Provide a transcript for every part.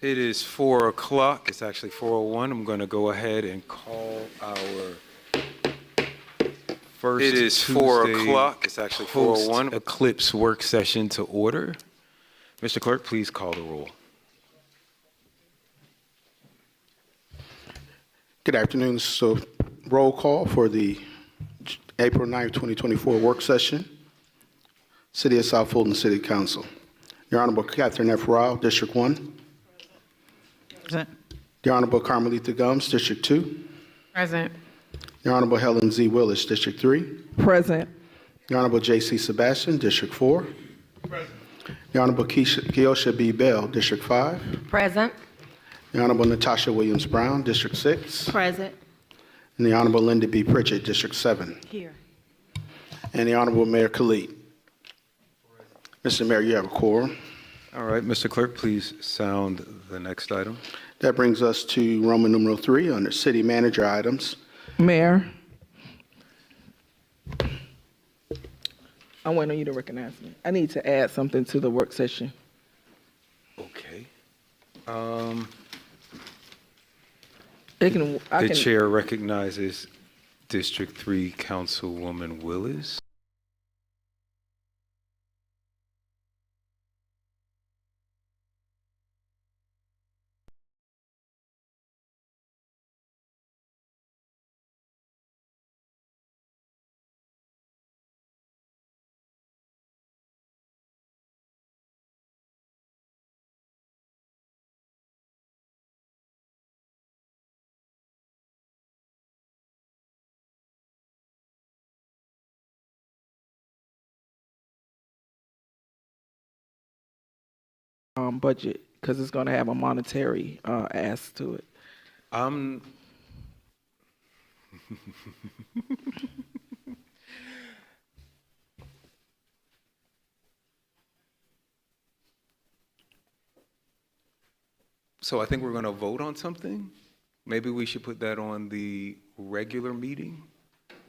It is 4 o'clock. It's actually 4:01. I'm going to go ahead and call our first It is 4 Tuesday o'clock. It's actually 4:01. post-eclipse work session to order. Mr. Clerk, please call the roll. Good afternoon. So, roll call for the April 9th, 2024 work session. City of South Fulton City Council. Your Honorable Catherine F. Rao, District 1. Present. Your Honorable Carmelita Gums, District 2. Present. Your Honorable Helen Z. Willis, District 3. Present. Your Honorable J.C. Sebastian, District 4. Present. Your Honorable Keosha B. Bell, District 5. Present. Your Honorable Natasha Williams Brown, District 6. Present. And the Honorable Linda B. Pritchett, District 7. Here. And the Honorable Mayor Khalid. Mr. Mayor, you have a quorum. All right, Mr. Clerk, please sound the next item. That brings us to Roman numeral 3 under city manager items. Mayor. I'm waiting on you to recognize me. I need to add something to the work session. Okay. I The can. chair recognizes District 3 Councilwoman Willis. Budget because it's going to have a monetary ask to it. So I think we're going to vote on something. Maybe we should put that on the regular meeting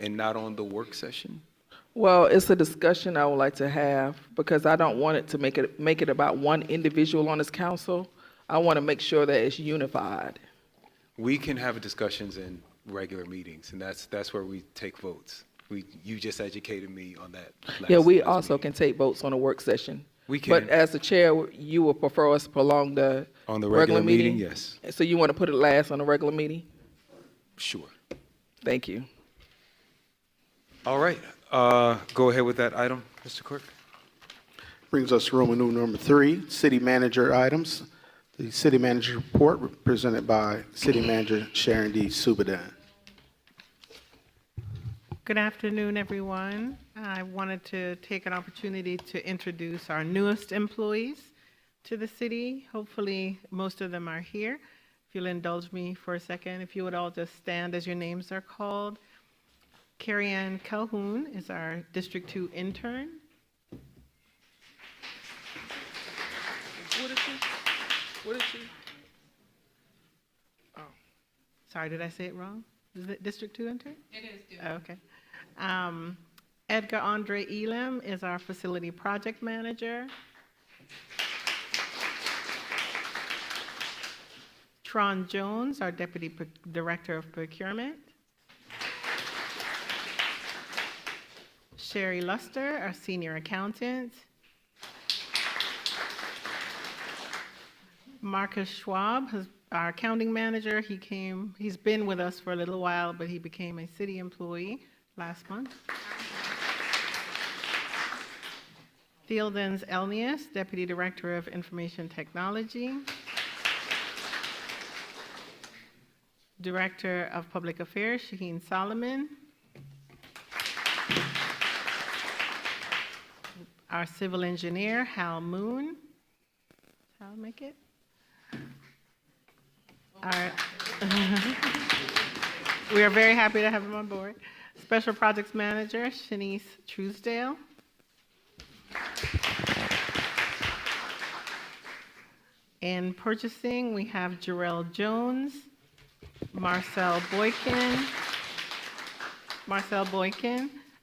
and not on the work session. Well, it's a discussion I would like to have because I don't want it to make it about one individual on this council. I want to make sure that it's unified. We can have discussions in regular meetings, and that's where we take votes. You just educated me on that. Yeah, we last also meeting. can take votes on a work session. We can. But as the chair, you would prefer us to prolong the On the regular meeting, yes. So you want to put it last on the regular meeting? Sure. Thank you. All right. Go ahead with that item, Mr. Clerk. Brings us to Roman numeral number 3, city manager items. The city manager report presented by City Manager Sharon D. Subadan. Good afternoon, everyone. I wanted to take an opportunity to introduce our newest employees to the city. Hopefully, most of them are here. If you'll indulge me for a second, if you would all just stand as your names are called. Carrie Ann Calhoun is our District 2 intern. What is she? Oh. Sorry, did I say it wrong? Is it District 2 intern? It is. Oh, okay. Edgar Andre Elam is our facility project manager. Tron Jones, our deputy director of procurement. Sherry Luster, our senior accountant. Marcus Schwab, our accounting manager. He's been with us for a little while, but he became a city employee last month. Theodens Elnius, Deputy Director of Information Technology. Director of Public Affairs, Shaheen Solomon. Our civil engineer, Hal Moon. Hal, make it. We are very happy to have him on board. Special Projects Manager, Shanice Truesdale. In purchasing, we have Jarrell Jones, Marcel Boykin,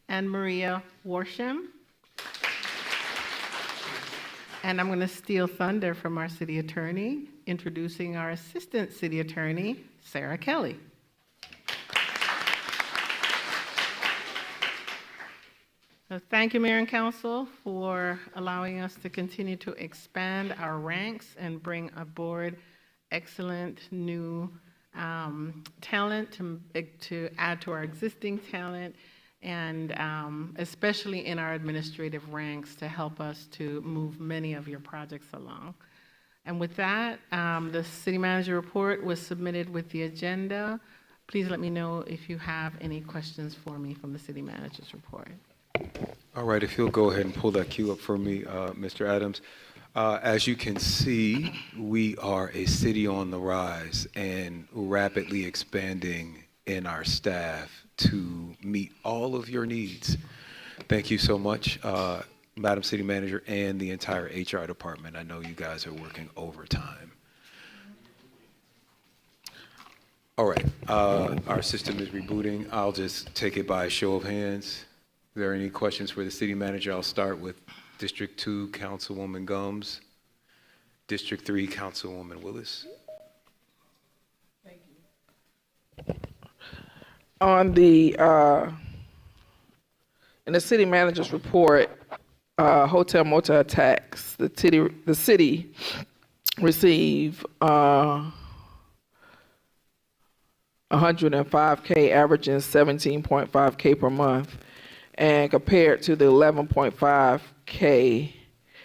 and Maria Warsham. And I'm going to steal thunder from our city attorney, introducing our assistant city attorney, Sarah Kelly. So thank you, Mayor and Council, for allowing us to continue to expand our ranks and bring aboard excellent new talent to add to our existing talent, and especially in our administrative ranks to help us to move many of your projects along. And with that, the city manager report was submitted with the agenda. Please let me know if you have any questions for me from the city manager's report. All right, if you'll go ahead and pull that cue up for me, Mr. Adams. As you can see, we are a city on the rise and rapidly expanding in our staff to meet all of your needs. Thank you so much, Madam City Manager and the entire HR department. I know you guys are working overtime. All right, our system is rebooting. I'll just take it by a show of hands. Are there any questions for the city manager? I'll start with District 2, Councilwoman Gumbs. District 3, Councilwoman Willis. Thank you. On the, in the city manager's report, hotel motel tax, the city received 105K, averaging 17.5K per month. And compared to the 11.5K,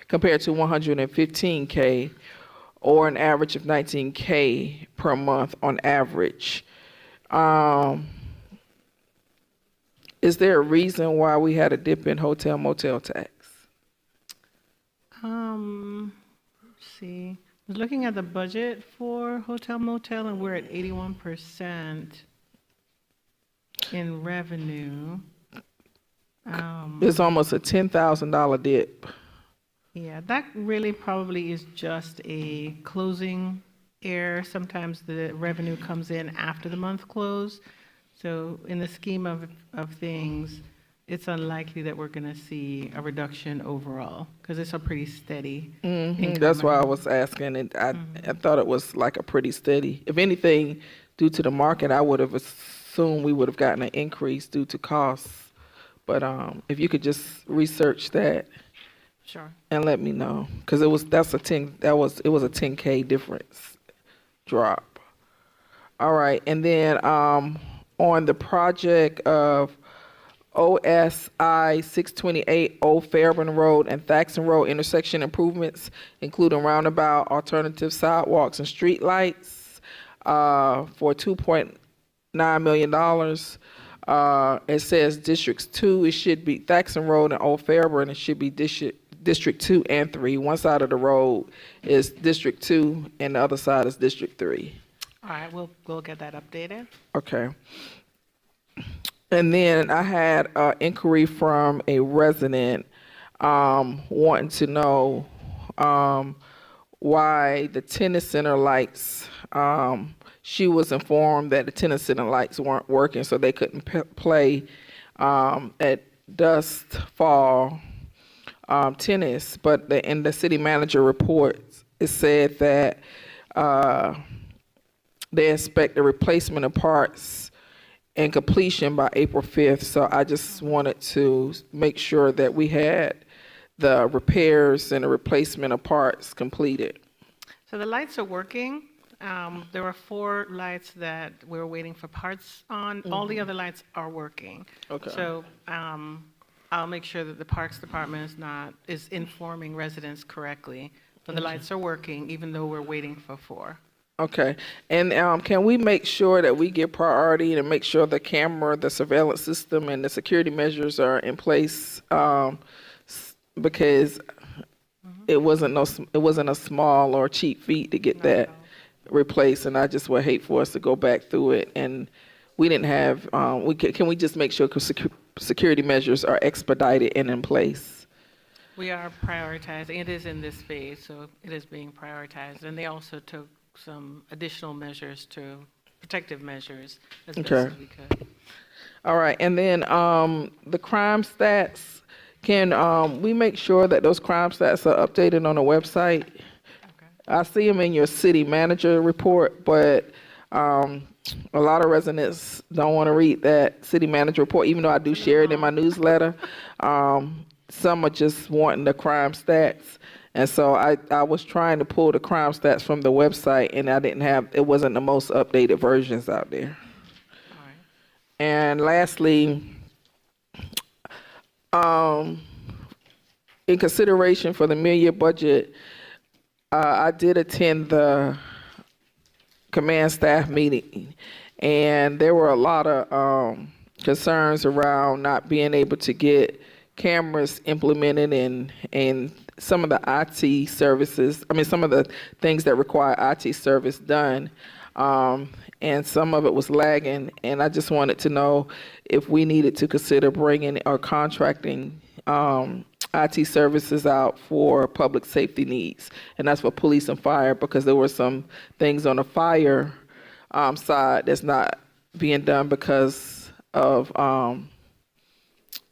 compared to 115K, or an average of 19K per month on average. Is there a reason why we had a dip in hotel motel tax? Let's see. I was looking at the budget for hotel motel, and we're at 81% in revenue. It's almost a $10,000 dip. Yeah, that really probably is just a closing error. Sometimes the revenue comes in after the month close. So in the scheme of things, it's unlikely that we're going to see a reduction overall because it's a pretty steady income. That's why I was asking, and I thought it was like a pretty steady. If anything, due to the market, I would have assumed we would have gotten an increase due to costs. But if you could just research that, sure, and let me know, because it was a 10K difference drop. All right, and then on the project of OSI 628 Old Fairburn Road and Thaxton Road intersection improvements, including roundabout, alternative sidewalks, and street lights, for $2.9 million. It says Districts 2, it should be Thaxton Road and Old Fairburn, it should be District 2 and 3. One side of the road is District 2 and the other side is District 3. All right, we'll get that updated. Okay. And then I had an inquiry from a resident wanting to know why the tennis center lights, she was informed that the tennis center lights weren't working, so they couldn't play at Dust Fall tennis. But in the city manager report, it said that they expect a replacement of parts and completion by April 5th. So I just wanted to make sure that we had the repairs and the replacement of parts completed. So the lights are working. There were 4 lights that we were waiting for parts on. All the other lights are working. Okay. So I'll make sure that the Parks Department is informing residents correctly. But the lights are working, even though we're waiting for 4. Okay. And can we make sure that we give priority and make sure the camera, the surveillance system, and the security measures are in place? Because it wasn't a small or cheap feat to get that replaced, and I just would hate for us to go back through it. And we didn't have. Can we just make sure security measures are expedited and in place? We are prioritizing. It is in this phase, so it is being prioritized. And they also took some additional measures protective measures as best as we could. All right, and then the crime stats. Can we make sure that those crime stats are updated on the website? I see them in your city manager report, but a lot of residents don't want to read that city manager report, even though I do share it in my newsletter. Some are just wanting the crime stats. And so I was trying to pull the crime stats from the website, and it wasn't the most updated versions out there. All right. And lastly, in consideration for the mid-year budget, I did attend the command staff meeting, and there were a lot of concerns around not being able to get cameras implemented in some of the IT services. I mean, some of the things that require IT service done, and some of it was lagging. And I just wanted to know if we needed to consider bringing or contracting IT services out for public safety needs, and that's for police and fire, because there were some things on the fire side that's not being done because of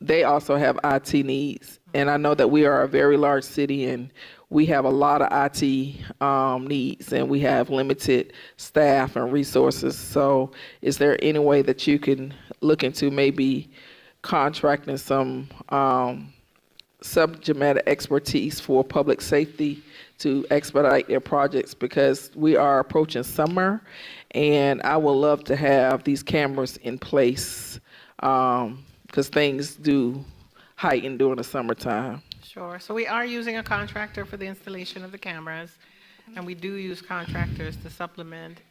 they also have IT needs. And I know that we are a very large city, and we have a lot of IT needs, and we have limited staff and resources. So is there any way that you can look into maybe contracting some subject matter expertise for public safety to expedite their projects, because we are approaching summer, and I would love to have these cameras in place, because things do heighten during the summertime. Sure. So we are using a contractor for the installation of the cameras, and we do use contractors to supplement.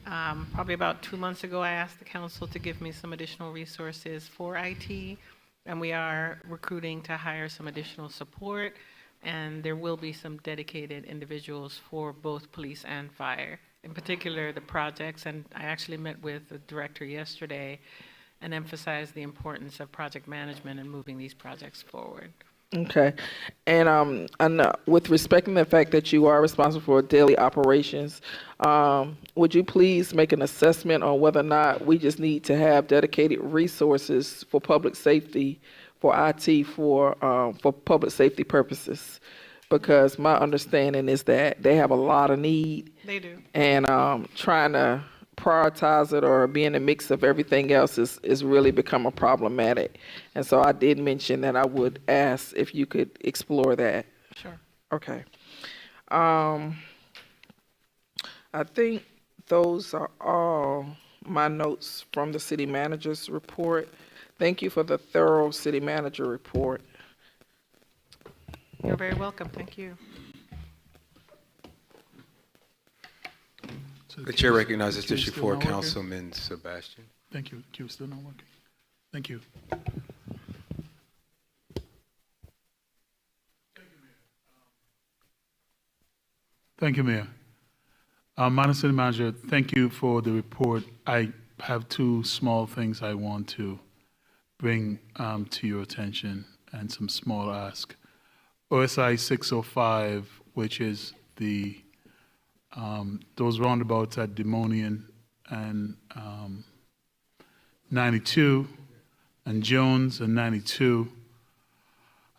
Probably about 2 months ago, I asked the council to give me some additional resources for IT, and we are recruiting to hire some additional support, and there will be some dedicated individuals for both police and fire, in particular the projects. And I actually met with the director yesterday and emphasized the importance of project management and moving these projects forward. Okay. And with respect to the fact that you are responsible for daily operations, would you please make an assessment on whether or not we just need to have dedicated resources for public safety, for IT, for public safety purposes? Because my understanding is that they have a lot of need. They do. And trying to prioritize it or be in the mix of everything else is really become a problematic. And so I did mention that I would ask if you could explore that. Sure. Okay. I think those are all my notes from the city manager's report. Thank you for the thorough city manager report. You're very welcome. Thank you. The chair recognizes Queue District still 4 not working? Councilman Sebastian. Thank you. Queue still not working. Thank you. Thank you, Mayor. Madam City Manager, thank you for the report. I have two small things I want to bring to your attention, and some small ask. OSI 605, which is the those roundabouts at Demonian and 92 and Jones and 92.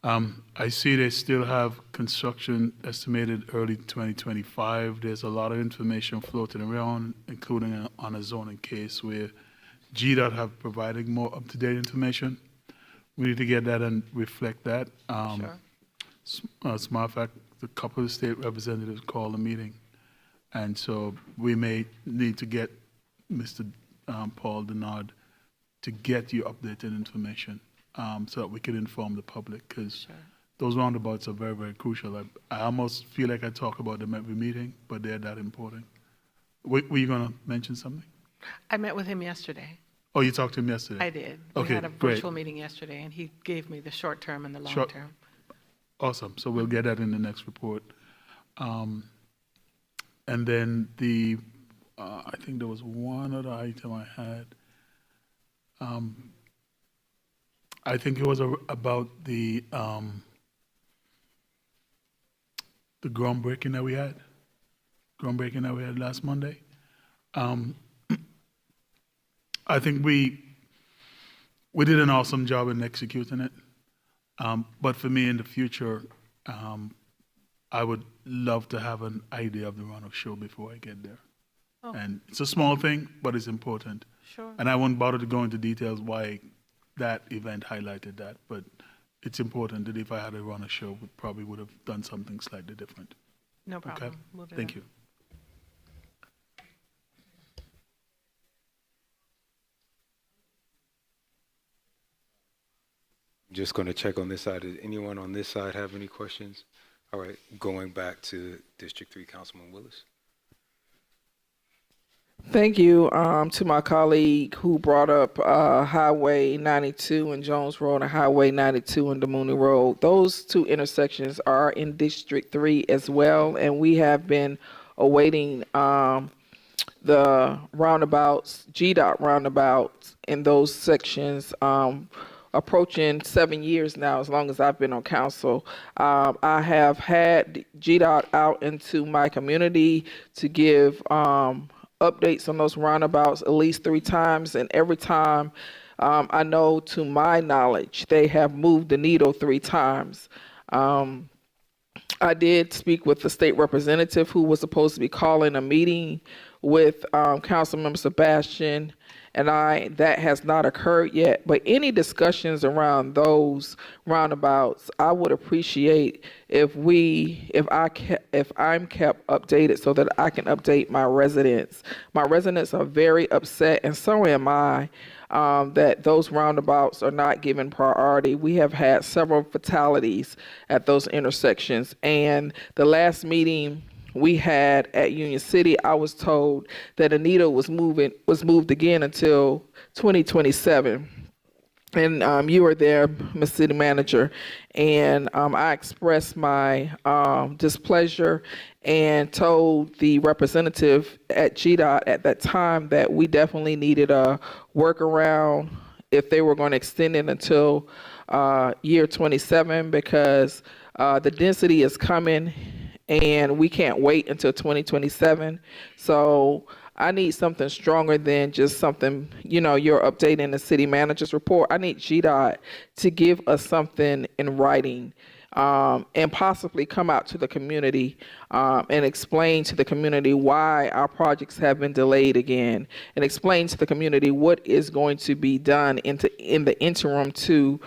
I see they still have construction estimated early 2025. There's a lot of information floating around, including on a zoning case where GDOT have provided more up-to-date information. We need to get that and reflect that. Sure. As a matter of fact, a couple of state representatives called a meeting. And so we may need to get Mr. Paul Denard to get you updated information so that we can inform the public, because those roundabouts are very, very crucial. I almost feel like I talk about them every meeting, but they're that important. Were you going to mention something? I met with him yesterday. Oh, you talked to him yesterday? I did. Okay, We had a great. virtual meeting yesterday, and he gave me the short term and the long Sure. term. Awesome. So we'll get that in the next report. And then I think there was one other item I had. I think it was about the groundbreaking that we had. Last Monday. I think we did an awesome job in executing it. But for me in the future, I would love to have an idea of the run of show before I get there. Oh. And it's a small thing, but it's important. Sure. And I won't bother to go into details why that event highlighted that, but it's important that if I had a run a show, we probably would have done something slightly different. No problem. Okay? We'll do Thank that. you. Just going to check on this side. Does anyone on this side have any questions? All right, going back to District 3, Councilman Willis. Thank you to my colleague who brought up Highway 92 and Jones Road and Highway 92 and Mooney Road. Those two intersections are in District 3 as well, and we have been awaiting the roundabouts, GDOT roundabouts in those sections approaching 7 years now, as long as I've been on council. I have had GDOT out into my community to give updates on those roundabouts at least 3 times, and every time I know, to my knowledge, they have moved the needle 3 times. I did speak with the state representative who was supposed to be calling a meeting with Councilmember Sebastian and that has not occurred yet. But any discussions around those roundabouts, I would appreciate if I'm kept updated so that I can update my residents. My residents are very upset, and so am I, that those roundabouts are not given priority. We have had several fatalities at those intersections, and the last meeting we had at Union City, I was told that a needle was moved again until 2027. And you were there, Ms. City Manager, and I expressed my displeasure and told the representative at GDOT at that time that we definitely needed a workaround if they were going to extend it until year 27, because the density is coming and we can't wait until 2027. So I need something stronger than just something, you're updating the city manager's report. I need GDOT to give us something in writing, and possibly come out to the community and explain to the community why our projects have been delayed again, and explain to the community what is going to be done in the interim to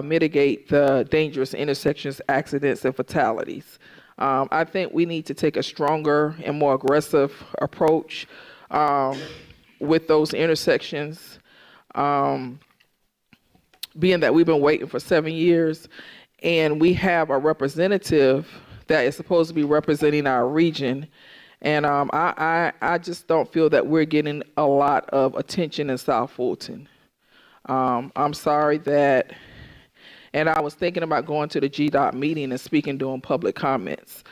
mitigate the dangerous intersections, accidents, and fatalities. I think we need to take a stronger and more aggressive approach with those intersections, being that we've been waiting for 7 years, and we have a representative that is supposed to be representing our region, and I just don't feel that we're getting a lot of attention in South Fulton. I'm sorry that. And I was thinking about going to the GDOT meeting and speaking during public comments,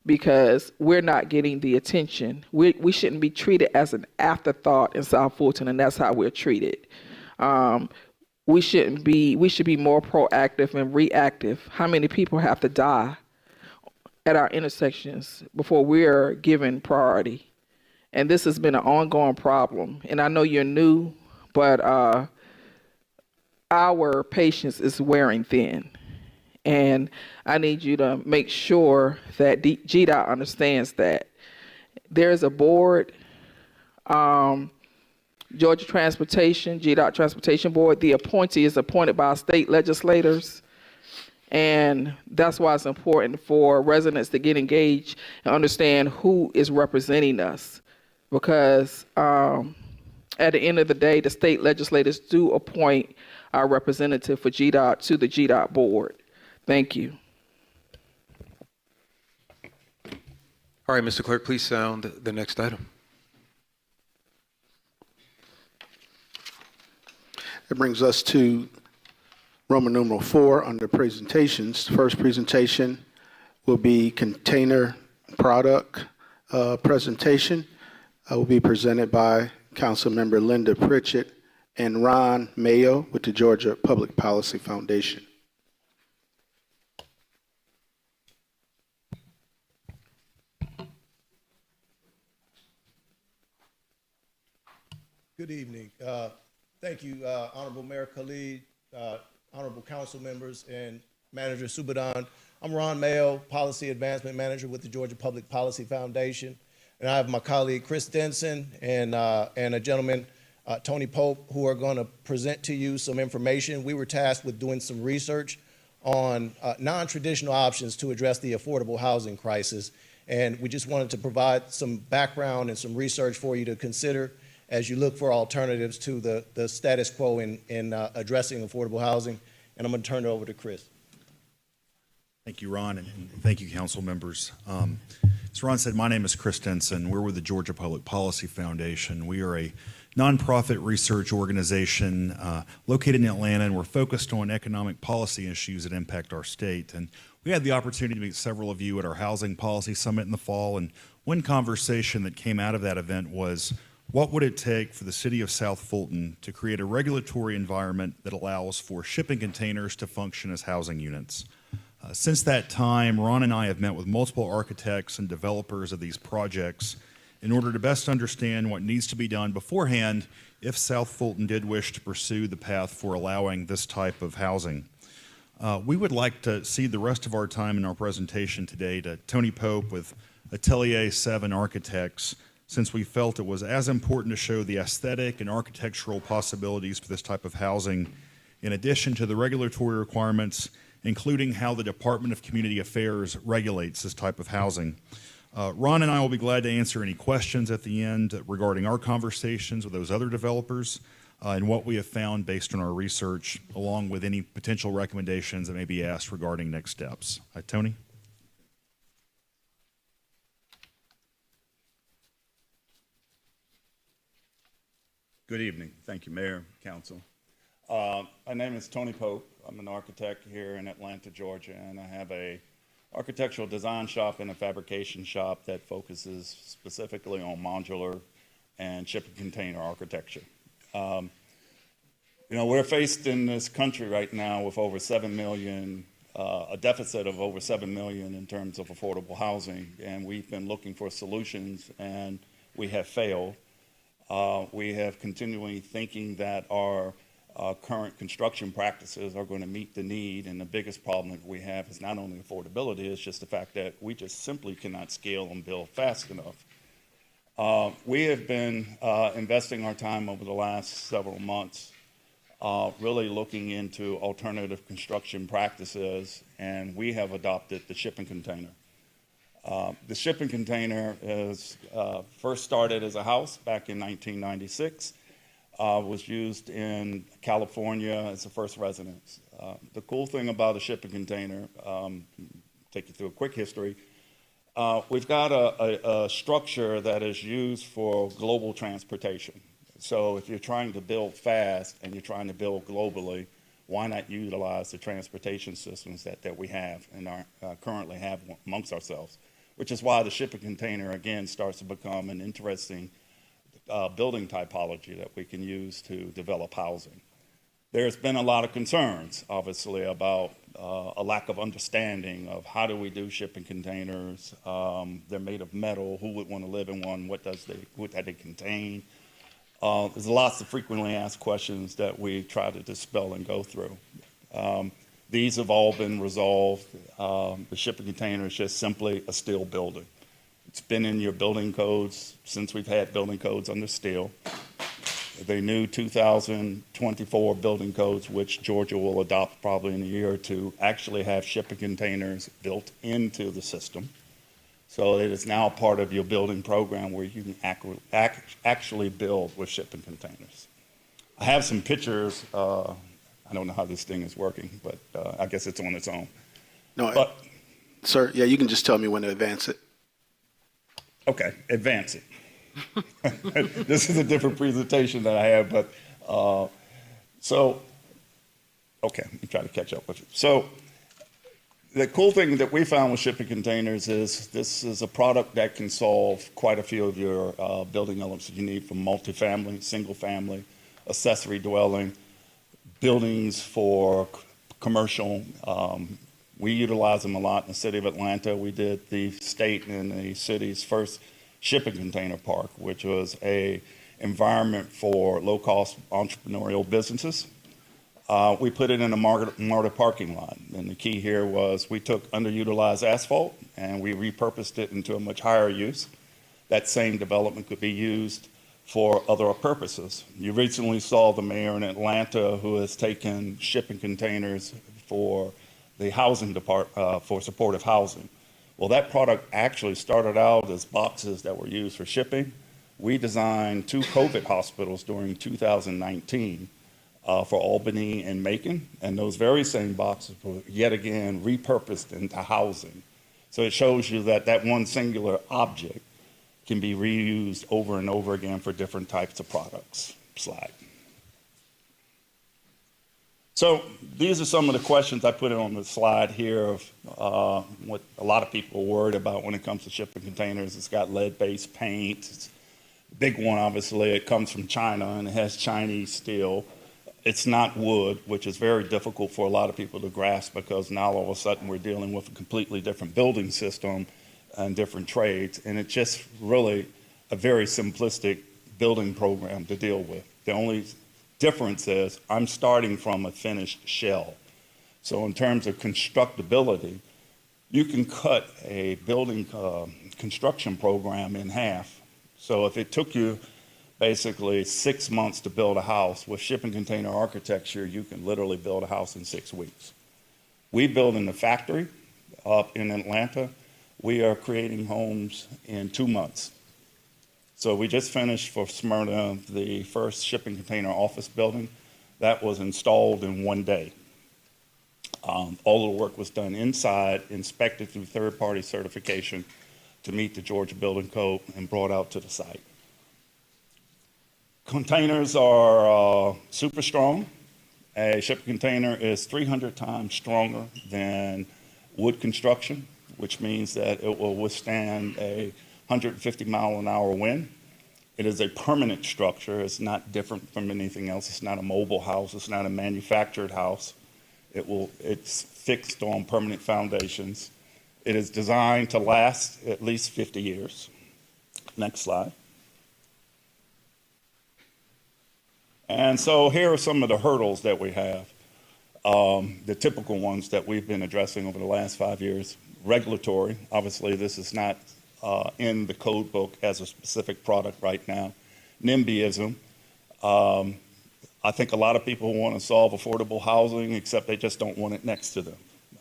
because we're not getting the attention. We shouldn't be treated as an afterthought in South Fulton, and that's how we're treated. We should be more proactive and reactive. How many people have to die at our intersections before we're given priority? And this has been an ongoing problem. And I know you're new, but our patience is wearing thin, and I need you to make sure that GDOT understands that. There's a board, Georgia Transportation, GDOT Transportation Board. The appointee is appointed by state legislators, and that's why it's important for residents to get engaged and understand who is representing us, because at the end of the day, the state legislators do appoint our representative for GDOT to the GDOT board. Thank you. All right, Mr. Clerk, please sound the next item. It brings us to Roman numeral 4 under presentations. The first presentation will be container product presentation. Will be presented by Councilmember Linda Pritchett and Rahn Mayo with the Georgia Public Policy Foundation. Good evening. Thank you, Honorable Mayor Khalid, Honorable Council members, and Manager Subadan. I'm Ron Mayo, Policy Advancement Manager with the Georgia Public Policy Foundation. And I have my colleague Chris Denson and a gentleman, Tony Pope, who are going to present to you some information. We were tasked with doing some research on non-traditional options to address the affordable housing crisis. And we just wanted to provide some background and some research for you to consider as you look for alternatives to the status quo in addressing affordable housing. And I'm going to turn it over to Chris. Thank you, Ron, and thank you, council members. As Ron said, my name is Chris Denson. We're with the Georgia Public Policy Foundation. We are a nonprofit research organization located in Atlanta, and we're focused on economic policy issues that impact our state. And we had the opportunity to meet several of you at our Housing Policy Summit in the fall, and one conversation that came out of that event was, what would it take for the city of South Fulton to create a regulatory environment that allows for shipping containers to function as housing units? Since that time, Ron and I have met with multiple architects and developers of these projects in order to best understand what needs to be done beforehand if South Fulton did wish to pursue the path for allowing this type of housing. We would like to cede the rest of our time in our presentation today to Tony Pope with Atelier 7 Architects, since we felt it was as important to show the aesthetic and architectural possibilities for this type of housing, in addition to the regulatory requirements, including how the Department of Community Affairs regulates this type of housing. Ron and I will be glad to answer any questions at the end regarding our conversations with those other developers and what we have found based on our research, along with any potential recommendations that may be asked regarding next steps. Tony? Good evening. Thank you, Mayor, Council. My name is Tony Pope. I'm an architect here in Atlanta, Georgia, and I have a architectural design shop and a fabrication shop that focuses specifically on modular and shipping container architecture. You know, we're faced in this country right now with over 7 million, a deficit of over 7 million in terms of affordable housing, and we've been looking for solutions, and we have failed. We have continually thinking that our current construction practices are going to meet the need, and the biggest problem that we have is not only affordability, it's just the fact that we just simply cannot scale and build fast enough. We have been investing our time over the last several months really looking into alternative construction practices, and we have adopted the shipping container. The shipping container is first started as a house back in 1996. Was used in California as the first residence. The cool thing about a shipping container, take you through a quick history, we've got a structure that is used for global transportation. So if you're trying to build fast and you're trying to build globally, why not utilize the transportation systems that we have and currently have amongst ourselves, which is why the shipping container, again, starts to become an interesting building typology that we can use to develop housing. There's been a lot of concerns, obviously, about a lack of understanding of how do we do shipping containers. They're made of metal. Who would want to live in one? What do they contain? There's lots of frequently asked questions that we try to dispel and go through. These have all been resolved. The shipping container is just simply a steel building. It's been in your building codes since we've had building codes under steel. The new 2024 building codes, which Georgia will adopt probably in a year or two, actually have shipping containers built into the system. So it is now part of your building program where you can actually build with shipping containers. I have some pictures. I don't know how this thing is working, but I guess it's on its own. No, sir, yeah, you can just tell me when to advance it. Okay, advance it. This is a different presentation that I have, but okay, let me try to catch up with you. So the cool thing that we found with shipping containers is this is a product that can solve quite a few of your building elements that you need for multifamily, single family, accessory dwelling, buildings for commercial. We utilize them a lot in the city of Atlanta. We did the state and the city's first shipping container park, which was an environment for low-cost entrepreneurial businesses. We put it in a MARTA parking lot. And the key here was we took underutilized asphalt and we repurposed it into a much higher use. That same development could be used for other purposes. You recently saw the mayor in Atlanta who has taken shipping containers for the housing department, for supportive housing. Well, that product actually started out as boxes that were used for shipping. We designed 2 COVID hospitals during 2019 for Albany and Macon, and those very same boxes were yet again repurposed into housing. So it shows you that that one singular object can be reused over and over again for different types of products. Slide. So these are some of the questions I put on the slide here of what a lot of people are worried about when it comes to shipping containers. It's got lead-based paint. It's a big one, obviously. It comes from China and it has Chinese steel. It's not wood, which is very difficult for a lot of people to grasp because now all of a sudden we're dealing with a completely different building system and different trades. And it's just really a very simplistic building program to deal with. The only difference is I'm starting from a finished shell. So in terms of constructability, you can cut a building construction program in half. So if it took you basically 6 months to build a house, with shipping container architecture, you can literally build a house in 6 weeks. We build in the factory up in Atlanta. We are creating homes in 2 months. So we just finished for Smyrna the first shipping container office building. That was installed in 1 day. All of the work was done inside, inspected through third-party certification to meet the Georgia Building Code, and brought out to the site. Containers are super strong. A shipping container is 300 times stronger than wood construction, which means that it will withstand a 150-mile-an-hour wind. It is a permanent structure. It's not different from anything else. It's not a mobile house. It's not a manufactured house. It's fixed on permanent foundations. It is designed to last at least 50 years. Next slide. And so here are some of the hurdles that we have. The typical ones that we've been addressing over the last 5 years. Regulatory. Obviously, this is not in the code book as a specific product right now. NIMBYism. I think a lot of people want to solve affordable housing, except they just don't want it next to them.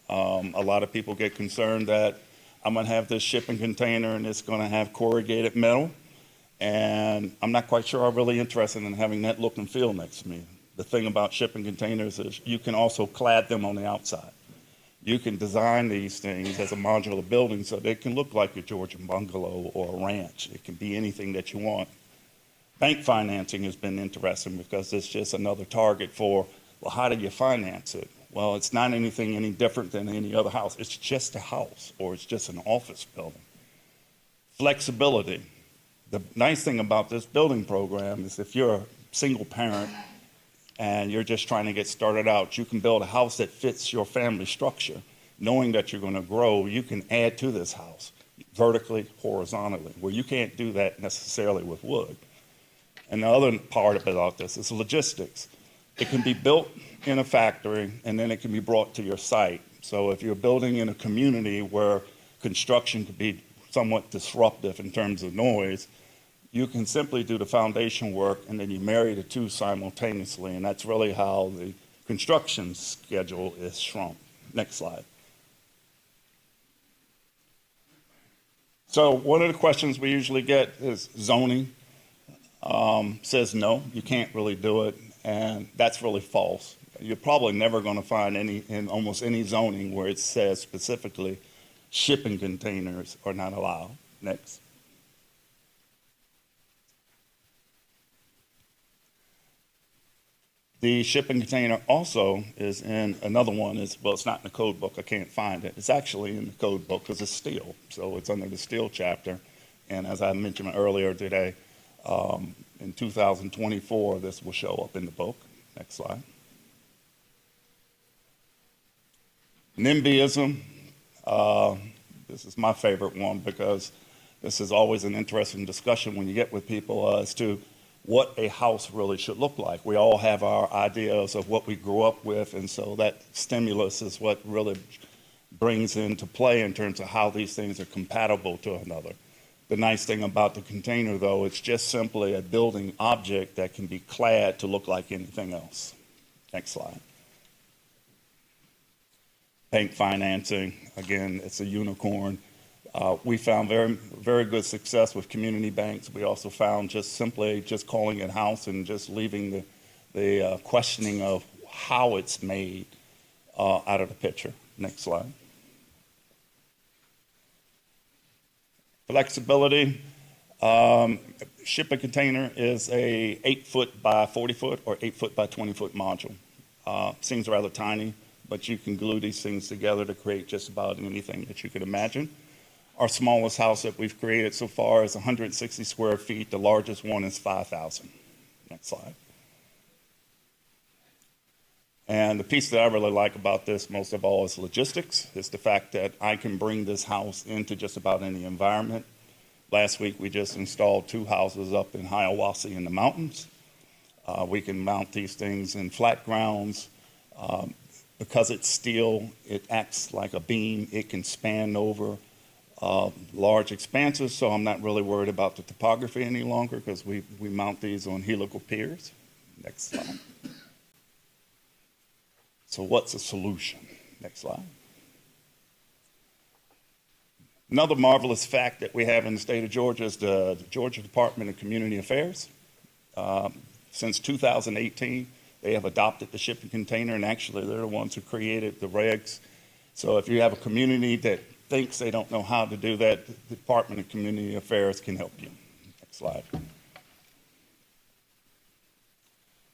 A lot of people get concerned that I'm going to have this shipping container and it's going to have corrugated metal. And I'm not quite sure I'm really interested in having that look and feel next to me. The thing about shipping containers is you can also clad them on the outside. You can design these things as a modular building so they can look like a Georgian bungalow or a ranch. It can be anything that you want. Bank financing has been interesting because it's just another target for, well, how do you finance it? Well, it's not anything any different than any other house. It's just a house or it's just an office building. Flexibility. The nice thing about this building program is if you're a single parent and you're just trying to get started out, you can build a house that fits your family structure. Knowing that you're going to grow, you can add to this house vertically, horizontally, where you can't do that necessarily with wood. And the other part about this is logistics. It can be built in a factory and then it can be brought to your site. So if you're building in a community where construction could be somewhat disruptive in terms of noise, you can simply do the foundation work and then you marry the two simultaneously, and that's really how the construction schedule is shrunk. Next slide. So one of the questions we usually get is zoning. Says no, you can't really do it, and that's really false. You're probably never going to find in almost any zoning where it says specifically shipping containers are not allowed. Next. The shipping container also is in another one. Well, it's not in the code book. I can't find it. It's actually in the code book because it's steel. So it's under the steel chapter. And as I mentioned earlier today, in 2024, this will show up in the book. Next slide. NIMBYism. This is my favorite one because this is always an interesting discussion when you get with people as to what a house really should look like. We all have our ideas of what we grew up with, and so that stimulus is what really brings into play in terms of how these things are compatible to another. The nice thing about the container, though, it's just simply a building object that can be clad to look like anything else. Next slide. Bank financing, again, it's a unicorn. We found very good success with community banks. We also found just calling it house and just leaving the questioning of how it's made out of the picture. Next slide. Flexibility. Shipping container is a 8-foot by 40-foot or 8-foot by 20-foot module. Seems rather tiny, but you can glue these things together to create just about anything that you could imagine. Our smallest house that we've created so far is 160 square feet. The largest one is 5,000. Next slide. And the piece that I really like about this most of all is logistics. It's the fact that I can bring this house into just about any environment. Last week, we just installed 2 houses up in Hiawassee in the mountains. We can mount these things in flat grounds. Because it's steel, it acts like a beam. It can span over large expanses, so I'm not really worried about the topography any longer because we mount these on helical piers. Next slide. So what's the solution? Next slide. Another marvelous fact that we have in the state of Georgia is the Georgia Department of Community Affairs. Since 2018, they have adopted the shipping container, and actually they're the ones who created the regs. So if you have a community that thinks they don't know how to do that, the Department of Community Affairs can help you. Next slide.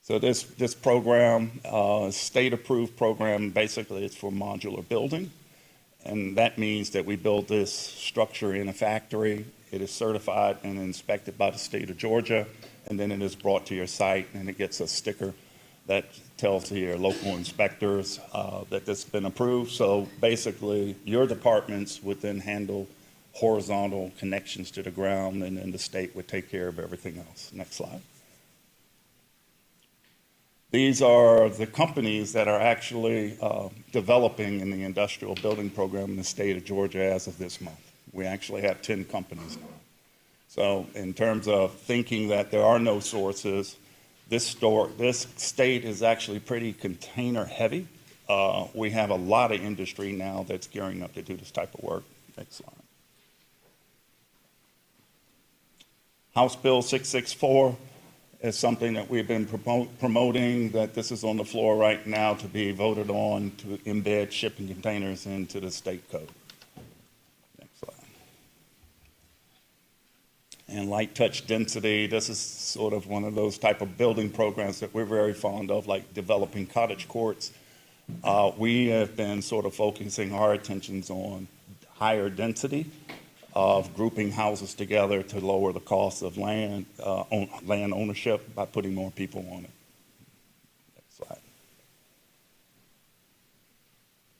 So this program, state-approved program, basically it's for modular building. And that means that we build this structure in a factory. It is certified and inspected by the state of Georgia, and then it is brought to your site, and it gets a sticker that tells your local inspectors that this has been approved. So basically, your departments would then handle horizontal connections to the ground, and then the state would take care of everything else. Next slide. These are the companies that are actually developing in the industrial building program in the state of Georgia as of this month. We actually have 10 companies now. So in terms of thinking that there are no sources, this state is actually pretty container heavy. We have a lot of industry now that's gearing up to do this type of work. Next slide. House Bill 664 is something that we've been promoting, that this is on the floor right now to be voted on to embed shipping containers into the state code. Next slide. And light touch density, this is sort of one of those type of building programs that we're very fond of, like developing cottage courts. We have been sort of focusing our attentions on higher density of grouping houses together to lower the cost of land ownership by putting more people on it. Next slide.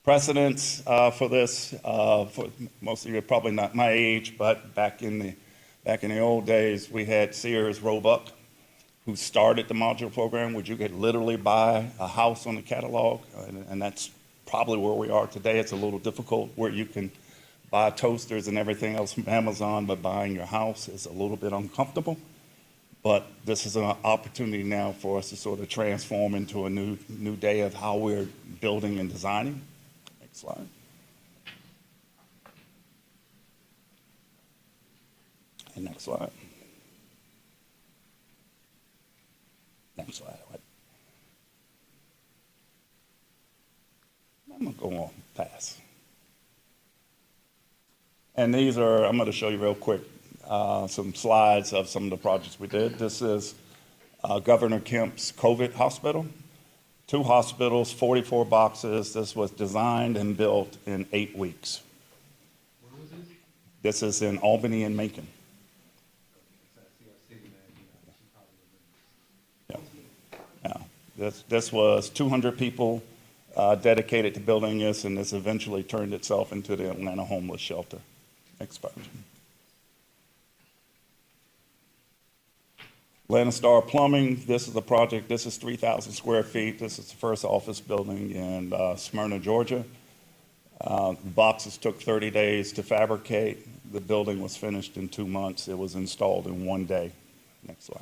Precedents for this, for most of you are probably not my age, but back in the old days, we had Sears Roebuck, who started the modular program, where you could literally buy a house on the catalog, and that's probably where we are today. It's a little difficult where you can buy toasters and everything else from Amazon, but buying your house is a little bit uncomfortable. But this is an opportunity now for us to sort of transform into a new day of how we're building and designing. Next slide. And next slide. Next slide. I'm going to go on past. And these are, I'm going to show you real quick some slides of some of the projects we did. This is Governor Kemp's COVID hospital. 2 hospitals, 44 boxes. This was designed and built in 8 weeks. Where was this? This is in Albany and Macon. Yeah. This was 200 people dedicated to building this, and this eventually turned itself into the Atlanta homeless shelter. Next page. Landstar Plumbing, this is a project, this is 3,000 square feet. This is the first office building in Smyrna, Georgia. The boxes took 30 days to fabricate. The building was finished in 2 months. It was installed in 1 day. Next slide.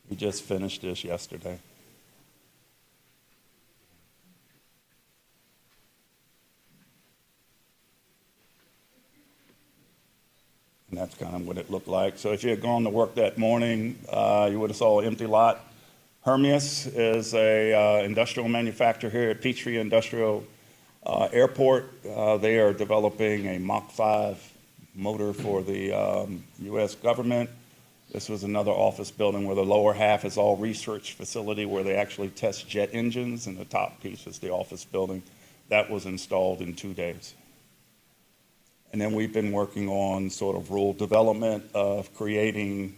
We just finished this yesterday. And that's kind of what it looked like. So if you had gone to work that morning, you would have saw an empty lot. Hermes is a industrial manufacturer here at Peachtree Industrial Airport. They are developing a Mach 5 motor for the U.S. government. This was another office building where the lower half is all research facility where they actually test jet engines, and the top piece is the office building. That was installed in 2 days. And then we've been working on sort of rural development of creating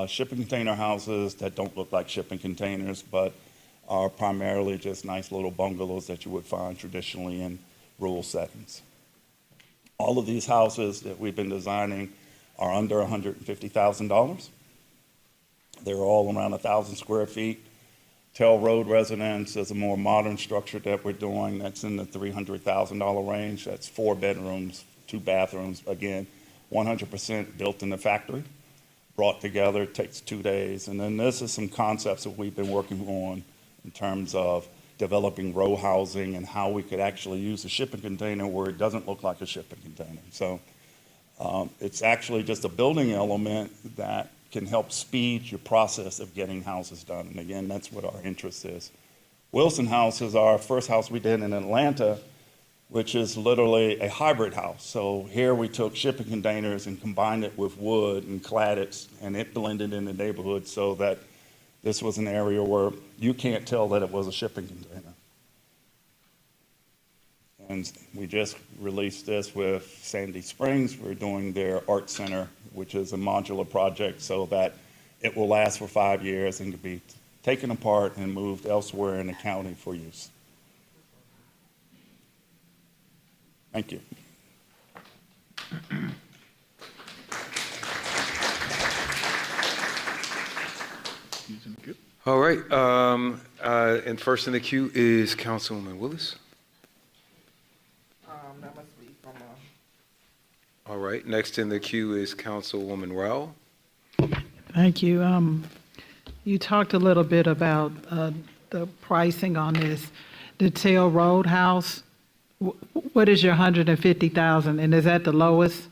shipping container houses that don't look like shipping containers, but are primarily just nice little bungalows that you would find traditionally in rural settings. All of these houses that we've been designing are under $150,000. They're all around 1,000 square feet. Tell Road Residence is a more modern structure that we're doing that's in the $300,000 range. That's 4 bedrooms, 2 bathrooms, again, 100% built in the factory, brought together, takes 2 days. And then this is some concepts that we've been working on in terms of developing row housing and how we could actually use a shipping container where it doesn't look like a shipping container. So it's actually just a building element that can help speed your process of getting houses done. And again, that's what our interest is. Wilson House is our first house we did in Atlanta, which is literally a hybrid house. So here we took shipping containers and combined it with wood and clad it, and it blended in the neighborhood so that this was an area where you can't tell that it was a shipping container. And we just released this with Sandy Springs. We're doing their art center, which is a modular project so that it will last for 5 years and can be taken apart and moved elsewhere in the county for use. Thank you. All right, and first in the queue is Councilwoman Willis. That must be from, All right, next in the queue is Councilwoman Rowell. Thank you. You talked a little bit about the pricing on this. The Tail Road House, what is your 150,000, and is that the lowest?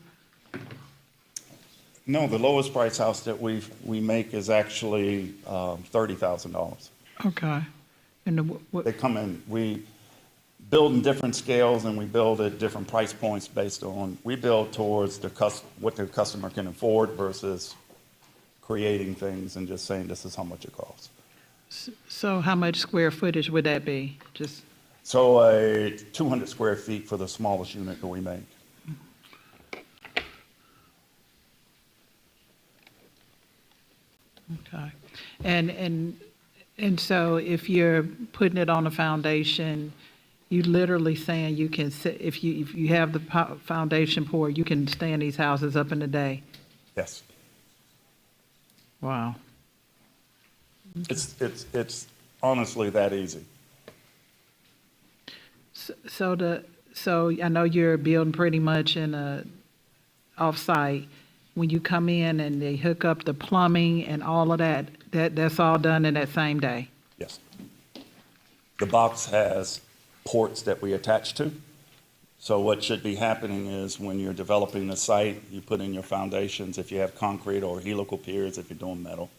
No, the lowest price house that we make is actually $30,000. Okay. And They come in, we build in different scales and we build at different price points based on, we build towards what the customer can afford versus creating things and just saying this is how much it costs. so how much square footage would that be? Just So 200 square feet for the smallest unit that we make. okay. And so if you're putting it on a foundation, you literally saying you can sit, if you have the foundation poured, you can stand these houses up in a day. Yes. Wow. It's honestly that easy. So I know you're building pretty much in a off-site. When you come in and they hook up the plumbing and all of that, that's all done in that same day? Yes. The box has ports that we attach to. So what should be happening is when you're developing the site, you put in your foundations, if you have concrete, or helical piers if you're doing metal.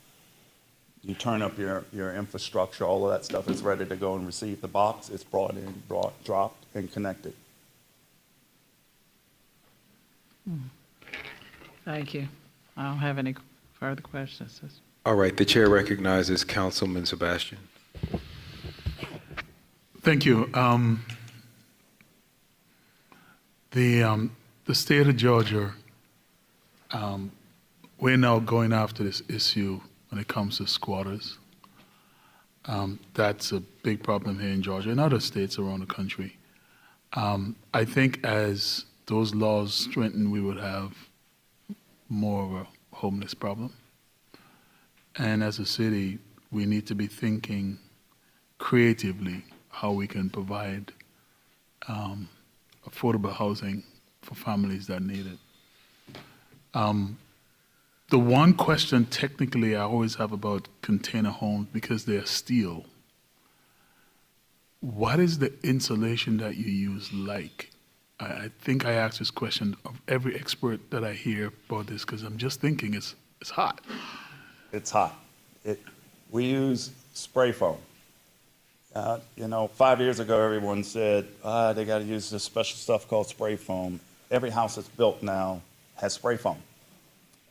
You turn up your infrastructure, all of that stuff is ready to go and receive the box. It's brought in, dropped, and connected. Thank you. I don't have any further questions. All right, the chair recognizes Councilman Sebastian. Thank you. The state of Georgia, we're now going after this issue when it comes to squatters. That's a big problem here in Georgia and other states around the country. I think as those laws strengthen, we would have more of a homeless problem. And as a city, we need to be thinking creatively how we can provide affordable housing for families that need it. The one question technically I always have about container homes, because they're steel, what is the insulation that you use like? I think I ask this question of every expert that I hear about this, because I'm just thinking it's hot. It's hot. We use spray foam. 5 years ago, everyone said, they got to use this special stuff called spray foam. Every house that's built now has spray foam.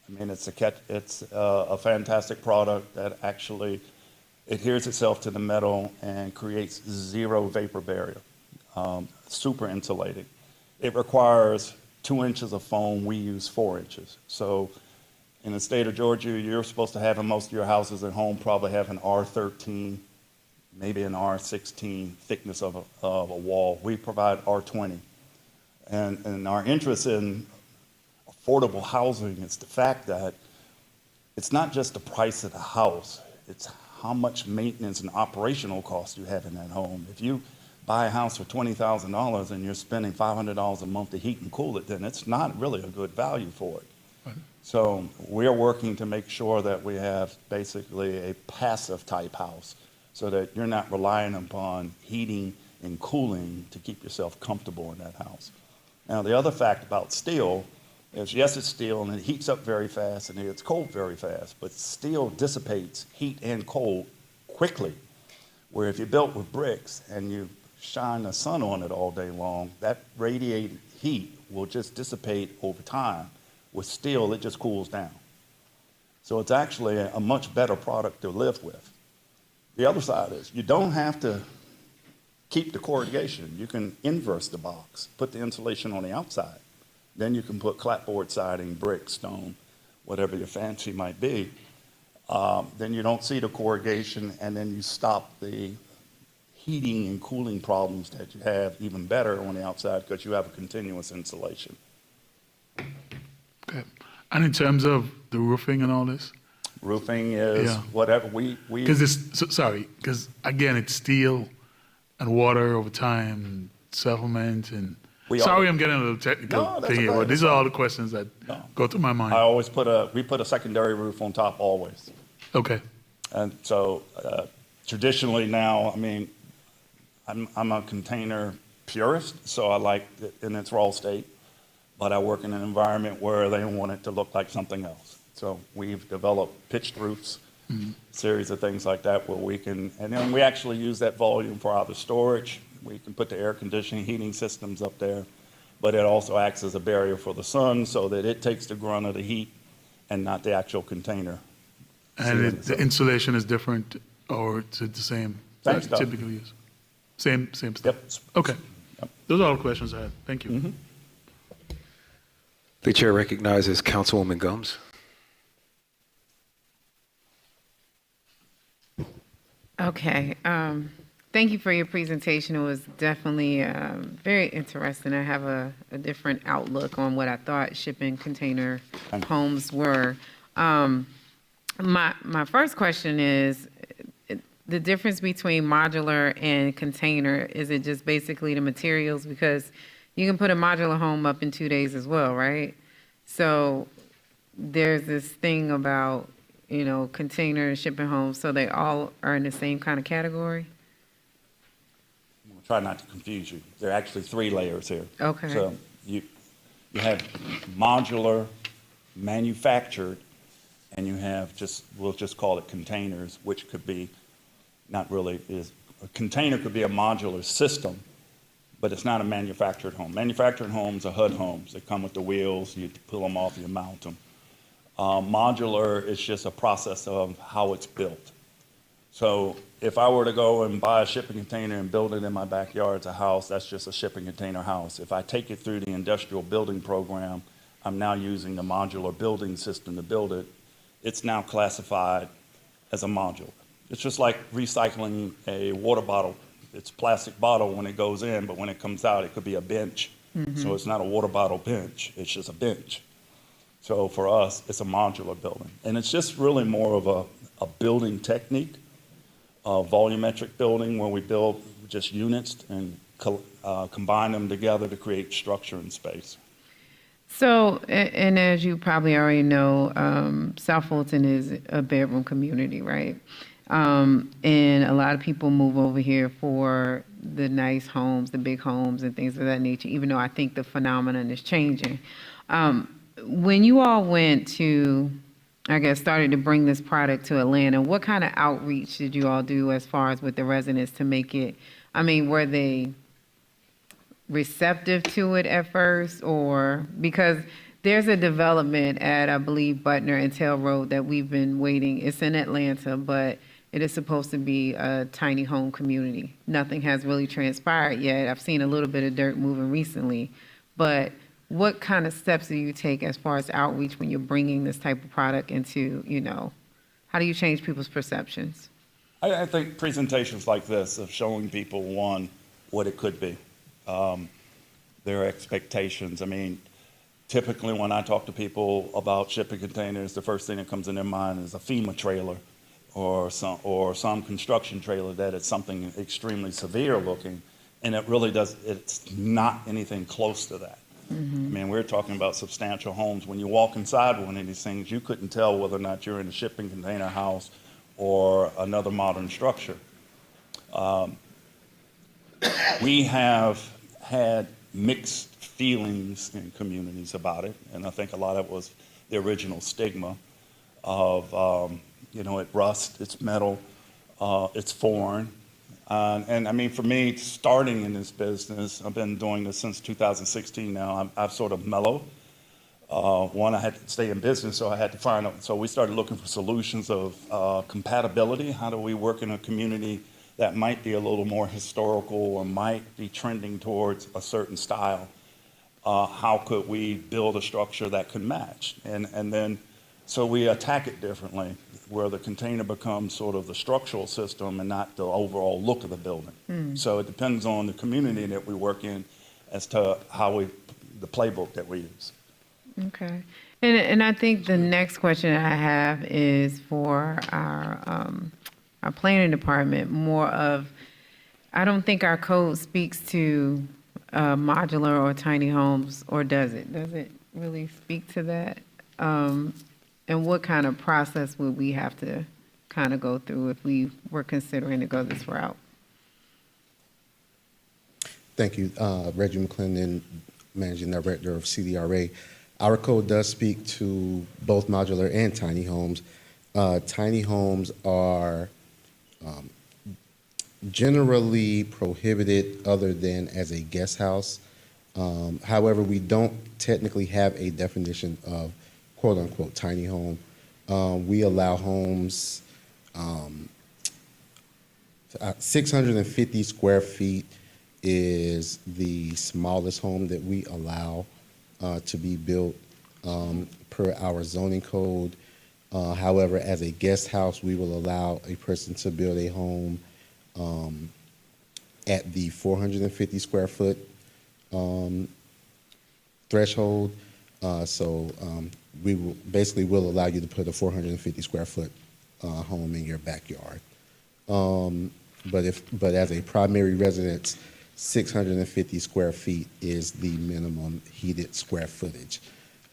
I mean, it's a fantastic product that actually adheres itself to the metal and creates zero vapor barrier, super insulating. It requires 2 inches of foam. We use 4 inches. So in the state of Georgia, you're supposed to have in most of your houses at home probably have an R13, maybe an R16 thickness of a wall. We provide R20. And our interest in affordable housing is the fact that it's not just the price of the house, it's how much maintenance and operational costs you have in that home. If you buy a house for $20,000 and you're spending $500 a month to heat and cool it, then it's not really a good value for it. Right. So we're working to make sure that we have basically a passive type house so that you're not relying upon heating and cooling to keep yourself comfortable in that house. Now, the other fact about steel is, yes, it's steel and it heats up very fast and it gets cold very fast, but steel dissipates heat and cold quickly. Where if you're built with bricks and you shine the sun on it all day long, that radiated heat will just dissipate over time. With steel, it just cools down. So it's actually a much better product to live with. The other side is you don't have to keep the corrugation. You can inverse the box, put the insulation on the outside. Then you can put clapboard siding, brick, stone, whatever your fancy might be. Then you don't see the corrugation, and then you stop the heating and cooling problems that you have even better on the outside because you have a continuous insulation. Okay. And in terms of the roofing and all this? Roofing is Yeah. whatever we Because again, it's steel and water over time, settlement, and I'm getting a little technical No, that's thing here, okay. but these are all the questions that go through my mind. I always we put a secondary roof on top always. Okay. And so traditionally now, I mean, I'm a container purist, so I like it in its raw state, but I work in an environment where they want it to look like something else. So we've developed pitched roofs, series of things like that where we can, and then we actually use that volume for either storage. We can put the air conditioning, heating systems up there, but it also acts as a barrier for the sun so that it takes the grunt of the heat and not the actual container. And the insulation is different, or it's the same? Same stuff. Typically use. Same stuff. Yep. Okay. Yep. Those are all the questions I had. Thank you. The chair recognizes Councilwoman Gums. Okay. Thank you for your presentation. It was definitely very interesting. I have a different outlook on what I thought shipping container homes were. My first question is the difference between modular and container. Is it just basically the materials? Because you can put a modular home up in 2 days as well, right? So there's this thing about, container and shipping homes, so they all are in the same kind of category? We'll try not to confuse you. There are actually 3 layers here. Okay. So you have modular, manufactured, and you have we'll just call it containers, which could be not really a container could be a modular system, but it's not a manufactured home. Manufactured homes are HUD homes. They come with the wheels. You pull them off, you mount them. Modular is just a process of how it's built. So if I were to go and buy a shipping container and build it in my backyard as a house, that's just a shipping container house. If I take it through the industrial building program, I'm now using the modular building system to build it. It's now classified as a module. It's just like recycling a water bottle. It's a plastic bottle when it goes in, but when it comes out, it could be a bench. So it's not a water bottle bench. It's just a bench. So for us, it's a modular building. And it's just really more of a building technique, a volumetric building where we build just units and combine them together to create structure and space. So, and as you probably already know, South Fulton is a bedroom community, right? And a lot of people move over here for the nice homes, the big homes and things of that nature, even though I think the phenomenon is changing. When you all went to, I guess, started to bring this product to Atlanta, what kind of outreach did you all do as far as with the residents to make it, I mean, were they receptive to it at first, or because there's a development at, I believe, Butner and Tail Road that we've been waiting. It's in Atlanta, but it is supposed to be a tiny home community. Nothing has really transpired yet. I've seen a little bit of dirt moving recently, but what kind of steps do you take as far as outreach when you're bringing this type of product into, you know, how do you change people's perceptions? I think presentations like this of showing people, one, what it could be, their expectations. I mean, typically when I talk to people about shipping containers, the first thing that comes in their mind is a FEMA trailer or some construction trailer that is something extremely severe looking, and it's not anything close to that. Mm-hmm. I mean, we're talking about substantial homes. When you walk inside one of these things, you couldn't tell whether or not you're in a shipping container house or another modern structure. We have had mixed feelings in communities about it, and I think a lot of it was the original stigma of, it rusts, it's metal, it's foreign. And I mean, for me, starting in this business, I've been doing this since 2016 now, I've sort of mellowed. One, I had to stay in business, so I had to find out. So we started looking for solutions of compatibility. How do we work in a community that might be a little more historical or might be trending towards a certain style? How could we build a structure that could match? And then, so we attack it differently, where the container becomes sort of the structural system and not the overall look of the building. So it depends on the community that we work in as to the playbook that we use. Okay. And I think the next question I have is for our planning department, more of, I don't think our code speaks to modular or tiny homes, or does it? Does it really speak to that? And what kind of process would we have to kind of go through if we were considering to go this route? Thank you. Reggie McClendon, Managing Director of CDRA. Our code does speak to both modular and tiny homes. Tiny homes are generally prohibited other than as a guest house. However, we don't technically have a definition of quote-unquote tiny home. We allow homes 650 square feet is the smallest home that we allow to be built per our zoning code. However, as a guest house, we will allow a person to build a home at the 450 square foot threshold. We will allow you to put a 450 square foot home in your backyard. But as a primary residence, 650 square feet is the minimum heated square footage.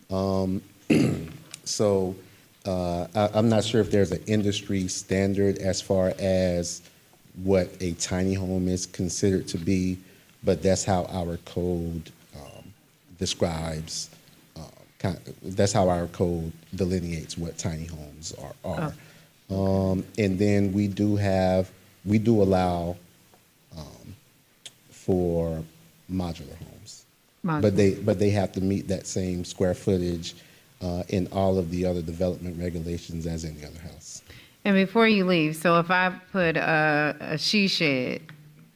So I'm not sure if there's an industry standard as far as what a tiny home is considered to be, but that's how our code describes. That's how our code delineates what tiny homes are. Oh. And then we do allow for modular homes, but they have to meet that same square footage in all of the other development regulations as any other house. And before you leave, so if I put a she shed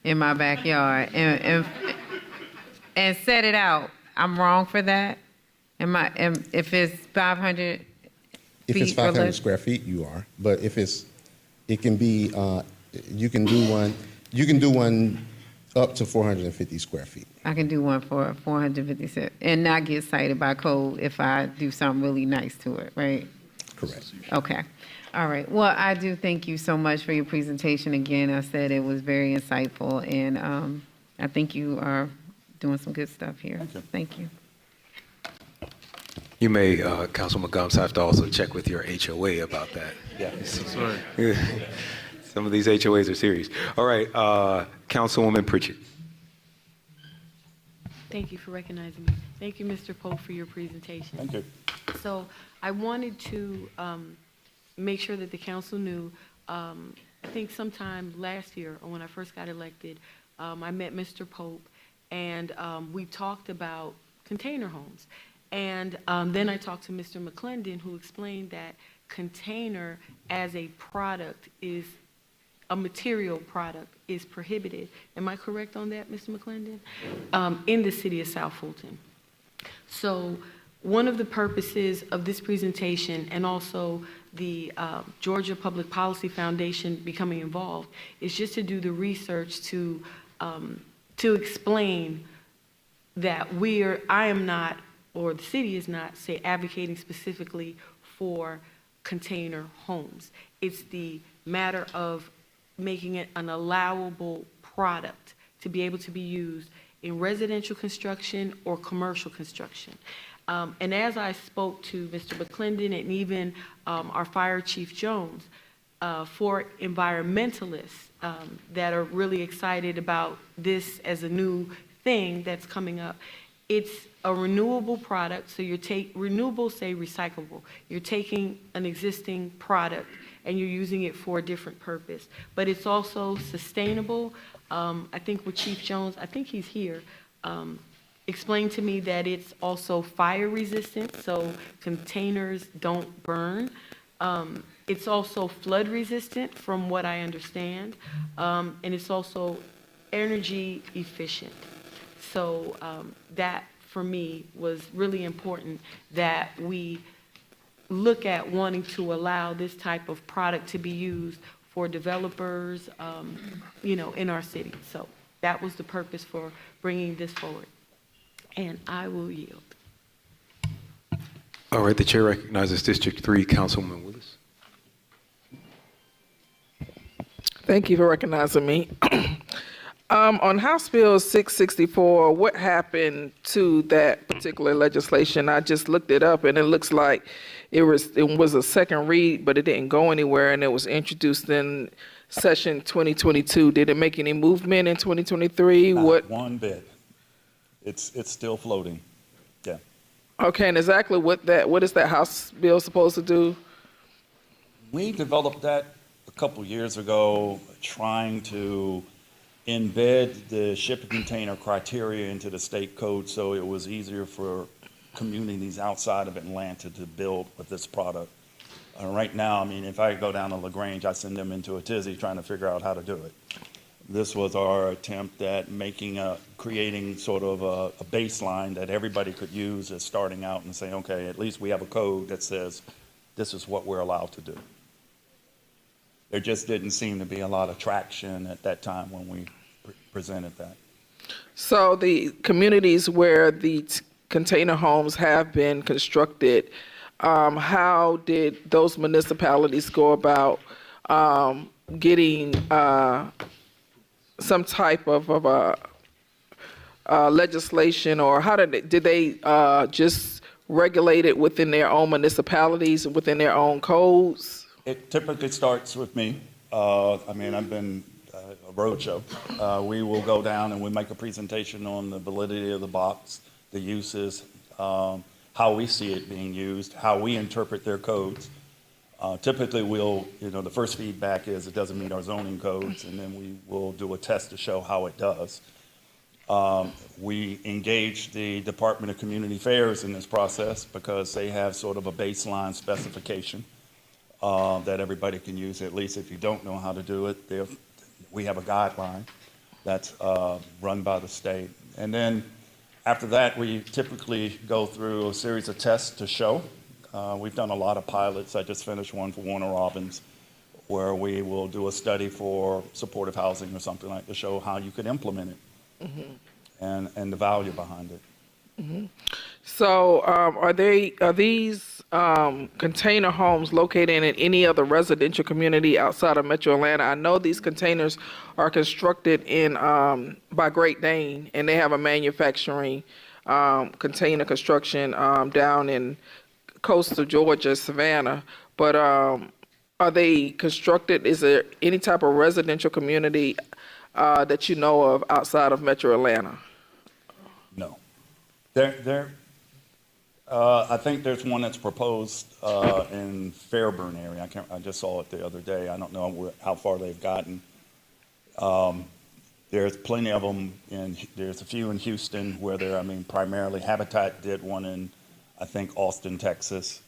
in my backyard and set it out, I'm wrong for that? If it's 500 feet? If it's 500 square feet, you are. But if it can be, you can do one up to 450 square feet. I can do one for 450 and not get cited by code if I do something really nice to it, right? Correct. Okay. All right. Well, I do thank you so much for your presentation. Again, I said it was very insightful, and I think you are doing some good stuff here. Thank you. You may, Councilman Gums, have to also check with your HOA about that. Yeah. Sorry. Some of these HOAs are serious. All right, Councilwoman Pritchett. Thank you for recognizing me. Thank you, Mr. Pope, for your presentation. Thank you. So I wanted to make sure that the council knew, I think sometime last year, or when I first got elected, I met Mr. Pope, and we talked about container homes. And then I talked to Mr. McClendon, who explained that container as a product is, a material product is prohibited. Am I correct on that, Mr. McClendon? In the city of South Fulton. So one of the purposes of this presentation, and also the Georgia Public Policy Foundation becoming involved, is just to do the research to explain that I am not, or the city is not, say, advocating specifically for container homes. It's the matter of making it an allowable product to be able to be used in residential construction or commercial construction. And as I spoke to Mr. McClendon and even our Fire Chief Jones, for environmentalists that are really excited about this as a new thing that's coming up, it's a renewable product, so renewable, say recyclable. You're taking an existing product and you're using it for a different purpose. But it's also sustainable. I think with Chief Jones, I think he's here, explained to me that it's also fire resistant, so containers don't burn. It's also flood resistant from what I understand, and it's also energy efficient. So that, for me, was really important, that we look at wanting to allow this type of product to be used for developers, in our city. So that was the purpose for bringing this forward. And I will yield. All right, the chair recognizes District 3, Councilwoman Willis. Thank you for recognizing me. On House Bill 664, what happened to that particular legislation? I just looked it up, and it looks like it was a second read, but it didn't go anywhere, and it was introduced in session 2022. Did it make any movement in 2023? Not one bit. It's still floating. Yeah. Okay, and exactly what is that House bill supposed to do? We developed that a couple years ago, trying to embed the shipping container criteria into the state code so it was easier for communities outside of Atlanta to build with this product. Right now, I mean, if I go down to LaGrange, I send them into a tizzy trying to figure out how to do it. This was our attempt at creating sort of a baseline that everybody could use as starting out and say, okay, at least we have a code that says this is what we're allowed to do. There just didn't seem to be a lot of traction at that time when we presented that. So the communities where the container homes have been constructed, how did those municipalities go about getting some type of legislation, or how did they just regulate it within their own municipalities and within their own codes? It typically starts with me. I've been a roadshow. We will go down and we make a presentation on the validity of the box, the uses, how we see it being used, how we interpret their codes. Typically, the first feedback is it doesn't meet our zoning codes, and then we will do a test to show how it does. We engage the Department of Community Affairs in this process because they have sort of a baseline specification that everybody can use. At least if you don't know how to do it, we have a guideline that's run by the state. And then after that, we typically go through a series of tests to show. We've done a lot of pilots. I just finished one for Warner Robins, where we will do a study for supportive housing or something like to show how you could implement it, and the value behind it. So, are these container homes located in any other residential community outside of Metro Atlanta? I know these containers are constructed in by Great Dane, and they have a manufacturing container construction down in coastal Georgia, Savannah. But are they constructed? Is there any type of residential community that you know of outside of Metro Atlanta? No. I think there's one that's proposed in Fairburn area. I just saw it the other day. I don't know how far they've gotten. There's plenty of them, there's a few in Houston where primarily Habitat did one in, I think, Austin, Texas.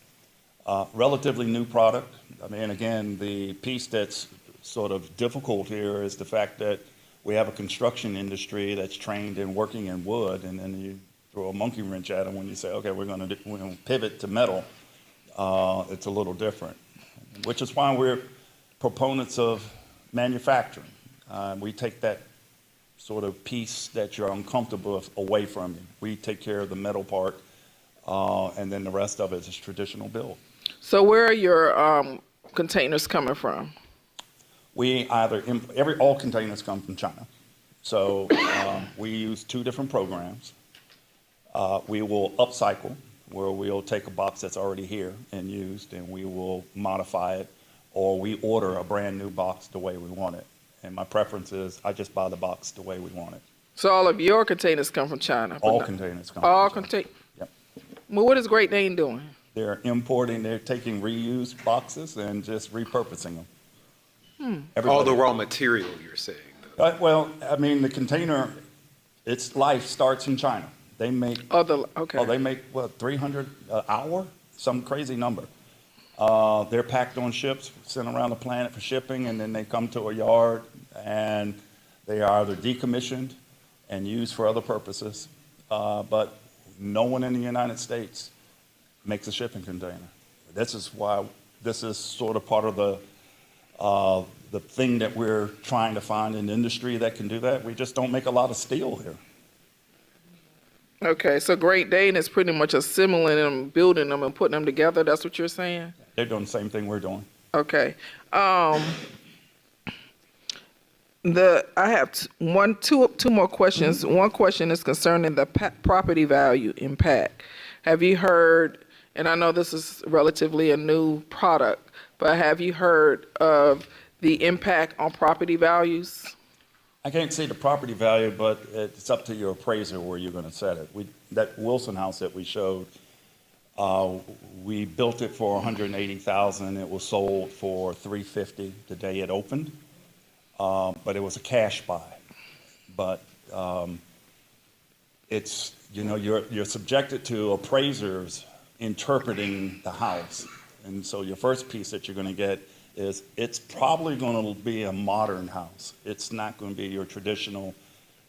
Relatively new product. Again, the piece that's sort of difficult here is the fact that we have a construction industry that's trained in working in wood, and then you throw a monkey wrench at them when you say, okay, we're going to pivot to metal. It's a little different, which is why we're proponents of manufacturing. We take that sort of piece that you're uncomfortable with away from you. We take care of the metal part, and then the rest of it is traditional build. So where are your containers coming from? We all containers come from China. So we use two different programs. We will upcycle, where we'll take a box that's already here and used, and we will modify it, or we order a brand new box the way we want it. And my preference is I just buy the box the way we want it. So all of your containers come from China? All containers come from China. Yep. Well, what is Great Dane doing? They're taking reused boxes and just repurposing them. All the raw material, you're saying? The container, its life starts in China. They make, they make, 300 an hour? Some crazy number. They're packed on ships, sent around the planet for shipping, and then they come to a yard, and they are either decommissioned and used for other purposes. But no one in the United States makes a shipping container. This is why this is sort of part of the thing that we're trying to find an industry that can do that. We just don't make a lot of steel here. Okay, so Great Dane is pretty much assembling them, building them, and putting them together. That's what you're saying? They're doing the same thing we're doing. Okay. I have two more questions. Mm-hmm. One question is concerning the property value impact. Have you heard, and I know this is relatively a new product, but have you heard of the impact on property values? I can't say the property value, but it's up to your appraiser where you're going to set it. That Wilson house that we showed, we built it for $180,000. It was sold for $350 the day it opened, but it was a cash buy. But it's you're subjected to appraisers interpreting the house, and so your first piece that you're going to get is it's probably going to be a modern house. It's not going to be your traditional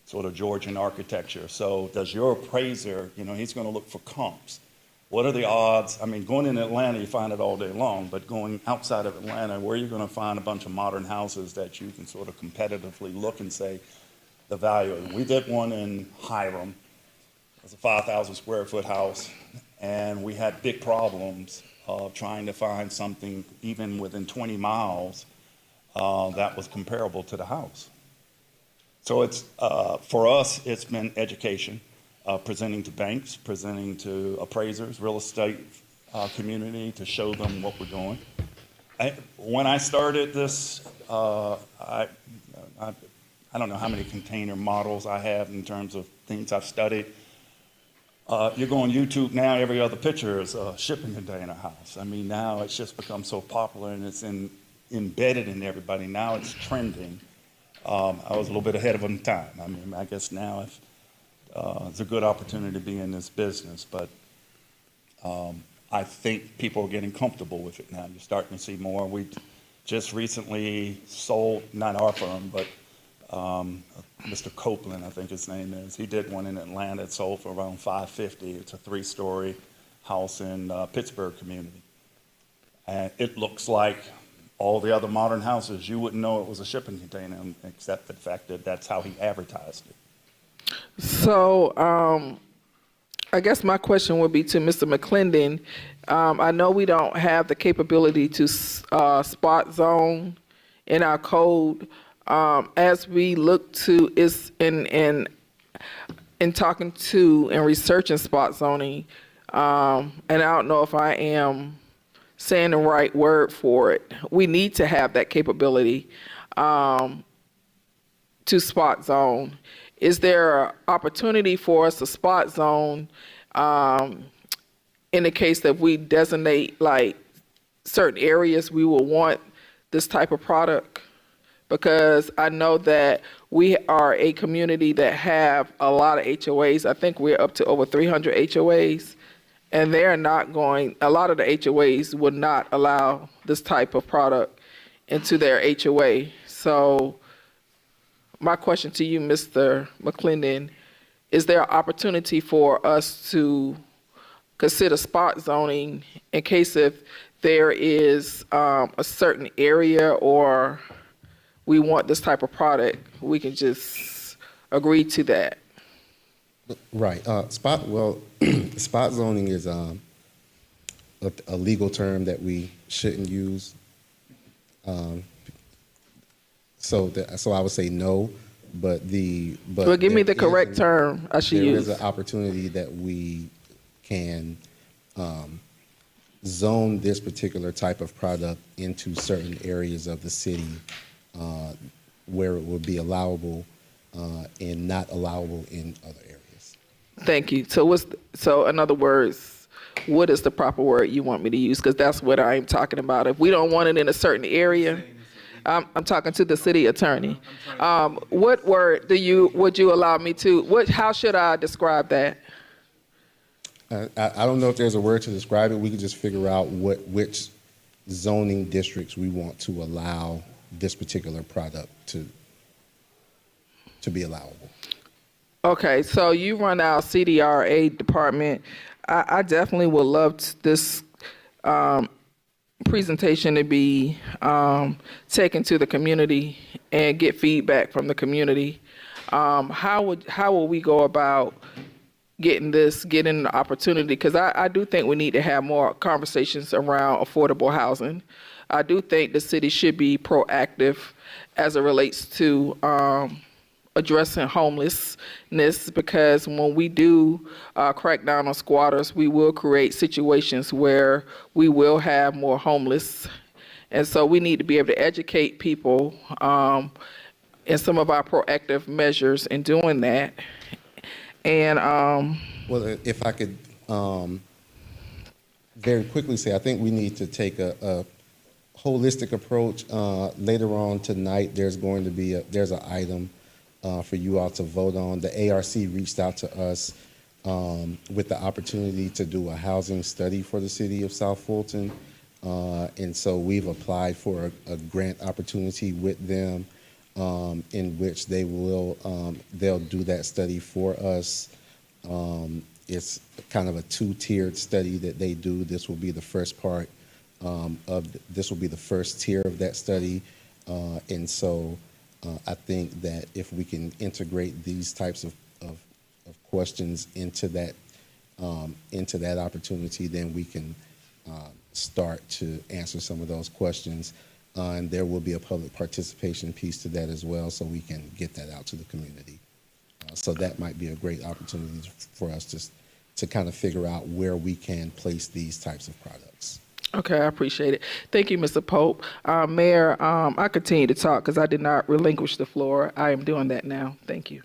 sort of Georgian architecture. So does your appraiser, he's going to look for comps. What are the odds? Going in Atlanta, you find it all day long, but going outside of Atlanta, where you're going to find a bunch of modern houses that you can sort of competitively look and say the value. We did one in Hiram. It was a 5,000 square foot house, and we had big problems trying to find something even within 20 miles that was comparable to the house. So it's for us, it's been education, presenting to banks, presenting to appraisers, real estate community to show them what we're doing. When I started this, I don't know how many container models I have in terms of things I've studied. You go on YouTube now, every other picture is a shipping container house. Now it's just become so popular and it's embedded in everybody. Now it's trending. I was a little bit ahead of the time. I guess now it's a good opportunity to be in this business, but I think people are getting comfortable with it now. You're starting to see more. We just recently sold, not our firm, but Mr. Copeland, I think his name is. He did one in Atlanta. It sold for around $550. It's a 3-story house in Pittsburgh community. And it looks like all the other modern houses. You wouldn't know it was a shipping container except for the fact that that's how he advertised it. So I guess my question would be to Mr. McClendon. I know we don't have the capability to spot zone in our code. As we look to is in talking to and researching spot zoning, and I don't know if I am saying the right word for it. We need to have that capability to spot zone. Is there an opportunity for us to spot zone in the case that we designate like certain areas we will want this type of product? Because I know that we are a community that have a lot of HOAs. I think we're up to over 300 HOAs, and they're not going, a lot of the HOAs would not allow this type of product into their HOA. So my question to you, Mr. McClendon, is there an opportunity for us to consider spot zoning in case if there is a certain area or we want this type of product, we can just agree to that? Right. Spot zoning is a legal term that we shouldn't use. So I would say no, but Well, give me the correct term I should use. There is an opportunity that we can zone this particular type of product into certain areas of the city where it would be allowable and not allowable in other areas. Thank you. So in other words, what is the proper word you want me to use? Because that's what I'm talking about. If we don't want it in a certain area, I'm talking to the city attorney. What word would you allow me to? How should I describe that? I don't know if there's a word to describe it. We can just figure out which zoning districts we want to allow this particular product to be allowable. Okay, so you run our CDRA department. I definitely would love this presentation to be taken to the community and get feedback from the community. How will we go about getting the opportunity? Because I do think we need to have more conversations around affordable housing. I do think the city should be proactive as it relates to addressing homelessness, because when we do crack down on squatters, we will create situations where we will have more homeless. And so we need to be able to educate people in some of our proactive measures in doing that. And well, if I could very quickly say, I think we need to take a holistic approach. Later on tonight, there's an item for you all to vote on. The ARC reached out to us with the opportunity to do a housing study for the city of South Fulton. And so we've applied for a grant opportunity with them in which they'll do that study for us. It's kind of a two-tiered study that they do. This will be the first part this will be the first tier of that study. And so I think that if we can integrate these types of questions into that opportunity, then we can start to answer some of those questions. And there will be a public participation piece to that as well, so we can get that out to the community. So that might be a great opportunity for us to kind of figure out where we can place these types of products. Okay, I appreciate it. Thank you, Mr. Pope. Mayor, I continue to talk because I did not relinquish the floor. I am doing that now. Thank you.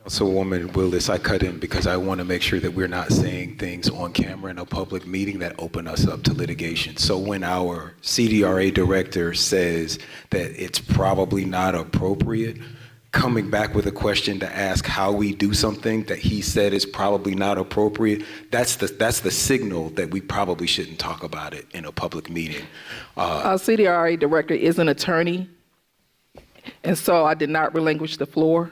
Councilwoman Willis, I cut in because I want to make sure that we're not saying things on camera in a public meeting that open us up to litigation. So when our CDRA director says that it's probably not appropriate, coming back with a question to ask how we do something that he said is probably not appropriate, that's the signal that we probably shouldn't talk about it in a public meeting. Our CDRA director is an attorney, and so I did not relinquish the floor,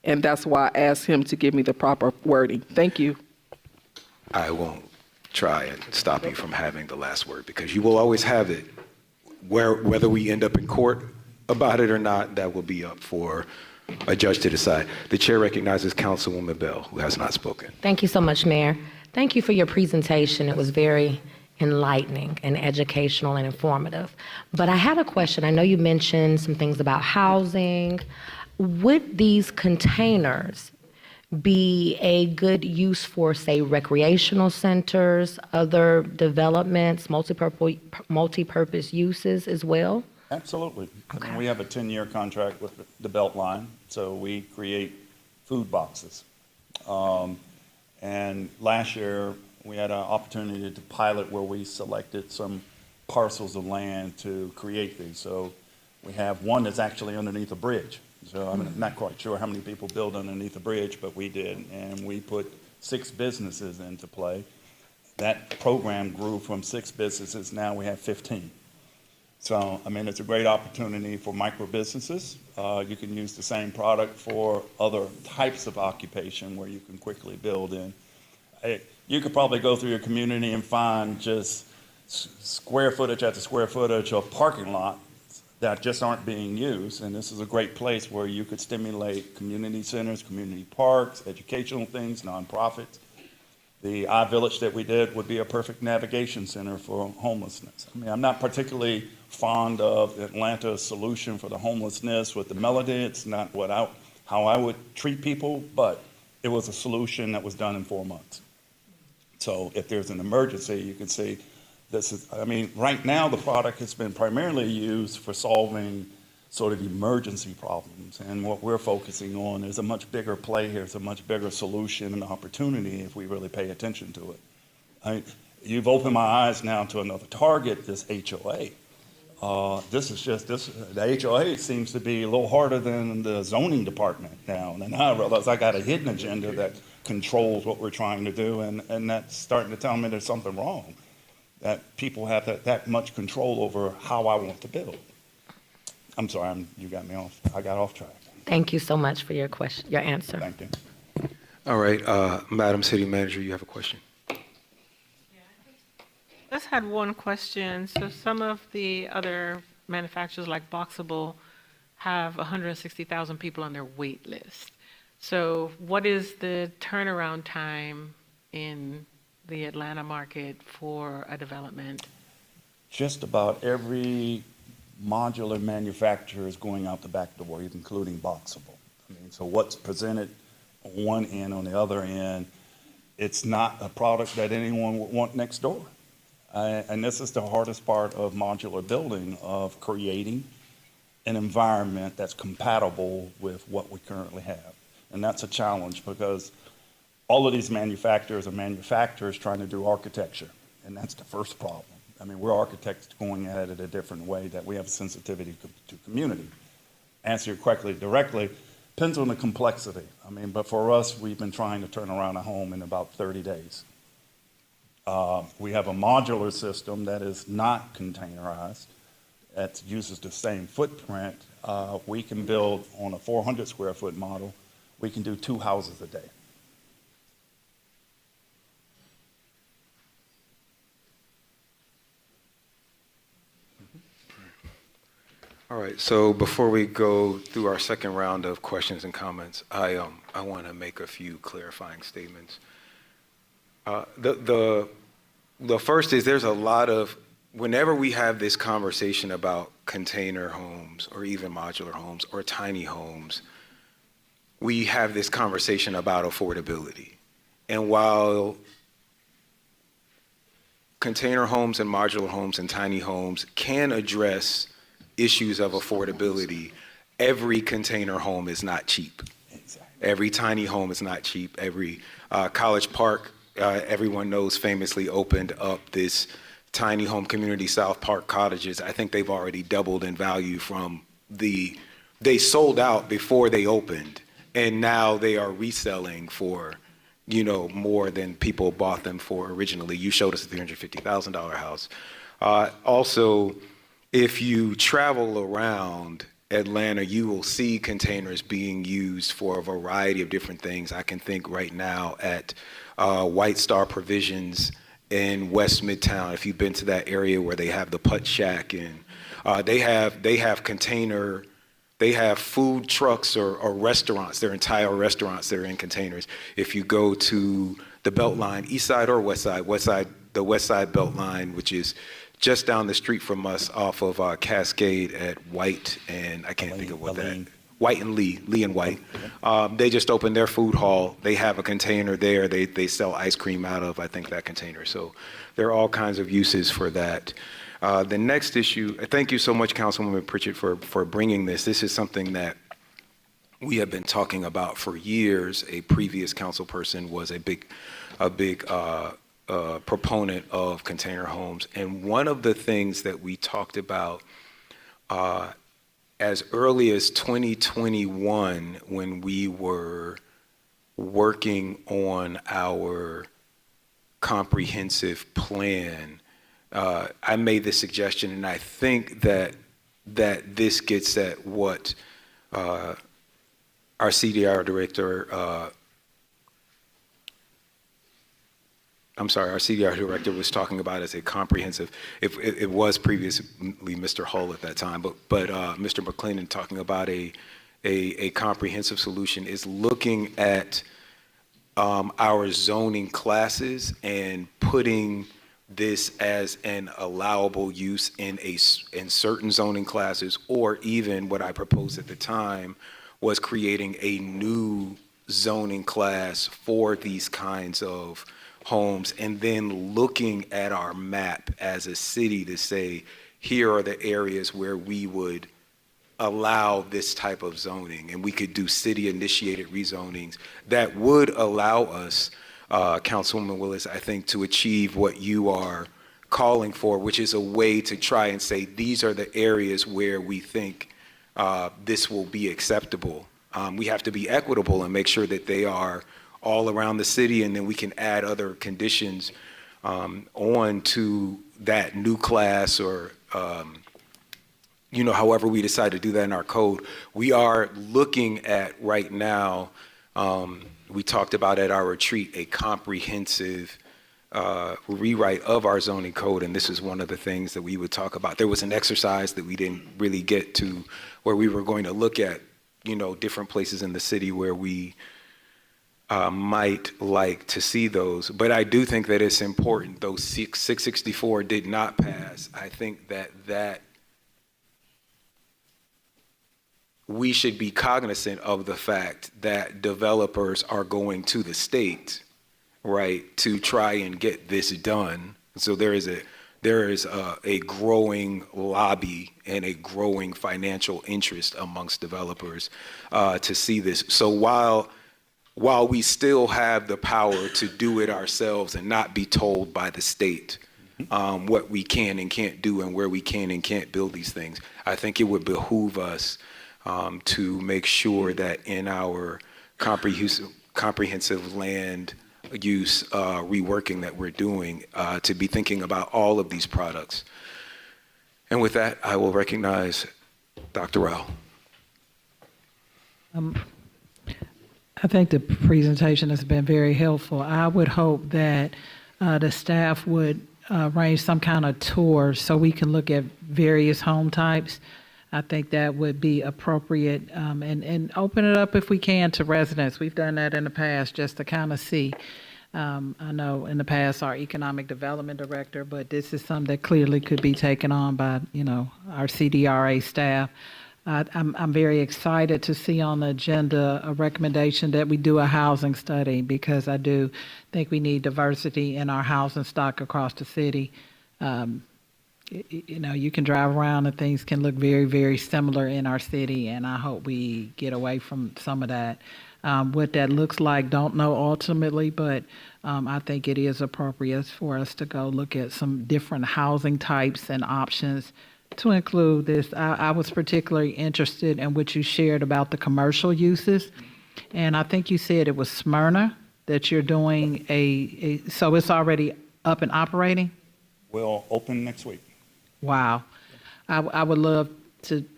and that's why I asked him to give me the proper wording. Thank you. I won't try and stop you from having the last word, because you will always have it. Whether we end up in court about it or not, that will be up for a judge to decide. The chair recognizes Councilwoman Bell, who has not spoken. Thank you so much, Mayor. Thank you for your presentation. It was very enlightening and educational and informative. But I had a question. I know you mentioned some things about housing. Would these containers be a good use for, say, recreational centers, other developments, multi-purpose uses as well? Absolutely. Okay. I mean, we have a 10-year contract with the Beltline, so we create food boxes. And last year, we had an opportunity to pilot where we selected some parcels of land to create these. So we have one that's actually underneath a bridge. So I'm not quite sure how many people build underneath a bridge, but we did. And we put 6 businesses into play. That program grew from 6 businesses. Now we have 15. So, I mean, it's a great opportunity for micro businesses. You can use the same product for other types of occupation where you can quickly build in. You could probably go through your community and find just square footage after square footage of parking lot that just aren't being used. And this is a great place where you could stimulate community centers, community parks, educational things, nonprofits. The iVillage that we did would be a perfect navigation center for homelessness. I mean, I'm not particularly fond of Atlanta's solution for the homelessness with the melody. It's not how I would treat people, but it was a solution that was done in 4 months. So if there's an emergency, you can see this is, I mean, right now the product has been primarily used for solving sort of emergency problems. And what we're focusing on is a much bigger play here. It's a much bigger solution and opportunity if we really pay attention to it. You've opened my eyes now to another target, this HOA. The HOA seems to be a little harder than the zoning department now. And I realize I got a hidden agenda that controls what we're trying to do, and that's starting to tell me there's something wrong, that people have that much control over how I want to build. I'm sorry, you got me off. I got off track. Thank you so much for your answer. Thank you. All right, Madam City Manager, you have a question. Just had one question. So some of the other manufacturers like Boxable have 160,000 people on their wait list. So what is the turnaround time in the Atlanta market for a development? Just about every modular manufacturer is going out the back door, including Boxable. I mean, so what's presented on one end, on the other end, it's not a product that anyone would want next door. And this is the hardest part of modular building, of creating an environment that's compatible with what we currently have. And that's a challenge because all of these manufacturers are manufacturers trying to do architecture. And that's the first problem. I mean, we're architects going at it a different way, that we have a sensitivity to community. Answer your question directly, depends on the complexity. I mean, but for us, we've been trying to turn around a home in about 30 days. We have a modular system that is not containerized, that uses the same footprint. We can build on a 400 square foot model, we can do 2 houses a day. All right, so before we go through our second round of questions and comments, I want to make a few clarifying statements. The first is there's a lot of, whenever we have this conversation about container homes or even modular homes or tiny homes, we have this conversation about affordability. And while container homes and modular homes and tiny homes can address issues of affordability, every container home is not cheap. Exactly. Every tiny home is not cheap. Every College Park, everyone knows, famously opened up this tiny home community, South Park Cottages. I think they've already doubled in value from they sold out before they opened, and now they are reselling for, more than people bought them for originally. You showed us a $350,000 house. Also, if you travel around Atlanta, you will see containers being used for a variety of different things. I can think right now at White Star Provisions in West Midtown. If you've been to that area where they have the putt shack, and they have container they have food trucks or restaurants, their entire restaurants that are in containers. If you go to the Beltline, east side or west side, the west side Beltline, which is just down the street from us off of Cascade at White, and I can't think of what that, White and Lee and White. They just opened their food hall. They have a container there. They sell ice cream out of, I think, that container. So there are all kinds of uses for that. The next issue, thank you so much, Councilwoman Pritchett, for bringing this. This is something that we have been talking about for years. A previous council person was a big proponent of container homes. And one of the things that we talked about as early as 2021, when we were working on our comprehensive plan, I made the suggestion, and I think that this gets at what our CDR director, our CDR director was talking about as a comprehensive. It was previously Mr. Hull at that time, but Mr. McClendon talking about a comprehensive solution is looking at our zoning classes and putting this as an allowable use in certain zoning classes, or even what I proposed at the time was creating a new zoning class for these kinds of homes, and then looking at our map as a city to say, here are the areas where we would allow this type of zoning, and we could do city-initiated rezonings that would allow us, Councilwoman Willis, I think, to achieve what you are calling for, which is a way to try and say, these are the areas where we think this will be acceptable. We have to be equitable and make sure that they are all around the city, and then we can add other conditions on to that new class, or however we decide to do that in our code. We are looking at right now, we talked about at our retreat, a comprehensive rewrite of our zoning code, and this is one of the things that we would talk about. There was an exercise that we didn't really get to, where we were going to look at, different places in the city where we might like to see those. But I do think that it's important, though 664 did not pass. I think that we should be cognizant of the fact that developers are going to the state, right, to try and get this done. So there is a growing lobby and a growing financial interest amongst developers to see this. So while we still have the power to do it ourselves and not be told by the state what we can and can't do and where we can and can't build these things, I think it would behoove us to make sure that in our comprehensive land use reworking that we're doing, to be thinking about all of these products. And with that, I will recognize Dr. Rao. I think the presentation has been very helpful. I would hope that the staff would arrange some kind of tour so we can look at various home types. I think that would be appropriate, and open it up if we can to residents. We've done that in the past just to kind of see. I know in the past our economic development director, but this is something that clearly could be taken on by, our CDRA staff. I'm very excited to see on the agenda a recommendation that we do a housing study, because I do think we need diversity in our housing stock across the city. You can drive around and things can look very, very similar in our city, and I hope we get away from some of that. What that looks like, don't know ultimately, but I think it is appropriate for us to go look at some different housing types and options to include this. I was particularly interested in what you shared about the commercial uses, and I think you said it was Smyrna that you're doing so it's already up and operating? We'll open next week. Wow. I would love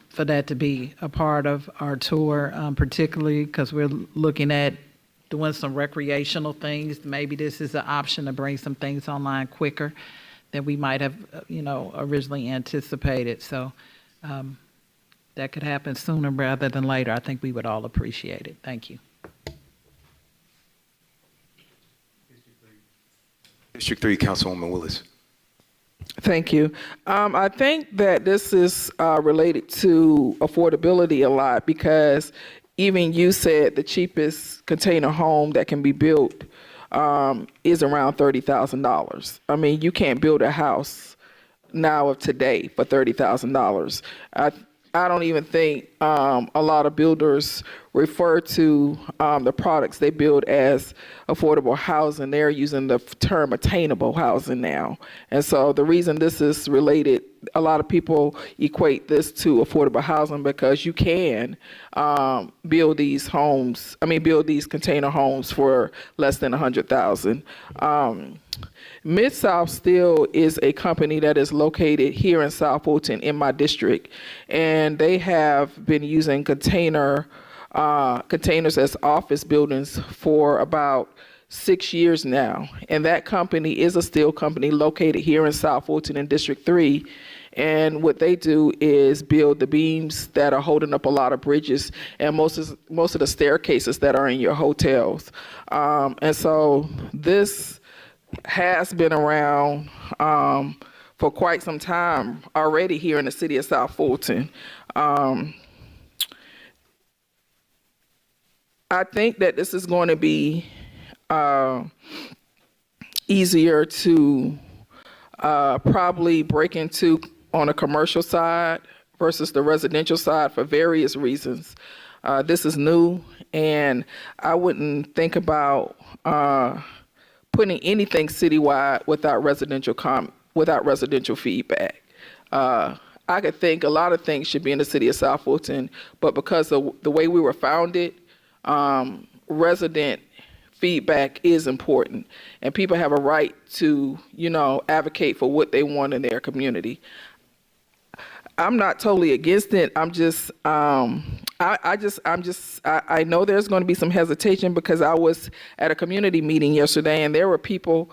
for that to be a part of our tour, particularly because we're looking at doing some recreational things. Maybe this is an option to bring some things online quicker than we might have, originally anticipated. So that could happen sooner rather than later, I think we would all appreciate it. Thank you. District 3, Councilwoman Willis. Thank you. I think that this is related to affordability a lot because even you said the cheapest container home that can be built is around $30,000. I mean, you can't build a house now of today for $30,000. I don't even think a lot of builders refer to the products they build as affordable housing. They're using the term attainable housing now. And so the reason this is related, a lot of people equate this to affordable housing because you can build these container homes for less than $100,000. Mid-South Steel is a company that is located here in South Fulton in my district, and they have been using containers as office buildings for about 6 years now. And that company is a steel company located here in South Fulton in District 3. And what they do is build the beams that are holding up a lot of bridges and most of the staircases that are in your hotels. And so this has been around for quite some time already here in the city of South Fulton. I think that this is going to be easier to probably break into on a commercial side versus the residential side for various reasons. This is new, and I wouldn't think about putting anything citywide without residential feedback. I could think a lot of things should be in the city of South Fulton, but because of the way we were founded, resident feedback is important, and people have a right to, advocate for what they want in their community. I'm not totally against it. I'm just, I know there's going to be some hesitation because I was at a community meeting yesterday and there were people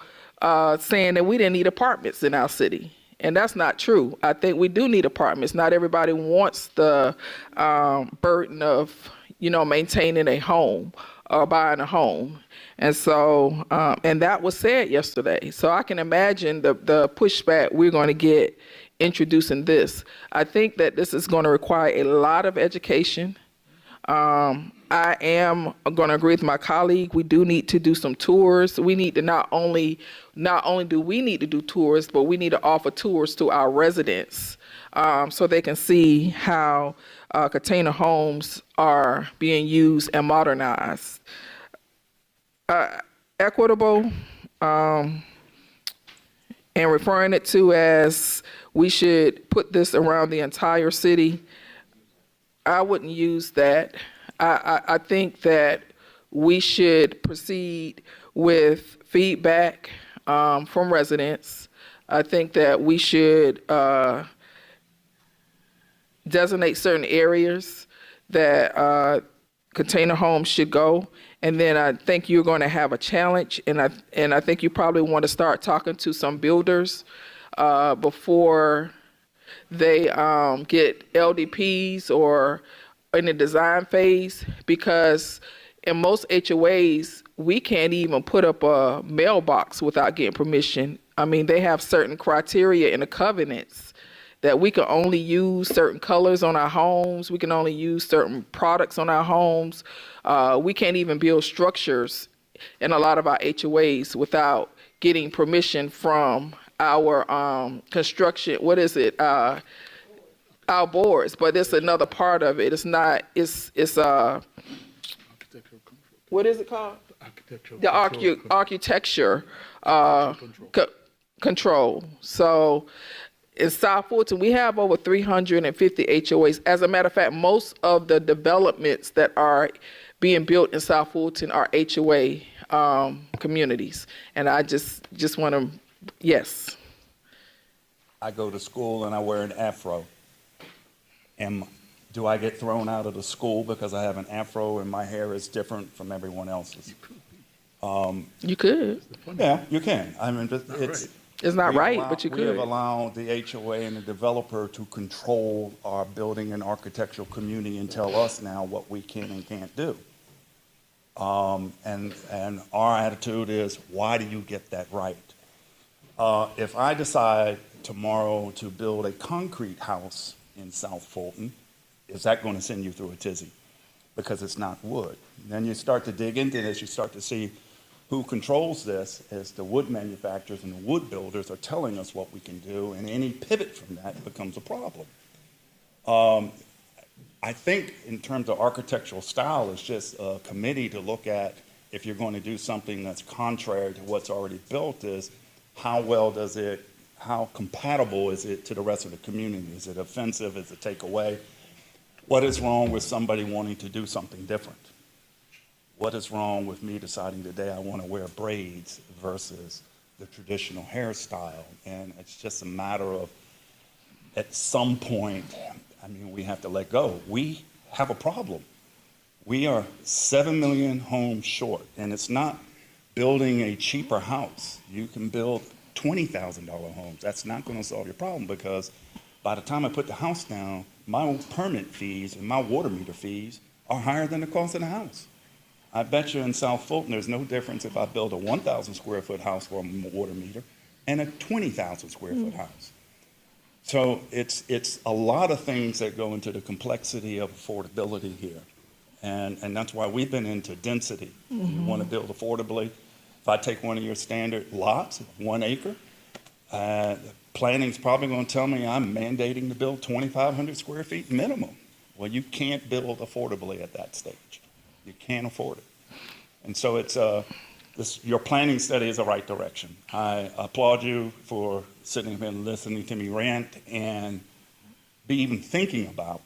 saying that we didn't need apartments in our city. And that's not true. I think we do need apartments. Not everybody wants the burden of, maintaining a home or buying a home. And so, and that was said yesterday. So I can imagine the pushback we're going to get introducing this. I think that this is going to require a lot of education. I am going to agree with my colleague. We do need to do some tours. We need to not only do we need to do tours, but we need to offer tours to our residents so they can see how container homes are being used and modernized. Equitable, and referring it to as we should put this around the entire city, I wouldn't use that. I think that we should proceed with feedback from residents. I think that we should designate certain areas that container homes should go. And then I think you're going to have a challenge, and I think you probably want to start talking to some builders before they get LDPs or in the design phase, because in most HOAs, we can't even put up a mailbox without getting permission. I mean, they have certain criteria in the covenants that we can only use certain colors on our homes. We can only use certain products on our homes. We can't even build structures in a lot of our HOAs without getting permission from our construction, our boards, but it's another part of it. It's not, it's what is it called? The architecture control. So in South Fulton, we have over 350 HOAs. As a matter of fact, most of the developments that are being built in South Fulton are HOA communities. And I just want to, yes. I go to school and I wear an afro. Do I get thrown out of the school because I have an afro and my hair is different from everyone else's? You could. Yeah, you can. I mean, It's not We right, allow- but you We have could. allowed the HOA and the developer to control our building and architectural community and tell us now what we can and can't do. And our attitude is, why do you get that right? If I decide tomorrow to build a concrete house in South Fulton, is that going to send you through a tizzy? Because it's not wood. Then you start to dig into this, you start to see who controls this as the wood manufacturers and the wood builders are telling us what we can do, and any pivot from that becomes a problem. I think in terms of architectural style, it's just a committee to look at if you're going to do something that's contrary to what's already built is how well does it, how compatible is it to the rest of the community? Is it offensive? Is it take away? What is wrong with somebody wanting to do something different? What is wrong with me deciding today I want to wear braids versus the traditional hairstyle? And it's just a matter of, at some point, I mean, we have to let go. We have a problem. We are 7 million homes short, and it's not building a cheaper house. You can build $20,000 homes. That's not going to solve your problem, because by the time I put the house down, my permit fees and my water meter fees are higher than the cost of the house. I bet you in South Fulton, there's no difference if I build a 1,000 square foot house for a water meter and a 20,000 square foot house. So it's a lot of things that go into the complexity of affordability here. And that's why we've been into density. We want to build affordably. If I take one of your standard lots, 1 acre, planning's probably going to tell me I'm mandating to build 2,500 square feet minimum. Well, you can't build affordably at that stage. You can't afford it. And so it's your planning study is the right direction. I applaud you for sitting here and listening to me rant and be even thinking about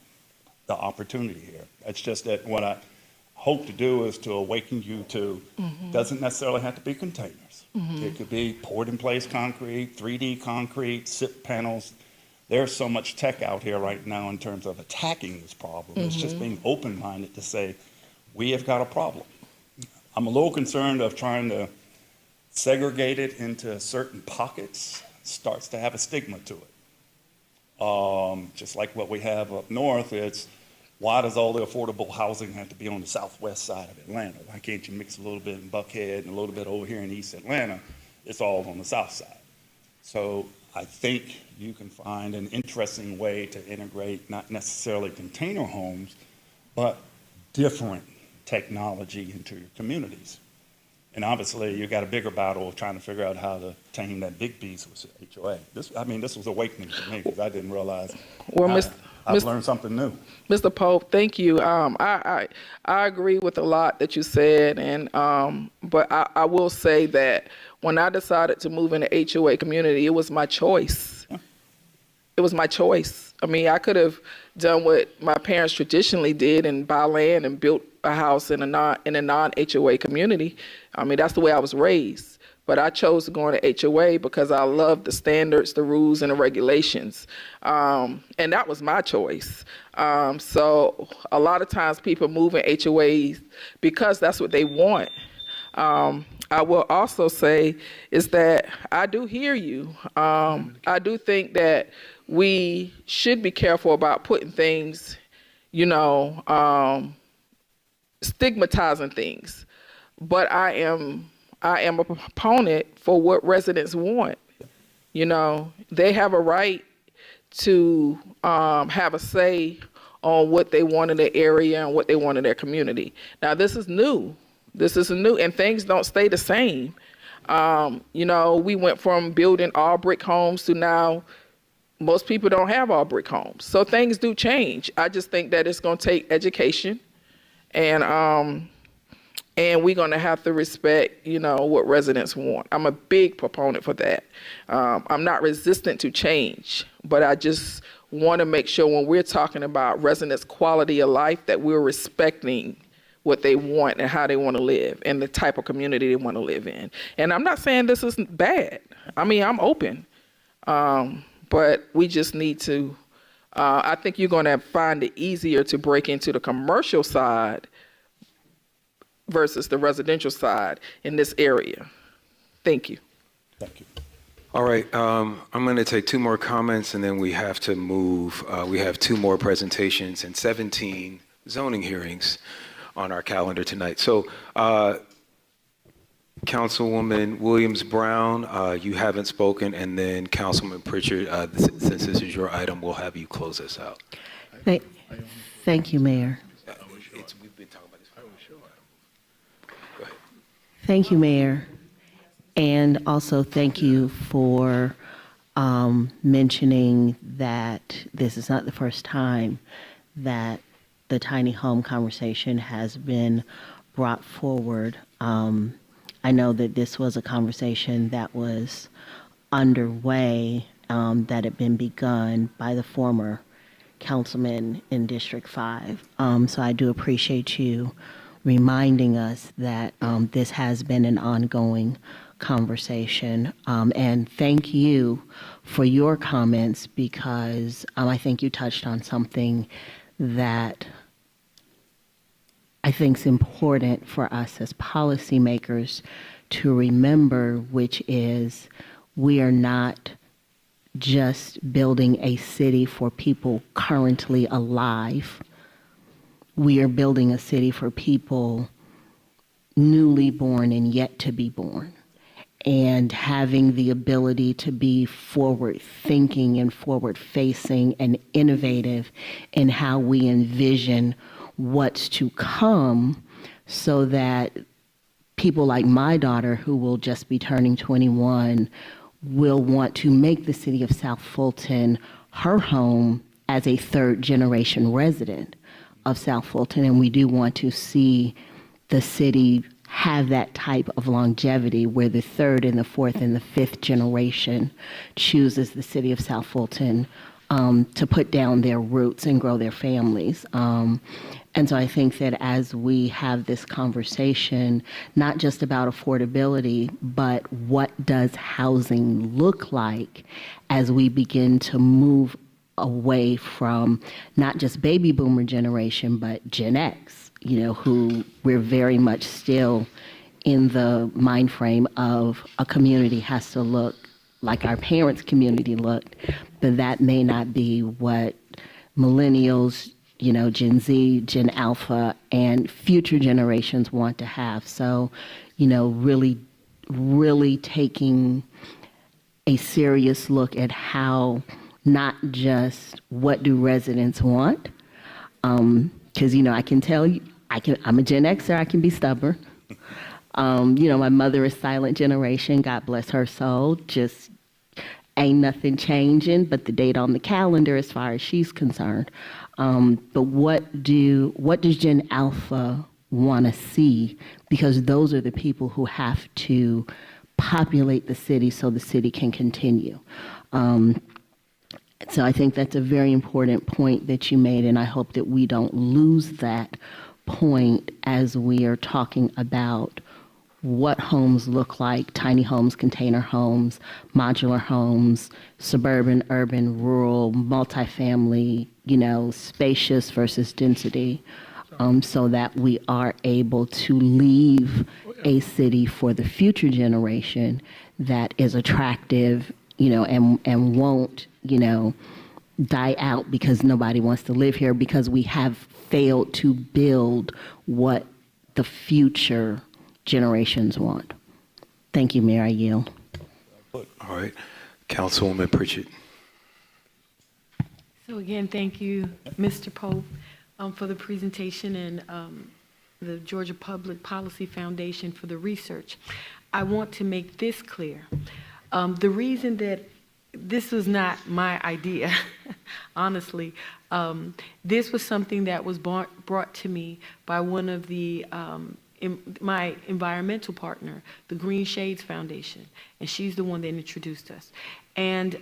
the opportunity here. It's just that what I hope to do is to awaken you to, doesn't necessarily have to be containers. It could be poured in place concrete, 3D concrete, SIP panels. There's so much tech out here right now in terms of attacking this problem. It's just being open-minded to say, we have got a problem. I'm a little concerned of trying to segregate it into certain pockets, starts to have a stigma to it. Just like what we have up north, it's why does all the affordable housing have to be on the southwest side of Atlanta? Why can't you mix a little bit in Buckhead and a little bit over here in East Atlanta? It's all on the south side. So I think you can find an interesting way to integrate not necessarily container homes, but different technology into your communities. And obviously, you got a bigger battle of trying to figure out how to tame that big beast with HOA. This was awakening for me because I didn't realize I've learned something new. Mr. Pope, thank you. I agree with a lot that you said, and but I will say that when I decided to move into HOA community, it was my choice. It was my choice. I mean, I could have done what my parents traditionally did and buy land and built a house in a non-HOA community. I mean, that's the way I was raised. But I chose to go into HOA because I love the standards, the rules, and the regulations. And that was my choice. So a lot of times people move in HOAs because that's what they want. I will also say is that I do hear you. I do think that we should be careful about putting things, stigmatizing things. But I am a proponent for what residents want. They have a right to have a say on what they want in their area and what they want in their community. Now, this is new. This is new, and things don't stay the same. We went from building all brick homes to now most people don't have all brick homes. So things do change. I just think that it's going to take education, and we're going to have to respect, what residents want. I'm a big proponent for that. I'm not resistant to change, but I just want to make sure when we're talking about residents' quality of life that we're respecting what they want and how they want to live and the type of community they want to live in. And I'm not saying this is bad. I mean, I'm open. But we just need to, I think you're going to find it easier to break into the commercial side versus the residential side in this area. Thank you. Thank you. All right, I'm going to take 2 more comments, and then we have to move. We have 2 more presentations and 17 zoning hearings on our calendar tonight. So, Councilwoman Williams-Brown, you haven't spoken, and then Councilman Pritchard, since this is your item, we'll have you close us out. Thank you, Mayor. We've been talking about this. Go ahead. Thank you, Mayor. And also thank you for mentioning that this is not the first time that the tiny home conversation has been brought forward. I know that this was a conversation that was underway, that had been begun by the former councilman in District 5. So I do appreciate you reminding us that this has been an ongoing conversation. And thank you for your comments, because I think you touched on something that I think is important for us as policymakers to remember, which is we are not just building a city for people currently alive. We are building a city for people newly born and yet to be born, and having the ability to be forward thinking and forward facing and innovative in how we envision what's to come, so that people like my daughter, who will just be turning 21, will want to make the city of South Fulton her home as a 3rd generation resident of South Fulton. And we do want to see the city have that type of longevity where the 3rd and the 4th and the 5th generation chooses the city of South Fulton to put down their roots and grow their families. And so I think that as we have this conversation, not just about affordability, but what does housing look like as we begin to move away from not just baby boomer generation, but Gen X, who we're very much still in the mind frame of a community has to look like our parents' community looked, but that may not be what millennials, Gen Z, Gen Alpha, and future generations want to have. So, really taking a serious look at how, not just what do residents want, because, I can tell you, I'm a Gen Xer, I can be stubborn. My mother is silent generation, God bless her soul, just ain't nothing changing but the date on the calendar as far as she's concerned. But what does Gen Alpha want to see? Because those are the people who have to populate the city so the city can continue. So I think that's a very important point that you made, and I hope that we don't lose that point as we are talking about what homes look like: tiny homes, container homes, modular homes, suburban, urban, rural, multifamily, spacious versus density, so that we are able to leave a city for the future generation that is attractive, and won't, die out because nobody wants to live here, because we have failed to build what the future generations want. Thank you, Mayor. I yield. All right. Councilwoman Pritchard. So again, thank you, Mr. Pope, for the presentation, and the Georgia Public Policy Foundation for the research. I want to make this clear. The reason that this was not my idea, honestly, this was something that was brought to me by one of the my environmental partner, the Green Shades Foundation, and she's the one that introduced us. And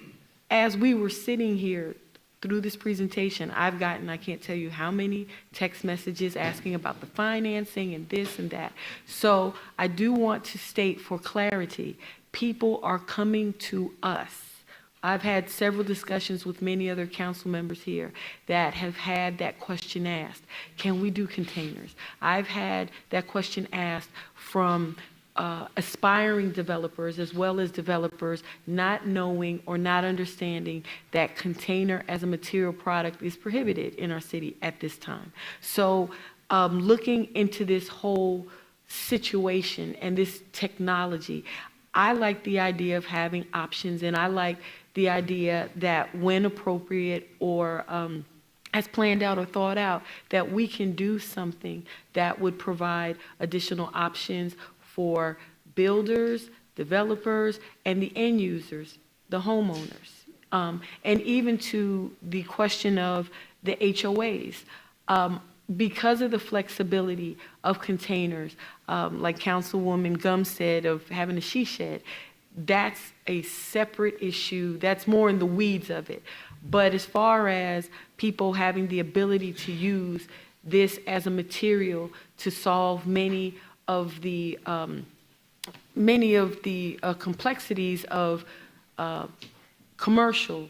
as we were sitting here through this presentation, I've gotten, I can't tell you how many text messages asking about the financing and this and that. So I do want to state for clarity, people are coming to us. I've had several discussions with many other council members here that have had that question asked. Can we do containers? I've had that question asked from aspiring developers as well as developers not knowing or not understanding that container as a material product is prohibited in our city at this time. So looking into this whole situation and this technology, I like the idea of having options, and I like the idea that when appropriate or as planned out or thought out, that we can do something that would provide additional options for builders, developers, and the end users, the homeowners. And even to the question of the HOAs. Because of the flexibility of containers, like Councilwoman Gum said, of having a she shed, that's a separate issue. That's more in the weeds of it. But as far as people having the ability to use this as a material to solve many of the complexities of commercial,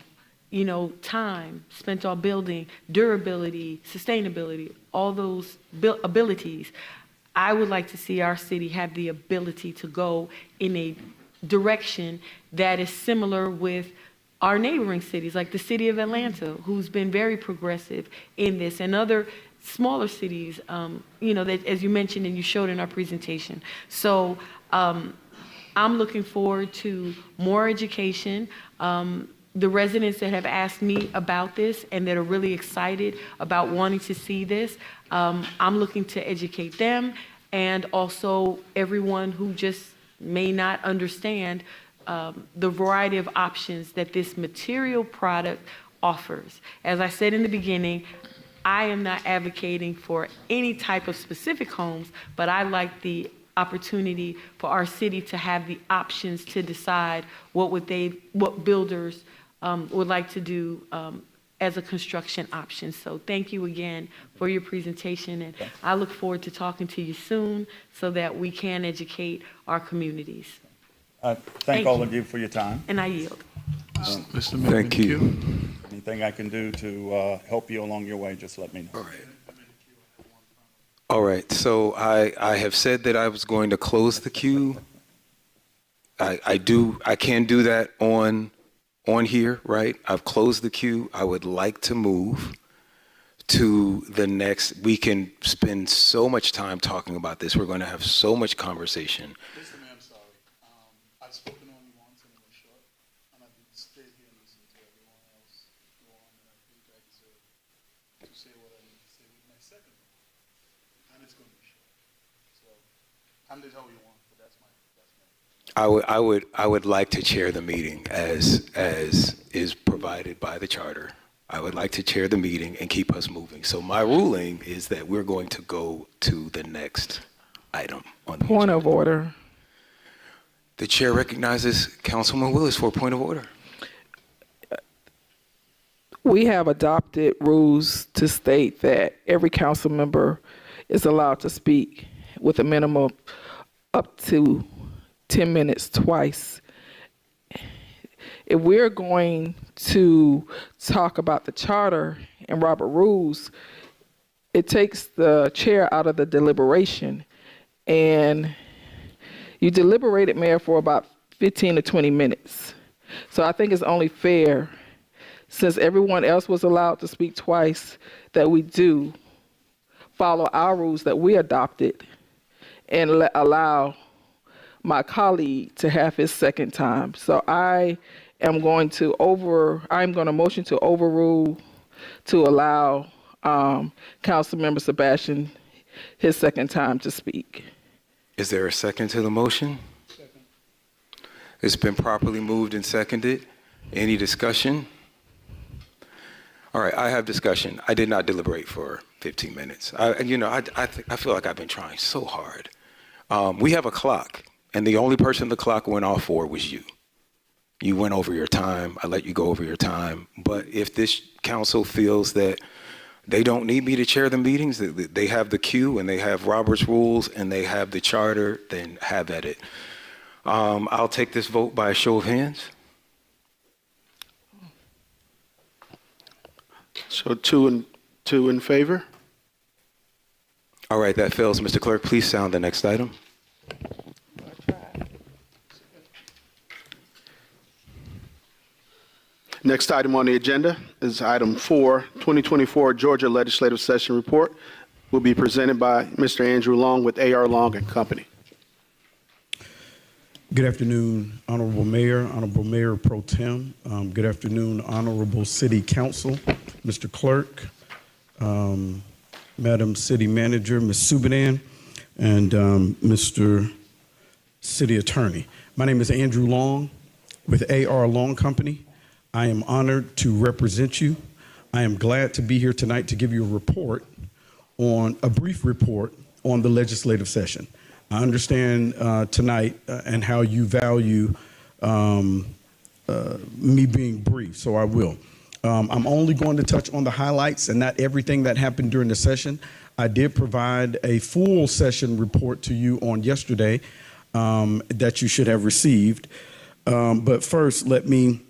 time spent on building, durability, sustainability, all those abilities, I would like to see our city have the ability to go in a direction that is similar with our neighboring cities, like the city of Atlanta, who's been very progressive in this, and other smaller cities, that, as you mentioned and you showed in our presentation. So I'm looking forward to more education. The residents that have asked me about this and that are really excited about wanting to see this, I'm looking to educate them, and also everyone who just may not understand the variety of options that this material product offers. As I said in the beginning, I am not advocating for any type of specific homes, but I like the opportunity for our city to have the options to decide what builders would like to do as a construction option. So thank you again for your presentation, and I look forward to talking to you soon so that we can educate our communities. Thank all of you for your time. And I yield. Mr. Mayor, Thank you. Anything I can do to help you along your way, just let me know. All right. All right, so I have said that I was going to close the queue. I can do that on here, right? I've closed the queue. I would like to move to the next. We can spend so much time talking about this. We're going to have so much conversation. Mr. Mayor, I'm sorry. I've spoken only once and it was short, and I've stayed here and listened to everyone else go on, and I think I deserve to say what I need to say with my second one. And it's going to be short. So, handle it how you want, but that's my. I would like to chair the meeting as is provided by the charter. I would like to chair the meeting and keep us moving. So my ruling is that we're going to go to the next item on the Point agenda. of order. The chair recognizes Councilman Willis for a point of order. We have adopted rules to state that every council member is allowed to speak with a minimum up to 10 minutes twice. If we're going to talk about the charter and Robert rules, it takes the chair out of the deliberation. And you deliberated, Mayor, for about 15 to 20 minutes. So I think it's only fair, since everyone else was allowed to speak twice, that we do follow our rules that we adopted and allow my colleague to have his second time. So I'm going to motion to overrule to allow Councilmember Sebastian his second time to speak. Is there a second to the motion? Second. It's been properly moved and seconded. Any discussion? All right, I have discussion. I did not deliberate for 15 minutes. I feel like I've been trying so hard. We have a clock, and the only person the clock went off for was you. You went over your time. I let you go over your time. But if this council feels that they don't need me to chair the meetings, they have the queue and they have Robert's rules and they have the charter, then have at it. I'll take this vote by a show of hands. So two in favor? All right, that fails. Mr. Clerk, please sound the next item. Next item on the agenda is item 4, 2024 Georgia Legislative Session Report. Will be presented by Mr. Andrew Long with A.R. Long and Company. Good afternoon, Honorable Mayor Pro Tem. Good afternoon, Honorable City Council, Mr. Clerk, Madam City Manager, Ms. Subadan, and Mr. City Attorney. My name is Andrew Long with A.R. Long Company. I am honored to represent you. I am glad to be here tonight to give you a brief report on the legislative session. I understand tonight and how you value me being brief, so I will. I'm only going to touch on the highlights and not everything that happened during the session. I did provide a full session report to you on yesterday that you should have received. But first, let me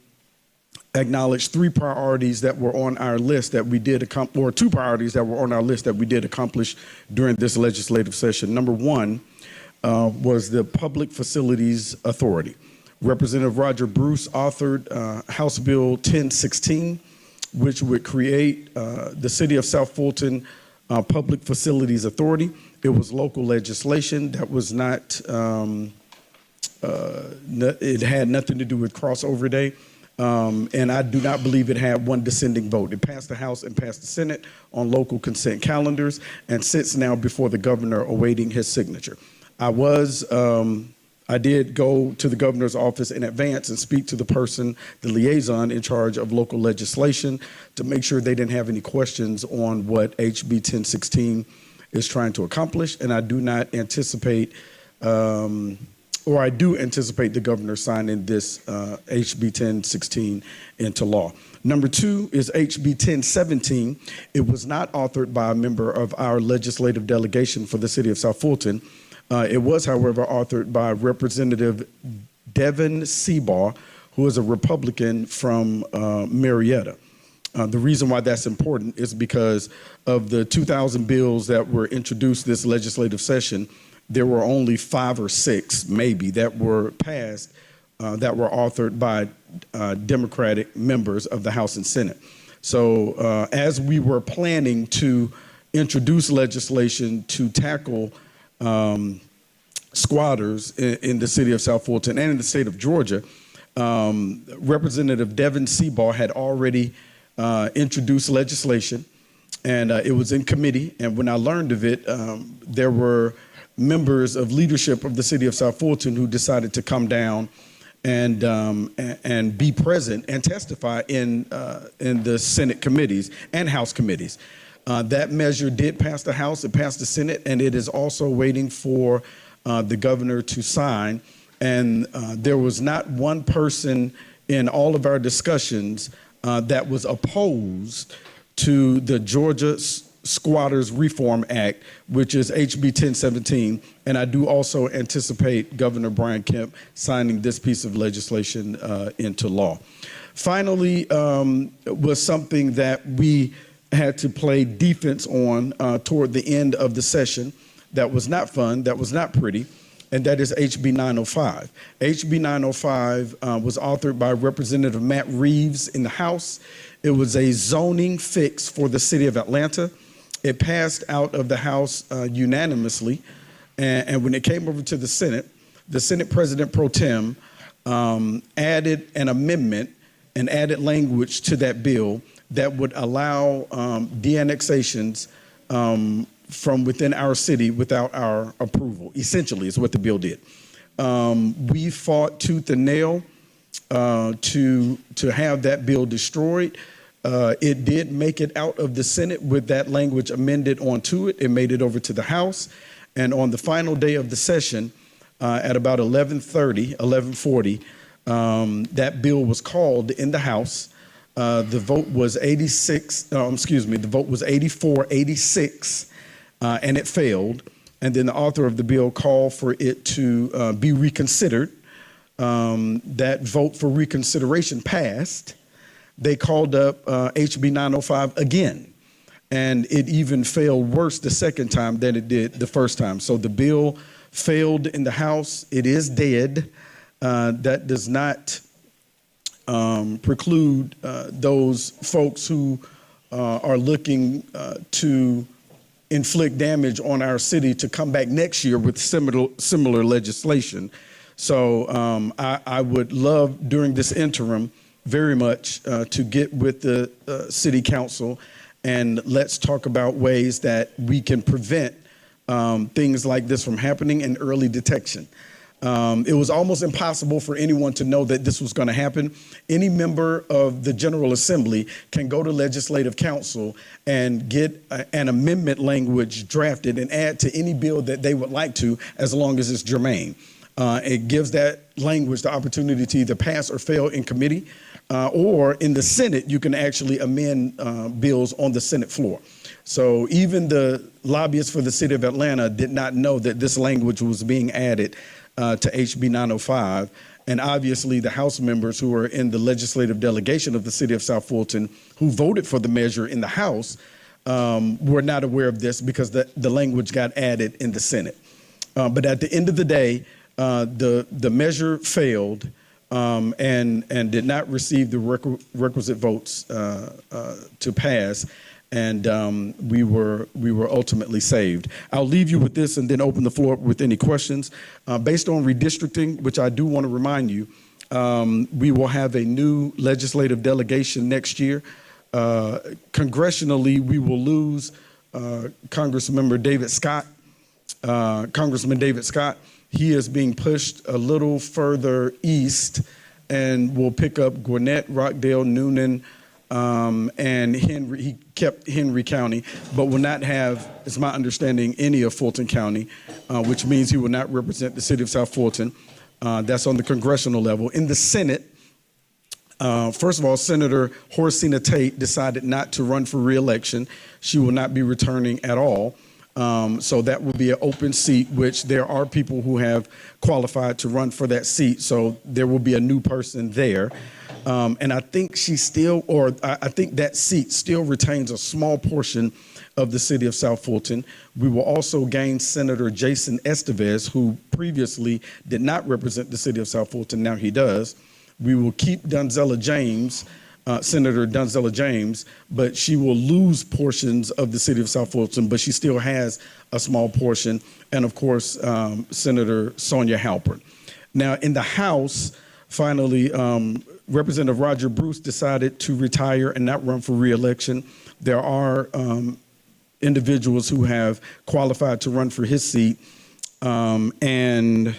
acknowledge 3 priorities that were on our list that we did, or 2 priorities that were on our list that we did accomplish during this legislative session. Number 1 was the Public Facilities Authority. Representative Roger Bruce authored House Bill 1016, which would create the City of South Fulton Public Facilities Authority. It was local legislation that was not, it had nothing to do with crossover day. And I do not believe it had one dissenting vote. It passed the House and passed the Senate on local consent calendars and sits now before the governor awaiting his signature. I did go to the governor's office in advance and speak to the liaison in charge of local legislation to make sure they didn't have any questions on what HB 1016 is trying to accomplish. And I do not anticipate, I do anticipate the governor signing this HB 1016 into law. Number 2 is HB 1017. It was not authored by a member of our legislative delegation for the city of South Fulton. It was, however, authored by Representative Devin Seabaugh, who is a Republican from Marietta. The reason why that's important is because of the 2,000 bills that were introduced this legislative session, there were only 5 or 6, maybe, that were passed that were authored by Democratic members of the House and Senate. So as we were planning to introduce legislation to tackle squatters in the city of South Fulton and in the state of Georgia, Representative Devin Seabaugh had already introduced legislation, and it was in committee. And when I learned of it, there were members of leadership of the city of South Fulton who decided to come down and be present and testify in the Senate committees and House committees. That measure did pass the House, it passed the Senate, and it is also waiting for the governor to sign. And there was not one person in all of our discussions that was opposed to the Georgia Squatters Reform Act, which is HB 1017. And I do also anticipate Governor Brian Kemp signing this piece of legislation into law. Finally, was something that we had to play defense on toward the end of the session. That was not fun, that was not pretty, and that is HB 905. HB 905 was authored by Representative Matt Reeves in the House. It was a zoning fix for the city of Atlanta. It passed out of the House unanimously, and when it came over to the Senate President Pro Tem added an amendment and added language to that bill that would allow de-annexations from within our city without our approval, essentially, is what the bill did. We fought tooth and nail to have that bill destroyed. It did make it out of the Senate with that language amended onto it. It made it over to the House. And on the final day of the session, at about 11:40, that bill was called in the House. The vote was 84-86, and it failed. And then the author of the bill called for it to be reconsidered. That vote for reconsideration passed. They called up HB 905 again, and it even failed worse the second time than it did the first time. So the bill failed in the House. It is dead. That does not preclude those folks who are looking to inflict damage on our city to come back next year with similar legislation. So I would love during this interim very much to get with the city council and let's talk about ways that we can prevent things like this from happening and early detection. It was almost impossible for anyone to know that this was going to happen. Any member of the General Assembly can go to Legislative Council and get an amendment language drafted and add to any bill that they would like to, as long as it's germane. It gives that language the opportunity to either pass or fail in committee, or in the Senate, you can actually amend bills on the Senate floor. So even the lobbyists for the city of Atlanta did not know that this language was being added to HB 905. And obviously the House members who are in the legislative delegation of the city of South Fulton who voted for the measure in the House were not aware of this because the language got added in the Senate. But at the end of the day, the measure failed and did not receive the requisite votes to pass. And we were ultimately saved. I'll leave you with this and then open the floor up with any questions. Based on redistricting, which I do want to remind you, we will have a new legislative delegation next year. Congressionally, we will lose Congressman David Scott. He is being pushed a little further east and will pick up Gwinnett, Rockdale, Noonan, and Henry. He kept Henry County, but will not have, it's my understanding, any of Fulton County, which means he will not represent the city of South Fulton. That's on the congressional level. In the Senate, first of all, Senator Horsina Tate decided not to run for re-election. She will not be returning at all. So that will be an open seat, which there are people who have qualified to run for that seat. So there will be a new person there. And I think I think that seat still retains a small portion of the city of South Fulton. We will also gain Senator Jason Estevez, who previously did not represent the city of South Fulton. Now he does. We will keep Donzella James, Senator Donzella James, but she will lose portions of the city of South Fulton, but she still has a small portion. And of course, Senator Sonia Halpern. Now in the House, finally, Representative Roger Bruce decided to retire and not run for re-election. There are individuals who have qualified to run for his seat, and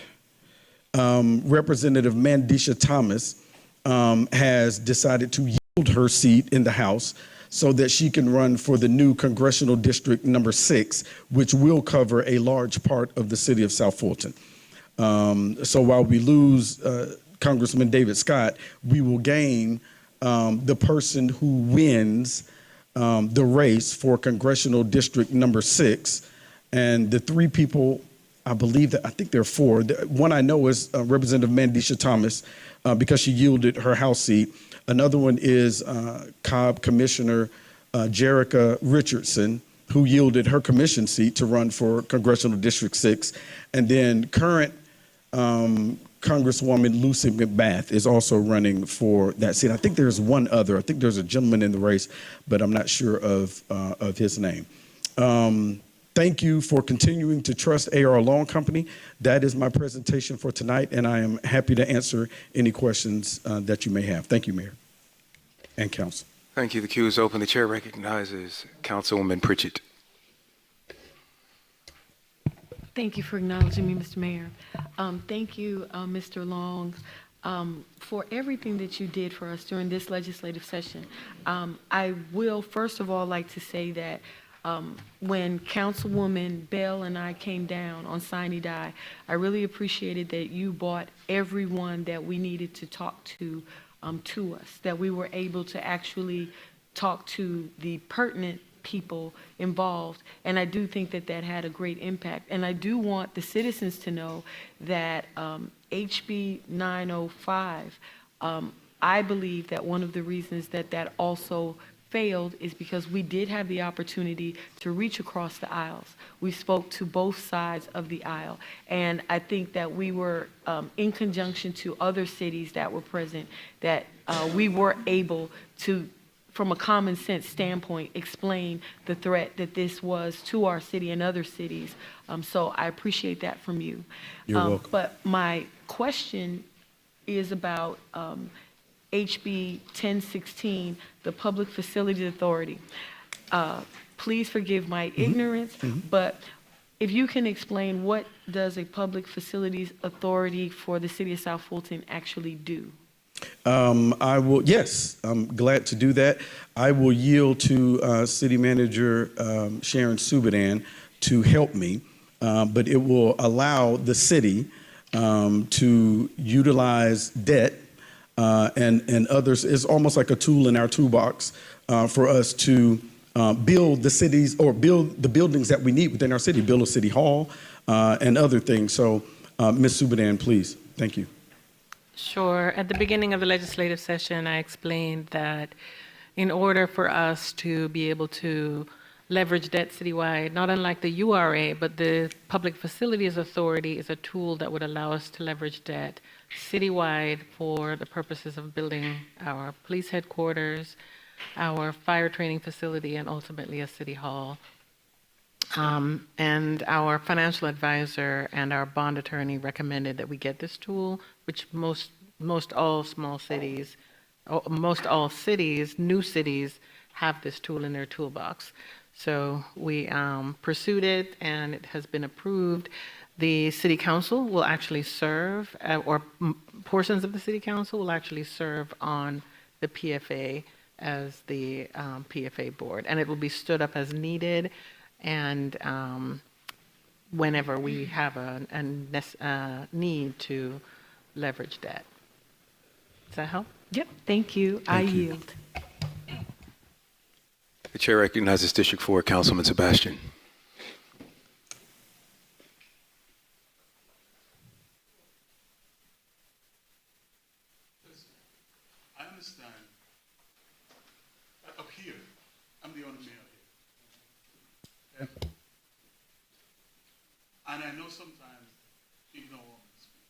Representative Mandisha Thomas has decided to yield her seat in the House so that she can run for the new Congressional District number 6, which will cover a large part of the city of South Fulton. So while we lose Congressman David Scott, we will gain the person who wins the race for Congressional District number 6. And the 3 people, I think there are 4. One I know is Representative Mandisha Thomas, because she yielded her House seat. Another one is Cobb Commissioner Jerica Richardson, who yielded her commission seat to run for Congressional District 6. And then current Congresswoman Lucy McBath is also running for that seat. I think there's one other. I think there's a gentleman in the race, but I'm not sure of his name. Thank you for continuing to trust AR Loan Company. That is my presentation for tonight, and I am happy to answer any questions that you may have. Thank you, Mayor and Council. Thank you. The queue is open. The chair recognizes Councilwoman Pritchett. Thank you for acknowledging me, Mr. Mayor. Thank you, Mr. Long, for everything that you did for us during this legislative session. I will, first of all, like to say that when Councilwoman Bell and I came down on Sine Die, I really appreciated that you brought everyone that we needed to talk to us, that we were able to actually talk to the pertinent people involved, and I do think that that had a great impact. And I do want the citizens to know that HB 905, I believe that one of the reasons that that also failed is because we did have the opportunity to reach across the aisles. We spoke to both sides of the aisle. And I think that we were, in conjunction to other cities that were present, that we were able to, from a common sense standpoint, explain the threat that this was to our city and other cities. So I appreciate that from you. You're welcome. But my question is about HB 1016, the Public Facilities Authority. Please forgive my ignorance, but if you can explain, what does a Public Facilities Authority for the City of South Fulton actually do? I will, yes, I'm glad to do that. I will yield to City Manager Sharon Subadan to help me, but it will allow the city to utilize debt and others. It's almost like a tool in our toolbox for us to build the cities, or build the buildings that we need within our city, build a city hall and other things. So Ms. Subadan, please. Thank you. Sure. At the beginning of the legislative session, I explained that in order for us to be able to leverage debt citywide, not unlike the URA, but the Public Facilities Authority is a tool that would allow us to leverage debt citywide for the purposes of building our police headquarters, our fire training facility, and ultimately a city hall. And our financial advisor and our bond attorney recommended that we get this tool, which most all small cities, most all cities, new cities, have this tool in their toolbox. So we pursued it, and it has been approved. The city council will actually serve, or portions of the city council will actually serve on the PFA as the PFA board, and it will be stood up as needed, and whenever we have a need to leverage debt. Does that help? Yep, thank you. I yield. The chair recognizes District 4 Councilman Sebastian. I understand. Up here, I'm the only mayor here. Okay? And I know sometimes people don't want me to speak.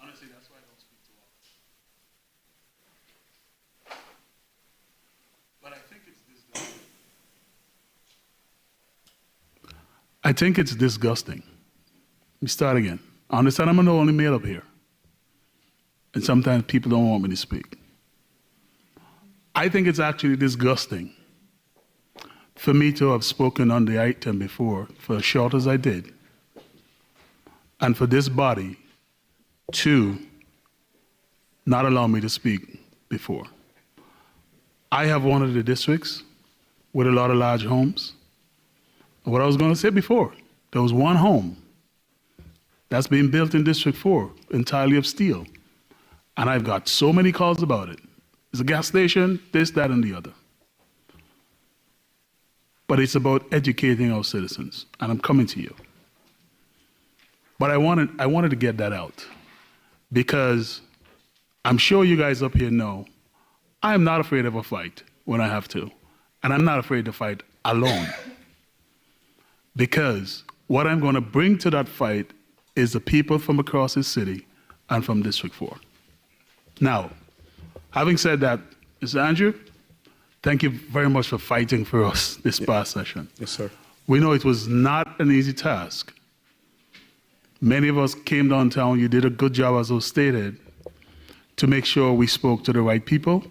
Honestly, that's why I don't speak too often. But I think it's disgusting. I think it's disgusting. Let me start again. I understand I'm the only male up here. And sometimes people don't want me to speak. I think it's actually disgusting for me to have spoken on the item before, for as short as I did, and for this body to not allow me to speak before. I have one of the districts with a lot of large homes. What I was going to say before, there was one home that's being built in District 4, entirely of steel. And I've got so many calls about it. It's a gas station, this, that, and the other. But it's about educating our citizens, and I'm coming to you. But I wanted to get that out, because I'm sure you guys up here know I am not afraid of a fight when I have to, and I'm not afraid to fight alone. Because what I'm going to bring to that fight is the people from across this city and from District 4. Now, having said that, Mr. Andrew, thank you very much for fighting for us this past session. Yes, sir. We know it was not an easy task. Many of us came downtown. You did a good job, as was stated, to make sure we spoke to the right people.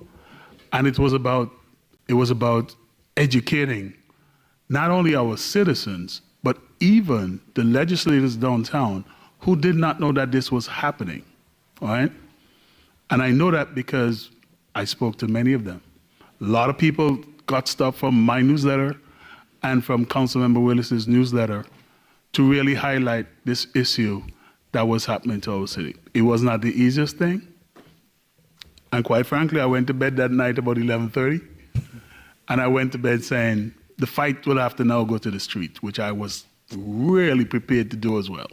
And it was about educating not only our citizens, but even the legislators downtown who did not know that this was happening, all right? And I know that because I spoke to many of them. A lot of people got stuff from my newsletter and from Councilmember Willis's newsletter to really highlight this issue that was happening to our city. It was not the easiest thing. And quite frankly, I went to bed that night about 11:30, and I went to bed saying, the fight will have to now go to the street, which I was really prepared to do as well.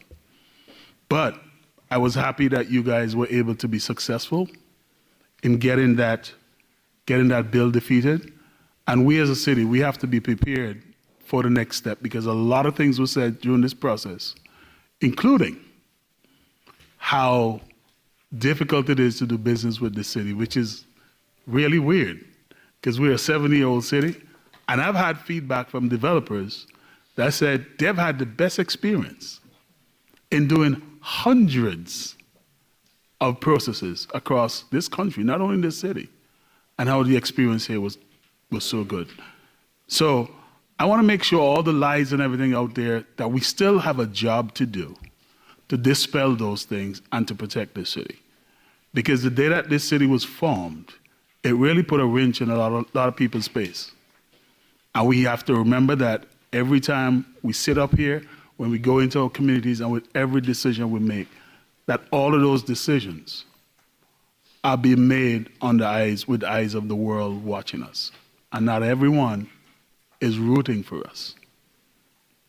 But I was happy that you guys were able to be successful in getting that bill defeated. And we as a city, we have to be prepared for the next step because a lot of things were said during this process, including how difficult it is to do business with the city, which is really weird because we're a 70-year-old city. And I've had feedback from developers that said they've had the best experience in doing hundreds of processes across this country, not only in this city, and how the experience here was so good. So I want to make sure all the lies and everything out there that we still have a job to do to dispel those things and to protect this city. Because the day that this city was formed, it really put a wrench in a lot of people's face. And we have to remember that every time we sit up here, when we go into our communities and with every decision we make, that all of those decisions are being made with the eyes of the world watching us. And not everyone is rooting for us.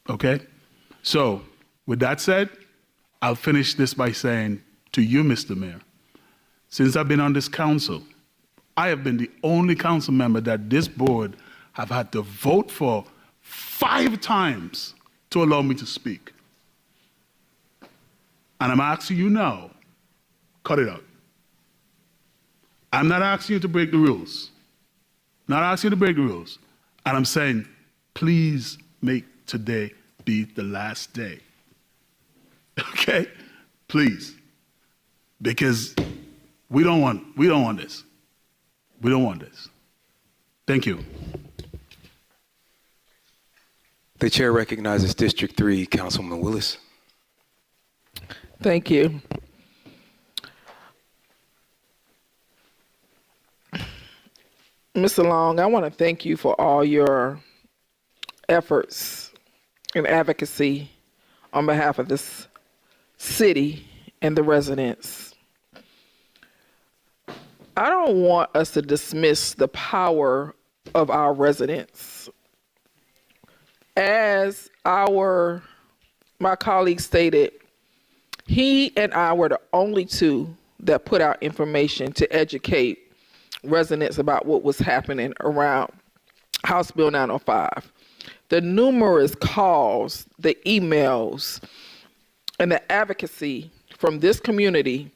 Okay? So, with that said, I'll finish this by saying to you, Mr. Mayor, since I've been on this council, I have been the only council member that this board have had to vote for 5 times to allow me to speak. And I'm asking you now, cut it out. I'm not asking you to break the rules. Not asking you to break the rules. And I'm saying, please make today be the last day. Okay? Please. Because we don't want this. We don't want this. Thank you. The chair recognizes District 3, Councilman Willis. Thank you. Mr. Long, I want to thank you for all your efforts and advocacy on behalf of this city and the residents. I don't want us to dismiss the power of our residents. As my colleague stated, he and I were the only two that put out information to educate residents about what was happening around House Bill 905. The numerous calls, the emails, and the advocacy from this community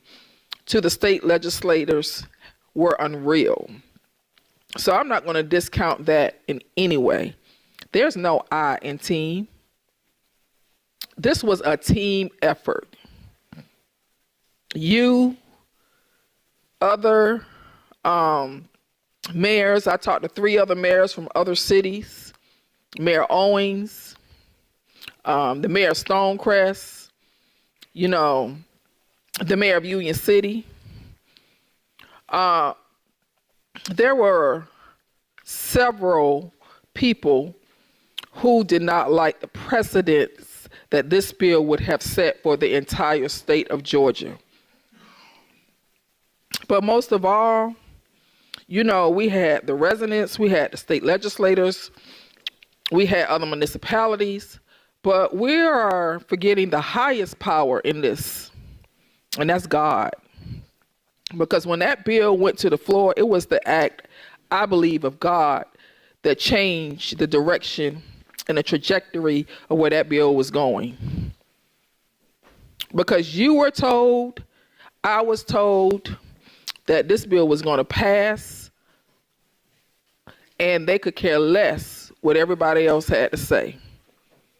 to the state legislators were unreal. So I'm not going to discount that in any way. There's no I in team. This was a team effort. You, other mayors, I talked to 3 other mayors from other cities, Mayor Owings, the mayor of Stonecrest, the mayor of Union City. There were several people who did not like the precedents that this bill would have set for the entire state of Georgia. But most of all, we had the residents, we had the state legislators, we had other municipalities, but we are forgetting the highest power in this, and that's God. Because when that bill went to the floor, it was the act, I believe, of God that changed the direction and the trajectory of where that bill was going. Because you were told, I was told that this bill was going to pass and they could care less what everybody else had to say.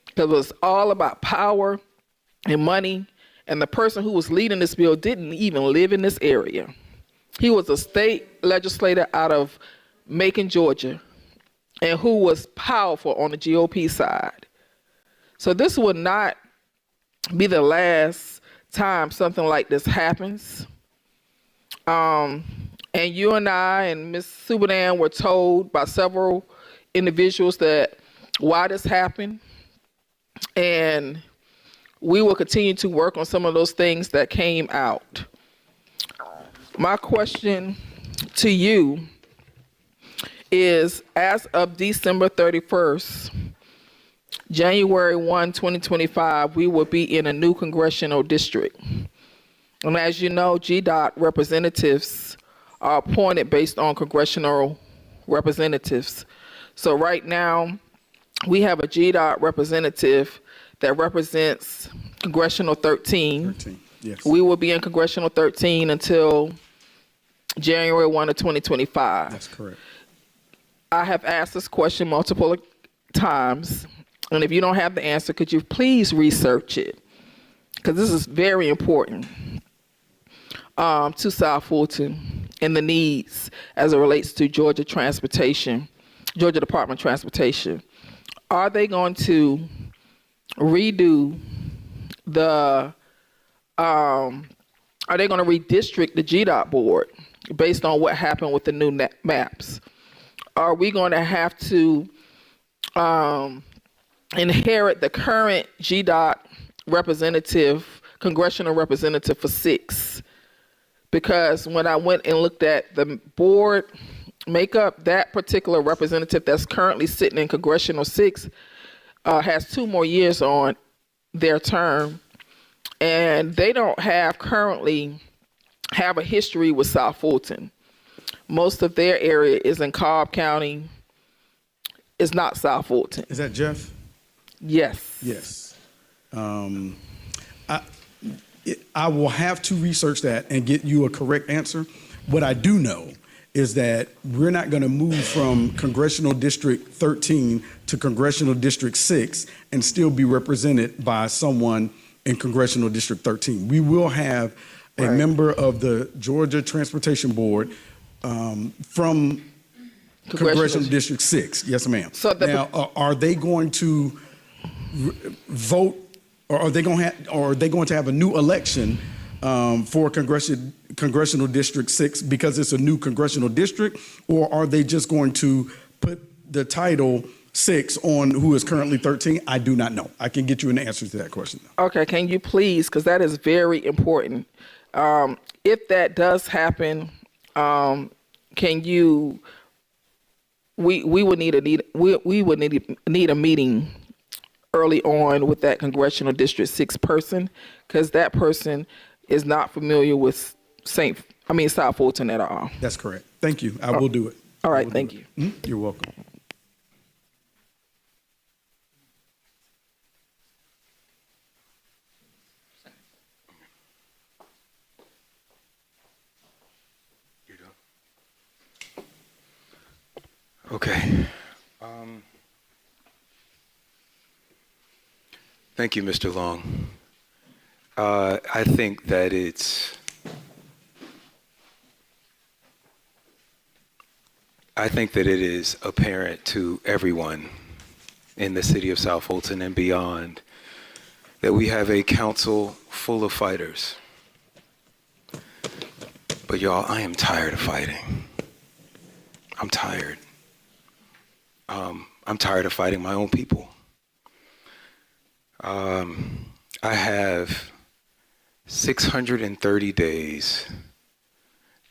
Because it was all about power and money, and the person who was leading this bill didn't even live in this area. He was a state legislator out of Macon, Georgia, and who was powerful on the GOP side. So this would not be the last time something like this happens. And you and I and Ms. Subadan were told by several individuals that why this happened. And we will continue to work on some of those things that came out. My question to you is, as of December 31st, January 1, 2025, we will be in a new congressional district. And as you know, GDOT representatives are appointed based on congressional representatives. So right now, we have a GDOT representative that represents Congressional 13. 13, yes. We will be in Congressional 13 until January 1 of 2025. That's correct. I have asked this question multiple times, and if you don't have the answer, could you please research it? Because this is very important to South Fulton and the needs as it relates to Georgia Department of Transportation. Are they going to redo are they going to redistrict the GDOT board based on what happened with the new maps? Are we going to have to inherit the current GDOT congressional representative for 6? Because when I went and looked at the board makeup, that particular representative that's currently sitting in Congressional 6 has 2 more years on their term, and they don't currently have a history with South Fulton. Most of their area is in Cobb County. It's not South Fulton. Is that Jeff? Yes. Yes. I will have to research that and get you a correct answer. What I do know is that we're not going to move from Congressional District 13 to Congressional District 6 and still be represented by someone in Congressional District 13. We will have a member of the Georgia Transportation Board from Congressional District 6. Yes, ma'am. So now, are they going to vote, or are they going to have a new election for Congressional District 6 because it's a new congressional district, or are they just going to put the title 6 on who is currently 13? I do not know. I can get you an answer to that question. Okay, can you please, because that is very important. If that does happen, can you? We would need a meeting early on with that Congressional District 6 person, because that person is not familiar with South Fulton at all. That's correct. Thank you. I will do it. All right. Thank you. You're welcome. Okay. Thank you, Mr. Long. I think that it is apparent to everyone in the city of South Fulton and beyond that we have a council full of fighters. But y'all, I am tired of fighting. I'm tired. I'm tired of fighting my own people. I have 630 days,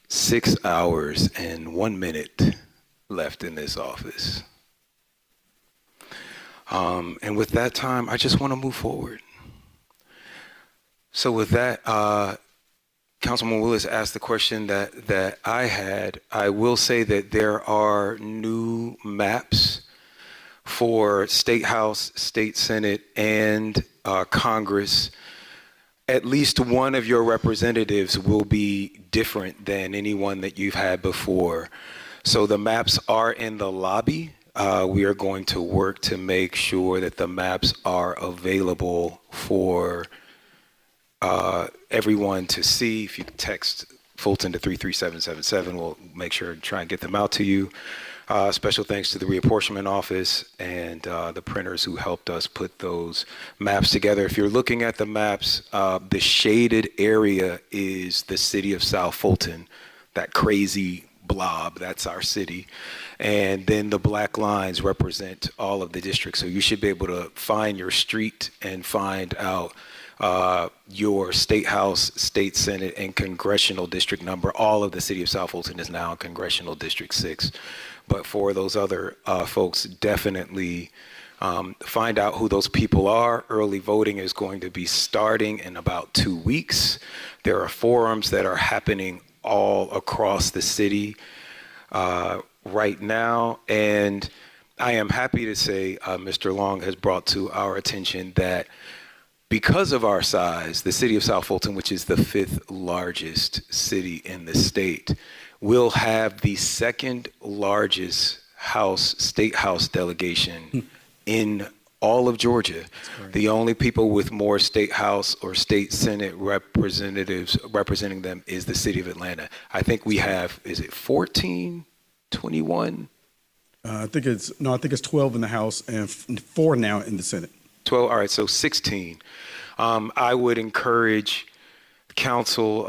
6 hours, and 1 minute left in this office. And with that time, I just want to move forward. So with that, Councilman Willis asked the question that I had. I will say that there are new maps for State House, State Senate, and Congress. At least one of your representatives will be different than anyone that you've had before. So the maps are in the lobby. We are going to work to make sure that the maps are available for everyone to see. If you text Fulton to 33777, we'll make sure to try and get them out to you. Special thanks to the reapportionment office and the printers who helped us put those maps together. If you're looking at the maps, the shaded area is the city of South Fulton, that crazy blob, that's our city. And then the black lines represent all of the districts. So you should be able to find your street and find out your State House, State Senate, and Congressional District number. All of the city of South Fulton is now in Congressional District 6. But for those other folks, definitely find out who those people are. Early voting is going to be starting in about 2 weeks. There are forums that are happening all across the city right now. And I am happy to say Mr. Long has brought to our attention that because of our size, the city of South Fulton, which is the 5th largest city in the state, will have the 2nd largest state house delegation in all of Georgia. The only people with more state house or state senate representatives representing them is the city of Atlanta. I think we have, is it 14, 21? I think it's 12 in the House and 4 now in the Senate. 12, all right, so 16. I would encourage council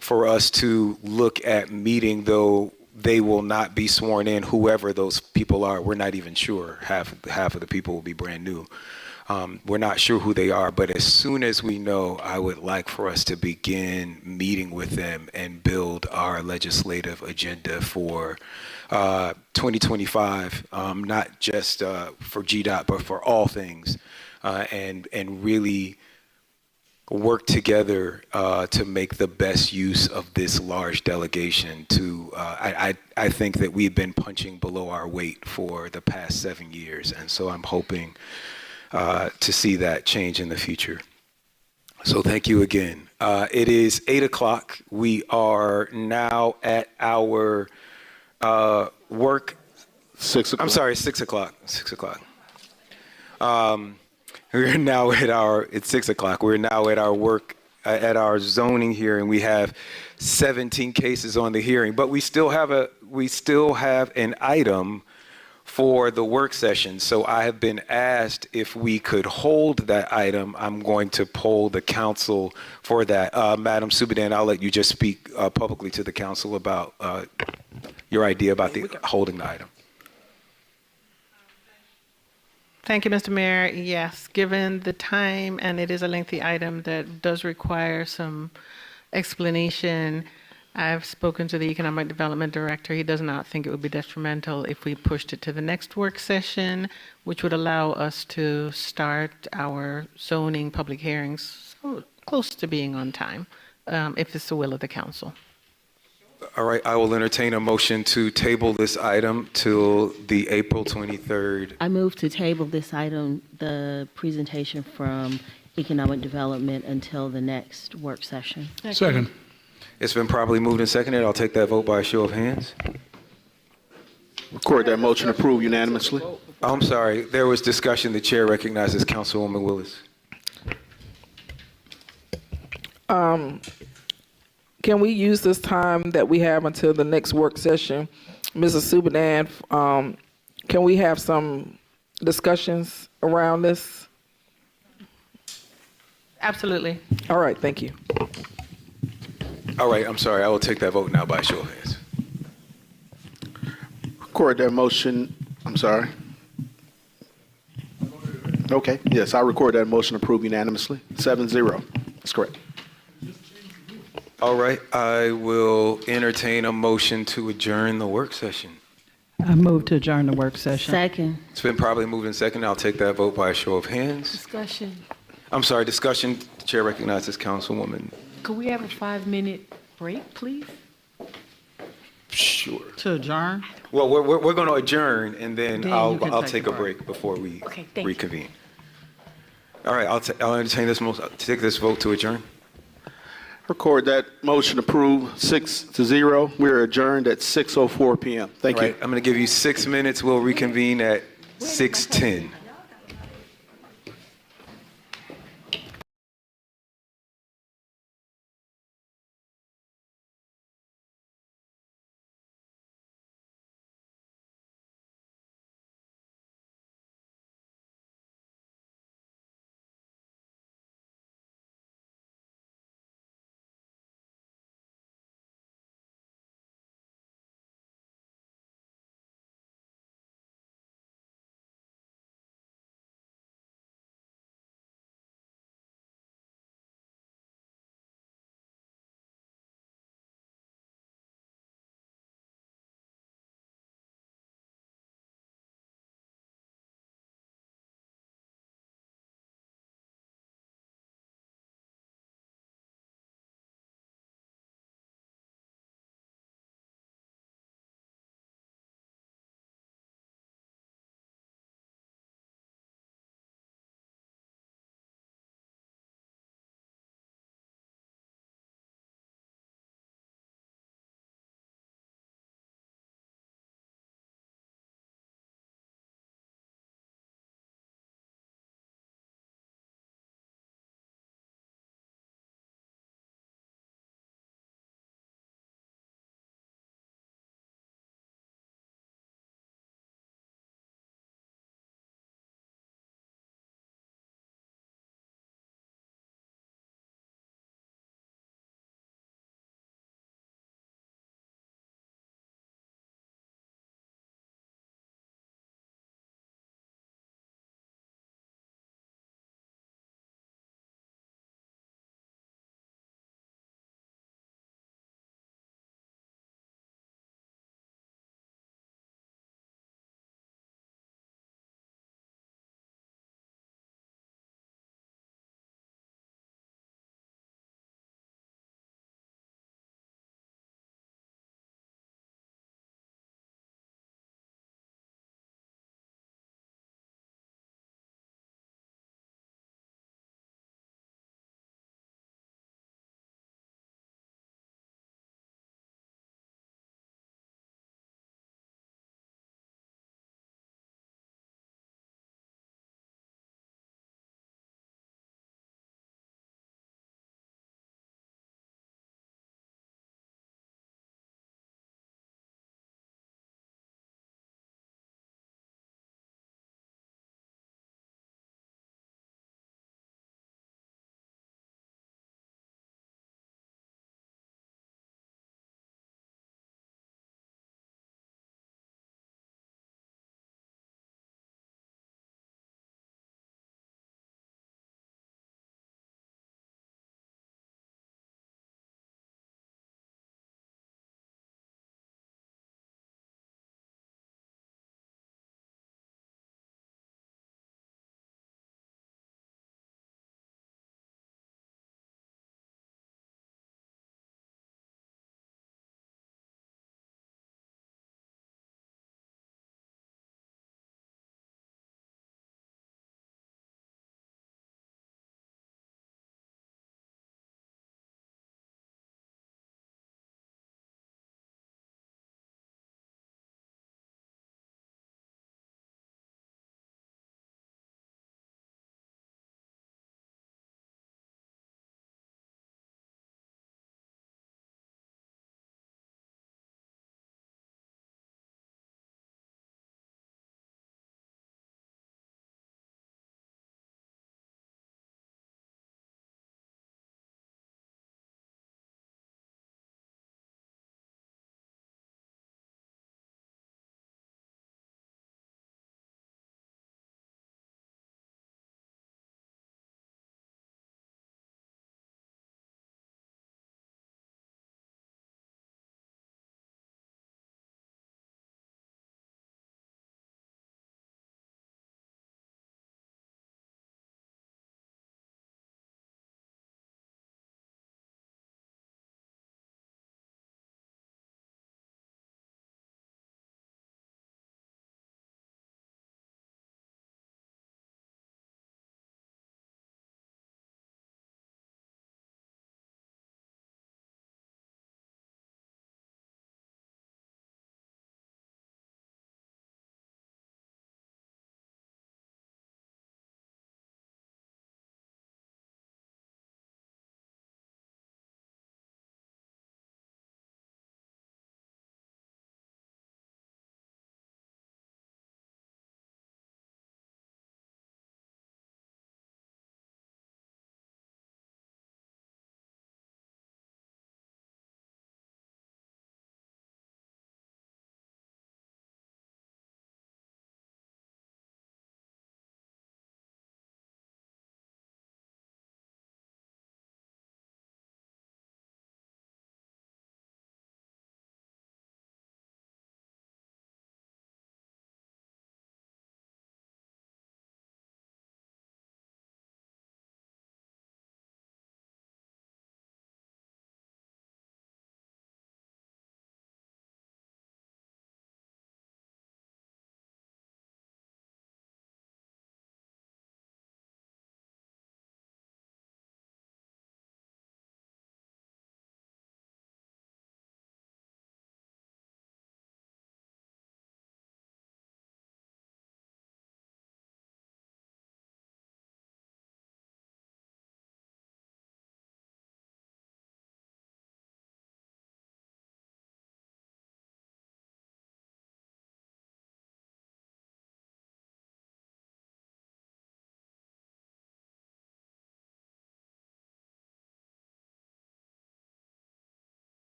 for us to look at meeting, though they will not be sworn in, whoever those people are. We're not even sure. Half of the people will be brand new. We're not sure who they are, but as soon as we know, I would like for us to begin meeting with them and build our legislative agenda for 2025, not just for GDOT, but for all things, and really work together to make the best use of this large delegation. I think that we've been punching below our weight for the past 7 years, and so I'm hoping to see that change in the future. So thank you again. It is 8 o'clock. We are now at our work. 6 o'clock. I'm sorry, 6 o'clock. 6 o'clock. We're now at it's 6 o'clock. We're now at our work, at our zoning hearing. We have 17 cases on the hearing, but we still have an item for the work session. So I have been asked if we could hold that item. I'm going to poll the council for that. Madam Subadan, I'll let you just speak publicly to the council about your idea about holding the item. Thank you, Mr. Mayor. Yes, given the time, and it is a lengthy item that does require some explanation, I've spoken to the Economic Development Director. He does not think it would be detrimental if we pushed it to the next work session, which would allow us to start our zoning public hearings so close to being on time, if it's the will of the council. All right, I will entertain a motion to table this item till the April 23rd. I move to table this item, the presentation from Economic Development, until the next work session. Second. It's been properly moved and seconded. I'll take that vote by a show of hands. Record that motion approved unanimously. I'm sorry, there was discussion. The chair recognizes Councilwoman Willis. Can we use this time that we have until the next work session, Mrs. Subadan? Can we have some discussions around this? Absolutely. All right, thank you. All right, I'm sorry. I will take that vote now by a show of hands. Record that motion. I'm sorry. Okay, yes, I record that motion approved unanimously. 7-0. That's correct. All right, I will entertain a motion to adjourn the work session. I move to adjourn the work session. Second. It's been properly moved and seconded. I'll take that vote by a show of hands. Discussion. I'm sorry, discussion. The chair recognizes Councilwoman. Could we have a 5-minute break, please? Sure. To adjourn? Well, we're going to adjourn, and then Then I'll you can take a break before we Okay, thank you. reconvene. All right, I'll entertain this take this vote to adjourn. Record that motion approved 6-0. We're adjourned at 6:04 p.m. Thank All you. right, I'm going to give you 6 minutes. We'll reconvene at 6:10.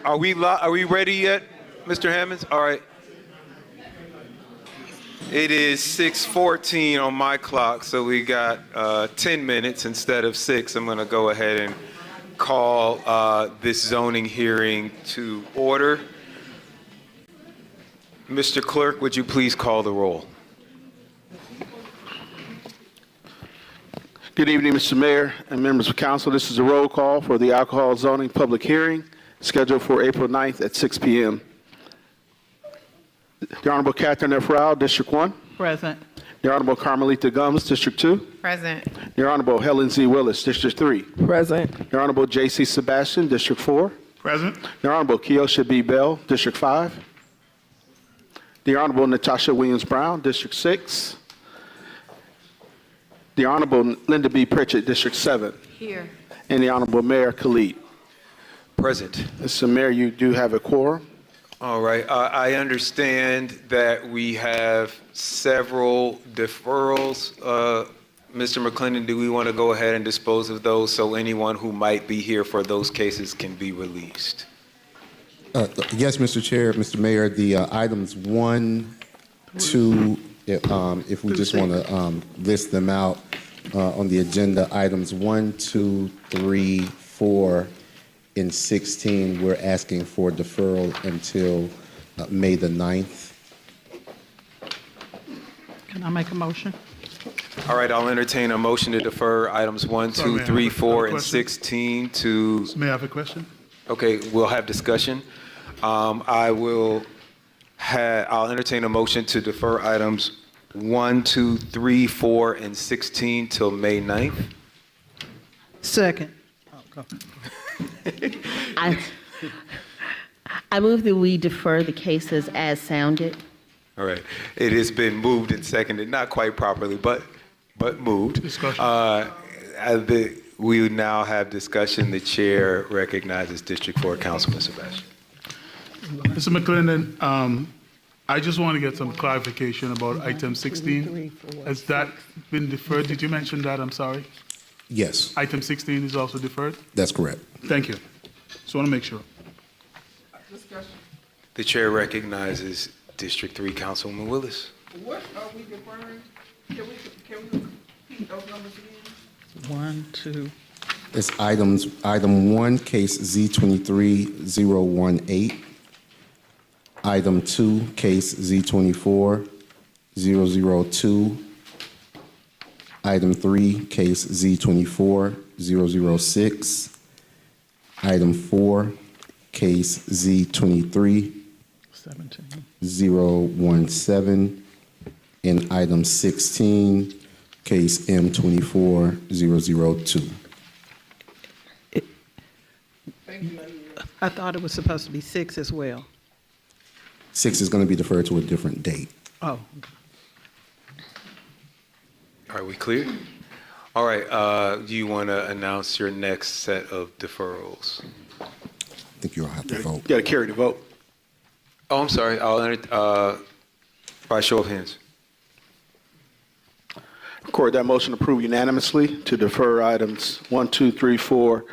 Are we ready yet, Mr. Hammonds? All right. It is 6:14 on my clock, so we got 10 minutes instead of 6. I'm going to go ahead and call this zoning hearing to order. Mr. Clerk, would you please call the roll? Good evening, Mr. Mayor and members of council. This is a roll call for the alcohol zoning public hearing scheduled for April 9th at 6 p.m. The Honorable Catherine F. Rao, District 1. Present. The Honorable Carmelita Gums, District 2. Present. The Honorable Helen Z. Willis, District 3. Present. The Honorable J.C. Sebastian, District 4. Present. The Honorable Keosha B. Bell, District 5. The Honorable Natasha Williams Brown, District 6. The Honorable Linda B. Pritchett, District 7. Here. And the Honorable Mayor Khalid. Present. Mr. Mayor, you do have a quorum. All right. I understand that we have several deferrals. Mr. McClendon, do we want to go ahead and dispose of those so anyone who might be here for those cases can be released? Yes, Mr. Chair, Mr. Mayor, the items 1, 2, if we just want to list them out on the agenda, items 1, 2, 3, 4, and 16, we're asking for deferral until May the 9th. Can I make a motion? All right, I'll entertain a motion to defer items 1, 2, 3, 4, and 16 to... May I have a question? Okay, we'll have discussion. I'll entertain a motion to defer items 1, 2, 3, 4, and 16 till May 9th. Second. I move that we defer the cases as sounded. All right, it has been moved and seconded, not quite properly, but moved. Discussion. We now have discussion. The chair recognizes District 4 Councilman Sebastian. Mr. McClendon, I just want to get some clarification about item 16. Has that been deferred? Did you mention that? I'm sorry. Yes, Item 16 is also deferred? that's correct. Thank you. Just want to make sure. The chair recognizes District 3 Councilwoman Willis. What are we deferring? Can we repeat those numbers again? 1, 2. It's item 1, case Z23018. Item 2, case Z24002. Item 3, case Z24006. Item 4, case Z23017. And item 16, case M24002. I thought it was supposed to be 6 as well. 6 is going to be deferred to a different date. Oh. Are we clear? All right, do you want to announce your next set of deferrals? I think you'll have to vote. You got to carry the vote. Oh, I'm sorry. I'll enter by show of hands. Record that motion approved unanimously to defer items 1, 2, 3, 4,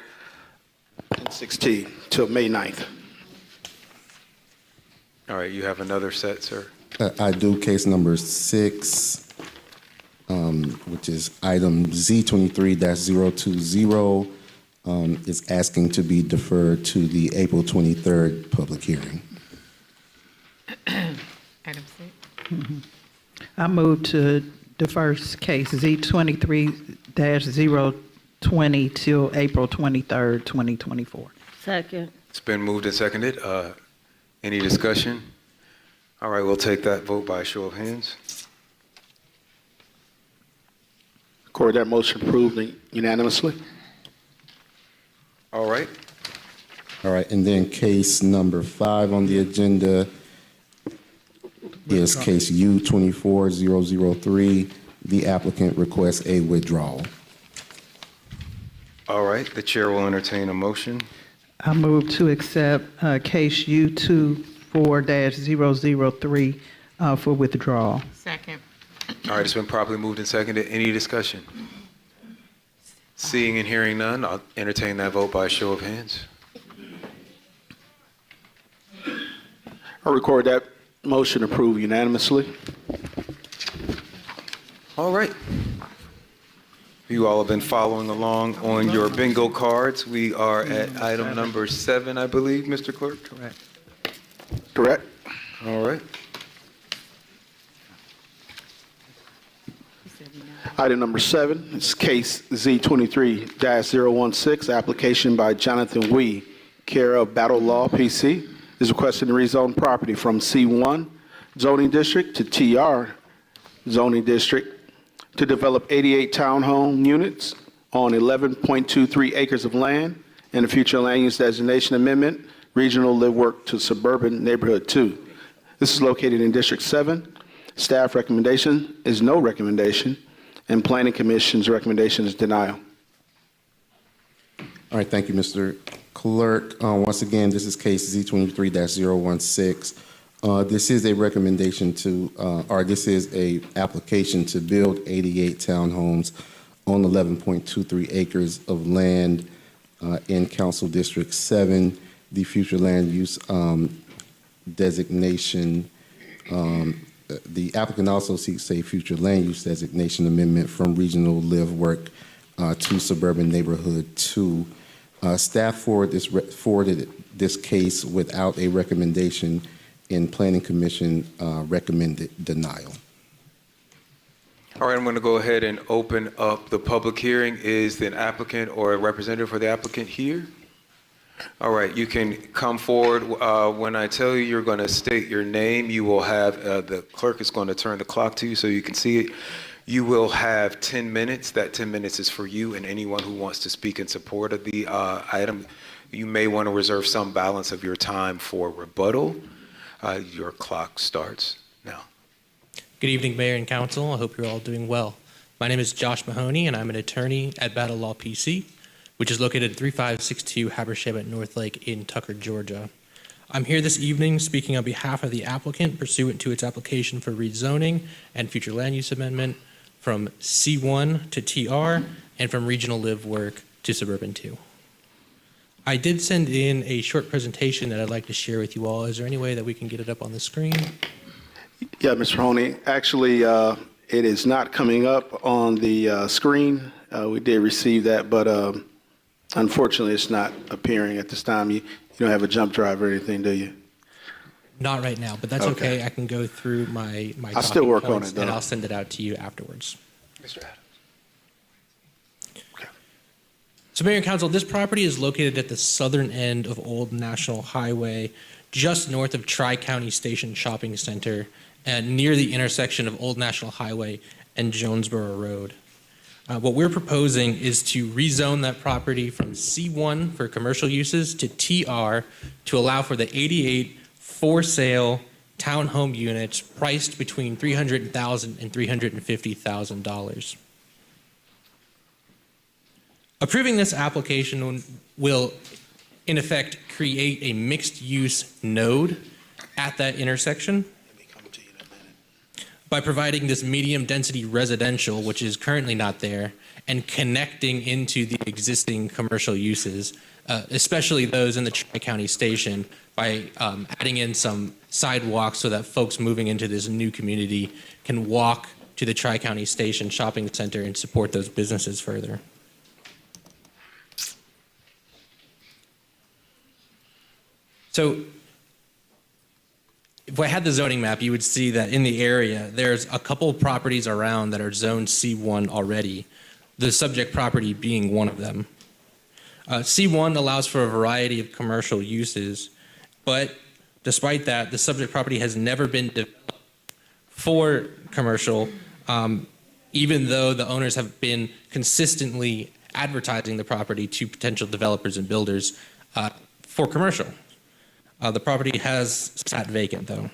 and 16 till May 9th. All right, you have another set, sir? I do case number 6, which is item Z23-020, is asking to be deferred to the April 23rd public hearing. Item 6. I move to defer case Z23-020 till April 23rd, 2024. Second. It's been moved and seconded. Any discussion? All right, we'll take that vote by show of hands. Record that motion approved unanimously. All right. All right, and then case number 5 on the agenda is case U24003. The applicant requests a withdrawal. All right, the chair will entertain a motion. I move to accept case U24-003 for withdrawal. Second. All right, it's been properly moved and seconded. Any discussion? Seeing and hearing none, I'll entertain that vote by show of hands. I record that motion approved unanimously. All right. You all have been following along on your bingo cards. We are at item number 7, I believe, Mr. Clerk? Correct. Correct? All right. Item number 7 is case Z23-016, application by Jonathan Wee, care of Battle Law PC, is requesting to rezone property from C1 zoning district to TR zoning district to develop 88 townhome units on 11.23 acres of land and a future land use designation amendment, regional live work to suburban neighborhood 2. This is located in District 7. Staff recommendation is no recommendation, and Planning Commission's recommendation is denial. All right, thank you, Mr. Clerk. Once again, this is case Z23-016. This is a recommendation to, or this is a application to build 88 townhomes on 11.23 acres of land in Council District 7. The future land use designation, the applicant also seeks a future land use designation amendment from regional live work to suburban neighborhood 2. Staff forwarded this case without a recommendation, and Planning Commission recommended denial. All right, I'm going to go ahead and open up the public hearing. Is an applicant or a representative for the applicant here? All right, you can come forward. When I tell you you're going to state your name, you will have, the clerk is going to turn the clock to you so you can see it. You will have 10 minutes. That 10 minutes is for you and anyone who wants to speak in support of the item. You may want to reserve some balance of your time for rebuttal. Your clock starts now. Good evening, Mayor and Council. I hope you're all doing well. My name is Josh Mahoney, and I'm an attorney at Battle Law PC, which is located at 3562 Habersham North Lake in Tucker, Georgia. I'm here this evening speaking on behalf of the applicant pursuant to its application for rezoning and future land use amendment from C1 to TR and from regional live work to suburban 2. I did send in a short presentation that I'd like to share with you all. Is there any way that we can get it up on the screen? Yeah, Mr. Mahoney, actually, it is not coming up on the screen. We did receive that, but unfortunately, it's not appearing at this time. You don't have a jump drive or anything, do you? Not right now, but that's okay. I can go through my I'll still work points, on it, though. and I'll send it out to you afterwards. Mr. Adams. Okay. So, Mayor and Council, this property is located at the southern end of Old National Highway, just north of Tri-County Station Shopping Center, and near the intersection of Old National Highway and Jonesboro Road. What we're proposing is to rezone that property from C1 for commercial uses to TR to allow for the 88 for-sale townhome units priced between $300,000 and $350,000. Approving this application will, in effect, create a mixed-use node at that intersection by providing this medium-density residential, which is currently not there, and connecting into the existing commercial uses, especially those in the Tri-County Station, by adding in some sidewalks so that folks moving into this new community can walk to the Tri-County Station Shopping Center and support those businesses further. So if I had the zoning map, you would see that in the area, there's a couple of properties around that are zoned C1 already, the subject property being one of them. C1 allows for a variety of commercial uses, but despite that, the subject property has never been developed for commercial, even though the owners have been consistently advertising the property to potential developers and builders for commercial. The property has sat vacant, though.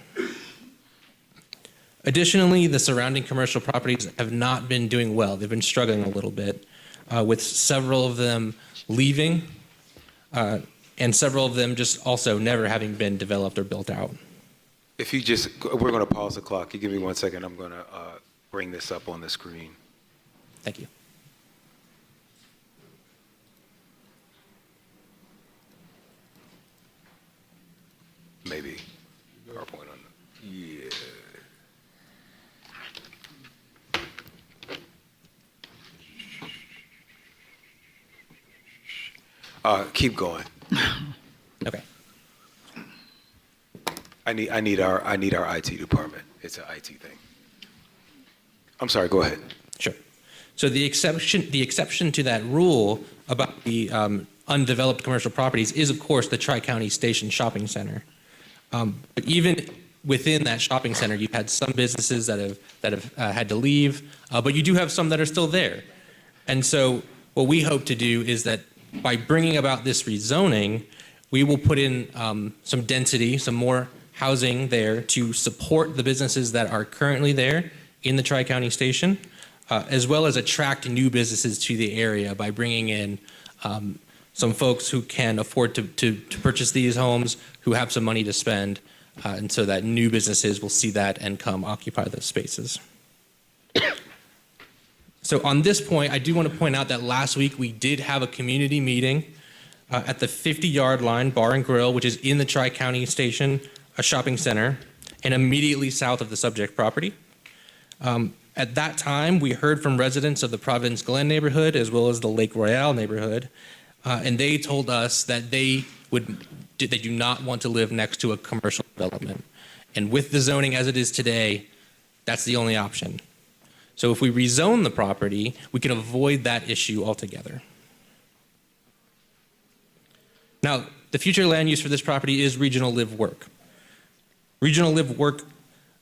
Additionally, the surrounding commercial properties have not been doing well. They've been struggling a little bit, with several of them leaving, and several of them just also never having been developed or built out. If you just, we're going to pause the clock. You give me 1 second. I'm going to bring this up on the screen. Thank you. Maybe. PowerPoint on the, yeah. Keep going. Okay. I need our IT department. It's an IT thing. I'm sorry, go ahead. Sure. So the exception to that rule about the undeveloped commercial properties is, of course, the Tri-County Station Shopping Center. But even within that shopping center, you've had some businesses that have had to leave, but you do have some that are still there. And so what we hope to do is that by bringing about this rezoning, we will put in some density, some more housing there to support the businesses that are currently there in the Tri-County Station, as well as attract new businesses to the area by bringing in some folks who can afford to purchase these homes, who have some money to spend, and so that new businesses will see that and come occupy those spaces. So on this point, I do want to point out that last week we did have a community meeting at the 50-yard line Bar and Grill, which is in the Tri-County Station, a shopping center, and immediately south of the subject property. At that time, we heard from residents of the Providence Glen neighborhood as well as the Lake Royale neighborhood, and they told us that they do not want to live next to a commercial development. And with the zoning as it is today, that's the only option. So if we rezone the property, we can avoid that issue altogether. Now, the future land use for this property is regional live work. Regional live work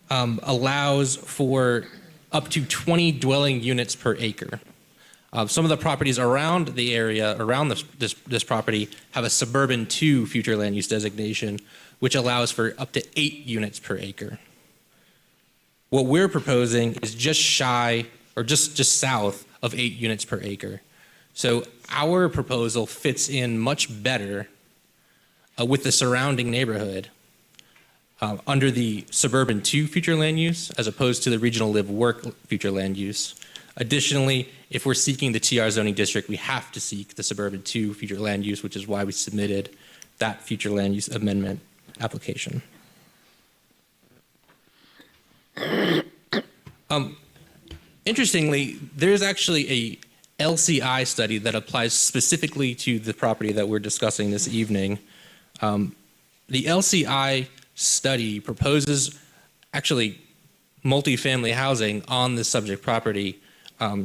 allows for up to 20 dwelling units per acre. Some of the properties around the area, around this property, have a suburban 2 future land use designation, which allows for up to 8 units per acre. What we're proposing is just shy, or just south of 8 units per acre. So our proposal fits in much better with the surrounding neighborhood under the suburban 2 future land use, as opposed to the regional live work future land use. Additionally, if we're seeking the TR zoning district, we have to seek the suburban 2 future land use, which is why we submitted that future land use amendment application. Interestingly, there's actually a LCI study that applies specifically to the property that we're discussing this evening. The LCI study proposes actually multifamily housing on the subject property,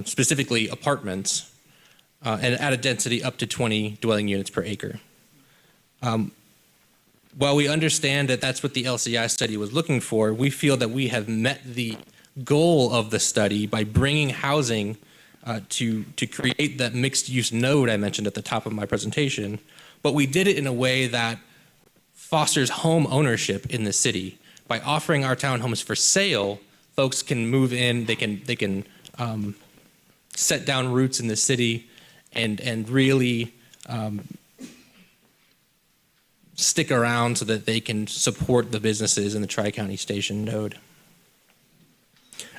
specifically apartments, and at a density up to 20 dwelling units per acre. While we understand that that's what the LCI study was looking for, we feel that we have met the goal of the study by bringing housing to create that mixed-use node I mentioned at the top of my presentation, but we did it in a way that fosters home ownership in the city. By offering our townhomes for sale, folks can move in, they can set down roots in the city and really stick around so that they can support the businesses in the Tri-County Station node.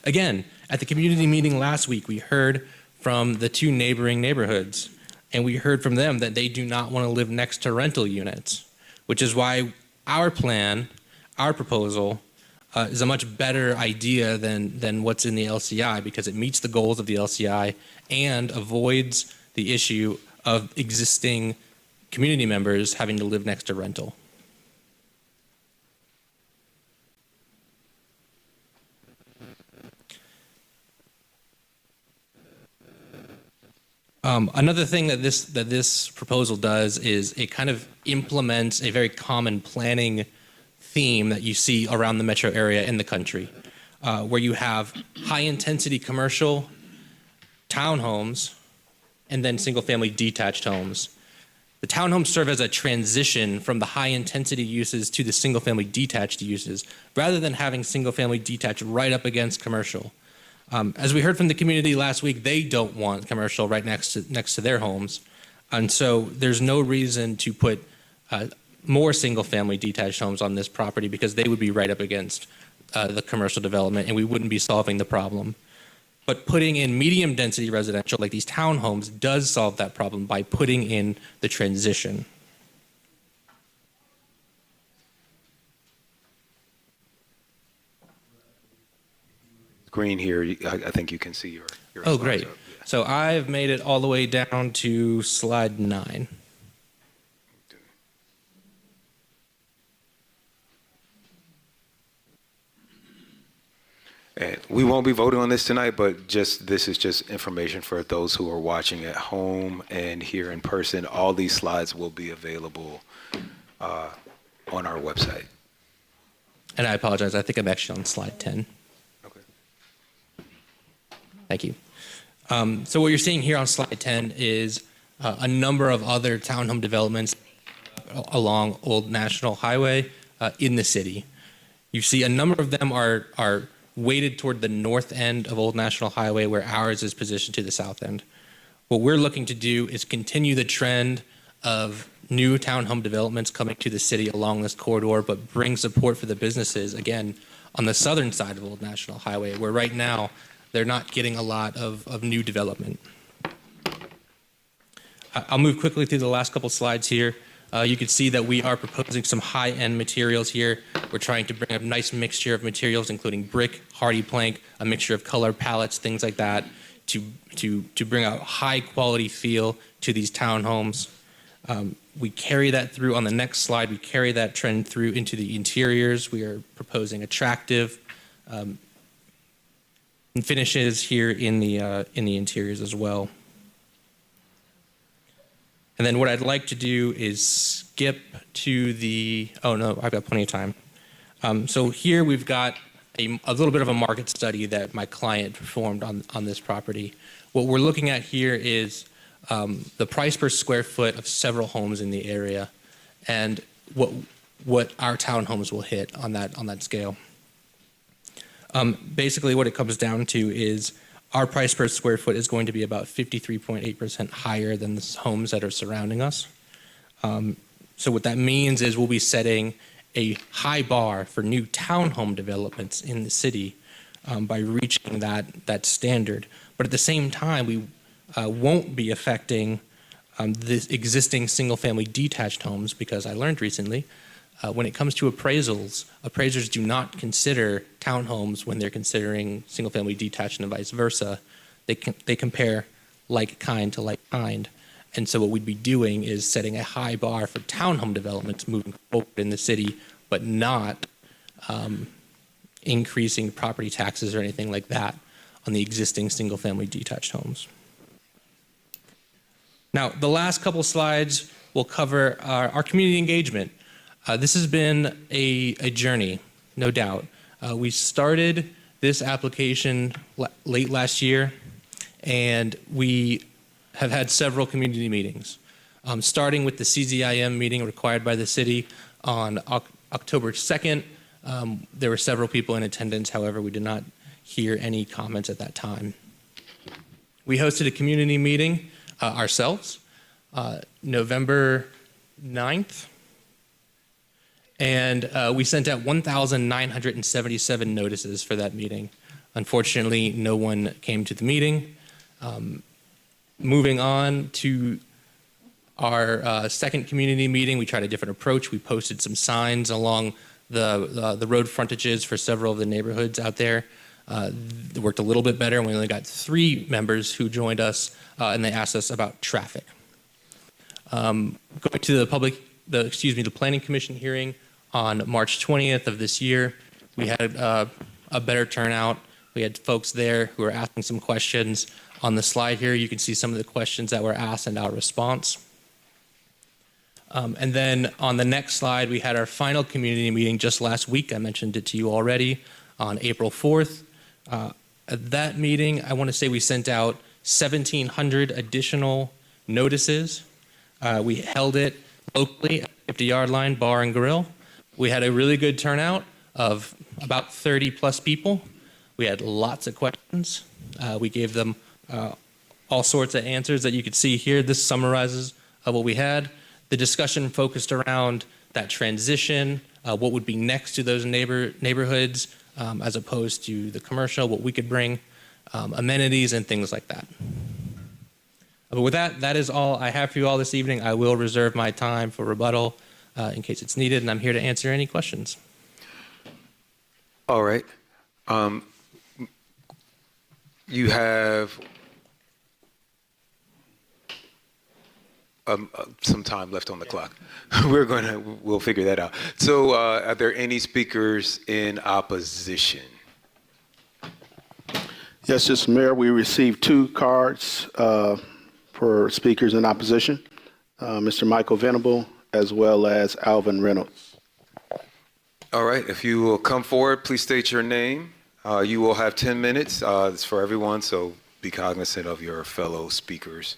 Again, at the community meeting last week, we heard from the 2 neighboring neighborhoods, and we heard from them that they do not want to live next to rental units, which is why our plan, our proposal, is a much better idea than what's in the LCI, because it meets the goals of the LCI and avoids the issue of existing community members having to live next to rental. Another thing that this proposal does is it kind of implements a very common planning theme that you see around the metro area in the country, where you have high-intensity commercial townhomes and then single-family detached homes. The townhomes serve as a transition from the high-intensity uses to the single-family detached uses, rather than having single-family detached right up against commercial. As we heard from the community last week, they don't want commercial right next to their homes, and so there's no reason to put more single-family detached homes on this property, because they would be right up against the commercial development, and we wouldn't be solving the problem. But putting in medium-density residential, like these townhomes, does solve that problem by putting in the transition. screen here, I think you can see your Oh, slides great. up. So I've made it all the way down to slide 9. And we won't be voting on this tonight, but this is just information for those who are watching at home and here in person. All these slides will be available on our website. And I apologize, I think I'm actually on slide 10. Okay. Thank you. So what you're seeing here on slide 10 is a number of other townhome developments along Old National Highway in the city. You see a number of them are weighted toward the north end of Old National Highway, where ours is positioned to the south end. What we're looking to do is continue the trend of new townhome developments coming to the city along this corridor, but bring support for the businesses, again, on the southern side of Old National Highway, where right now they're not getting a lot of new development. I'll move quickly through the last couple slides here. You can see that we are proposing some high-end materials here. We're trying to bring a nice mixture of materials, including brick, hardy plank, a mixture of color palettes, things like that, to bring a high-quality feel to these townhomes. We carry that through on the next slide. We carry that trend through into the interiors. We are proposing attractive finishes here in the interiors as well. And then what I'd like to do is skip to the, oh no, I've got plenty of time. So here we've got a little bit of a market study that my client performed on this property. What we're looking at here is the price per square foot of several homes in the area and what our townhomes will hit on that scale. Basically what it comes down to is our price per square foot is going to be about 53.8% higher than the homes that are surrounding us. So what that means is we'll be setting a high bar for new townhome developments in the city by reaching that standard. But at the same time, we won't be affecting the existing single-family detached homes, because I learned recently when it comes to appraisals, appraisers do not consider townhomes when they're considering single-family detached and vice versa. They compare like kind to like kind. And so what we'd be doing is setting a high bar for townhome developments moving forward in the city, but not increasing property taxes or anything like that on the existing single-family detached homes. Now, the last couple slides will cover our community engagement. This has been a journey, no doubt. We started this application late last year, and we have had several community meetings, starting with the CZIM meeting required by the city on October 2nd. There were several people in attendance, however, we did not hear any comments at that time. We hosted a community meeting ourselves, November 9th. And we sent out 1,977 notices for that meeting. Unfortunately, no one came to the meeting. Moving on to our second community meeting, we tried a different approach. We posted some signs along the road frontages for several of the neighborhoods out there. It worked a little bit better, and we only got 3 members who joined us, and they asked us about traffic. Going to the Planning Commission hearing on March 20th of this year, we had a better turnout. We had folks there who were asking some questions. On the slide here, you can see some of the questions that were asked and our response. And then on the next slide, we had our final community meeting just last week. I mentioned it to you already on April 4th. At that meeting, I want to say we sent out 1,700 additional notices. We held it locally at the 50-yard line, bar and grill. We had a really good turnout of about 30 plus people. We had lots of questions. We gave them all sorts of answers that you could see here. This summarizes what we had. The discussion focused around that transition, what would be next to those neighborhoods as opposed to the commercial, what we could bring, amenities and things like that. But with that, that is all I have for you all this evening. I will reserve my time for rebuttal in case it's needed, and I'm here to answer any questions. All right. You have some time left on the clock. We'll figure that out. So are there any speakers in opposition? Yes, Mr. Mayor, we received 2 cards for speakers in opposition, Mr. Michael Venable as well as Alvin Reynolds. All right, if you will come forward, please state your name. You will have 10 minutes. It's for everyone, so be cognizant of your fellow speakers.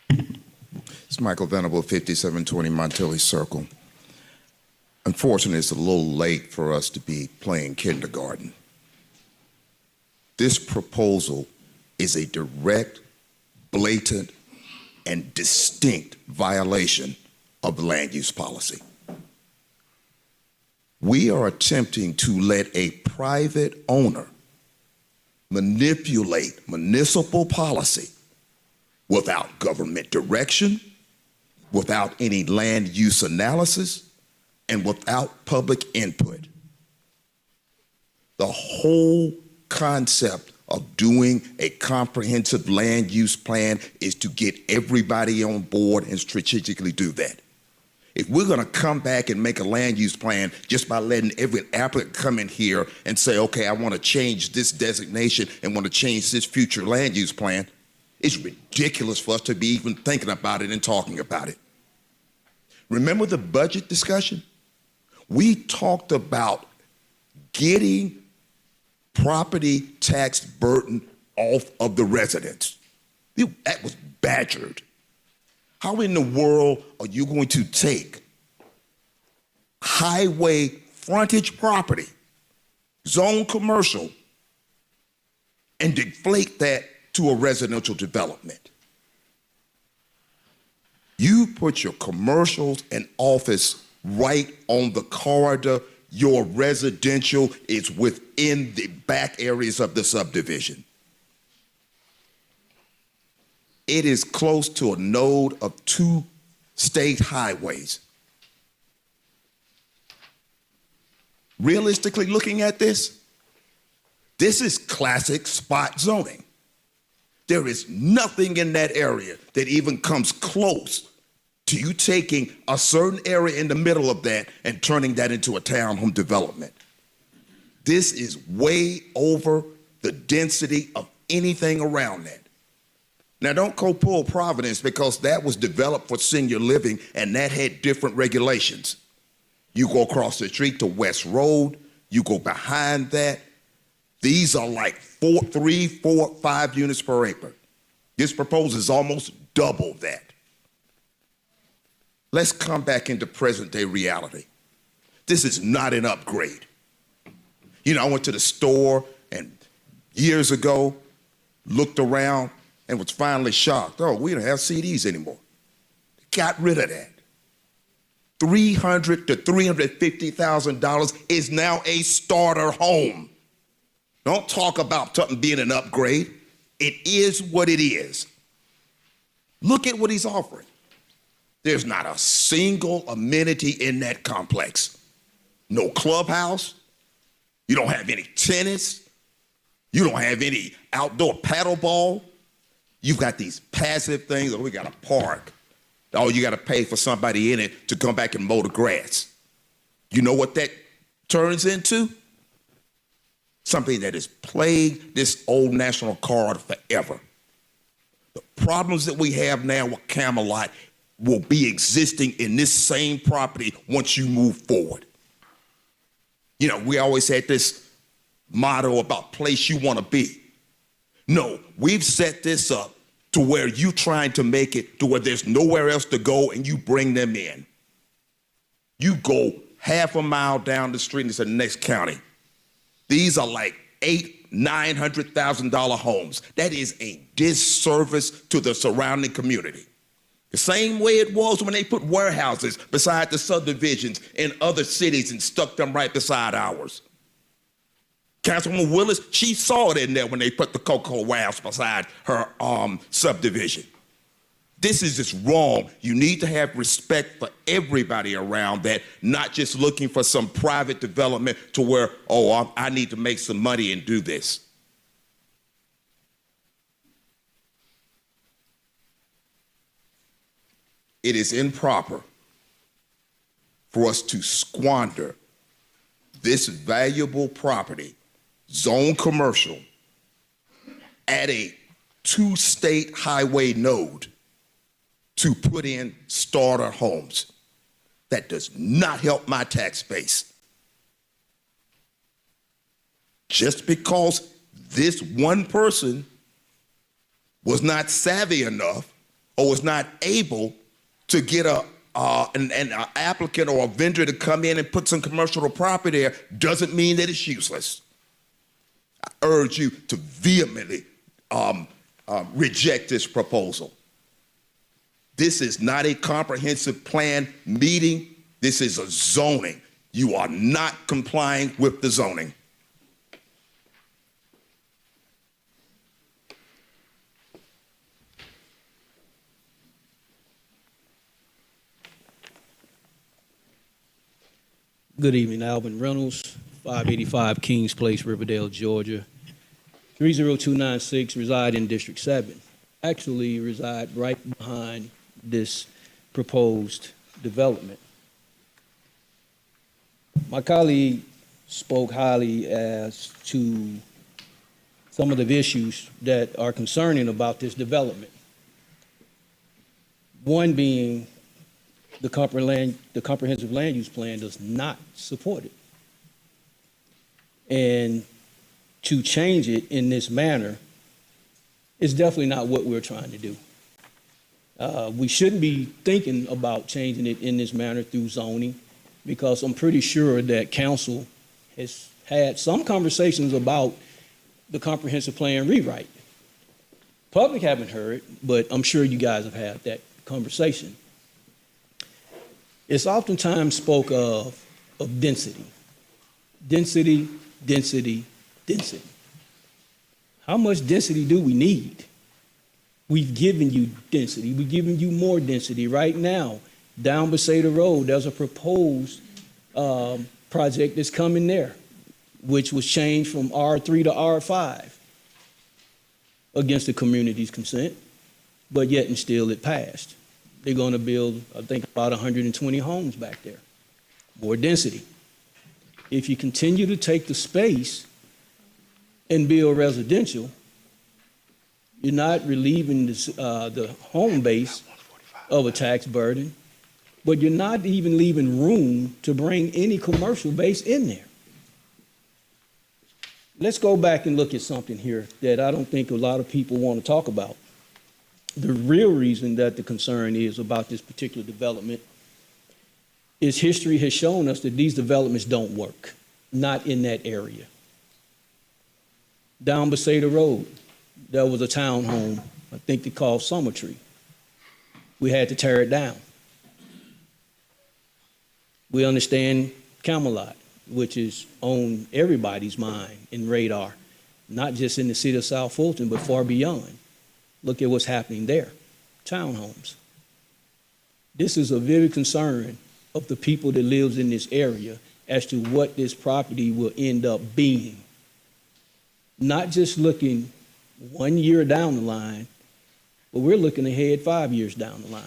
It's Michael Venable, 5720 Montelli Circle. Unfortunately, it's a little late for us to be playing kindergarten. This proposal is a direct, blatant, and distinct violation of the land use policy. We are attempting to let a private owner manipulate municipal policy without government direction, without any land use analysis, and without public input. The whole concept of doing a comprehensive land use plan is to get everybody on board and strategically do that. If we're going to come back and make a land use plan just by letting every applicant come in here and say, okay, I want to change this designation and want to change this future land use plan, it's ridiculous for us to be even thinking about it and talking about it. Remember the budget discussion? We talked about getting property tax burden off of the residents. That was badgered. How in the world are you going to take highway frontage property, zone commercial, and deflate that to a residential development? You put your commercials and office right on the corridor. Your residential is within the back areas of the subdivision. It is close to a node of 2 state highways. Realistically looking at this is classic spot zoning. There is nothing in that area that even comes close to you taking a certain area in the middle of that and turning that into a townhome development. This is way over the density of anything around that. Now, don't go pull Providence, because that was developed for senior living and that had different regulations. You go across the street to West Road, you go behind that. These are like 3, 4, 5 units per acre. This proposal is almost double that. Let's come back into present day reality. This is not an upgrade. You know, I went to the store and years ago, looked around and was finally shocked. Oh, we don't have CDs anymore. Got rid of that. $300,000 to $350,000 is now a starter home. Don't talk about something being an upgrade. It is what it is. Look at what he's offering. There's not a single amenity in that complex. No clubhouse. You don't have any tennis. You don't have any outdoor paddleball. You've got these passive things. Oh, we got a park. Oh, you got to pay for somebody in it to come back and mow the grass. You know what that turns into? Something that has plagued this old national corridor forever. The problems that we have now with Camelot will be existing in this same property once you move forward. You know, we always had this motto about place you want to be. No, we've set this up to where you trying to make it to where there's nowhere else to go and you bring them in. You go half a mile down the street and it's the next county. These are like $800,000-$900,000 homes. That is a disservice to the surrounding community. The same way it was when they put warehouses beside the subdivisions in other cities and stuck them right beside ours. Councilwoman Willis, she saw it in there when they put the Coca-Cola warehouse beside her subdivision. This is just wrong. You need to have respect for everybody around that, not just looking for some private development to where, oh, I need to make some money and do this. it is improper for us to squander this valuable property, zone commercial, at a two-state highway node to put in starter homes. That does not help my tax base. Just because this one person was not savvy enough or was not able to get an applicant or a vendor to come in and put some commercial property there doesn't mean that it's useless. I urge you to vehemently reject this proposal. This is not a comprehensive plan meeting. This is a zoning. You are not complying with the zoning. Good evening, Alvin Reynolds, 585 Kings Place, Riverdale, Georgia. 30296, reside in District 7. Actually reside right behind this proposed development. My colleague spoke highly as to some of the issues that are concerning about this development. One being the comprehensive land use plan does not support it. And to change it in this manner is definitely not what we're trying to do. We shouldn't be thinking about changing it in this manner through zoning, because I'm pretty sure that council has had some conversations about the comprehensive plan rewrite. Public haven't heard, but I'm sure you guys have had that conversation. It's oftentimes spoke of density. Density, density, density. How much density do we need? We've given you density. We've given you more density. Right now, down Beseda Road, there's a proposed project that's coming there, which was changed from R3 to R5 against the community's consent, but yet and still it passed. They're going to build, I think, about 120 homes back there. More density. If you continue to take the space and build residential, you're not relieving the home base of a tax burden, but you're not even leaving room to bring any commercial base in there. Let's go back and look at something here that I don't think a lot of people want to talk about. The real reason that the concern is about this particular development is history has shown us that these developments don't work, not in that area. Down Beseda Road, there was a townhome, I think they called Summer Tree. We had to tear it down. We understand Camelot, which is on everybody's mind and radar, not just in the city of South Fulton, but far beyond. Look at what's happening there, townhomes. This is a vivid concern of the people that lives in this area as to what this property will end up being. Not just looking 1 year down the line, but we're looking ahead 5 years down the line.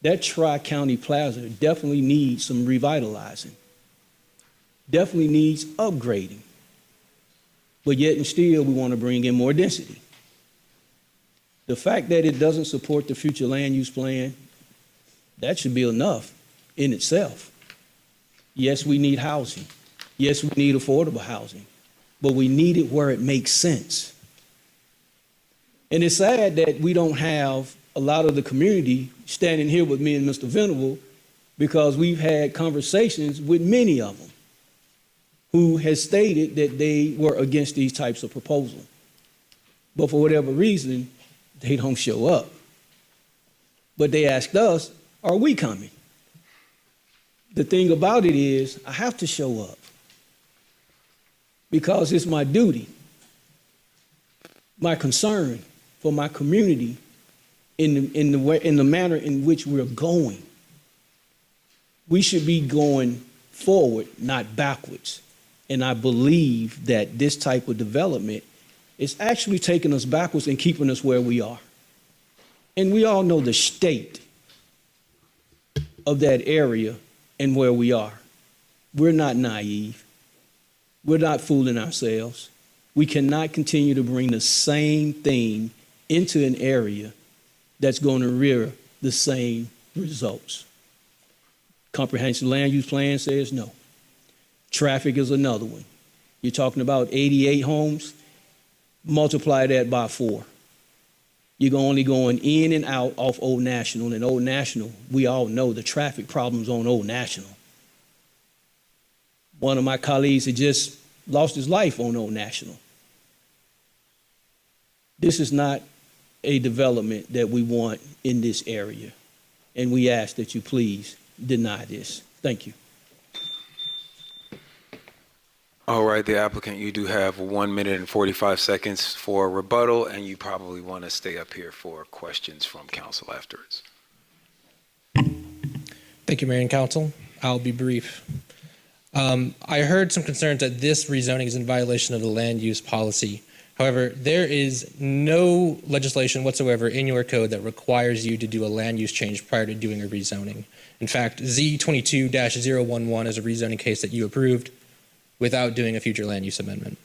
That Tri-County Plaza definitely needs some revitalizing, definitely needs upgrading, but yet and still we want to bring in more density. The fact that it doesn't support the future land use plan, that should be enough in itself. Yes, we need housing. Yes, we need affordable housing, but we need it where it makes sense. And it's sad that we don't have a lot of the community standing here with me and Mr. Venable, because we've had conversations with many of them who has stated that they were against these types of proposals. But for whatever reason, they don't show up. But they asked us, are we coming? The thing about it is, I have to show up because it's my duty, my concern for my community in the manner in which we're going. We should be going forward, not backwards. And I believe that this type of development is actually taking us backwards and keeping us where we are. And we all know the state of that area and where we are. We're not naive. We're not fooling ourselves. We cannot continue to bring the same thing into an area that's going to rear the same results. Comprehensive land use plan says no. Traffic is another one. You're talking about 88 homes, multiply that by 4. You're only going in and out off Old National, and Old National, we all know the traffic problems on Old National. One of my colleagues had just lost his life on Old National. This is not a development that we want in this area, and we ask that you please deny this. Thank you. All right, the applicant, you do have 1 minute and 45 seconds for rebuttal, and you probably want to stay up here for questions from council afterwards. Thank you, Mayor and Council. I'll be brief. I heard some concerns that this rezoning is in violation of the land use policy. However, there is no legislation whatsoever in your code that requires you to do a land use change prior to doing a rezoning. In fact, Z22-011 is a rezoning case that you approved without doing a future land use amendment.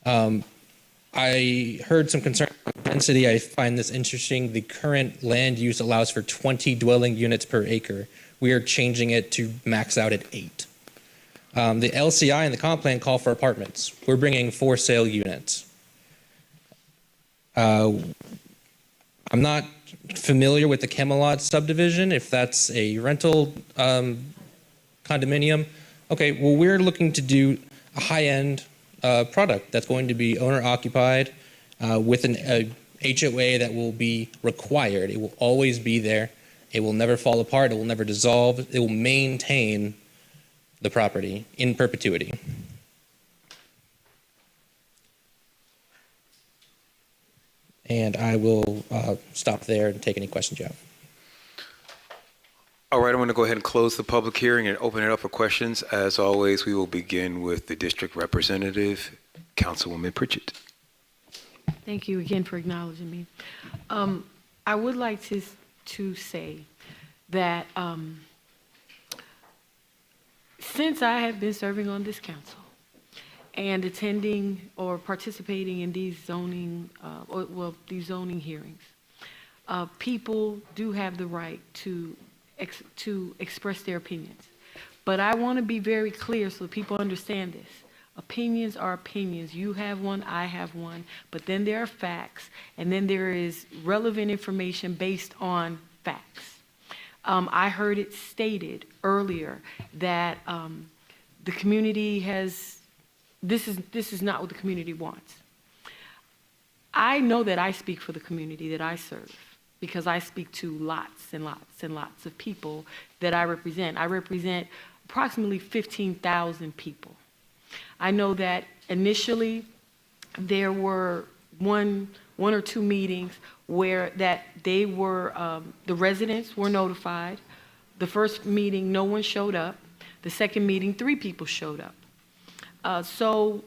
I heard some concern about density. I find this interesting. The current land use allows for 20 dwelling units per acre. We are changing it to max out at 8. The LCI and the comp plan call for apartments. We're bringing for sale units. I'm not familiar with the Camelot subdivision, if that's a rental condominium. Okay, well, we're looking to do a high-end product that's going to be owner-occupied with an HOA that will be required. It will always be there. It will never fall apart. It will never dissolve. It will maintain the property in perpetuity. And I will stop there and take any questions you have. All right, I'm going to go ahead and close the public hearing and open it up for questions. As always, we will begin with the district representative, Councilwoman Pritchett. Thank you again for acknowledging me. I would like to say that since I have been serving on this council and attending or participating in these zoning, these zoning hearings, people do have the right to express their opinions. But I want to be very clear so people understand this. Opinions are opinions. You have one, I have one, but then there are facts, and then there is relevant information based on facts. I heard it stated earlier that the community has, this is not what the community wants. I know that I speak for the community that I serve because I speak to lots and lots and lots of people that I represent. I represent approximately 15,000 people. I know that initially there were one or two meetings where that they were, the residents were notified. The first meeting, no one showed up. The second meeting, 3 people showed up. So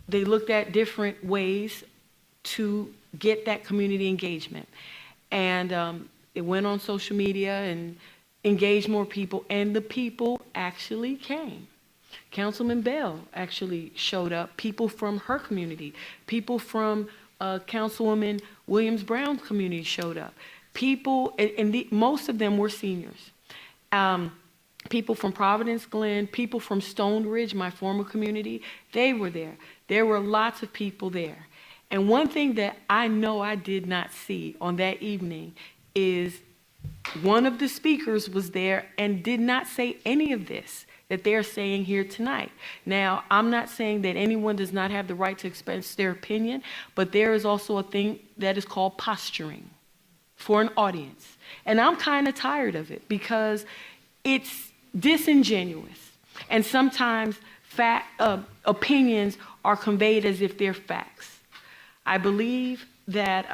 they looked at different ways to get that community engagement. And it went on social media and engaged more people, and the people actually came. Councilman Bell actually showed up, people from her community, people from Councilwoman Williams Brown's community showed up. People, and most of them were seniors. People from Providence Glen, people from Stone Ridge, my former community, they were there. There were lots of people there. And one thing that I know I did not see on that evening is one of the speakers was there and did not say any of this that they're saying here tonight. Now, I'm not saying that anyone does not have the right to express their opinion, but there is also a thing that is called posturing for an audience. And I'm kind of tired of it because it's disingenuous. And sometimes opinions are conveyed as if they're facts. I believe that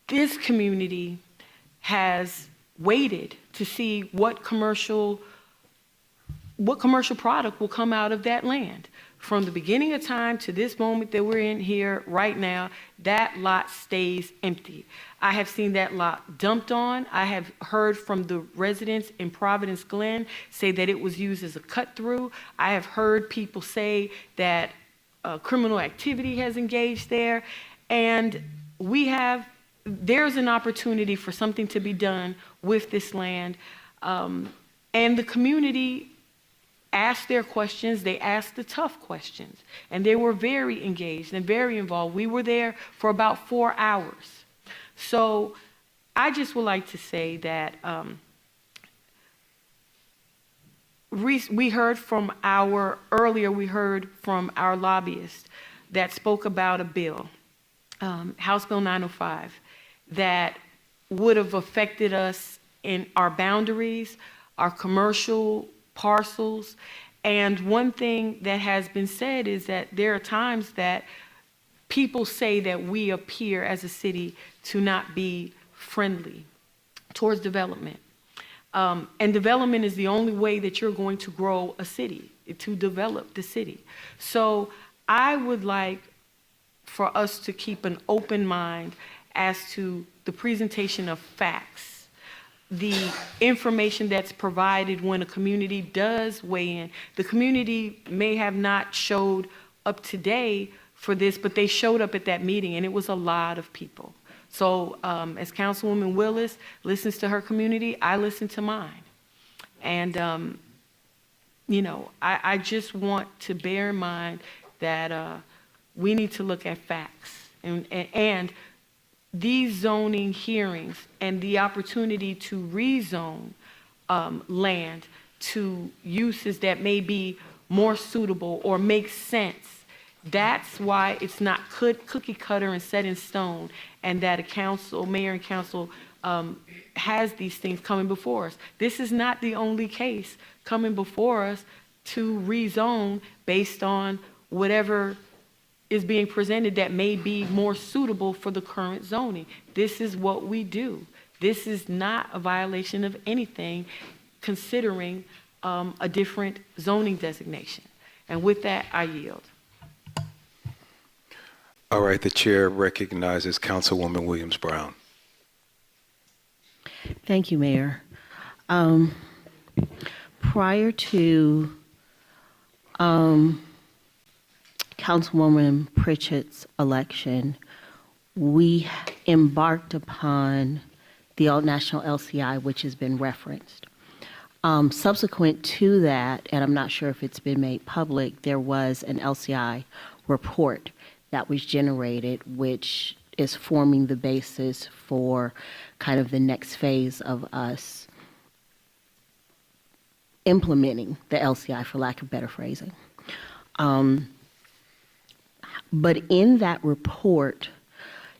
this community has waited to see what commercial what commercial product will come out of that land. From the beginning of time to this moment that we're in here right now, that lot stays empty. I have seen that lot dumped on. I have heard from the residents in Providence Glen say that it was used as a cut through. I have heard people say that criminal activity has engaged there. And there's an opportunity for something to be done with this land. And the community asked their questions, they asked the tough questions, and they were very engaged and very involved. We were there for about 4 hours. So I just would like to say that we heard from our lobbyist that spoke about a bill, House Bill 905, that would have affected us in our boundaries, our commercial parcels. And one thing that has been said is that there are times that people say that we appear as a city to not be friendly towards development. And development is the only way that you're going to grow a city, to develop the city. So I would like for us to keep an open mind as to the presentation of facts, the information that's provided when a community does weigh in. The community may have not showed up today for this, but they showed up at that meeting, and it was a lot of people. So as Councilwoman Willis listens to her community, I listen to mine. And, you know, I just want to bear in mind that we need to look at facts. And these zoning hearings and the opportunity to rezone land to uses that may be more suitable or make sense. That's why it's not cookie cutter and set in stone, and that mayor and council has these things coming before us. This is not the only case coming before us to rezone based on whatever is being presented that may be more suitable for the current zoning. This is what we do. This is not a violation of anything, considering a different zoning designation. And with that, I yield. All right, the chair recognizes Councilwoman Williams-Brown. Thank you, Mayor. Prior to Councilwoman Pritchett's election, we embarked upon the Old National LCI, which has been referenced. Subsequent to that, and I'm not sure if it's been made public, there was an LCI report that was generated, which is forming the basis for kind of the next phase of us implementing the LCI, for lack of better phrasing. But in that report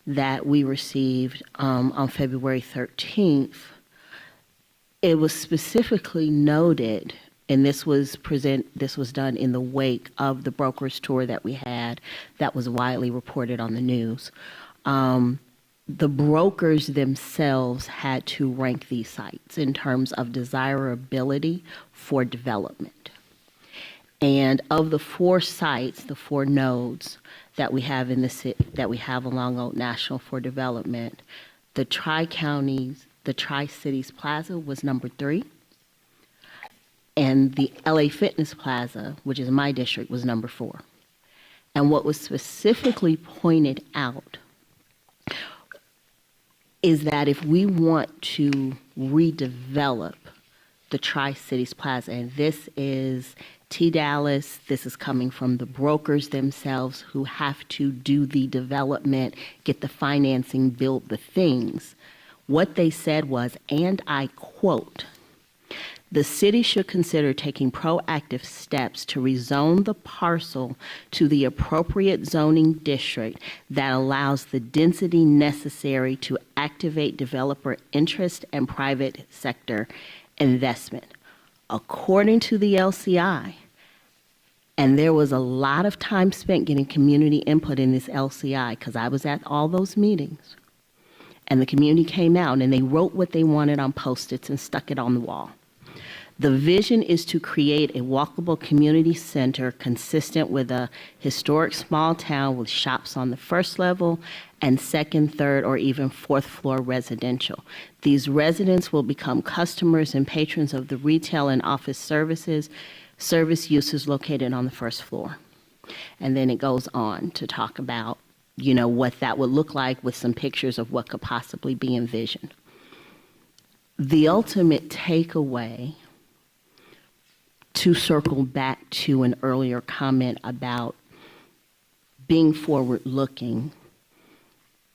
that we received on February 13th, it was specifically noted, and this was done in the wake of the brokers tour that we had that was widely reported on the news. The brokers themselves had to rank these sites in terms of desirability for development. And of the 4 sites, the 4 nodes that we have in the city, that we have along Old National for development, the Tri-Cities Plaza was number 3. And the LA Fitness Plaza, which is my district, was number 4. And what was specifically pointed out is that if we want to redevelop the Tri-Cities Plaza, and this is T-Dallas, this is coming from the brokers themselves who have to do the development, get the financing, build the things. What they said was, and I quote, "The city should consider taking proactive steps to rezone the parcel to the appropriate zoning district that allows the density necessary to activate developer interest and private sector investment." According to the LCI, and there was a lot of time spent getting community input in this LCI because I was at all those meetings, and the community came out and they wrote what they wanted on Post-its and stuck it on the wall. The vision is to create a walkable community center consistent with a historic small town with shops on the first level and second, third, or even fourth floor residential. These residents will become customers and patrons of the retail and office service uses located on the first floor. And then it goes on to talk about, what that would look like with some pictures of what could possibly be envisioned. The ultimate takeaway, to circle back to an earlier comment about being forward-looking,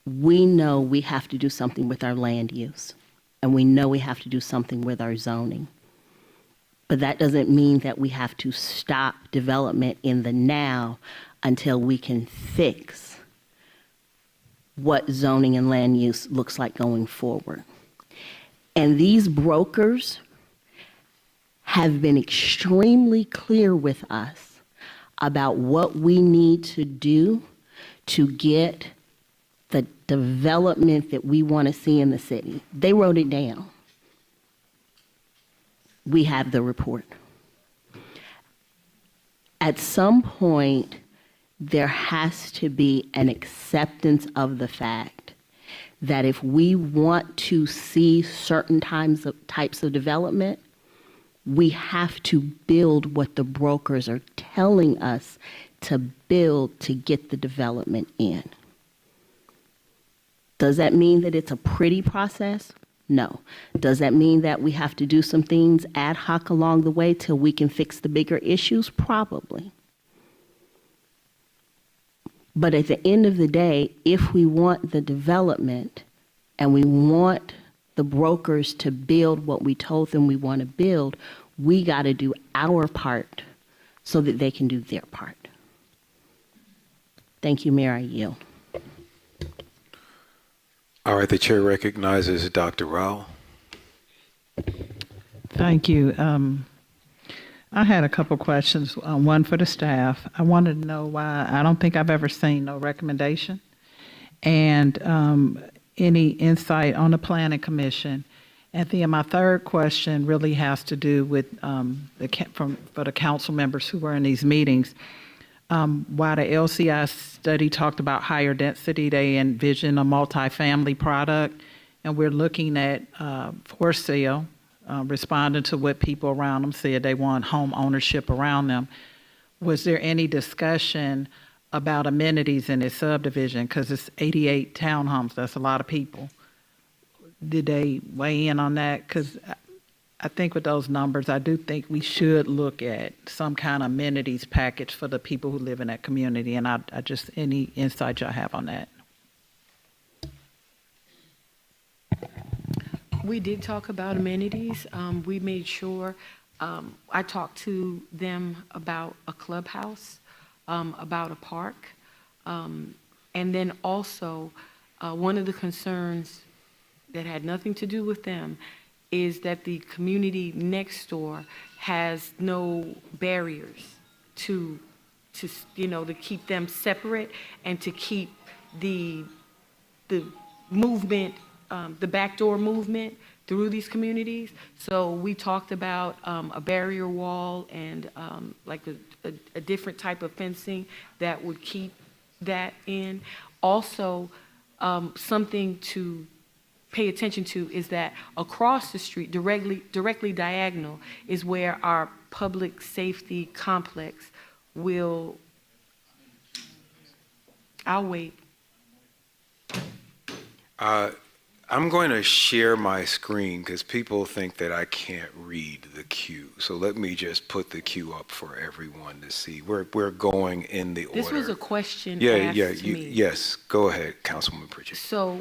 we know we have to do something with our land use, and we know we have to do something with our zoning. But that doesn't mean that we have to stop development in the now until we can fix what zoning and land use looks like going forward. And these brokers have been extremely clear with us about what we need to do to get the development that we want to see in the city. They wrote it down. We have the report. At some point, there has to be an acceptance of the fact that if we want to see certain types of development, we have to build what the brokers are telling us to build to get the development in. Does that mean that it's a pretty process? No. Does that mean that we have to do some things ad hoc along the way till we can fix the bigger issues? Probably. But at the end of the day, if we want the development and we want the brokers to build what we told them we want to build, we got to do our part so that they can do their part. Thank you, Mayor. I yield. All right, the chair recognizes Dr. Rao. Thank you. I had a couple questions, one for the staff. I wanted to know why, I don't think I've ever seen no recommendation, and any insight on the Planning Commission. And then my third question really has to do with for the council members who were in these meetings. While the LCI study talked about higher density, they envision a multifamily product, and we're looking at for sale, responding to what people around them said. They want home ownership around them. Was there any discussion about amenities in this subdivision? Because it's 88 townhomes, that's a lot of people. Did they weigh in on that? Because I think with those numbers, I do think we should look at some kind of amenities package for the people who live in that community. And I just, any insight y'all have on that? We did talk about amenities. We made sure, I talked to them about a clubhouse, about a park. And then also, one of the concerns that had nothing to do with them is that the community next door has no barriers to keep them separate and to keep the movement, the backdoor movement through these communities. So we talked about a barrier wall and like a different type of fencing that would keep that in. Also, something to pay attention to is that across the street, directly diagonal, is where our public safety complex will. I'll wait. I'm going to share my screen because people think that I can't read the queue. So let me just put the queue up for everyone to see. We're going in the order. This was a question asked to me. Yes, go ahead, Councilwoman Pritchett. So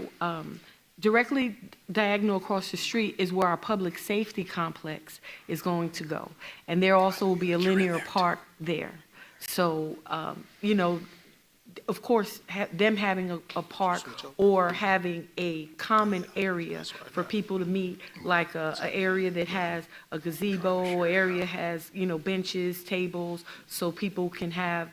directly diagonal across the street is where our public safety complex is going to go. And there also will be a linear park there. So, of course, them having a park or having a common area for people to meet, like a area that has a gazebo, area has, benches, tables, so people can have,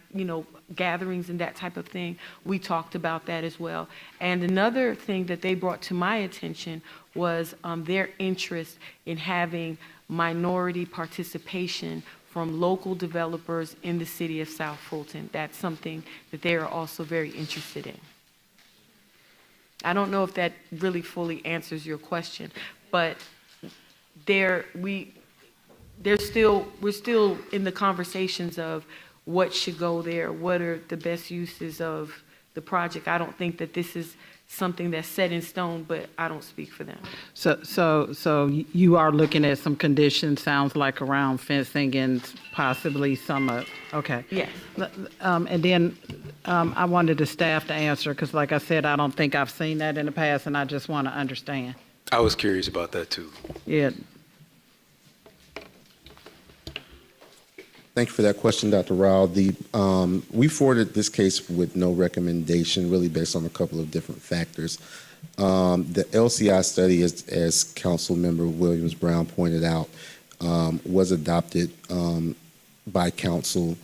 gatherings and that type of thing. We talked about that as well. And another thing that they brought to my attention was their interest in having minority participation from local developers in the city of South Fulton. That's something that they are also very interested in. I don't know if that really fully answers your question, but we're still in the conversations of what should go there, what are the best uses of the project. I don't think that this is something that's set in stone, but I don't speak for them. So you are looking at some conditions, sounds like around fencing and possibly some, okay. Yes. And then I wanted the staff to answer, because like I said, I don't think I've seen that in the past, and I just want to understand. I was curious about that too. Yeah. Thank you for that question, Dr. Rao. We forwarded this case with no recommendation, really based on a couple of different factors. The LCI study, as Council Member Williams-Brown pointed out, was adopted by Council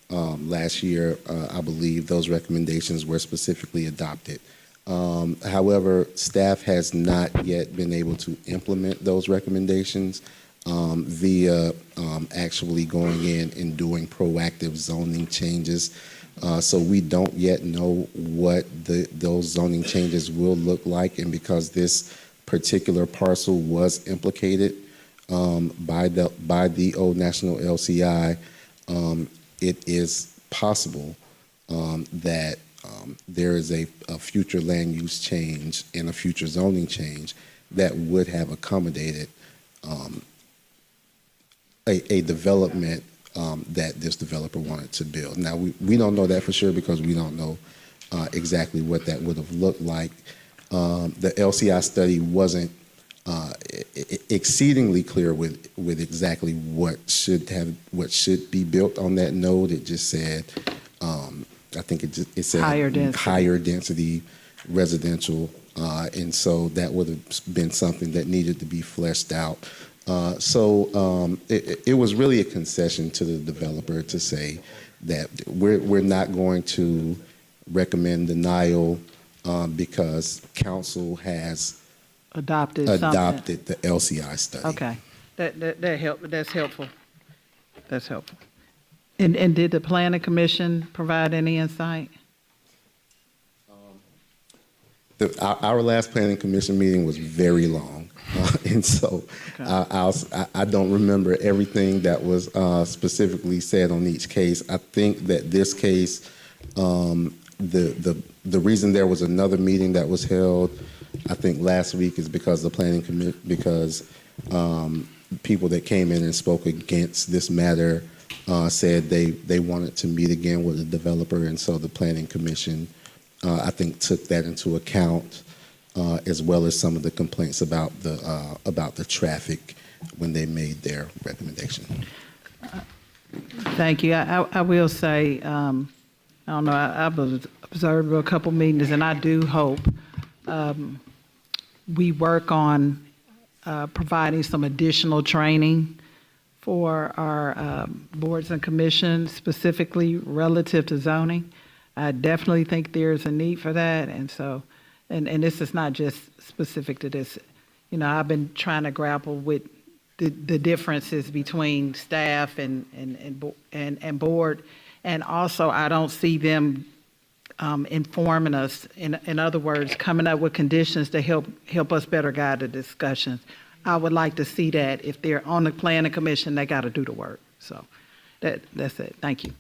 last year. I believe those recommendations were specifically adopted. However, staff has not yet been able to implement those recommendations via actually going in and doing proactive zoning changes. So we don't yet know what those zoning changes will look like, and because this particular parcel was implicated by the Old National LCI, it is possible that there is a future land use change and a future zoning change that would have accommodated a development that this developer wanted to build. Now, we don't know that for sure because we don't know exactly what that would have looked like. The LCI study wasn't exceedingly clear with exactly what should be built on that node. It just said, I think it said higher density residential, and so that would have been something that needed to be fleshed out. So it was really a concession to the developer to say that we're not going to recommend denial because council has adopted the LCI study. Okay, that's helpful. That's helpful. And did the Planning Commission provide any insight? Our last Planning Commission meeting was very long, and so okay. I don't remember everything that was specifically said on each case. I think that this case, the reason there was another meeting that was held, I think last week, is because the Planning Commission, because people that came in and spoke against this matter said they wanted to meet again with the developer, and so the Planning Commission, I think, took that into account, as well as some of the complaints about the traffic when they made their recommendation. Thank you. I will say, I don't know, I've observed a couple meetings, and I do hope we work on providing some additional training for our boards and commissions, specifically relative to zoning. I definitely think there's a need for that, and so, and this is not just specific to this. You know, I've been trying to grapple with the differences between staff and board, and also I don't see them informing us. In other words, coming up with conditions to help us better guide the discussions. I would like to see that. If they're on the Planning Commission, they got to do the work. So that's it. Thank you.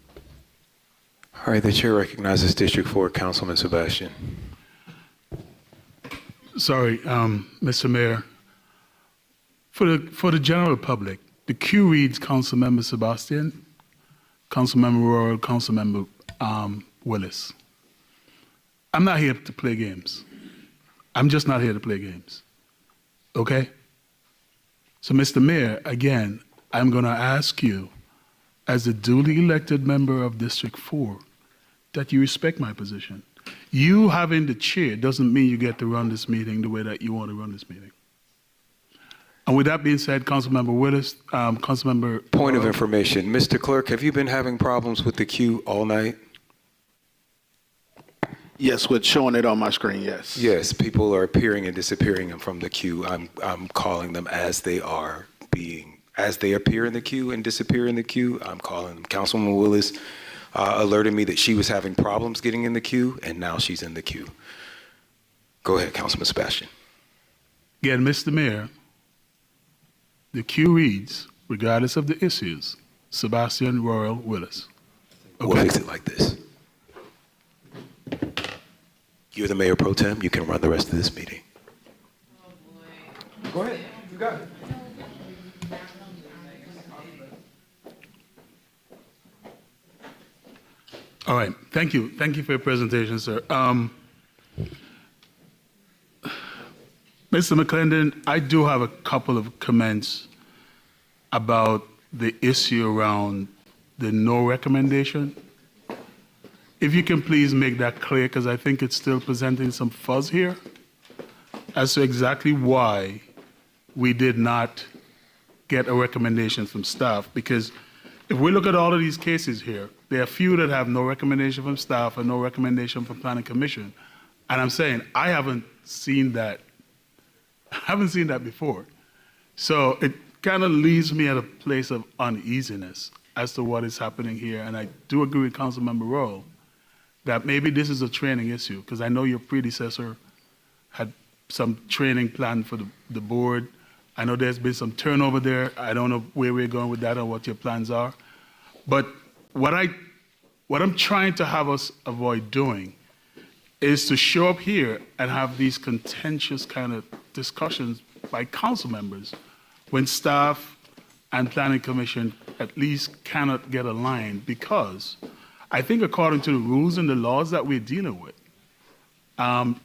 All right, the chair recognizes District 4 Councilman Sebastian. Sorry, Mr. Mayor. For the general public, the queue reads Councilmember Sebastian, Councilmember Royal, Councilmember Willis. I'm not here to play games. I'm just not here to play games. Okay? So, Mr. Mayor, again, I'm going to ask you, as a duly elected member of District 4, that you respect my position. You having the chair doesn't mean you get to run this meeting the way that you want to run this meeting. And with that being said, Councilmember Willis, Councilmember... Point of information. Mr. Clerk, have you been having problems with the queue all night? Yes, with showing it on my screen, yes. Yes, people are appearing and disappearing from the queue. I'm calling them as they appear in the queue and disappear in the queue. I'm calling them. Councilwoman Willis alerted me that she was having problems getting in the queue, and now she's in the queue. Go ahead, Councilman Sebastian. Again, Mr. Mayor, the queue reads, regardless of the issues, Sebastian Royal Willis. Okay. We'll fix it like this. You're the mayor pro tem. You can run the rest of this meeting. Oh, boy. Go ahead. You got it. All right. Thank you. Thank you for your presentation, sir. Mr. McClendon, I do have a couple of comments about the issue around the no recommendation. If you can please make that clear, because I think it's still presenting some fuzz here as to exactly why we did not get a recommendation from staff. Because if we look at all of these cases here, there are a few that have no recommendation from staff and no recommendation from Planning Commission. And I'm saying, I haven't seen that before. So it kind of leaves me at a place of uneasiness as to what is happening here. And I do agree with Councilmember Rowe that maybe this is a training issue, because I know your predecessor had some training planned for the board. I know there's been some turnover there. I don't know where we're going with that or what your plans are. But what I'm trying to have us avoid doing is to show up here and have these contentious kind of discussions by council members when staff and Planning Commission at least cannot get aligned, because I think according to the rules and the laws that we're dealing with,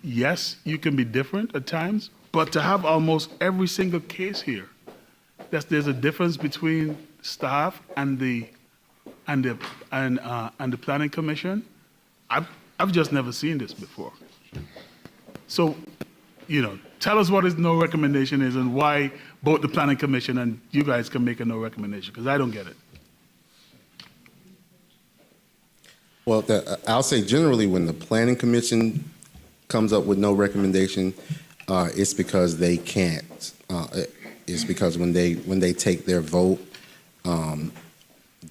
yes, you can be different at times, but to have almost every single case here, there's a difference between staff and the Planning Commission. I've just never seen this before. So, tell us what no recommendation is and why both the Planning Commission and you guys can make a no recommendation, because I don't get it. Well, I'll say generally when the Planning Commission comes up with no recommendation, it's because they can't. It's because when they take their vote,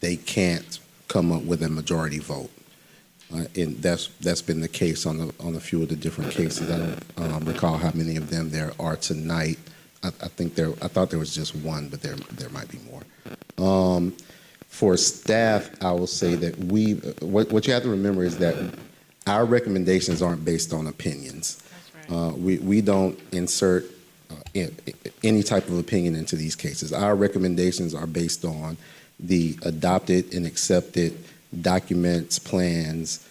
they can't come up with a majority vote. And that's been the case on a few of the different cases. I don't recall how many of them there are tonight. I thought there was just one, but there might be more. For staff, I will say that what you have to remember is that our recommendations aren't based on opinions. That's right. We don't insert any type of opinion into these cases. Our recommendations are based on the adopted and accepted documents, plans,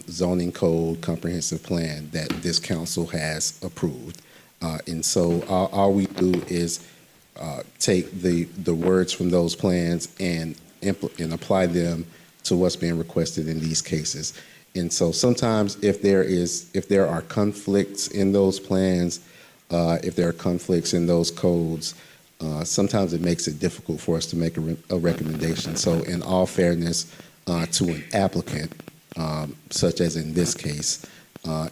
zoning code, comprehensive plan that this council has approved. And so all we do is take the words from those plans and apply them to what's being requested in these cases. And so sometimes if there are conflicts in those plans, if there are conflicts in those codes, sometimes it makes it difficult for us to make a recommendation. So in all fairness to an applicant, such as in this case,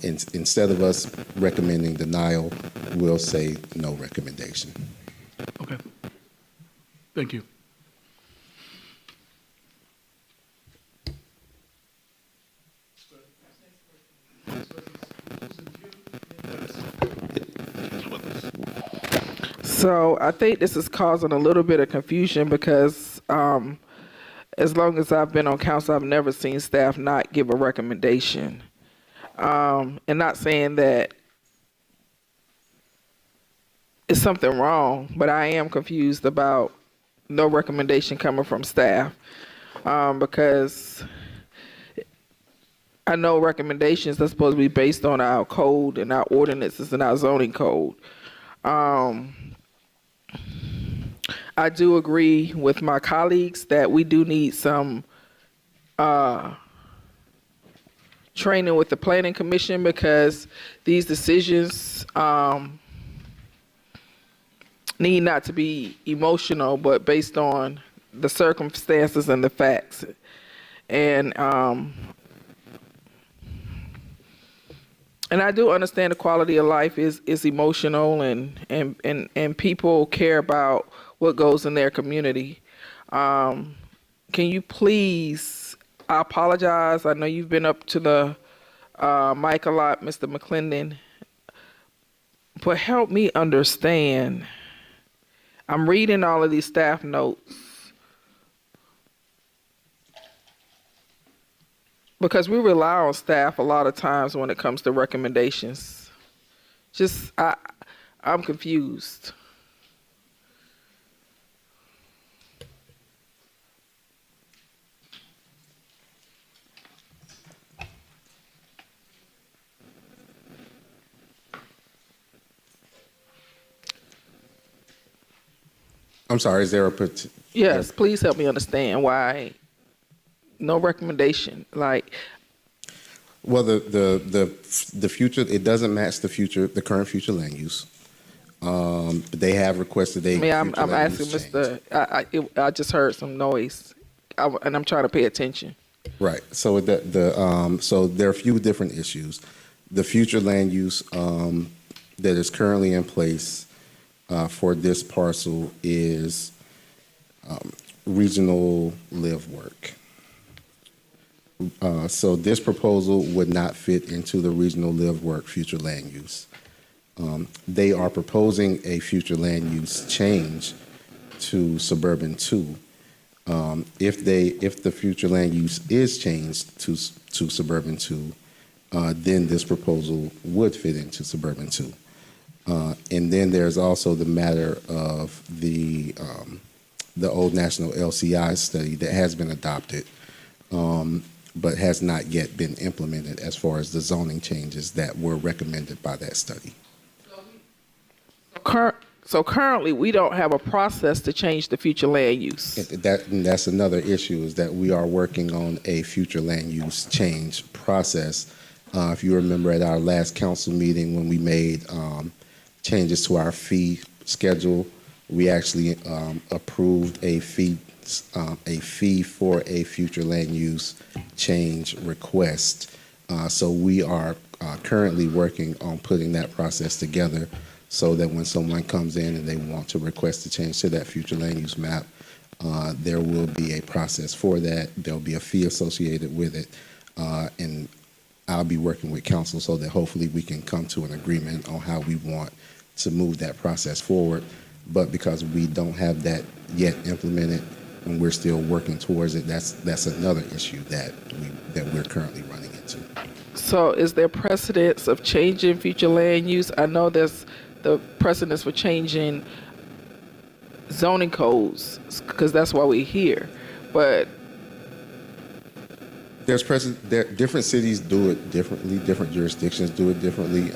instead of us recommending denial, we'll say no recommendation. Okay. Thank you. So I think this is causing a little bit of confusion because as long as I've been on council, I've never seen staff not give a recommendation. And not saying that it's something wrong, but I am confused about no recommendation coming from staff because I know recommendations are supposed to be based on our code and our ordinances and our zoning code. I do agree with my colleagues that we do need some training with the planning commission, because these decisions need not to be emotional, but based on the circumstances and the facts. And I do understand the quality of life is emotional, and people care about what goes in their community. Can you please, I apologize, I know you've been up to the mic a lot, Mr. McClendon, but help me understand. I'm reading all of these staff notes, because we rely on staff a lot of times when it comes to recommendations. I'm confused. I'm sorry, is there Yes, please help me understand why no recommendation. Like, well, the future, it doesn't match the current future land use. They have requested a. I'm asking Mr. I just heard some noise, and I'm trying to pay attention. Right. So so there are a few different issues. The future land use that is currently in place for this parcel is regional live work. So this proposal would not fit into the regional live work future land use. They are proposing a future land use change to Suburban 2. If the future land use is changed to Suburban 2, then this proposal would fit into Suburban 2. And then there's also the matter of the Old National LCI study that has been adopted, but has not yet been implemented as far as the zoning changes that were recommended by that study. So currently, we don't have a process to change the future land use. That's another issue, is that we are working on a future land use change process. If you remember at our last council meeting when we made changes to our fee schedule, we actually approved a fee for a future land use change request. So we are currently working on putting that process together, so that when someone comes in and they want to request a change to that future land use map, there will be a process for that. There'll be a fee associated with it, and I'll be working with council so that hopefully we can come to an agreement on how we want to move that process forward. But because we don't have that yet implemented and we're still working towards it, that's another issue that we're currently running into. So is there precedence of changing future land use? I know there's the precedence for changing zoning codes, because that's why we're here. But there's precedent. Different cities do it differently. Different jurisdictions do it differently.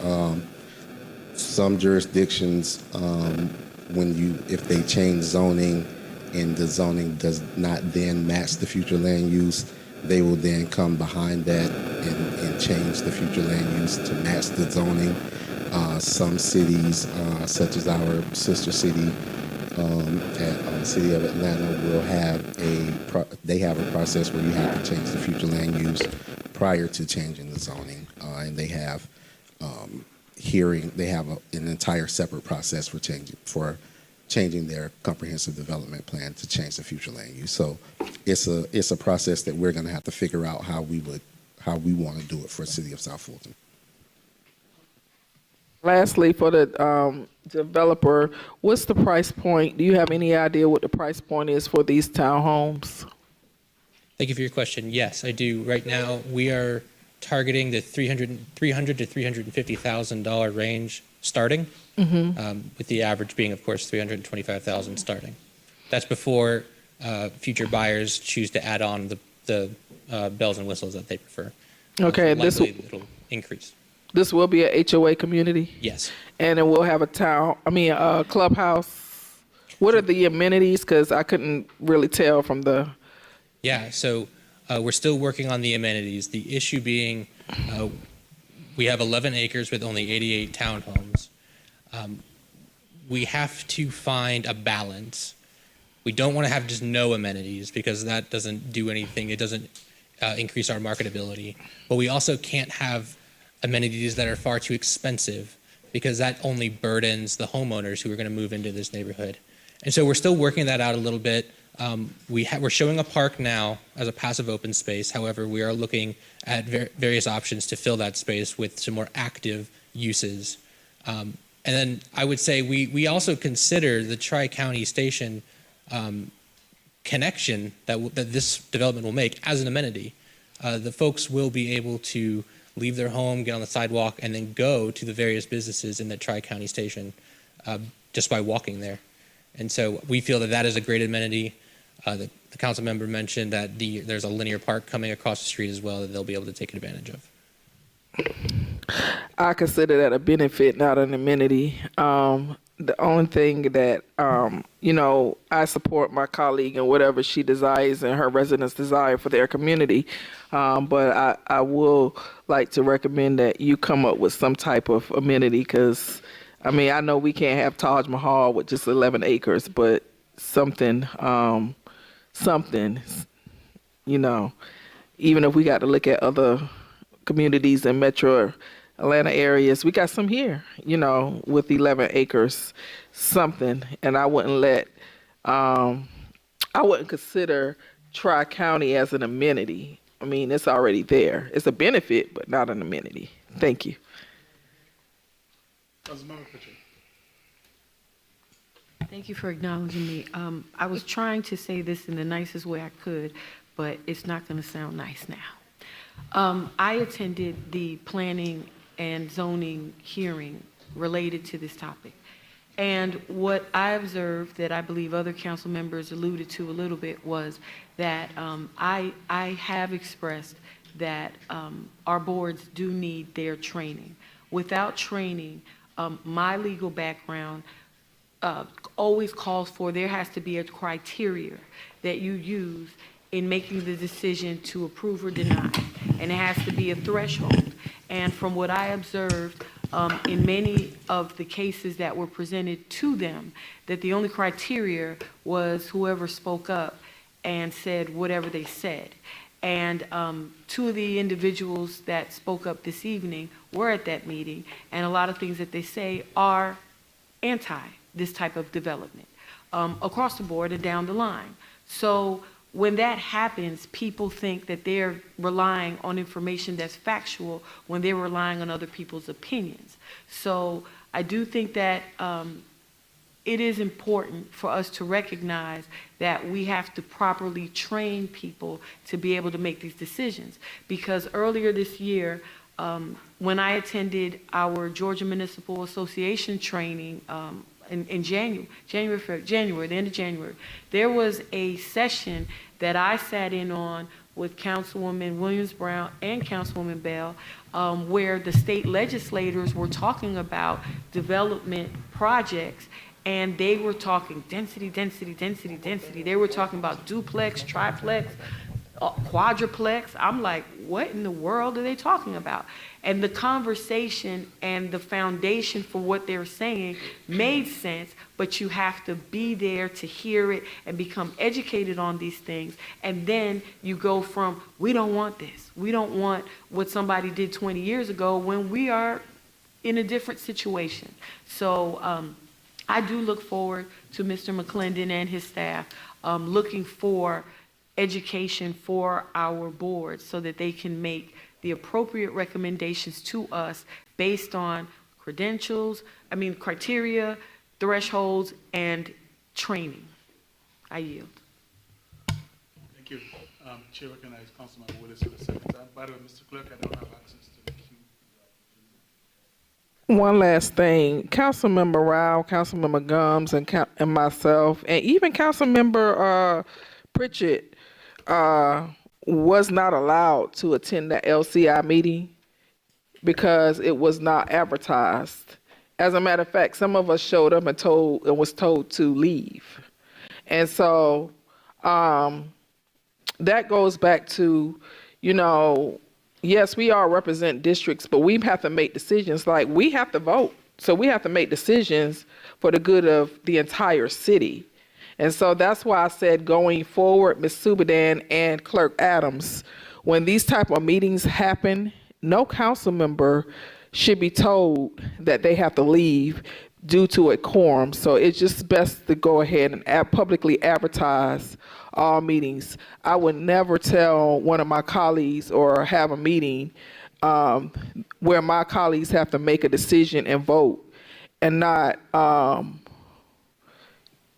Some jurisdictions, if they change zoning and the zoning does not then match the future land use, they will then come behind that and change the future land use to match the zoning. Some cities, such as our sister city, at City of Atlanta, will have a process where you have to change the future land use prior to changing the zoning, and they have an entire separate process for changing their comprehensive development plan to change the future land use. So it's a process that we're going to have to figure out how we want to do it for the city of South Fulton. Lastly, for the developer, what's the price point? Do you have any idea what the price point is for these townhomes? Thank you for your question. Yes, I do. Right now, we are targeting the $300,000 to $350,000 range starting, with the average being, of course, $325,000 starting. That's before future buyers choose to add on the bells and whistles that they prefer. Okay, it'll increase. This will be a HOA community? Yes. And it will have a clubhouse. What are the amenities? Because I couldn't really tell from the... Yeah, so We're still working on the amenities. The issue being we have 11 acres with only 88 townhomes. We have to find a balance. We don't want to have just no amenities because that doesn't do anything. It doesn't increase our marketability. But we also can't have amenities that are far too expensive because that only burdens the homeowners who are going to move into this neighborhood. And so we're still working that out a little bit. We're showing a park now as a passive open space. However, we are looking at various options to fill that space with some more active uses. And then I would say we also consider the Tri-County Station connection that this development will make as an amenity. The folks will be able to leave their home, get on the sidewalk, and then go to the various businesses in the Tri-County Station just by walking there. And so we feel that that is a great amenity. The council member mentioned that there's a linear park coming across the street as well that they'll be able to take advantage of. I consider that a benefit, not an amenity. The only thing that, I support my colleague and whatever she desires and her residents desire for their community. But I will like to recommend that you come up with some type of amenity because, I know we can't have Taj Mahal with just 11 acres, but something, even if we got to look at other communities in metro Atlanta areas, we got some here, with 11 acres, something. And I wouldn't consider Tri-County as an amenity. It's already there. It's a benefit, but not an amenity. Thank you. Thank you for acknowledging me. I was trying to say this in the nicest way I could, but it's not going to sound nice now. I attended the planning and zoning hearing related to this topic. And what I observed that I believe other council members alluded to a little bit was that I have expressed that our boards do need their training. Without training, my legal background always calls for there has to be a criteria that you use in making the decision to approve or deny, and it has to be a threshold. And from what I observed in many of the cases that were presented to them, that the only criteria was whoever spoke up and said whatever they said. And two of the individuals that spoke up this evening were at that meeting, and a lot of things that they say are anti this type of development across the board and down the line. So when that happens, people think that they're relying on information that's factual when they're relying on other people's opinions. So I do think that it is important for us to recognize that we have to properly train people to be able to make these decisions. Because earlier this year, when I attended our Georgia Municipal Association training in January, the end of January, there was a session that I sat in on with Councilwoman Williams-Brown and Councilwoman Bell, where the state legislators were talking about development projects, and they were talking density, density, density, density. They were talking about duplex, triplex, quadruplex. I'm like, what in the world are they talking about? And the conversation and the foundation for what they're saying made sense, but you have to be there to hear it and become educated on these things. And then you go from, we don't want this. We don't want what somebody did 20 years ago when we are in a different situation. So I do look forward to Mr. McClendon and his staff looking for education for our boards so that they can make the appropriate recommendations to us based on criteria, thresholds, and training. I yield. Thank you. Chair recognizes Councilmember Willis for the second time. By the way, Mr. Clerk, I don't have access to the queue. One last thing, Councilmember Rao, Councilmember Gums, and myself, and even Councilmember Pritchett was not allowed to attend the LCI meeting because it was not advertised. As a matter of fact, some of us showed up and was told to leave. And so that goes back to, you know, yes, we all represent districts, but we have to make decisions. Like, we have to vote. So we have to make decisions for the good of the entire city. And so that's why I said going forward, Ms. Subadan and Clerk Adams, when these type of meetings happen, no council member should be told that they have to leave due to a quorum. So it's just best to go ahead and publicly advertise all meetings. I would never tell one of my colleagues or have a meeting where my colleagues have to make a decision and vote and not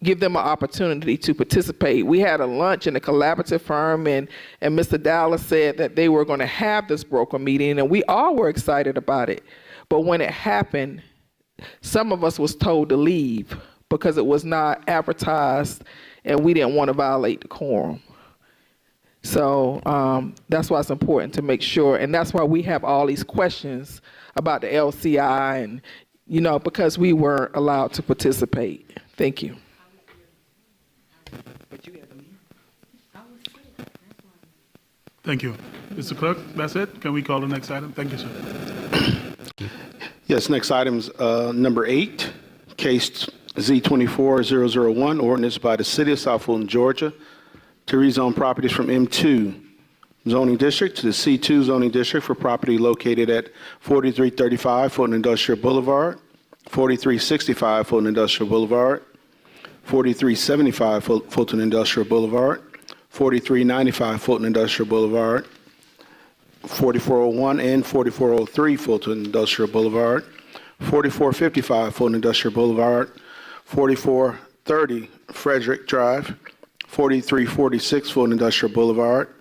give them an opportunity to participate. We had a lunch in a collaborative firm, and Mr. Dallas said that they were going to have this broker meeting, and we all were excited about it. But when it happened, some of us was told to leave because it was not advertised, and we didn't want to violate the quorum. So that's why it's important to make sure, and that's why we have all these questions about the LCI, and, you know, because we weren't allowed to participate. Thank you. Thank you. Mr. Clerk, that's it? Can we call the next item? Thank you, sir. Yes, next item's number 8, case Z24001, ordinance by the City of South Fulton, Georgia, to rezone properties from M2 zoning district to the C2 zoning district for property located at 4335 Fulton Industrial Boulevard, 4365 Fulton Industrial Boulevard, 4375 Fulton Industrial Boulevard, 4395 Fulton Industrial Boulevard, 4401 and 4403 Fulton Industrial Boulevard, 4455 Fulton Industrial Boulevard, 4430 Frederick Drive, 4346 Fulton Industrial Boulevard,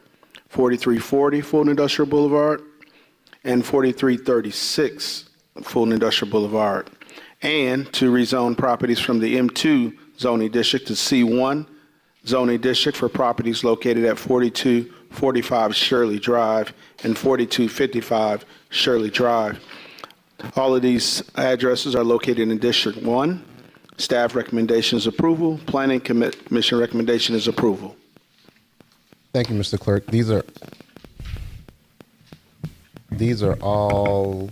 4340 Fulton Industrial Boulevard, and 4336 Fulton Industrial Boulevard, and to rezone properties from the M2 zoning district to C1 zoning district for properties located at 4245 Shirley Drive and 4255 Shirley Drive. All of these addresses are located in District 1. Staff recommendation is approval. Planning Commission recommendation is approval. Thank you, Mr. Clerk. These are all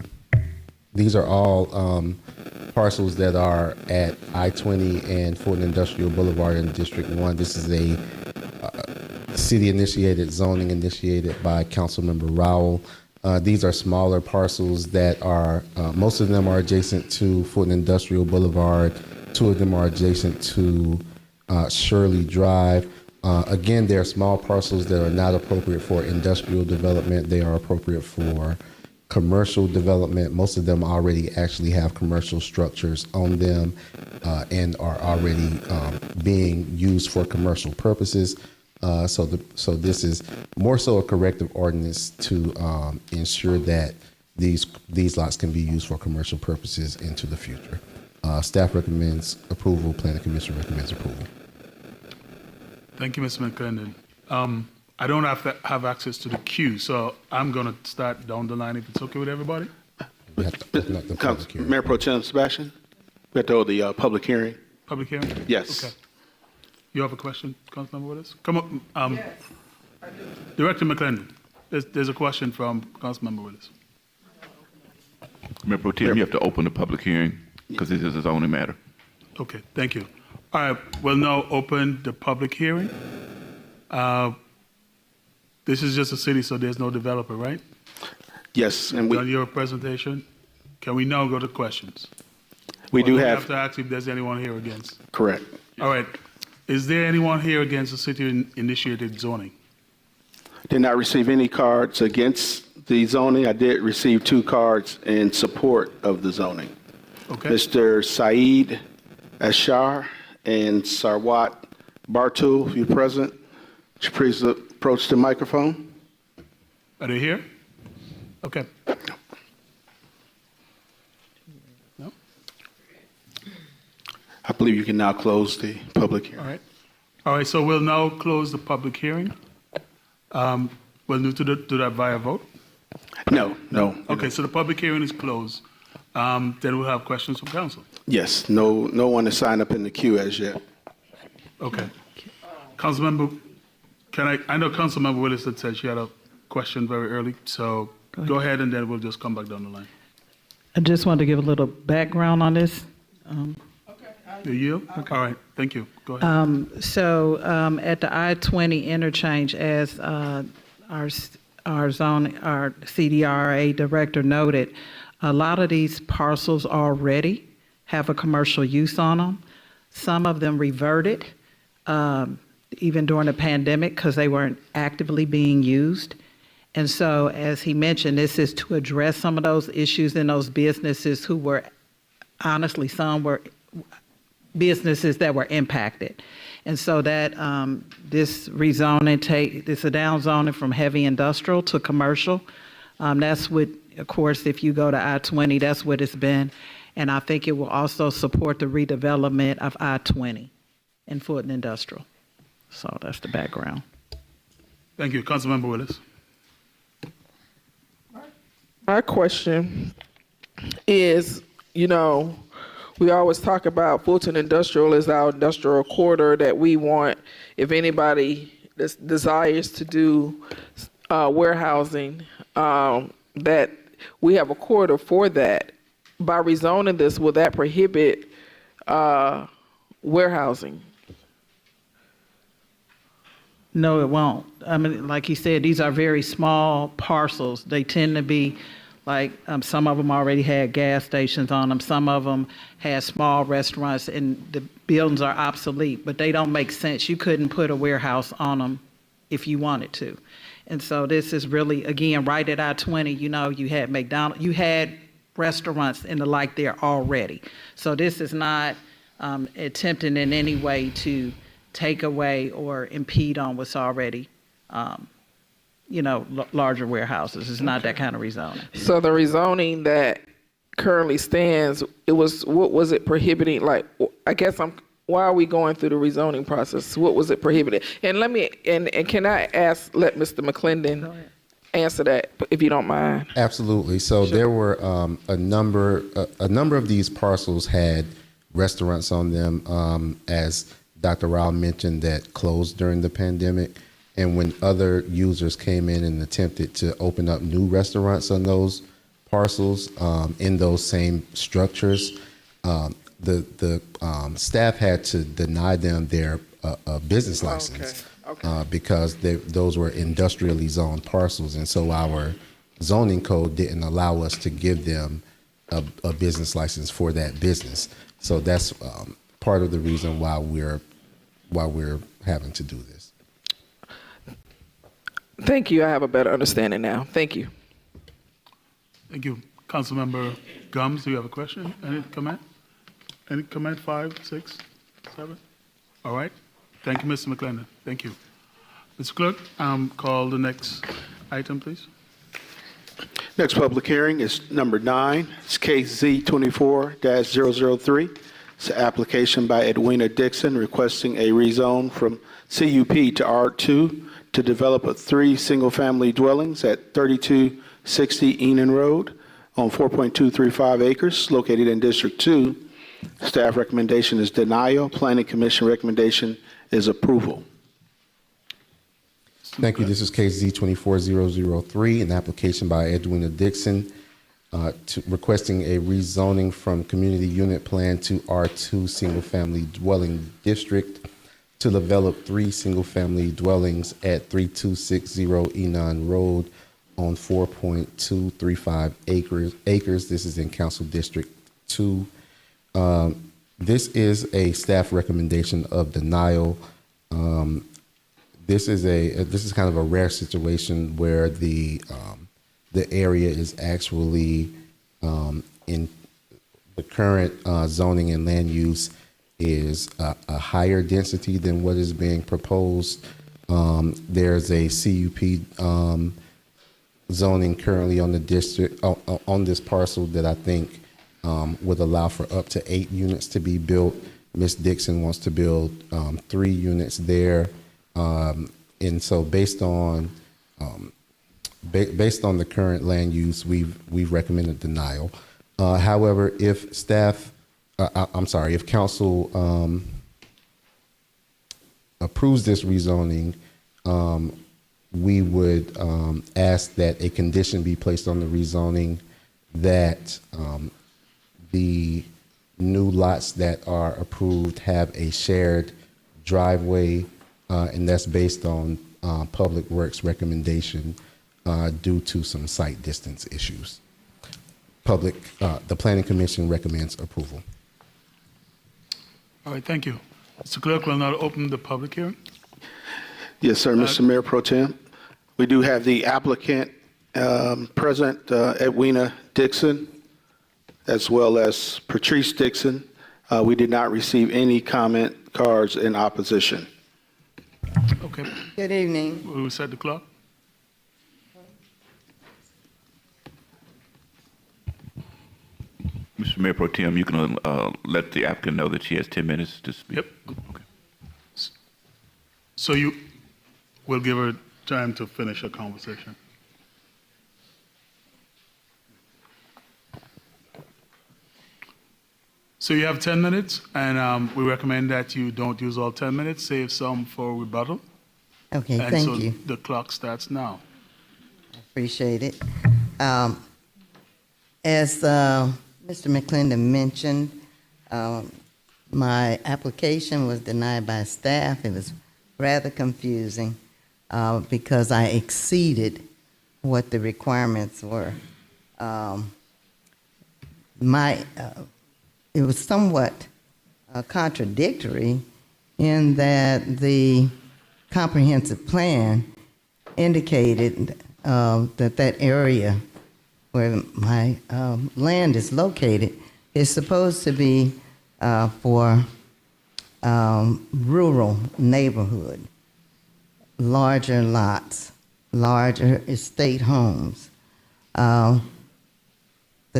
parcels that are at I-20 and Fulton Industrial Boulevard in District 1. This is a city-initiated zoning initiated by Councilmember Rowell. These are smaller parcels that are, most of them are adjacent to Fulton Industrial Boulevard. 2 of them are adjacent to Shirley Drive. Again, they're small parcels that are not appropriate for industrial development. They are appropriate for commercial development. Most of them already actually have commercial structures on them and are already being used for commercial purposes. So this is more so a corrective ordinance to ensure that these lots can be used for commercial purposes into the future. Staff recommends approval. Planning Commission recommends approval. Thank you, Mr. McClendon. I don't have to have access to the queue, so I'm going to start down the line if it's okay with everybody. We have to open up the public hearing. Mayor Pro Tem Sebastian, we have to hold the public hearing. Public hearing? Yes. Okay. You have a question, Councilmember Willis? Come up. Yes, I do. Director McClendon, there's a question from Councilmember Willis. Mayor Pro Tem, you have to open the public hearing because this is a zoning matter. Okay, thank you. All right, we'll now open the public hearing. This is just a city, so there's no developer, right? Yes, and we Done your presentation. Can we now go to questions? do We have, have to ask if there's anyone here against. correct. All right. Is there anyone here against the city-initiated zoning? Did not receive any cards against the zoning. I did receive 2 cards in support of the zoning. Okay. Mr. Saeed Ashar and Sarwat Bartul, if you're present, would you please approach the microphone? Are they here? Okay. No? I believe you can now close the public hearing. All right. All right, so we'll now close the public hearing. We'll do that via vote? No. Okay, so the public hearing is closed. Then we'll have questions from council. Yes, no one has signed up in the queue as yet. Okay. Councilmember I know Councilmember Willis had said she had a question very early, so go ahead and then we'll just come back down the line. I just wanted to give a little background on this. Do you? All right, thank you. Go ahead. At the I-20 interchange, as our CDRA director noted, a lot of these parcels already have a commercial use on them. Some of them reverted, even during the pandemic, because they weren't actively being used. And so, as he mentioned, this is to address some of those issues in those businesses who were, honestly, some were businesses that were impacted. And so that this rezoning this a downzoning from heavy industrial to commercial. That's what, of course, if you go to I-20, that's what it's been. And I think it will also support the redevelopment of I-20 and Fulton Industrial. So that's the background. Thank you. Councilmember Willis. My question is, we always talk about Fulton Industrial as our industrial corridor that we want. If anybody desires to do warehousing, that we have a corridor for that. By rezoning this, will that prohibit warehousing? No, it won't. I mean, like you said, these are very small parcels. They tend to be like, some of them already had gas stations on them. Some of them had small restaurants, and the buildings are obsolete, but they don't make sense. You couldn't put a warehouse on them if you wanted to. And so this is really, again, right at I-20, you had McDonald's, you had restaurants and the like there already. So this is not attempting in any way to take away or impede on what's already, larger warehouses. It's not that kind of rezoning. So the rezoning that currently stands, what was it prohibiting? Like, I guess why are we going through the rezoning process? What was it prohibiting? And can I let Mr. McClendon answer that, if you don't mind? Absolutely. So there were a number of these parcels had restaurants on them, as Dr. Rahn mentioned, that closed during the pandemic. And when other users came in and attempted to open up new restaurants on those parcels in those same structures, the staff had to deny them their business license. Because those were industrially zoned parcels, and so our zoning code didn't allow us to give them a business license for that business. So that's part of the reason why we're having to do this. Thank you. I have a better understanding now. Thank you. Thank you. Councilmember Gums, do you have a question? Any comment? Any comment? 5, 6, 7? All right. Thank you, Mr. McClendon. Thank you. Mr. Clerk, call the next item, please. Next public hearing is number 9. It's case Z24-003. It's an application by Edwina Dixon requesting a rezone from CUP to R2 to develop 3 single-family dwellings at 3260 Enon Road on 4.235 acres located in District 2. Staff recommendation is denial. Planning Commission recommendation is approval. Thank you. This is case Z24-003, an application by Edwina Dixon requesting a rezoning from community unit plan to R2 single-family dwelling district to develop 3 single-family dwellings at 3260 Enon Road on 4.235 acres. This is in Council District 2. This is a staff recommendation of denial. This is kind of a rare situation where the area is actually in the current zoning and land use is a higher density than what is being proposed. There's a CUP zoning currently on the district on this parcel that I think would allow for up to 8 units to be built. Ms. Dixon wants to build 3 units there, and so based on the current land use, we've recommended denial. However, if council approves this rezoning, we would ask that a condition be placed on the rezoning that the new lots that are approved have a shared driveway, and that's based on Public Works recommendation due to some site distance issues. The Planning Commission recommends approval. All right, thank you. Mr. Clerk will now open the public hearing. Yes, sir, Mr. Mayor Pro Tem. We do have the applicant present, Edwina Dixon, as well as Patrice Dixon. We did not receive any comment cards in opposition. Okay, Good evening. we will set the clock. Mr. Mayor Pro Tem, you can let the applicant know that she has 10 minutes to speak. Yep. Okay. So you will give her time to finish her conversation. So you have 10 minutes, and we recommend that you don't use all 10 minutes, save some for rebuttal. Okay, And thank so you. the clock starts now. Appreciate it. As Mr. McClendon mentioned, my application was denied by staff. It was rather confusing because I exceeded what the requirements were. It was somewhat contradictory in that the comprehensive plan indicated that area where my land is located is supposed to be for rural neighborhood, larger lots, larger estate homes. The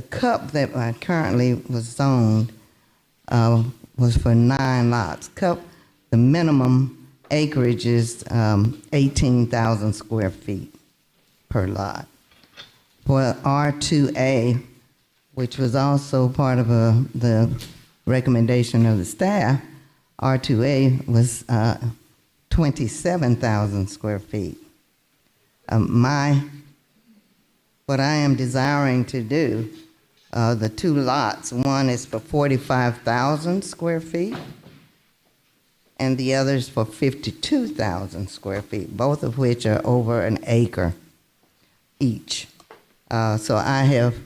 CUP that I currently was zoned was for 9 lots. CUP, the minimum acreage is 18,000 square feet per lot. For R2A, which was also part of the recommendation of the staff, R2A was 27,000 square feet. What I am desiring to do, the 2 lots, one is for 45,000 square feet, and the other is for 52,000 square feet, both of which are over an acre each. So I have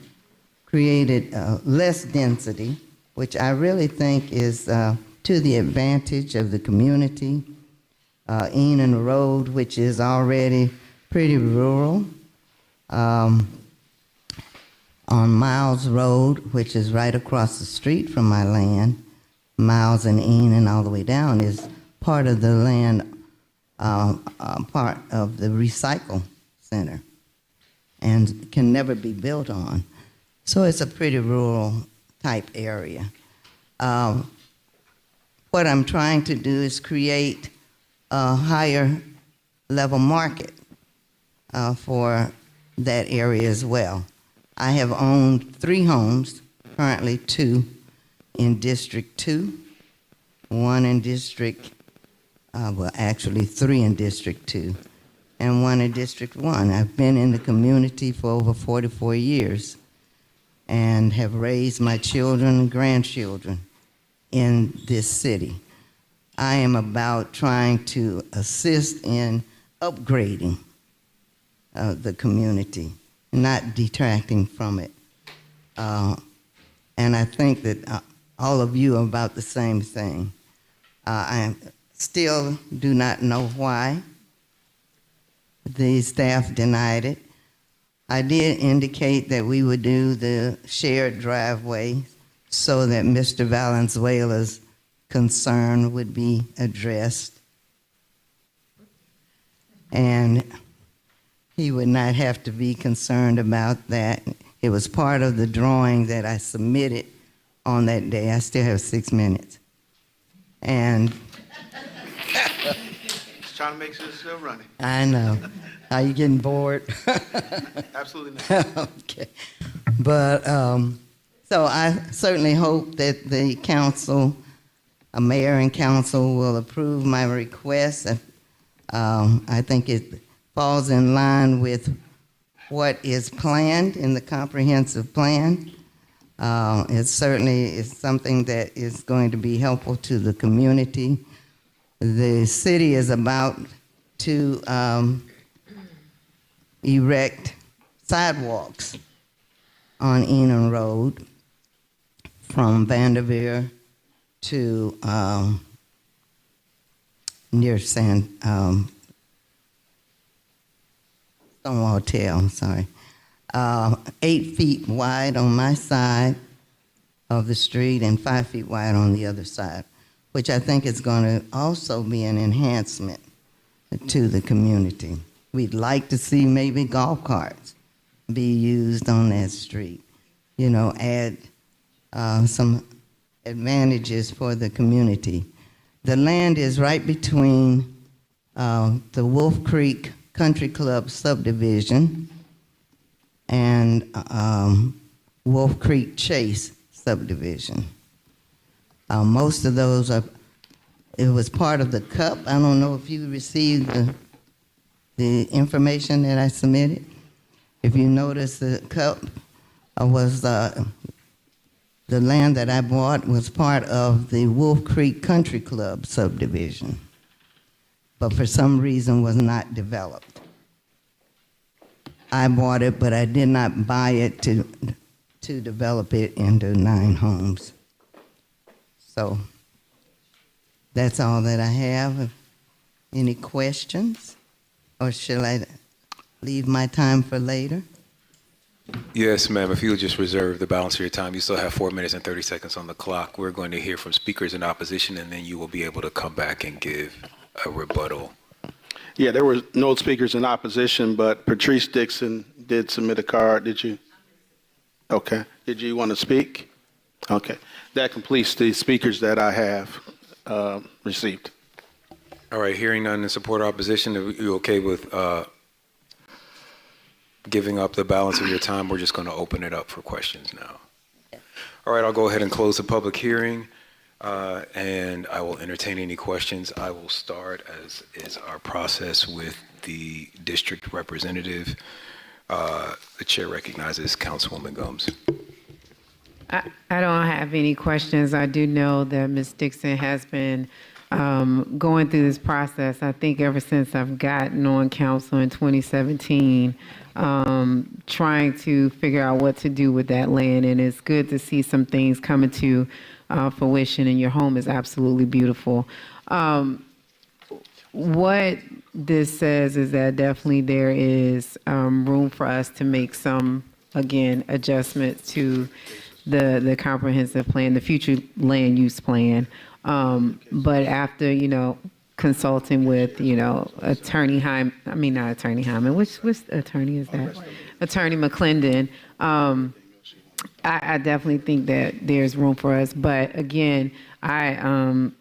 created less density, which I really think is to the advantage of the community. Enon Road, which is already pretty rural. On Miles Road, which is right across the street from my land, Miles and Enon all the way down, is part of the land, part of the recycle center, and can never be built on. So it's a pretty rural type area. What I'm trying to do is create a higher level market for that area as well. I have owned 3 homes, currently 2 in District 2, 1 in District, well actually 3 in District 2, and 1 in District 1. I've been in the community for over 44 years and have raised my children and grandchildren in this city. I am about trying to assist in upgrading the community, not detracting from it. And I think that all of you are about the same thing. I still do not know why the staff denied it. I did indicate that we would do the shared driveway so that Mr. Valenzuela's concern would be addressed. And he would not have to be concerned about that. It was part of the drawing that I submitted on that day. I still have 6 minutes. And Just trying to make sure it's still running. I know. Are you getting bored? Absolutely not. Okay. But, so I certainly hope that the council, mayor and council will approve my request. I think it falls in line with what is planned in the comprehensive plan. It certainly is something that is going to be helpful to the community. The city is about to erect sidewalks on Enon Road from Vanderveer to near Stonewall Tail, I'm sorry. 8 feet wide on my side of the street and 5 feet wide on the other side, which I think is going to also be an enhancement to the community. We'd like to see maybe golf carts be used on that street, you know, add some advantages for the community. The land is right between the Wolf Creek Country Club subdivision and Wolf Creek Chase subdivision. Most of those are, it was part of the CUP. I don't know if you received the information that I submitted. If you notice, the CUP was the land that I bought was part of the Wolf Creek Country Club subdivision, but for some reason was not developed. I bought it, but I did not buy it to develop it into 9 homes. So that's all that I have. Any questions? Or shall I leave my time for later? Yes, ma'am. If you'll just reserve the balance of your time, you still have 4 minutes and 30 seconds on the clock. We're going to hear from speakers in opposition, and then you will be able to come back and give a rebuttal. Yeah, there were no speakers in opposition, but Patrice Dixon did submit a card. Did you? Okay. Did you want to speak? Okay. That completes the speakers that I have received. All right. Hearing none in support or opposition, are you okay with giving up the balance of your time? We're just going to open it up for questions now. All right. I'll go ahead and close the public hearing. And I will entertain any questions. I will start, as is our process, with the district representative. The chair recognizes Councilwoman Gomes. I don't have any questions. I do know that Ms. Dixon has been going through this process, I think ever since I've gotten on council in 2017, trying to figure out what to do with that land. And it's good to see some things coming to fruition, and your home is absolutely beautiful. What this says is that definitely there is room for us to make some, again, adjustments to the comprehensive plan, the future land use plan. But after, consulting with, Attorney Hyman, not Attorney Hyman, which attorney is that? Attorney McClendon. I definitely think that there's room for us, but again, I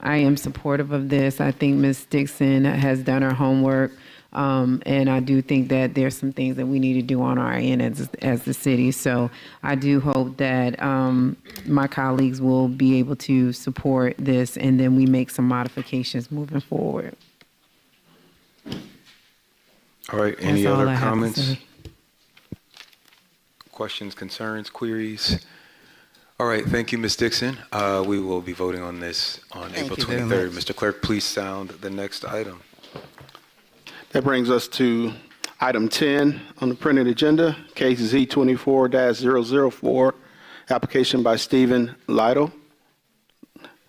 am supportive of this. I think Ms. Dixon has done her homework, and I do think that there's some things that we need to do on our end as the city. So I do hope that my colleagues will be able to support this, and then we make some modifications moving forward. All right. Any That's all other I have to comments? say. Questions, concerns, queries? All right, thank you, Ms. Dixon. We will be voting on this on April you very 23rd. much. Mr. Clerk, please sound the next item. That brings us to item 10 on the printed agenda, case Z24-004, application by Stephen Lytle,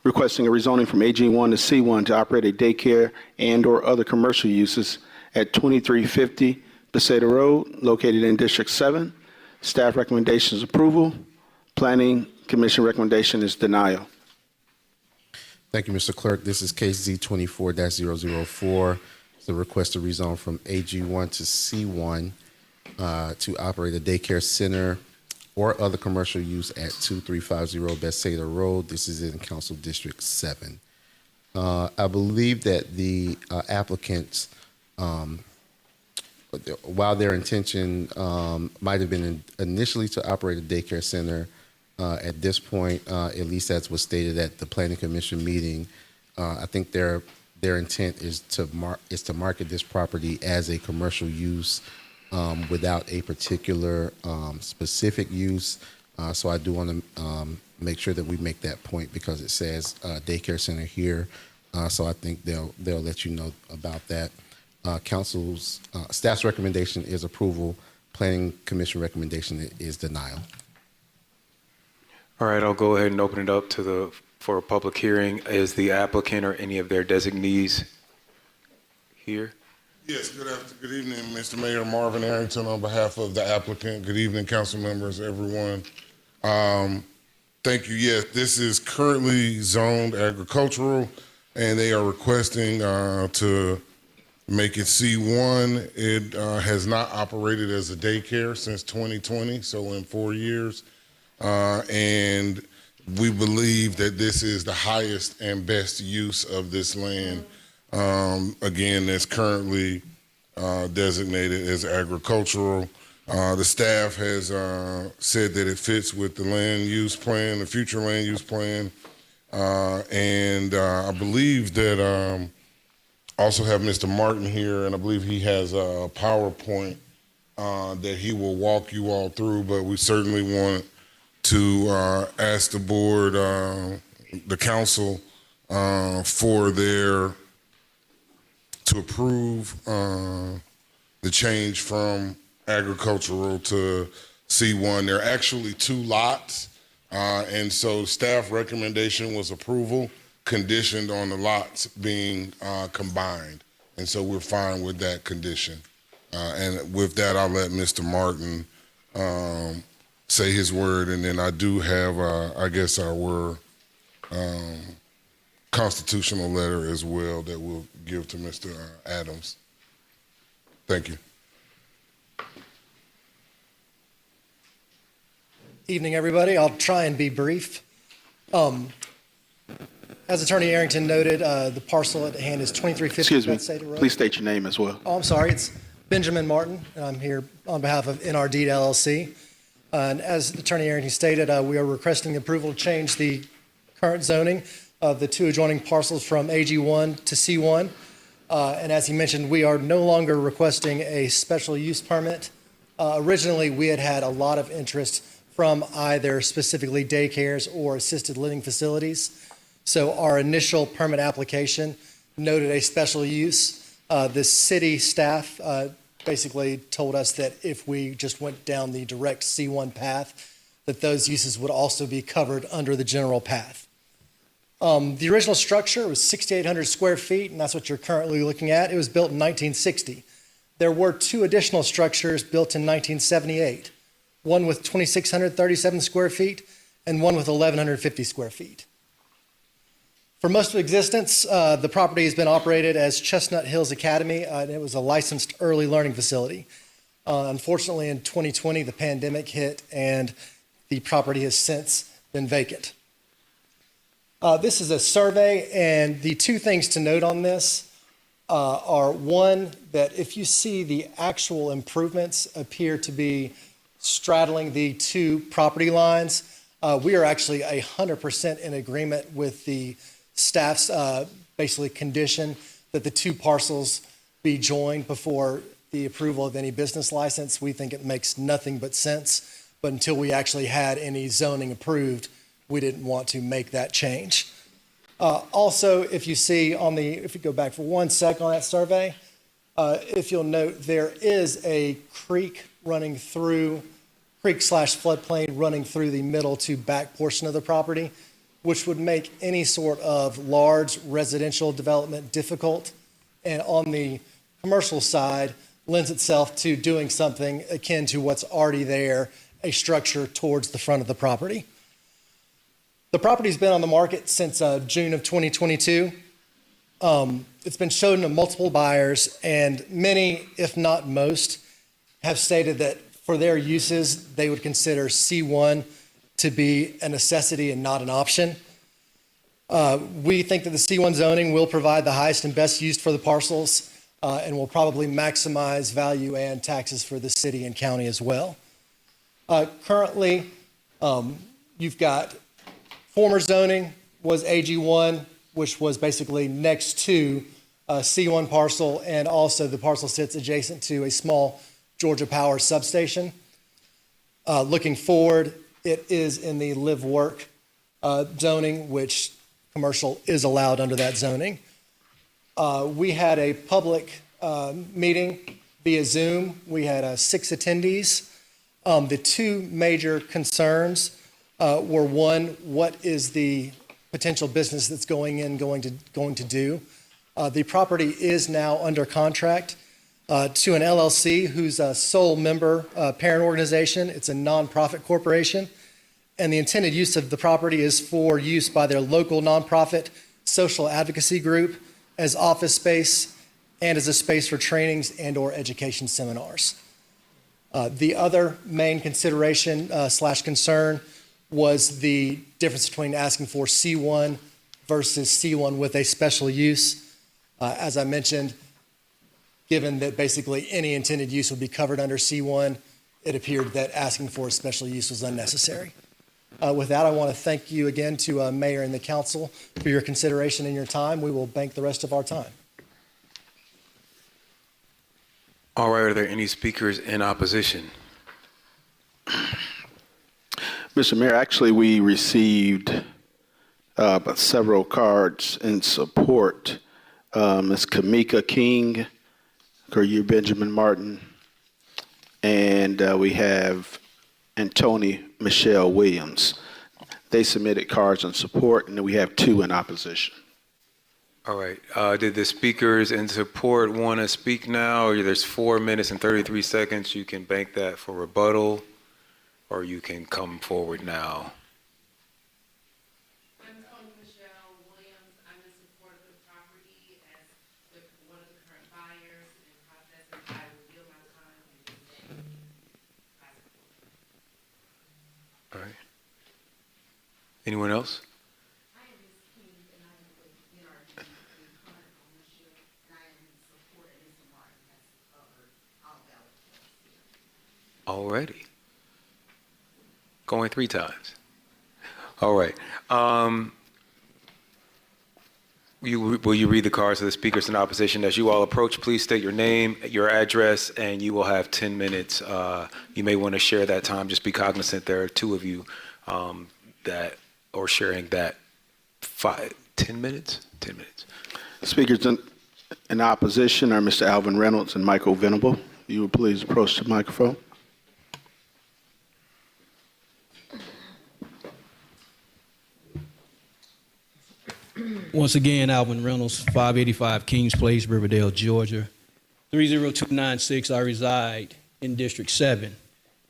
requesting a rezoning from AG1 to C1 to operate a daycare and/or other commercial uses at 2350 Beseda Road, located in District 7. Staff recommendation is approval. Planning Commission recommendation is denial. Thank you, Mr. Clerk. This is case Z24-004. It's a request to rezone from AG1 to C1 to operate a daycare center or other commercial use at 2350 Beseda Road. This is in Council District 7. I believe that the applicants, while their intention might have been initially to operate a daycare center, at this point, at least that's what's stated at the Planning Commission meeting, I think they're their intent is to market this property as a commercial use without a particular specific use. So I do want to make sure that we make that point because it says daycare center here. So I think they'll let you know about that. Council's staff's recommendation is approval. Planning Commission recommendation is denial. All right, I'll go ahead and open it up for a public hearing. Is the applicant or any of their designees here? Yes, good evening, Mr. Mayor. Marvin Arrington on behalf of the applicant. Good evening, council members, everyone. Thank you. Yes, this is currently zoned agricultural, and they are requesting to make it C1. It has not operated as a daycare since 2020, so in 4 years. And we believe that this is the highest and best use of this land. Again, that's currently designated as agricultural. The staff has said that it fits with the land use plan, the future land use plan. And I believe that also have Mr. Martin here, and I believe he has a PowerPoint that he will walk you all through, but we certainly want to ask the board, the council, to approve the change from agricultural to C1. There are actually 2 lots, and so staff recommendation was approval conditioned on the lots being combined, and so we're fine with that condition. And with that, I'll let Mr. Martin say his word, and then I do have, I guess, our constitutional letter as well that we'll give to Mr. Adams. Thank you. Evening, everybody. I'll try and be brief. As Attorney Arrington noted, the parcel at hand is 2350 Excuse me. Bethsaida Road. Please state your name as well. Oh, I'm sorry. It's Benjamin Martin, and I'm here on behalf of NRD LLC. And as Attorney Arrington stated, we are requesting approval to change the current zoning of the 2 adjoining parcels from AG1 to C1. And as he mentioned, we are no longer requesting a special use permit. Originally, we had a lot of interest from either specifically daycares or assisted living facilities. So our initial permit application noted a special use. The city staff basically told us that if we just went down the direct C1 path, that those uses would also be covered under the general path. The original structure was 6,800 square feet, and that's what you're currently looking at. It was built in 1960. There were 2 additional structures built in 1978, one with 2,637 square feet and one with 1,150 square feet. For most of existence, the property has been operated as Chestnut Hills Academy, and it was a licensed early learning facility. Unfortunately, in 2020, the pandemic hit, and the property has since been vacant. This is a survey, and the 2 things to note on this are, one, that if you see the actual improvements appear to be straddling the 2 property lines, we are actually 100% in agreement with the staff's basically condition that the 2 parcels be joined before the approval of any business license. We think it makes nothing but sense, but until we actually had any zoning approved, we didn't want to make that change. Also, if you see if you go back for 1 second on that survey, if you'll note, there is a creek /floodplain running through the middle to back portion of the property, which would make any sort of large residential development difficult, and on the commercial side lends itself to doing something akin to what's already there, a structure towards the front of the property. The property's been on the market since June of 2022. It's been shown to multiple buyers, and many, if not most, have stated that for their uses, they would consider C1 to be a necessity and not an option. We think that the C1 zoning will provide the highest and best use for the parcels and will probably maximize value and taxes for the city and county as well. Currently, you've got former zoning was AG1, which was basically next to C1 parcel, and also the parcel sits adjacent to a small Georgia Power substation. Looking forward, it is in the live-work zoning, which commercial is allowed under that zoning. We had a public meeting via Zoom. We had 6 attendees. The 2 major concerns were, one, what is the potential business that's going to do? The property is now under contract to an LLC who's a sole member parent organization. It's a nonprofit corporation, and the intended use of the property is for use by their local nonprofit social advocacy group as office space and as a space for trainings and/or education seminars. The other main consideration / concern was the difference between asking for C1 versus C1 with a special use. As I mentioned, given that basically any intended use would be covered under C1, it appeared that asking for a special use was unnecessary. With that, I want to thank you again to Mayor and the Council for your consideration and your time. We will bank the rest of our time. All right, are there any speakers in opposition? Mr. Mayor, actually, we received several cards in support. Ms. Kamika King, Courier Benjamin Martin, and we have Antoni Michelle Williams. They submitted cards in support, and then we have 2 in opposition. All right. Did the speakers in support want to speak now? Or there's 4 minutes and 33 seconds. You can bank that for rebuttal, or you can come forward now. I'm Tony Michelle Williams. I'm in support of the property as one of the current buyers in process, and I will yield my time and All right. Anyone else? Already. Going 3 times. All right. Will you read the cards of the speakers in opposition? As you all approach, please state your name, your address, and you will have 10 minutes. You may want to share that time. Just be cognizant there are 2 of you that are sharing that 10 minutes? 10 minutes. Speakers in opposition are Mr. Alvin Reynolds and Michael Venable. You will please approach the microphone. Once again, Alvin Reynolds, 585 Kings Place, Riverdale, Georgia. 30296, I reside in District 7.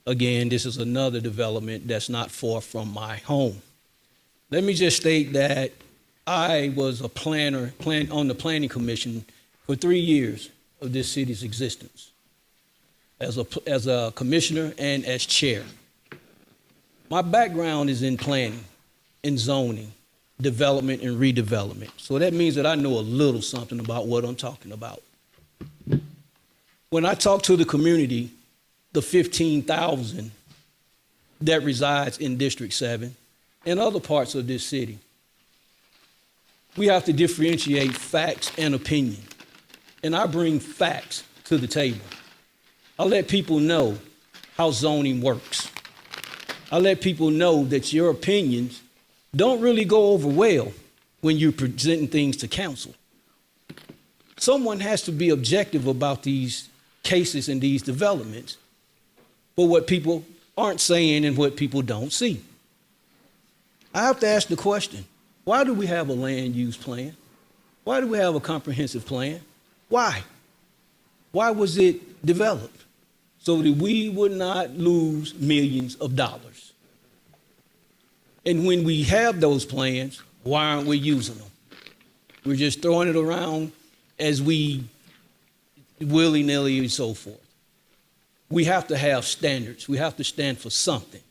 Again, this is another development that's not far from my home. Let me just state that I was a planner on the Planning Commission for 3 years of this city's existence as a commissioner and as chair. My background is in planning, in zoning, development and redevelopment. So that means that I know a little something about what I'm talking about. When I talk to the community, the 15,000 that resides in District 7 and other parts of this city, we have to differentiate facts and opinion. And I bring facts to the table. I let people know how zoning works. I let people know that your opinions don't really go over well when you're presenting things to council. Someone has to be objective about these cases and these developments for what people aren't saying and what people don't see. I have to ask the question, why do we have a land use plan? Why do we have a comprehensive plan? Why? Why was it developed? So that we would not lose millions of dollars. And when we have those plans, why aren't we using them? We're just throwing it around as we willy-nilly and so forth. We have to have standards. We have to stand for something.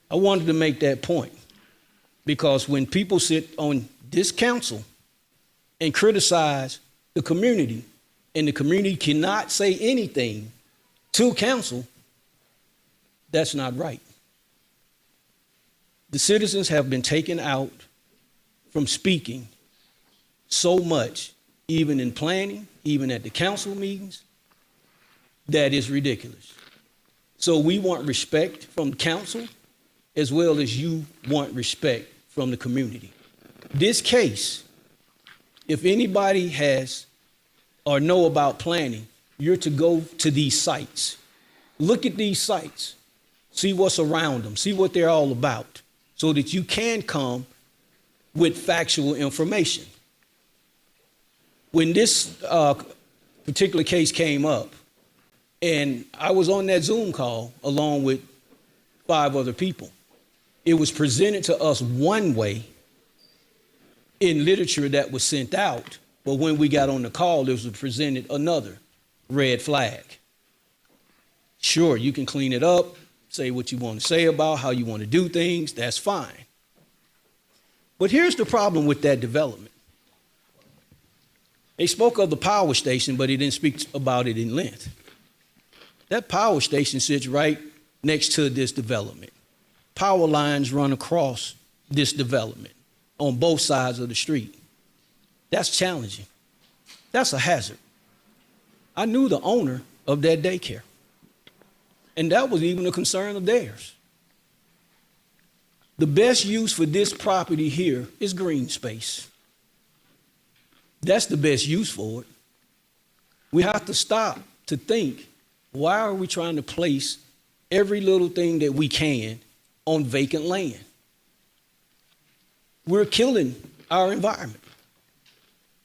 I wanted to make that point because when people sit on this council and criticize the community, and the community cannot say anything to council, that's not right. The citizens have been taken out from speaking so much, even in planning, even at the council meetings, that is ridiculous. So we want respect from council as well as you want respect from the community. This case, if anybody has or know about planning, you're to go to these sites. Look at these sites, see what's around them, see what they're all about, so that you can come with factual information. When this particular case came up, and I was on that Zoom call along with 5 other people, it was presented to us one way in literature that was sent out, but when we got on the call, it was presented another red flag. Sure, you can clean it up, say what you want to say about how you want to do things, that's fine. But here's the problem with that development. They spoke of the power station, but he didn't speak about it in length. That power station sits right next to this development. Power lines run across this development on both sides of the street. That's challenging. That's a hazard. I knew the owner of that daycare, and that was even a concern of theirs. The best use for this property here is green space. That's the best use for it. We have to stop to think, why are we trying to place every little thing that we can on vacant land? We're killing our environment.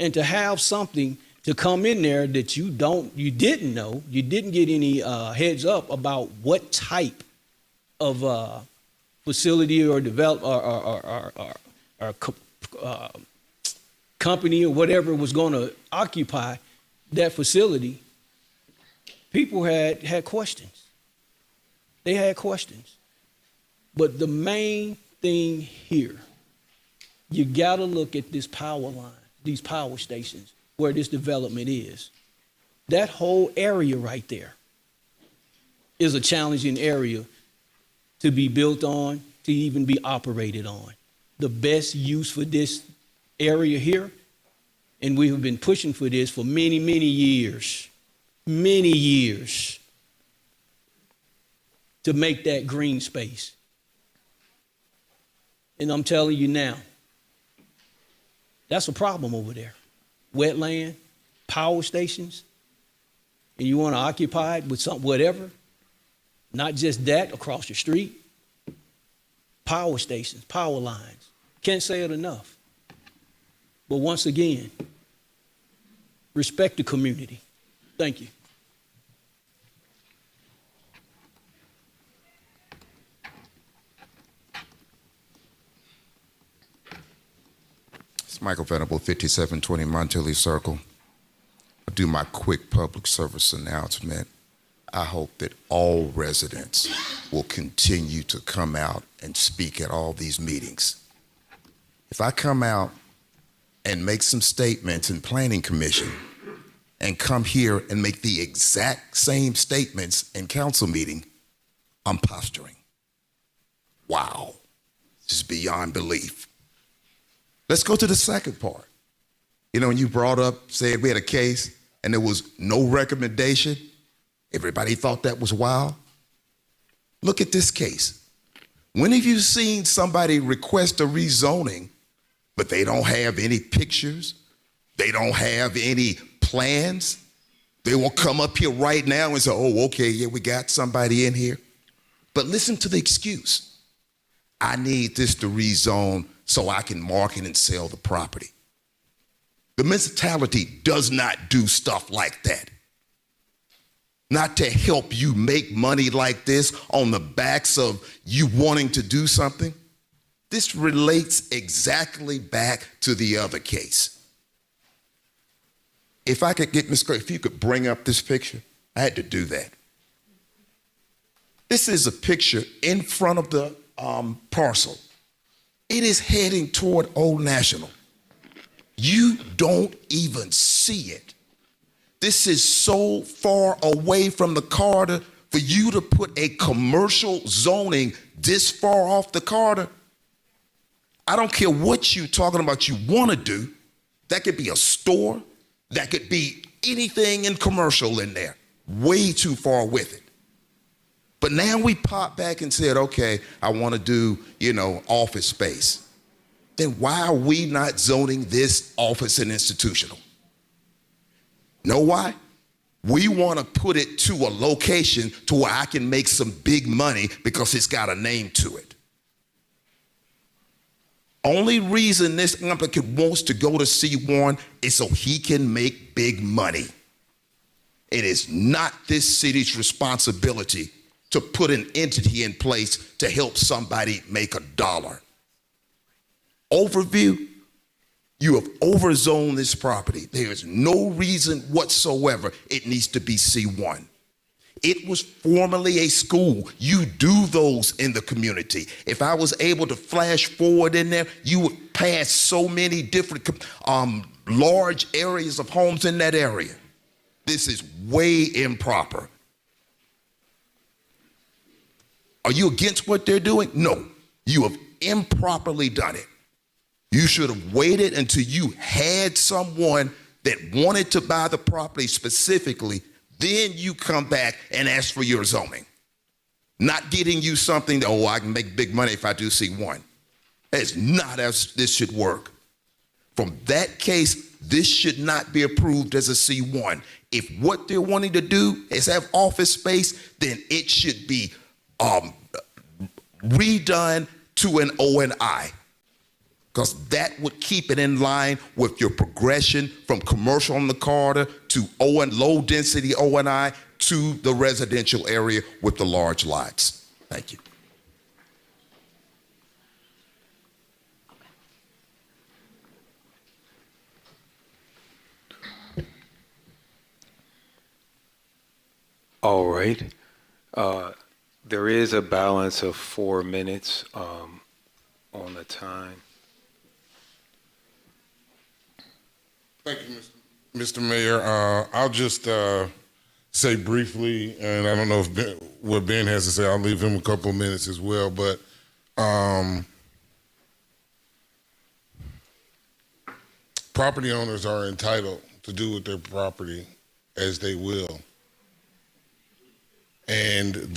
And to have something to come in there that you didn't know, you didn't get any heads up about what type of facility or company or whatever was going to occupy that facility, people had questions. They had questions. But the main thing here, you got to look at this power line, these power stations, where this development is. That whole area right there is a challenging area to be built on, to even be operated on. The best use for this area here, and we have been pushing for this for many, many years, to make that green space. And I'm telling you now, that's a problem over there. Wetland, power stations, and you want to occupy it with something, whatever, not just that across the street. Power stations, power lines. Can't say it enough. But once again, respect the community. Thank you. It's Michael Venable, 5720 Montelli Circle. I'll do my quick public service announcement. I hope that all residents will continue to come out and speak at all these meetings. If I come out and make some statements in Planning Commission and come here and make the exact same statements in council meeting, I'm posturing. Wow, this is beyond belief. Let's go to the second part. You know, when you brought up, said we had a case and there was no recommendation, everybody thought that was wild. Look at this case. When have you seen somebody request a rezoning, but they don't have any pictures? They don't have any plans? They won't come up here right now and say, oh, okay, yeah, we got somebody in here. But listen to the excuse. I need this to rezone so I can market and sell the property. The municipality does not do stuff like that. Not to help you make money like this on the backs of you wanting to do something. This relates exactly back to the other case. If I could get Ms. Clerk, if you could bring up this picture, I had to do that. This is a picture in front of the parcel. It is heading toward Old National. You don't even see it. This is so far away from the corridor for you to put a commercial zoning this far off the corridor. I don't care what you're talking about you want to do. That could be a store. That could be anything in commercial in there. Way too far with it. But now we pop back and said, okay, I want to do, office space. Then why are we not zoning this office and institutional? Know why? We want to put it to a location to where I can make some big money because it's got a name to it. Only reason this applicant wants to go to C1 is so he can make big money. It is not this city's responsibility to put an entity in place to help somebody make $1. Overview, you have overzoned this property. There is no reason whatsoever it needs to be C1. It was formerly a school. You do those in the community. If I was able to flash forward in there, you would pass so many different large areas of homes in that area. This is way improper. Are you against what they're doing? No, you have improperly done it. You should have waited until you had someone that wanted to buy the property specifically. Then you come back and ask for your zoning. Not getting you something that, I can make big money if I do C1. That's not how this should work. From that case, this should not be approved as a C1. If what they're wanting to do is have office space, then it should be redone to an O&I. Because that would keep it in line with your progression from commercial on the corridor to low density O&I to the residential area with the large lots. Thank you. All right. There is a balance of 4 minutes on the time. Thank you, Mr. Mayor. I'll just say briefly, and I don't know if what Ben has to say, I'll leave him a couple of minutes as well, but property owners are entitled to do with their property as they will. And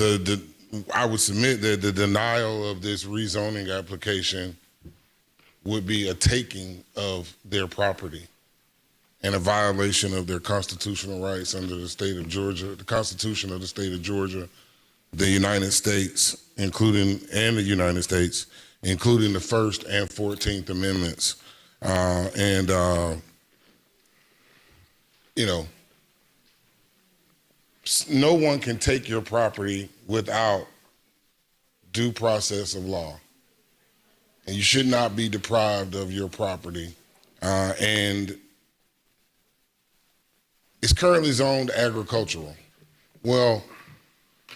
I would submit that the denial of this rezoning application would be a taking of their property and a violation of their constitutional rights under the state of Georgia, the Constitution of the state of Georgia, the United States, including the First and 14th Amendments. No one can take your property without due process of law. And you should not be deprived of your property. And it's currently zoned agricultural. Well,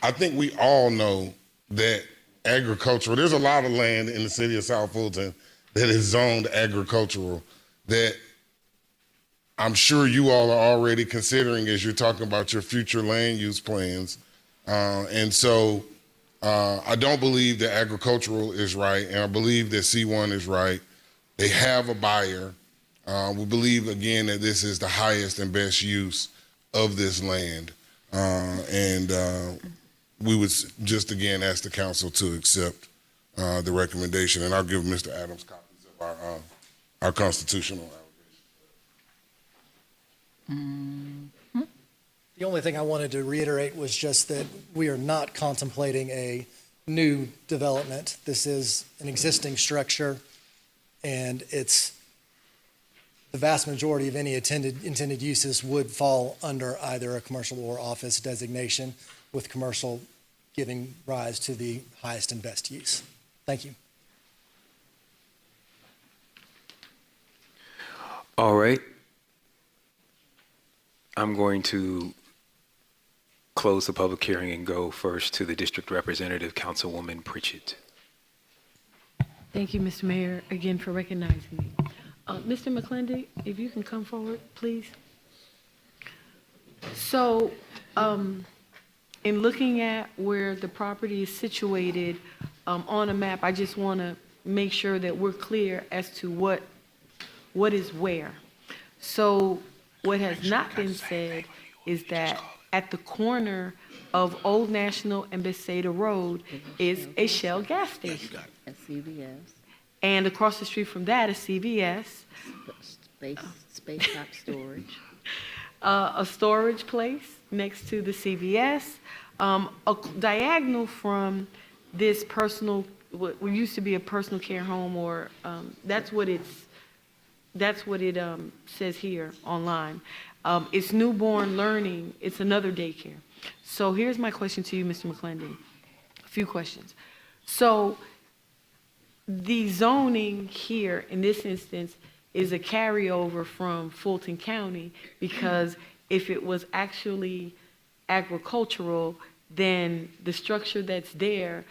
I think we all know that agricultural, there's a lot of land in the city of South Fulton that is zoned agricultural that I'm sure you all are already considering as you're talking about your future land use plans. And so I don't believe that agricultural is right, and I believe that C1 is right. They have a buyer. We believe, again, that this is the highest and best use of this land. We would just, again, ask the council to accept the recommendation, and I'll give Mr. Adams copies of our constitutional allegation. The only thing I wanted to reiterate was just that we are not contemplating a new development. This is an existing structure, and it's the vast majority of any intended uses would fall under either a commercial or office designation, with commercial giving rise to the highest and best use. Thank you. All right. I'm going to close the public hearing and go first to the district representative, Councilwoman Pritchett. Thank you, Mr. Mayor, again for recognizing me. Mr. McClendon, if you can come forward, please. So, in looking at where the property is situated on a map, I just want to make sure that we're clear as to what is where. So what has not been said is that at the corner of Old National and Bethsaida Road is a Shell gas station. A CVS, And across the street from that is CVS, space shop storage. a storage place next to the CVS, diagonal from this personal, what used to be a personal care home, or that's what it says here online. It's newborn learning. It's another daycare. So here's my question to you, Mr. McClendon. A few questions. So the zoning here in this instance is a carryover from Fulton County, because if it was actually agricultural, then the structure that's there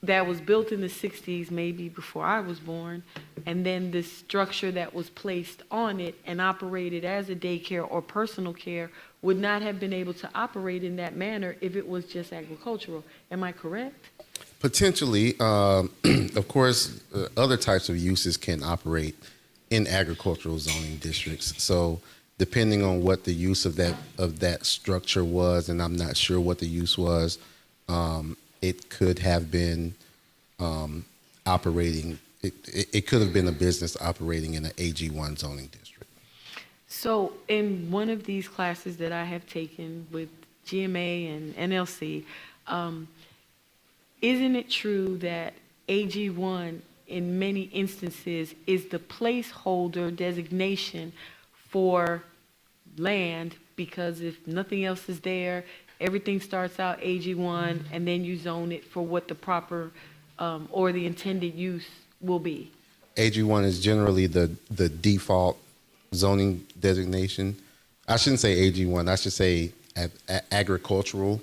that was built in the 60s, maybe before I was born, and then the structure that was placed on it and operated as a daycare or personal care would not have been able to operate in that manner if it was just agricultural. Am I correct? Potentially, of course, other types of uses can operate in agricultural zoning districts. So depending on what the use of that structure was, and I'm not sure what the use was, it could have been operating, it could have been a business operating in an AG1 zoning district. So in one of these classes that I have taken with GMA and NLC, isn't it true that AG1 in many instances is the placeholder designation for land, because if nothing else is there, everything starts out AG1 and then you zone it for what the proper or the intended use will be? AG1 is generally the default zoning designation. I shouldn't say AG1, I should say agricultural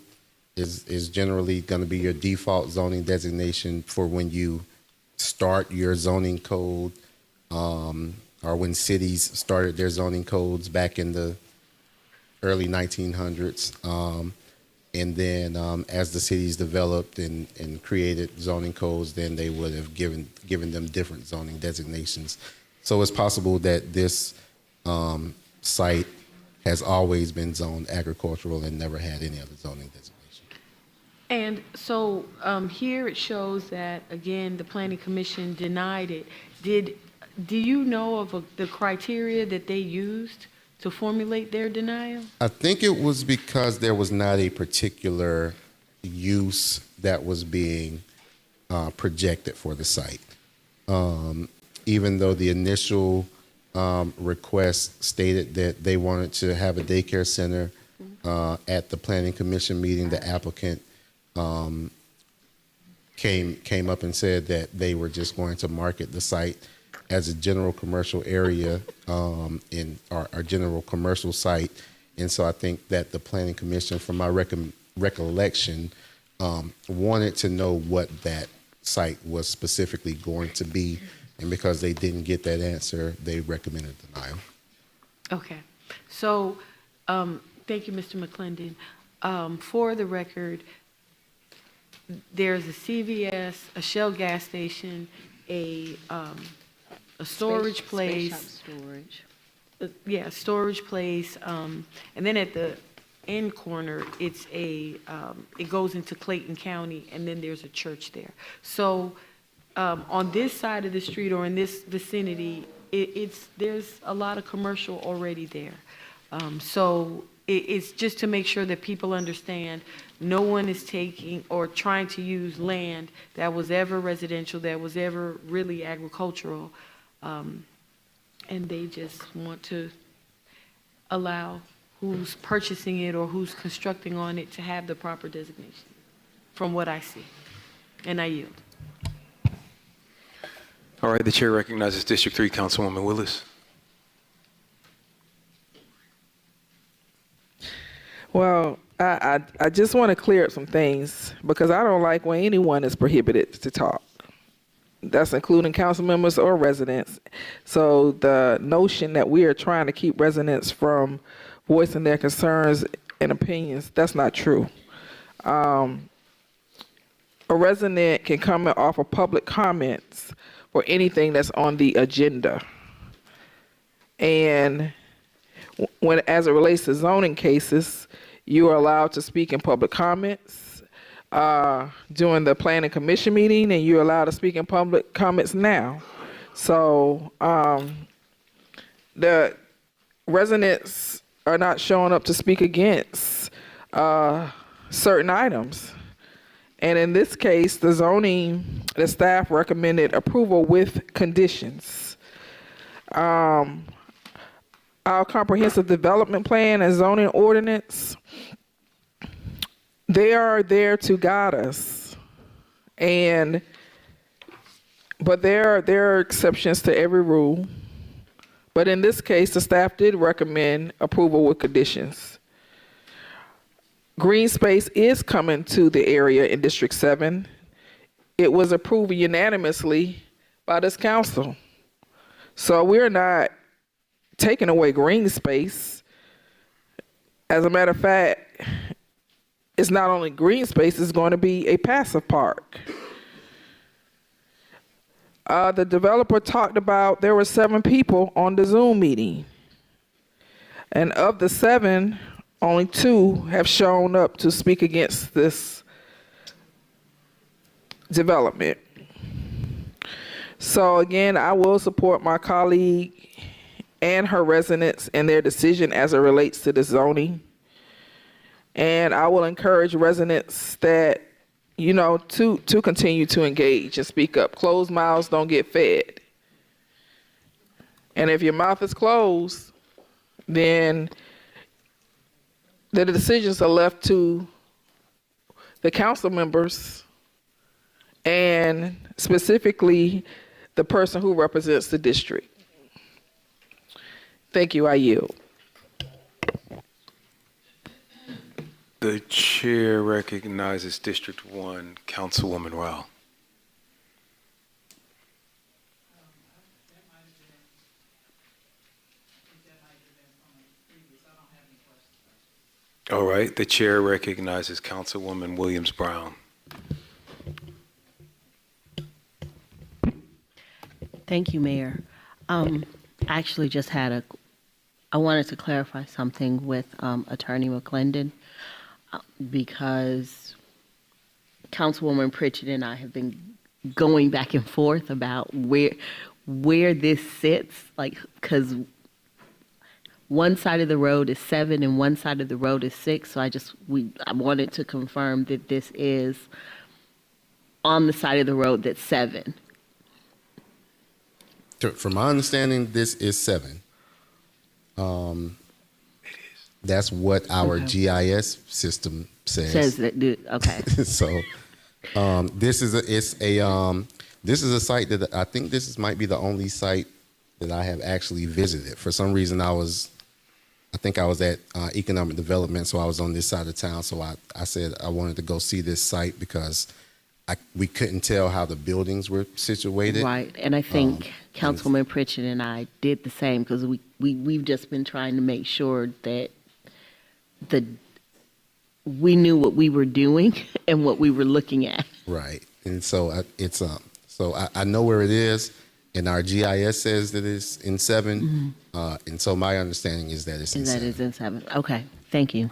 is generally going to be your default zoning designation for when you start your zoning code, or when cities started their zoning codes back in the early 1900s. And then as the cities developed and created zoning codes, then they would have given them different zoning designations. So it's possible that this site has always been zoned agricultural and never had any other zoning designation. And so here it shows that, again, the Planning Commission denied it. Do you know of the criteria that they used to formulate their denial? I think it was because there was not a particular use that was being projected for the site. Even though the initial request stated that they wanted to have a daycare center, at the Planning Commission meeting, the applicant came up and said that they were just going to market the site as a general commercial area in our general commercial site. And so I think that the Planning Commission, from my recollection, wanted to know what that site was specifically going to be. And because they didn't get that answer, they recommended denial. Okay. So thank you, Mr. McClendon. For the record, there's a CVS, a Shell gas station, a storage place. Storage. Storage place. And then at the end corner, it's it goes into Clayton County, and then there's a church there. So on this side of the street or in this vicinity, there's a lot of commercial already there. So it's just to make sure that people understand no one is taking or trying to use land that was ever residential, that was ever really agricultural, and they just want to allow who's purchasing it or who's constructing on it to have the proper designation, from what I see. And I yield. All right, the chair recognizes District 3 Councilwoman Willis. Well, I just want to clear up some things, because I don't like when anyone is prohibited to talk. That's including council members or residents. So the notion that we are trying to keep residents from voicing their concerns and opinions, that's not true. a resident can come and offer public comments for anything that's on the agenda. And when, as it relates to zoning cases, you are allowed to speak in public comments during the planning commission meeting, and you're allowed to speak in public comments now. So the residents are not showing up to speak against certain items. And in this case, the staff recommended approval with conditions. Our comprehensive development plan and zoning ordinance, they are there to guide us. But there are exceptions to every rule. But in this case, the staff did recommend approval with conditions. Green space is coming to the area in District 7. It was approved unanimously by this council. So we're not taking away green space. As a matter of fact, it's not only green space, it's going to be a passive park. The developer talked about there were 7 people on the Zoom meeting. And of the 7, only 2 have shown up to speak against this development. So again, I will support my colleague and her residents in their decision as it relates to the zoning. And I will encourage residents that, you know, to continue to engage and speak up. Closed mouths don't get fed. And if your mouth is closed, then the decisions are left to the council members and specifically the person who represents the district. Thank you, I yield. The chair recognizes District 1, Councilwoman Rahn. All right, the chair recognizes Councilwoman Williams-Brown. Thank you, Mayor. I actually just had I wanted to clarify something with Attorney McClendon because Councilwoman Pritchett and I have been going back and forth about where this sits, like, because one side of the road is 7 and one side of the road is 6. So I wanted to confirm that this is on the side of the road that's 7. From my understanding, this is 7. That's what our GIS system says. Says that, okay. So, this is a site that I think might be the only site that I have actually visited. For some reason, I think I was at economic development, so I was on this side of town. So I said I wanted to go see this site because we couldn't tell how the buildings were situated. Right, and I think Councilwoman Pritchett and I did the same because we've just been trying to make sure that we knew what we were doing and what we were looking at. Right, and so I know where it is, and our GIS says that it's in 7, and so my understanding is that it's in 7. That is in 7. Okay, thank you.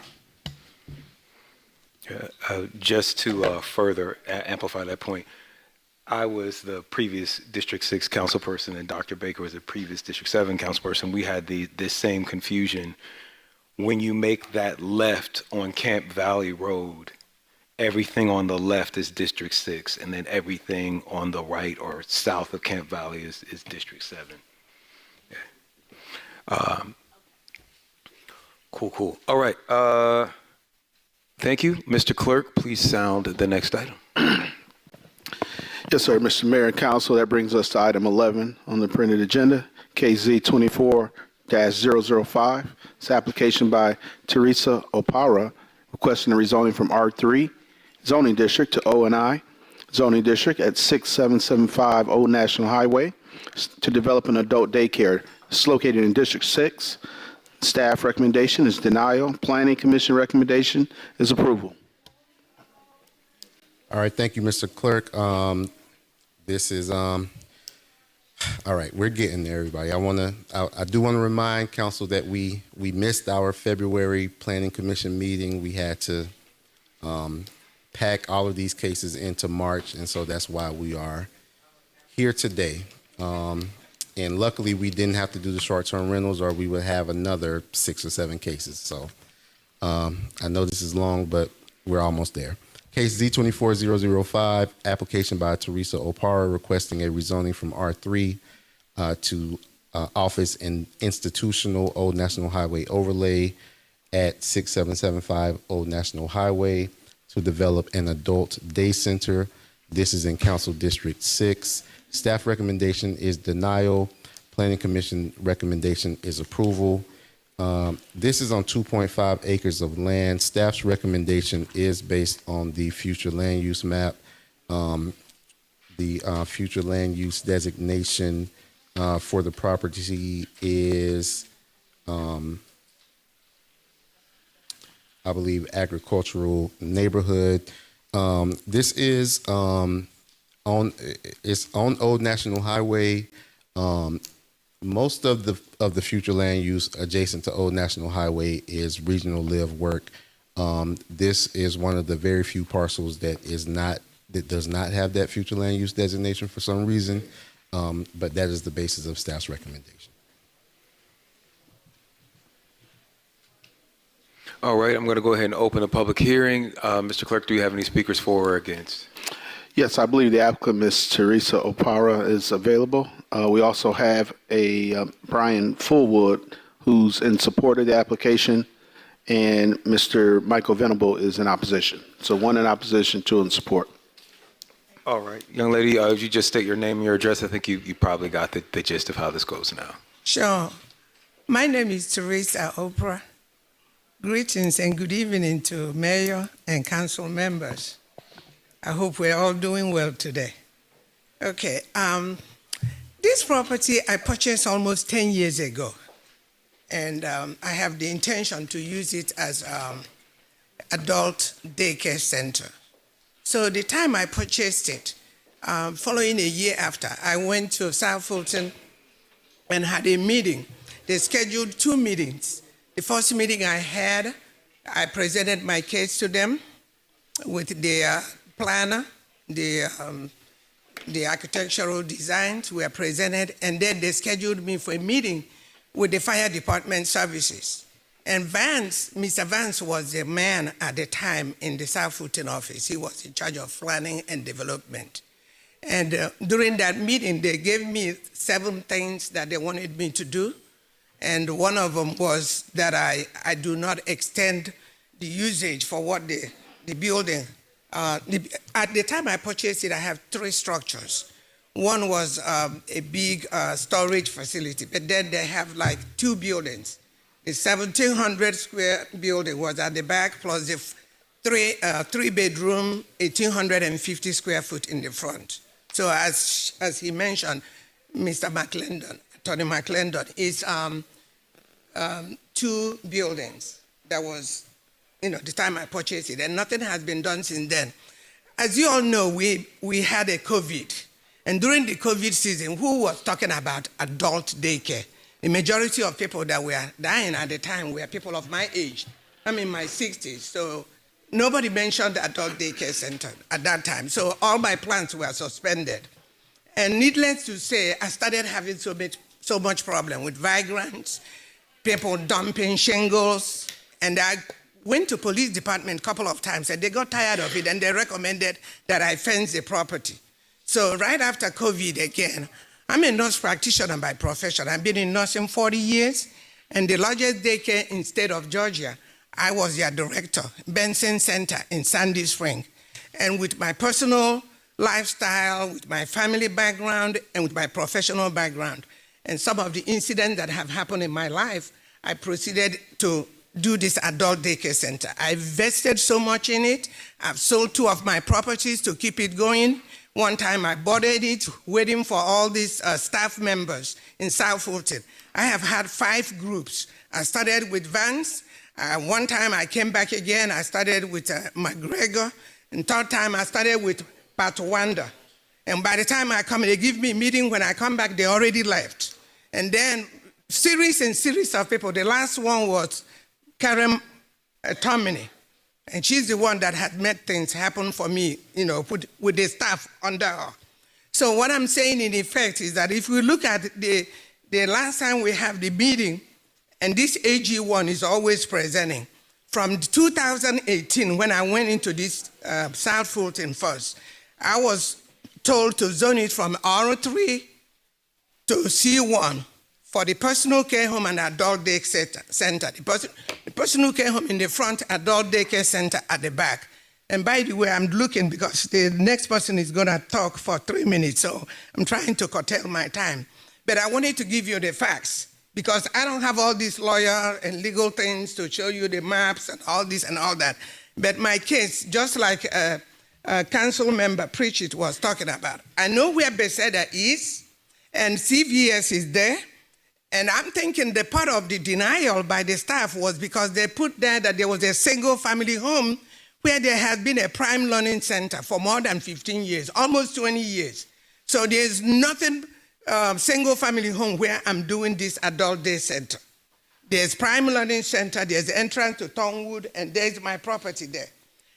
Just to further amplify that point, I was the previous District 6 councilperson and Dr. Baker was the previous District 7 councilperson. We had this same confusion. When you make that left on Camp Valley Road, everything on the left is District 6, and then everything on the right or south of Camp Valley is District 7. Yeah. Cool. All right. Thank you. Mr. Clerk, please sound the next item. Yes, sir. Mr. Mayor and Council, that brings us to item 11 on the printed agenda, KZ 24-005. It's application by Teresa Opara requesting a rezoning from R3 zoning district to O&I zoning district at 6775 Old National Highway to develop an adult daycare. It's located in District 6. Staff recommendation is denial. Planning Commission recommendation is approval. All right, thank you, Mr. Clerk. This is all right. We're getting there, everybody. I do want to remind council that we missed our February Planning Commission meeting. We had to pack all of these cases into March, and so that's why we are here today. And luckily, we didn't have to do the short-term rentals, or we would have another 6 or 7 cases. So I know this is long, but we're almost there. Case Z24005, application by Teresa Opara requesting a rezoning from R3 to office and institutional Old National Highway overlay at 6775 Old National Highway to develop an adult day center. This is in Council District 6. Staff recommendation is denial. Planning Commission recommendation is approval. This is on 2.5 acres of land. Staff's recommendation is based on the future land use map. The future land use designation for the property is, I believe, agricultural neighborhood. This is on Old National Highway. Most of the future land use adjacent to Old National Highway is regional live work. This is one of the very few parcels that does not have that future land use designation for some reason, but that is the basis of staff's recommendation. All right, I'm going to go ahead and open a public hearing. Mr. Clerk, do you have any speakers for or against? Yes, I believe the applicant, Ms. Teresa Opara, is available. We also have a Brian Fullwood, who's in support of the application, and Mr. Michael Venable is in opposition. So 1 in opposition, 2 in support. All right, young lady, if you just state your name and your address, I think you probably got the gist of how this goes now. Sure. My name is Teresa Opara. Greetings and good evening to Mayor and council members. I hope we're all doing well today. Okay, this property I purchased almost 10 years ago, and I have the intention to use it as adult daycare center. So the time I purchased it, following a year after, I went to South Fulton and had a meeting. They scheduled 2 meetings. The first meeting I had, I presented my case to them with their planner, the architectural designs were presented, and then they scheduled me for a meeting with the fire department services. And Mr. Vance was the man at the time in the South Fulton office. He was in charge of planning and development. And during that meeting, they gave me 7 things that they wanted me to do. And one of them was that I do not extend the usage for what the building. At the time I purchased it, I have 3 structures. One was a big storage facility, but then they have like 2 buildings. The 1,700 square building was at the back, plus the 3-bedroom, 1,850 square foot in the front. So as he mentioned, Mr. McClendon, Tony McClendon, is 2 buildings. That was, the time I purchased it, and nothing has been done since then. As you all know, we had a COVID, and during the COVID season, who was talking about adult daycare? The majority of people that were dying at the time were people of my age. I'm in my 60s, so nobody mentioned the adult daycare center at that time. So all my plans were suspended. And needless to say, I started having so much problem with vagrants, people dumping shingles, and I went to police department a couple of times, and they got tired of it, and they recommended that I fence the property. So right after COVID again, I'm a nurse practitioner by profession. I've been in nursing 40 years, and the largest daycare in state of Georgia, I was their director, Benson Center in Sandy Spring. And with my personal lifestyle, with my family background, and with my professional background, and some of the incidents that have happened in my life, I proceeded to do this adult daycare center. I invested so much in it. I've sold 2 of my properties to keep it going. One time I boarded it, waiting for all these staff members in South Fulton. I have had 5 groups. I started with Vance. One time I came back again. I started with McGregor. And third time, I started with Patwanda. And by the time I come, they give me a meeting. When I come back, they already left. And then series and series of people. The last one was Karen Tomini. And she's the one that had made things happen for me, with the staff under her. So what I'm saying in effect is that if we look at the last time we have the meeting, and this AG1 is always presenting, from 2018, when I went into this South Fulton first, I was told to zone it from R3 to C1 for the personal care home and adult day center. The personal care home in the front, adult daycare center at the back. And by the way, I'm looking because the next person is going to talk for 3 minutes, so I'm trying to curtail my time. But I wanted to give you the facts because I don't have all these lawyer and legal things to show you the maps and all this and all that. But my case, just like council member Pritchett was talking about, I know where Bethesda is and CVS is there. And I'm thinking the part of the denial by the staff was because they put there that there was a single family home where there had been a prime learning center for more than 15 years, almost 20 years. So there's nothing single family home where I'm doing this adult day center. There's prime learning center, there's entrance to Tonwood, and there's my property there.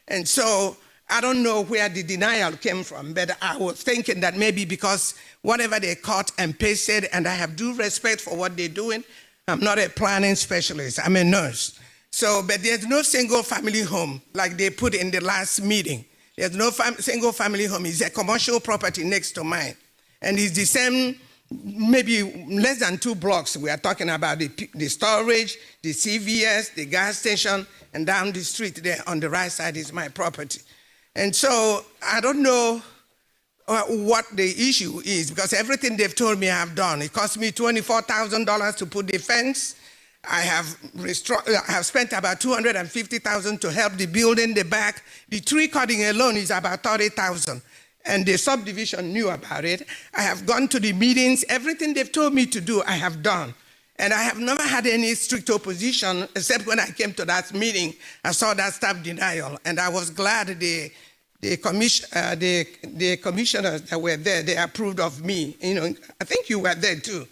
And so I don't know where the denial came from, but I was thinking that maybe because whatever they cut and pasted, and I have due respect for what they're doing, I'm not a planning specialist, I'm a nurse. So, but there's no single family home like they put in the last meeting. There's no single family home. It's a commercial property next to mine. And it's the same, maybe less than 2 blocks. We are talking about the storage, the CVS, the gas station, and down the street there on the right side is my property. And so I don't know what the issue is because everything they've told me I've done. It cost me $24,000 to put the fence. I have spent about $250,000 to help the building, the back. The tree cutting alone is about $30,000. And the subdivision knew about it. I have gone to the meetings. Everything they've told me to do, I have done. And I have never had any strict opposition, except when I came to that meeting, I saw that staff denial. And I was glad the commissioners that were there, they approved of me. I think you were there too.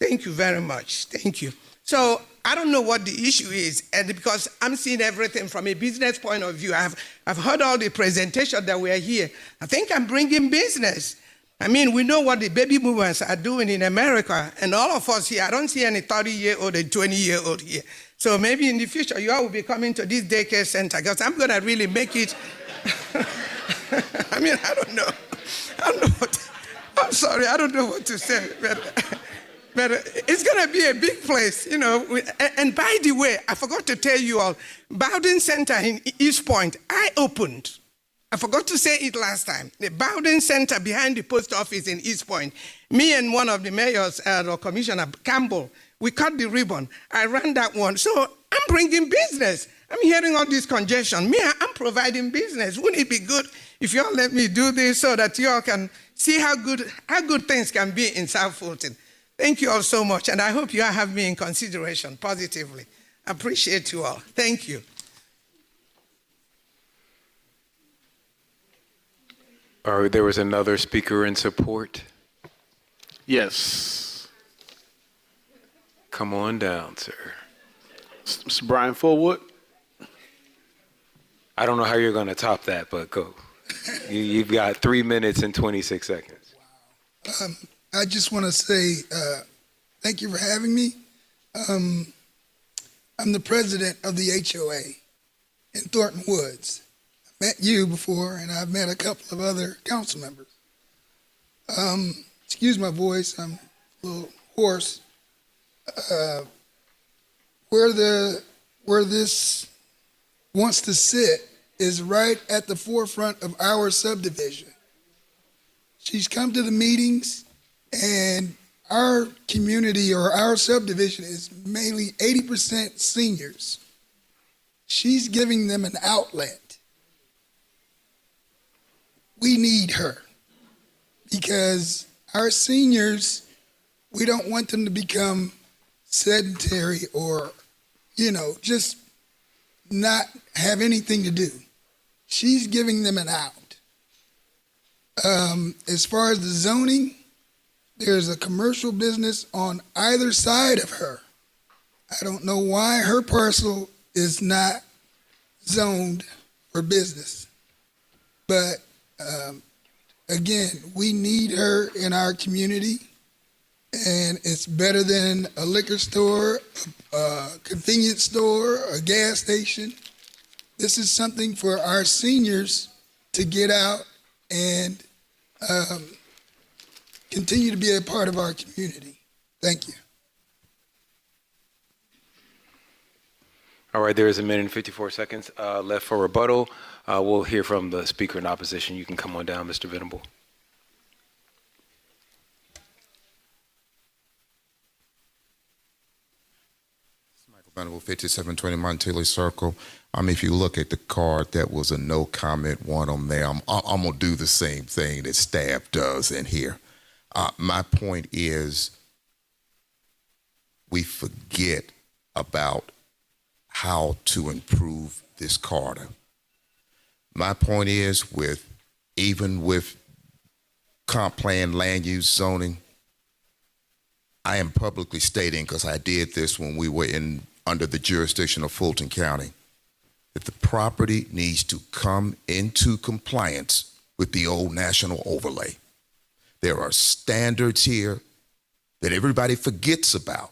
Thank you very much. Thank you. So I don't know what the issue is, and because I'm seeing everything from a business point of view. I've heard all the presentations that were here. I think I'm bringing business. I mean, we know what the baby boomers are doing in America, and all of us here, I don't see any 30-year-old and 20-year-old here. So maybe in the future, you all will be coming to this daycare center, because I'm going to really make it. I mean, I don't know I'm sorry, I don't know what to say, but it's going to be a big place, And by the way, I forgot to tell you all, Bowden Center in East Point, I opened. I forgot to say it last time. The Bowden Center behind the post office in East Point, me and one of the mayors, or Commissioner Campbell, we cut the ribbon. I ran that one. So I'm bringing business. I'm hearing all this congestion. I'm providing business. Wouldn't it be good if you all let me do this so that you all can see how good things can be in South Fulton? Thank you all so much, and I hope you all have me in consideration positively. I appreciate you all. Thank you. All right, there was another speaker in support. Yes. Come on down, sir. Mr. Brian Fullwood. I don't know how you're going to top that, but go. You've got 3 minutes and 26 seconds. I just want to say thank you for having me. I'm the president of the HOA in Thornton Woods. I met you before, and I've met a couple of other council members. Excuse my voice, I'm a little hoarse. Where this wants to sit is right at the forefront of our subdivision. She's come to the meetings, and our community or our subdivision is mainly 80% seniors. She's giving them an outlet. We need her because our seniors, we don't want them to become sedentary or, just not have anything to do. she's giving them an out. As far as the zoning, there's a commercial business on either side of her. I don't know why her parcel is not zoned for business. But again, we need her in our community, and it's better than a liquor store, a convenience store, a gas station. This is something for our seniors to get out and continue to be a part of our community. Thank you. All right, there is a minute and 54 seconds left for rebuttal. We'll hear from the speaker in opposition. You can come on down, Mr. Venable. Venable, 5720 Montelli Circle. If you look at the card, that was a no comment one on there. I'm going to do the same thing that staff does in here. My point is we forget about how to improve this corridor. My point is even with comp plan, land use zoning, I am publicly stating, because I did this when we were under the jurisdiction of Fulton County, that the property needs to come into compliance with the old national overlay. There are standards here that everybody forgets about.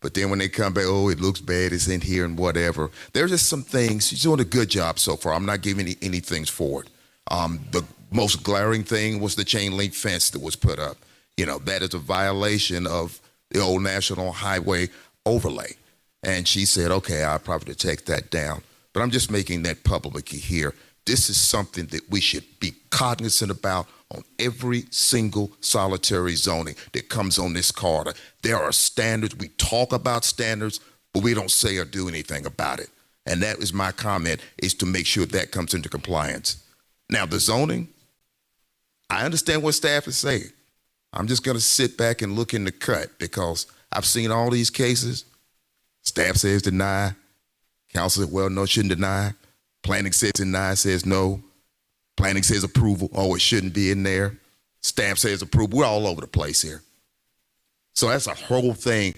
But then when they come back, oh, it looks bad, it's in here and whatever. There's just some things. She's doing a good job so far. I'm not giving any things forward. The most glaring thing was the chain link fence that was put up. That is a violation of the old national highway overlay. And she said, okay, I'll probably take that down. But I'm just making that public here. This is something that we should be cognizant about on every single solitary zoning that comes on this corridor. There are standards. We talk about standards, but we don't say or do anything about it. And that is my comment, is to make sure that comes into compliance. Now, the zoning, I understand what staff is saying. I'm just going to sit back and look in the cut, because I've seen all these cases. Staff says deny. Council says, well, no, shouldn't deny. Planning says deny, says no. Planning says approval. Oh, it shouldn't be in there. Staff says approval. We're all over the place here. So that's a whole thing.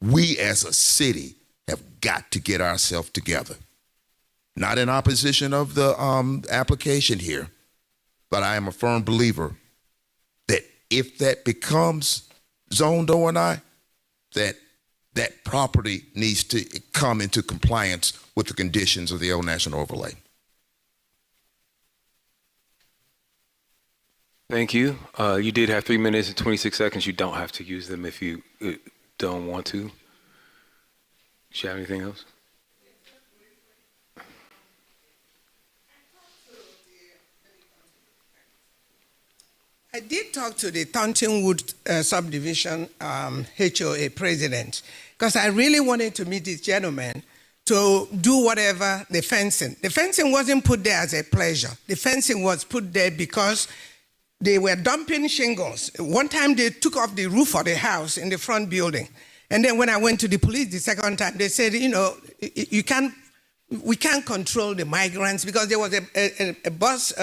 We as a city have got to get ourselves together. Not in opposition of the application here, but I am a firm believer that if that becomes zoned O&I, that property needs to come into compliance with the conditions of the old national overlay. Thank you. You did have 3 minutes and 26 seconds. You don't have to use them if you don't want to. Do you have anything else? I did talk to the Tauntonwood subdivision HOA president, because I really wanted to meet this gentleman to do whatever the fencing. The fencing wasn't put there as a pleasure. The fencing was put there because they were dumping shingles. One time they took off the roof of the house in the front building. And then when I went to the police the second time, they said, we can't control the migrants, because there was a bus,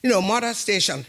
motor station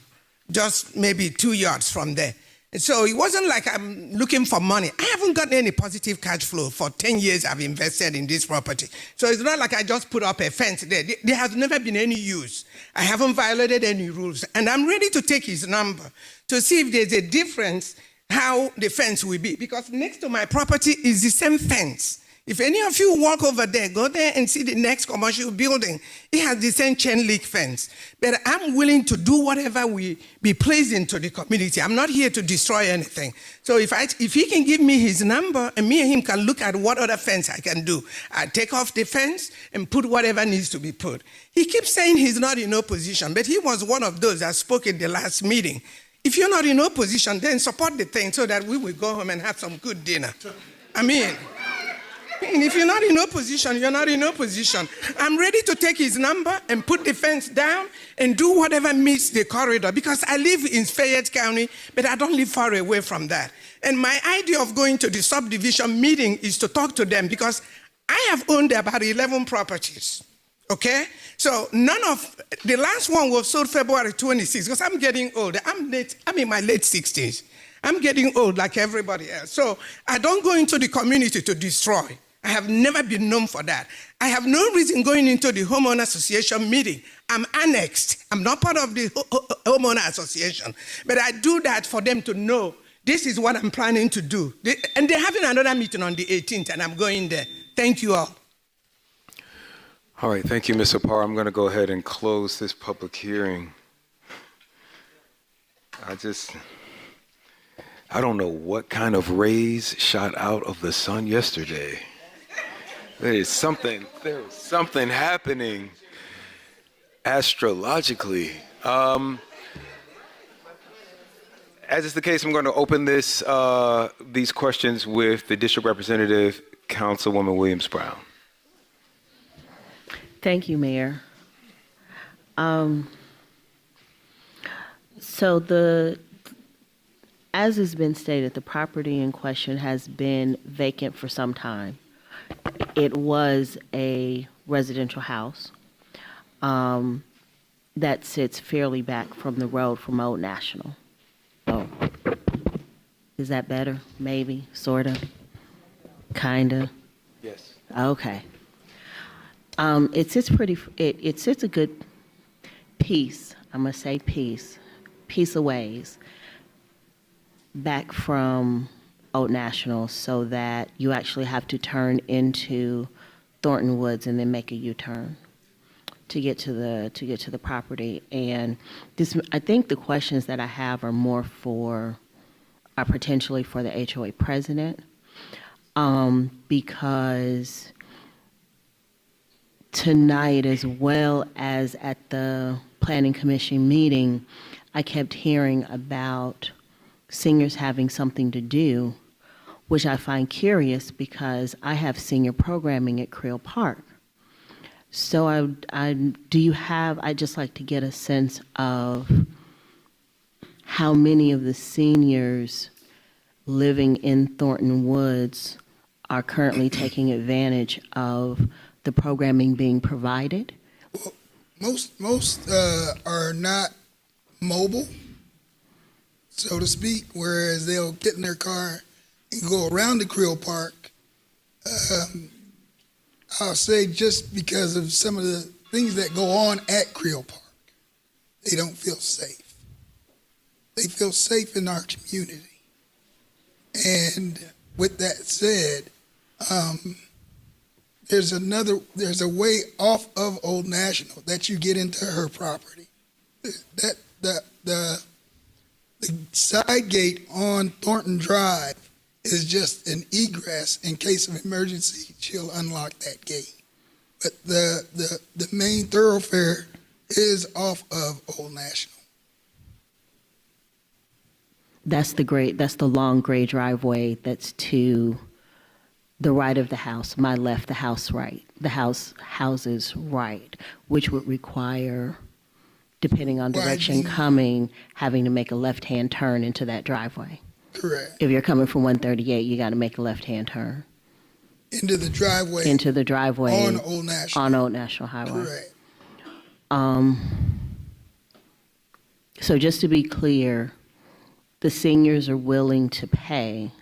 just maybe 2 yards from there. And so it wasn't like I'm looking for money. I haven't gotten any positive cash flow for 10 years I've invested in this property. So it's not like I just put up a fence there. There has never been any use. I haven't violated any rules. And I'm ready to take his number to see if there's a difference how the fence will be. Because next to my property is the same fence. If any of you walk over there, go there and see the next commercial building. It has the same chain link fence. But I'm willing to do whatever we be pleasing to the community. I'm not here to destroy anything. So if he can give me his number, and me and him can look at what other fence I can do. I take off the fence and put whatever needs to be put. He keeps saying he's not in opposition, but he was one of those that spoke in the last meeting. If you're not in opposition, then support the thing so that we will go home and have some good dinner. If you're not in opposition, you're not in opposition. I'm ready to take his number and put the fence down and do whatever meets the corridor, because I live in Fayette County, but I don't live far away from that. And my idea of going to the subdivision meeting is to talk to them, because I have owned about 11 properties. Okay? So none of, the last one was sold February 26th, because I'm getting old. I'm in my late 60s. I'm getting old like everybody else. So I don't go into the community to destroy. I have never been known for that. I have no reason going into the homeowner association meeting. I'm annexed. I'm not part of the homeowner association. But I do that for them to know this is what I'm planning to do. And they're having another meeting on the 18th, and I'm going there. Thank you all. All right, thank you, Mr. Parr. I'm going to go ahead and close this public hearing. I don't know what kind of rays shot out of the sun yesterday. There was something happening astrologically. As is the case, I'm going to open these questions with the District Representative, Councilwoman Williams-Brown. Thank you, Mayor. As has been stated, the property in question has been vacant for some time. It was a residential house that sits fairly back from the road from Old National. Oh, is that better? Maybe, sorta, kinda. Yes. Okay. It sits a good piece. I'm gonna say piece of ways back from Old National, so that you actually have to turn into Thornton Woods and then make a U-turn to get to the property. And I think the questions that I have are potentially for the HOA president, because tonight, as well as at the Planning Commission meeting, I kept hearing about seniors having something to do, which I find curious because I have senior programming at Creel Park. So I'd just like to get a sense of how many of the seniors living in Thornton Woods are currently taking advantage of the programming being provided. Well, most are not mobile, so to speak, whereas they'll get in their car and go around the Creel Park. I'll say just because of some of the things that go on at Creel Park, they don't feel safe. They feel safe in our community. And with that said, there's a way off of Old National that you get into her property. The side gate on Thornton Drive is just an egress in case of emergency. She'll unlock that gate. But the main thoroughfare is off of Old National. That's the long gray driveway that's to the right of the house, my left, the house right, the houses right, which would require, depending on direction coming, having to make a left-hand turn into that driveway. Correct. If you're coming from 138, you got to make a left-hand turn. Into the driveway. On Old National. On Old National Highway. Correct. So just to be clear, the seniors are willing to pay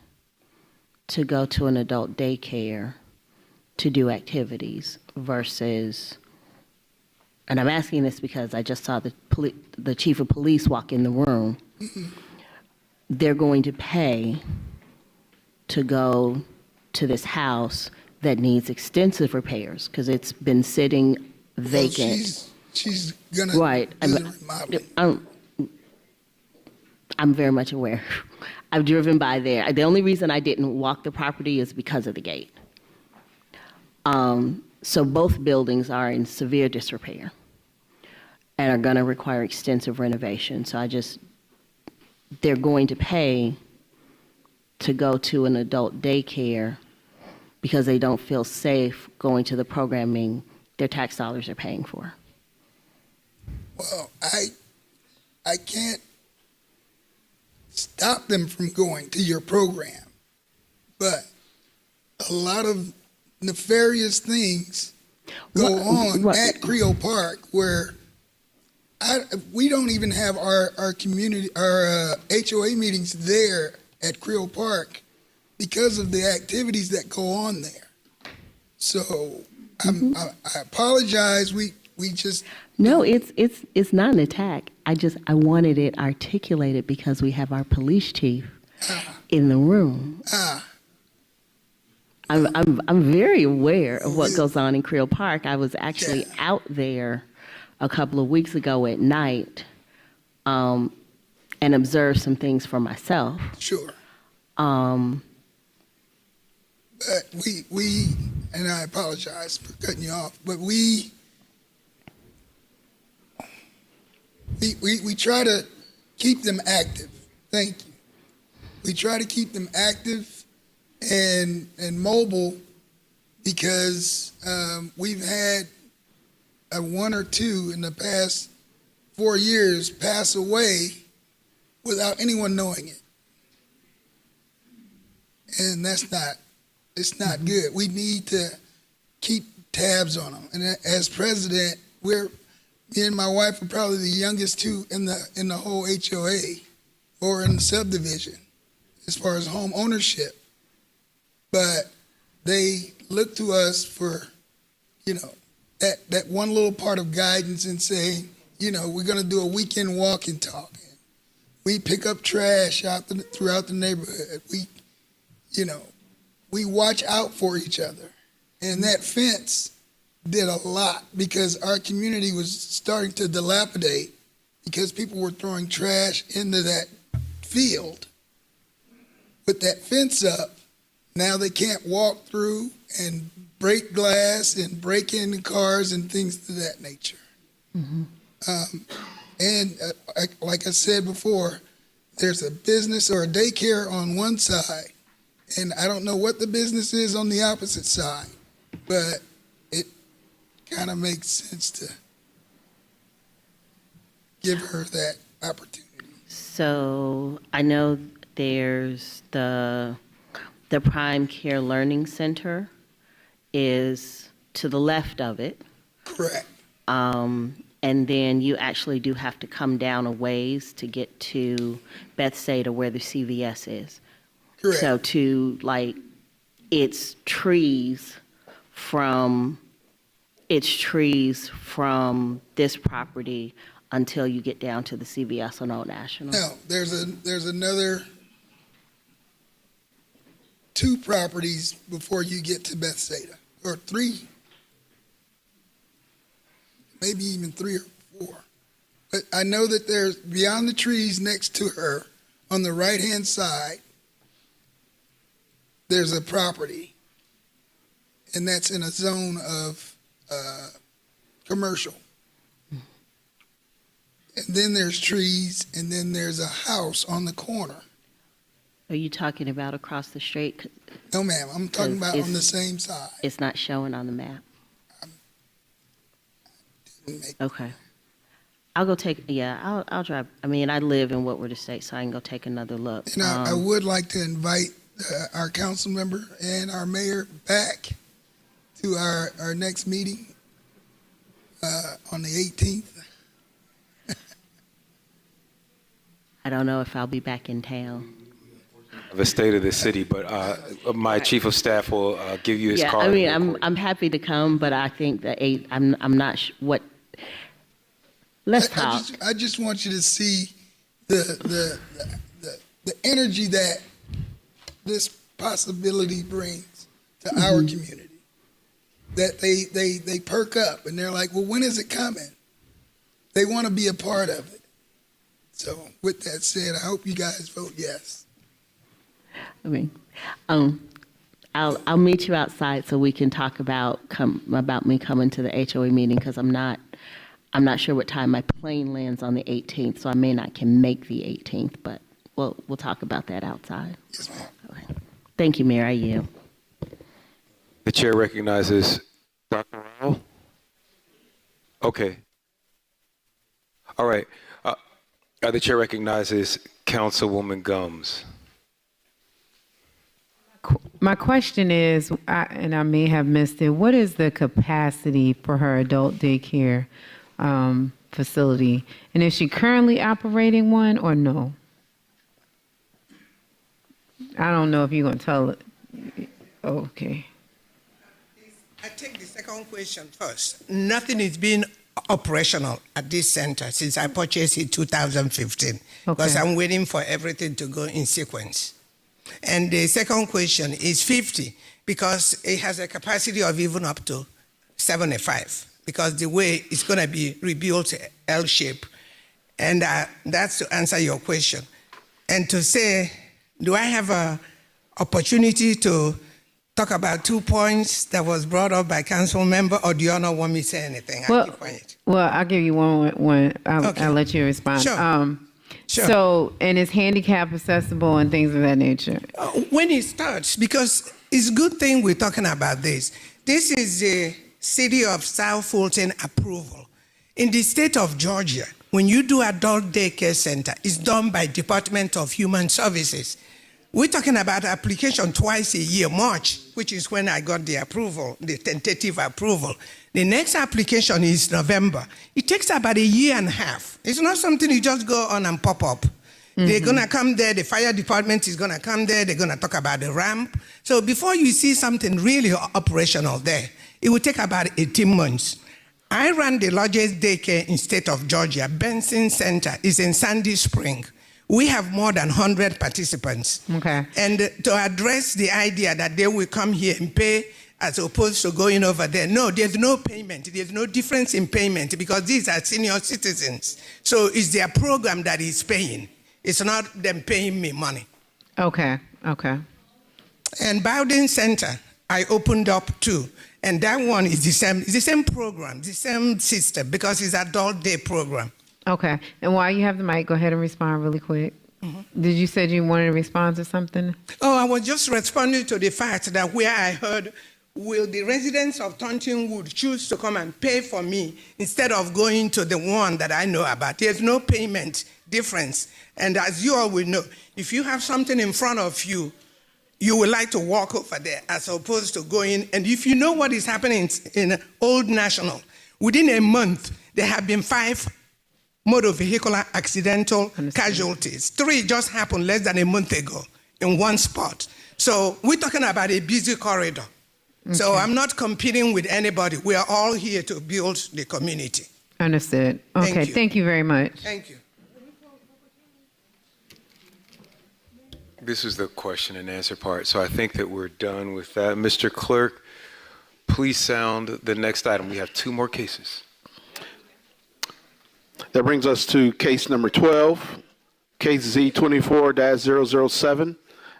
to go to an adult daycare to do activities versus, and I'm asking this because I just saw the chief of police walk in the room. Mm-hmm. They're going to pay to go to this house that needs extensive repairs because it's been sitting vacant. Well, she's gonna right. do the remodeling. I'm very much aware. I've driven by there. The only reason I didn't walk the property is because of the gate. So both buildings are in severe disrepair and are going to require extensive renovation. So they're going to pay to go to an adult daycare because they don't feel safe going to the programming their tax dollars are paying for. Well, I can't stop them from going to your program, but a lot of nefarious things go on at Creo Park where we don't even have our community, our HOA meetings there at Creo Park because of the activities that go on there. So I apologize. We just No, it's not an attack. I wanted it articulated because we have our police chief in the room. I'm very aware of what goes on in Creel Park. I was actually out there a couple of weeks ago at night and observed some things for myself. Sure. But we and I apologize for cutting you off, but we try to keep them active. Thank you. We try to keep them active and mobile because we've had one or two in the past 4 years pass away without anyone knowing it. And it's not good. We need to keep tabs on them. And as president, me and my wife are probably the youngest two in the whole HOA or in the subdivision as far as home ownership. But they look to us for, that one little part of guidance and saying, we're going to do a weekend walk and talk. We pick up trash throughout the neighborhood. We watch out for each other. And that fence did a lot because our community was starting to dilapidate because people were throwing trash into that field. With that fence up, now they can't walk through and break glass and break into cars and things of that nature. Like I said before, there's a business or a daycare on one side, and I don't know what the business is on the opposite side, but it kind of makes sense to give her that opportunity. So I know there's the Prime Care Learning Center is to the left of it. Correct. And then you actually do have to come down a ways to get to Bethsaida where the CVS is. Correct. So it's trees from this property until you get down to the CVS on Old National. No, there's another 2 properties before you get to Bethsaida, or 3, maybe even 3 or 4. But I know that there's beyond the trees next to her on the right-hand side, there's a property, and that's in a zone of commercial. And then there's trees, and then there's a house on the corner. Are you talking about across the street? No, ma'am. I'm talking about on the same side. It's not showing on the map. Okay. I'll go take, I'll drive. I mean, I live in Woodward Estates, so I can go take another look. And I would like to invite our council member and our mayor back to our next meeting on the 18th. I don't know if I'll be back in town. The state of the city, but my chief of staff will give you his card. I mean, I'm happy to come, but I think the 8th, I'm not what. Let's talk. I just want you to see the energy that this possibility brings to our community. That they perk up and they're like, well, when is it coming? They want to be a part of it. So with that said, I hope you guys vote yes. I mean, I'll meet you outside so we can talk about me coming to the HOA meeting because I'm not sure what time my plane lands on the 18th, so I may not can make the 18th, but we'll talk about that outside. Yes, ma'am. Okay. Thank you, Mayor. I yield. The chair recognizes Dr. Rahn. Okay. All right. The chair recognizes Councilwoman Gums. My question is, and I may have missed it, what is the capacity for her adult daycare facility? And is she currently operating one or no? I don't know if you're going to tell it. Okay. I take the second question first. Nothing is being operational at this center since I purchased it in 2015 because I'm waiting for everything to go in sequence. And the second question is 50 because it has a capacity of even up to 75 because the way it's going to be rebuilt L shape. And that's to answer your question. And to say, do I have an opportunity to talk about 2 points that was brought up by council member, or do you not want me to say anything? I'll keep quiet. Well, I'll give you one. I'll let you respond. Sure. Sure. So, and it's handicap accessible and things of that nature. When it starts, because it's a good thing we're talking about this. This is the City of South Fulton approval. In the state of Georgia, when you do adult daycare center, it's done by Department of Human Services. We're talking about application twice a year, March, which is when I got the approval, the tentative approval. The next application is November. It takes about a year and a half. It's not something you just go on and pop up. Mm-hmm. They're going to come there, the fire department is going to come there, they're going to talk about the ramp. So before you see something really operational there, it will take about 18 months. I ran the largest daycare in state of Georgia. Benson Center is in Sandy Spring. We have more than 100 participants. Okay. And to address the idea that they will come here and pay as opposed to going over there, no, there's no payment. There's no difference in payment because these are senior citizens. So it's their program that is paying. It's not them paying me money. Okay. And Bowden Center, I opened up too. And that one is the same program, the same system because it's adult day program. Okay. And while you have the mic, go ahead and respond really quick. Mm-hmm. Did you say you wanted to respond to something? Oh, I was just responding to the fact that where I heard, will the residents of Tauntonwood choose to come and pay for me instead of going to the one that I know about? There's no payment difference. And as you all will know, if you have something in front of you, you would like to walk over there as opposed to going. And if you know what is happening in Old National, within a month, there have been 5 motor vehicular accidental casualties. 3 just happened less than a month ago in one spot. So we're talking about a busy corridor. Okay. So I'm not competing with anybody. We are all here to build the community. Understood. Okay, thank you very much. Thank you. This is the question and answer part, so I think that we're done with that. Mr. Clerk, please sound the next item. We have 2 more cases. That brings us to case number 12, case Z24-007,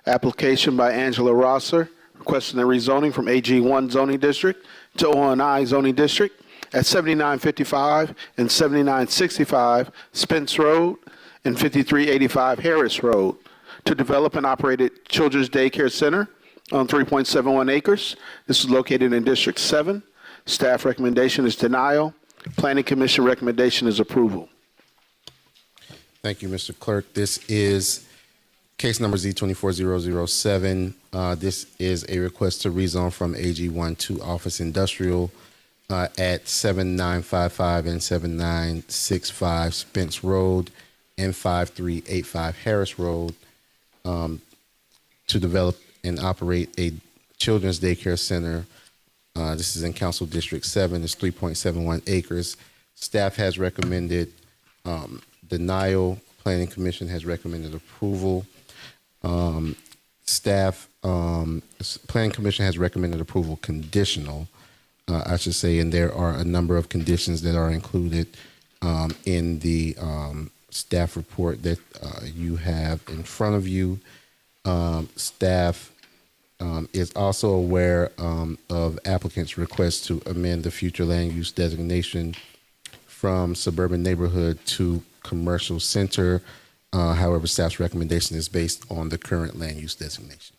application by Angela Rosser, requesting a rezoning from AG1 zoning district to ONI zoning district at 7955 and 7965 Spence Road and 5385 Harris Road to develop and operate a children's daycare center on 3.71 acres. This is located in District 7. Staff recommendation is denial. Planning Commission recommendation is approval. Thank you, Mr. Clerk. This is case number Z24007. This is a request to rezone from AG1 to Office Industrial at 7955 and 7965 Spence Road and 5385 Harris Road to develop and operate a children's daycare center. This is in Council District 7. It's 3.71 acres. Staff has recommended denial. Planning Commission has recommended approval. Planning Commission has recommended approval conditional, I should say, and there are a number of conditions that are included in the staff report that you have in front of you. Staff is also aware of applicants' request to amend the future land use designation from suburban neighborhood to commercial center. However, staff's recommendation is based on the current land use designation.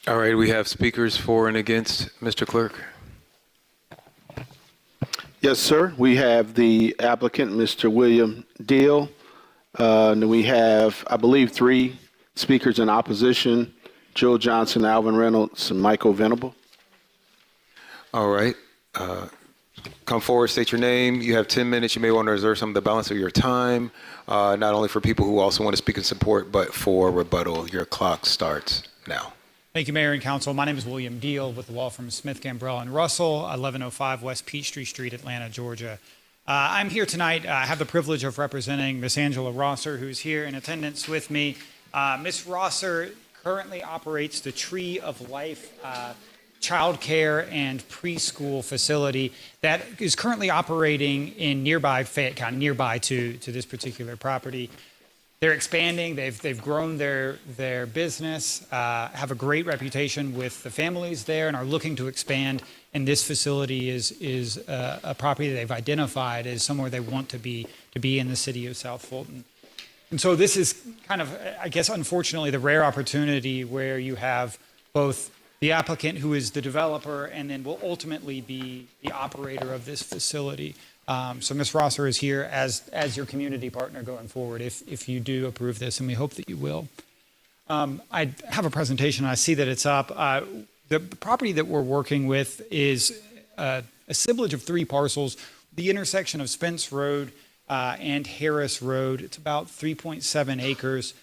All right, we have speakers for and against. Mr. Clerk. Yes, sir. We have the applicant, Mr. William Deal. And we have, I believe, 3 Speakers in opposition, Joe Johnson, Alvin Reynolds, and Michael Venable. All right. Come forward, state your name. You have 10 minutes. You may want to reserve some of the balance of your time, not only for people who also want to speak in support, but for rebuttal. Your clock starts now. Thank you, Mayor and Council. My name is William Deal with the law firm Smith, Gambrell, and Russell, 1105 West Peachtree Street, Atlanta, Georgia. I'm here tonight. I have the privilege of representing Miss Angela Rosser, who's here in attendance with me. Miss Rosser currently operates the Tree of Life child care and preschool facility that is currently operating in nearby Fayette County, nearby to this particular property. They're expanding. They've grown their business, have a great reputation with the families there, and are looking to expand. And this facility is a property that they've identified as somewhere they want to be in the city of South Fulton. And so this is kind of, I guess, unfortunately, the rare opportunity where you have both the applicant, who is the developer, and then will ultimately be the operator of this facility. So Ms. Rosser is here as your community partner going forward if you do approve this, and we hope that you will. I have a presentation. I see that it's up. The property that we're working with is a assemblage of 3 parcels, the intersection of Spence Road and Harris Road. It's about 3.7 acres.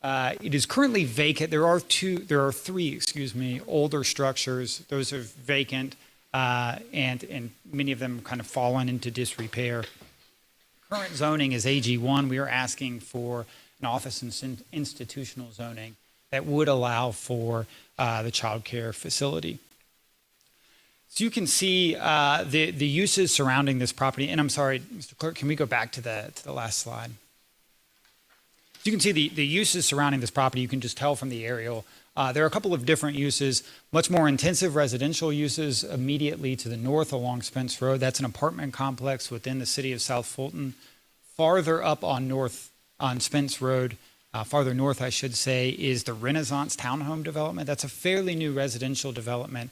It is currently vacant. There are 3 older structures. Those are vacant. And many of them kind of fallen into disrepair. Current zoning is AG1. We are asking for an office and institutional zoning that would allow for the child care facility. So you can see the uses surrounding this property. And I'm sorry, Mr. Clerk, can we go back to the last slide? So you can see the uses surrounding this property. You can just tell from the aerial. There are a couple of different uses, much more intensive residential uses immediately to the north along Spence Road. That's an apartment complex within the city of South Fulton. Farther up on Spence Road, farther north, I should say, is the Renaissance Townhome development. That's a fairly new residential development.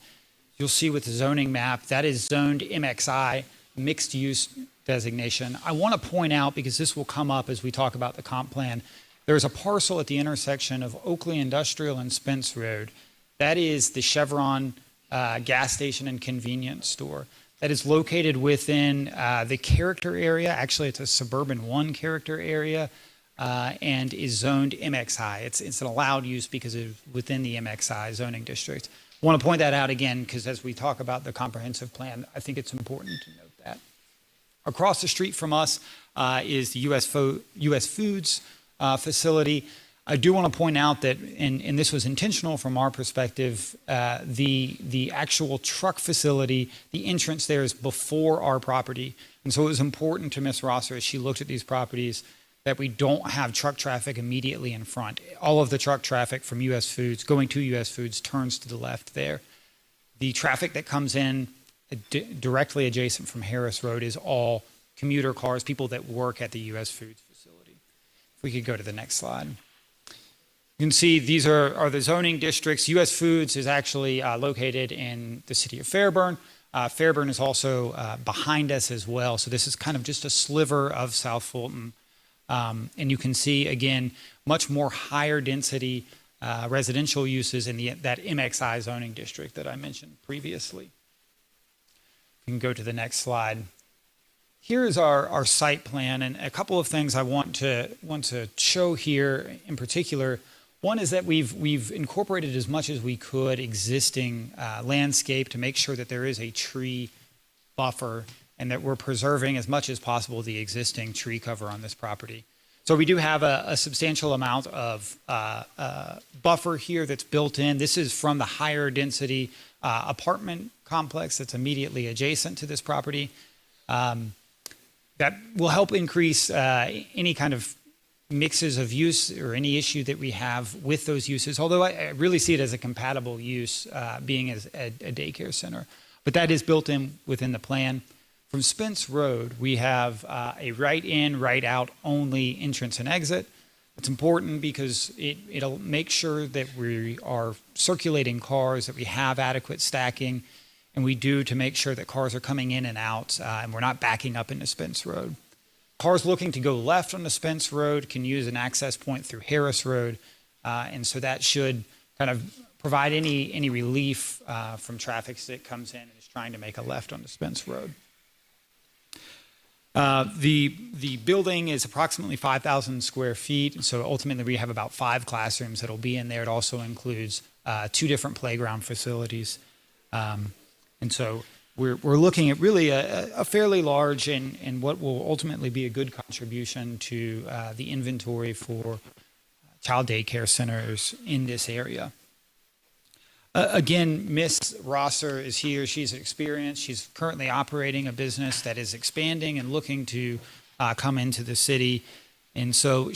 You'll see with the zoning map, that is zoned MXI, mixed use designation. I want to point out, because this will come up as we talk about the comp plan, there's a parcel at the intersection of Oakley Industrial and Spence Road. That is the Chevron gas station and convenience store. That is located within the character area. Actually, it's a Suburban 1 character area and is zoned MXI. It's an allowed use because it's within the MXI zoning district. I want to point that out again because as we talk about the comprehensive plan, I think it's important to note that. Across the street from us is the US Foods facility. I do want to point out that, and this was intentional from our perspective, the actual truck facility, the entrance there is before our property. And so it was important to Ms. Rosser as she looked at these properties that we don't have truck traffic immediately in front. All of the truck traffic from US Foods, going to US Foods, turns to the left there. The traffic that comes in directly adjacent from Harris Road is all commuter cars, people that work at the US Foods facility. If we could go to the next slide. You can see these are the zoning districts. US Foods is actually located in the city of Fairburn. Fairburn is also behind us as well. So this is kind of just a sliver of South Fulton. And you can see, again, much more higher density residential uses in that MXI zoning district that I mentioned previously. You can go to the next slide. Here is our site plan, and a couple of things I want to show here in particular. One is that we've incorporated as much as we could existing landscape to make sure that there is a tree buffer and that we're preserving as much as possible the existing tree cover on this property. So we do have a substantial amount of buffer here that's built in. This is from the higher density apartment complex that's immediately adjacent to this property. That will help increase any kind of mixes of use or any issue that we have with those uses, although I really see it as a compatible use being as a daycare center. But that is built in within the plan. From Spence Road, we have a right in, right out only entrance and exit. It's important because it'll make sure that we are circulating cars, that we have adequate stacking, and we do to make sure that cars are coming in and out and we're not backing up into Spence Road. Cars looking to go left on the Spence Road can use an access point through Harris Road And so that should kind of provide any relief from traffic as it comes in and is trying to make a left on Spence Road. The building is approximately 5,000 square feet, and so ultimately we have about 5 classrooms that'll be in there. It also includes 2 different playground facilities. And so we're looking at really a fairly large and what will ultimately be a good contribution to the inventory for child daycare centers in this area. Again, Ms. Rosser is here. She's experienced. She's currently operating a business that is expanding and looking to come into the city. And so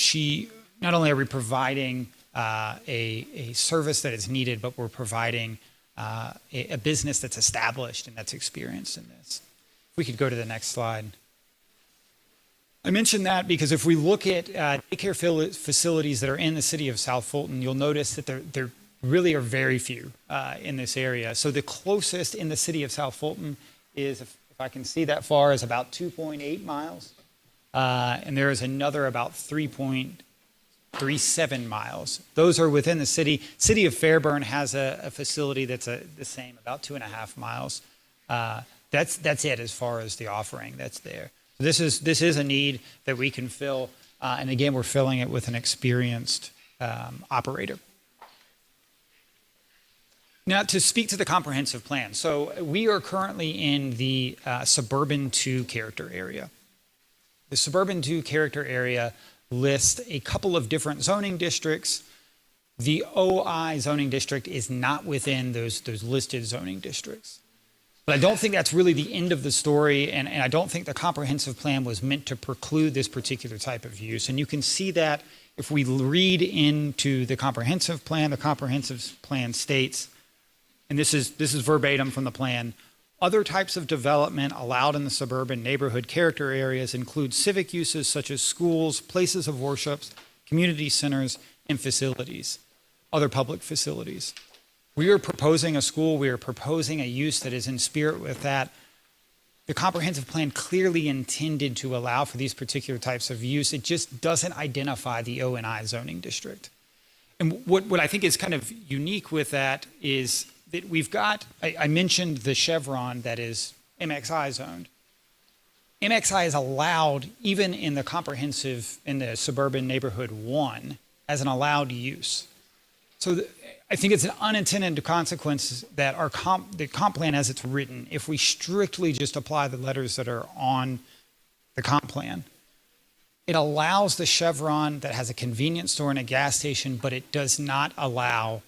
not only are we providing a service that is needed, but we're providing a business that's established and that's experienced in this. If we could go to the next slide. I mention that because if we look at daycare facilities that are in the city of South Fulton, you'll notice that there really are very few in this area. So the closest in the city of South Fulton is, if I can see that far, is about 2.8 miles. And there is another about 3.37 miles. Those are within the city. City of Fairburn has a facility that's the same, about 2.5 miles. That's it as far as the offering that's there. So this is a need that we can fill. And again, we're filling it with an experienced operator. Now, to speak to the comprehensive plan. So we are currently in the Suburban 2 character area. The Suburban 2 character area lists a couple of different zoning districts. The OI zoning district is not within those listed zoning districts. But I don't think that's really the end of the story, and I don't think the comprehensive plan was meant to preclude this particular type of use. And you can see that if we read into the comprehensive plan states, and this is verbatim from the plan, other types of development allowed in the suburban neighborhood character areas include civic uses such as schools, places of worship, community centers, and facilities, other public facilities. We are proposing a school, we are proposing a use that is in spirit with that. The comprehensive plan clearly intended to allow for these particular types of use. It just doesn't identify the O and I zoning district. And what I think is kind of unique with that is that we've got, I mentioned the chevron that is MXI zoned. MXI is allowed even in the comprehensive, in the suburban neighborhood 1 as an allowed use. So I think it's an unintended consequence that the comp plan as it's written, if we strictly just apply the letters that are on the comp plan, it allows the chevron that has a convenience store and a gas station, but it does not allow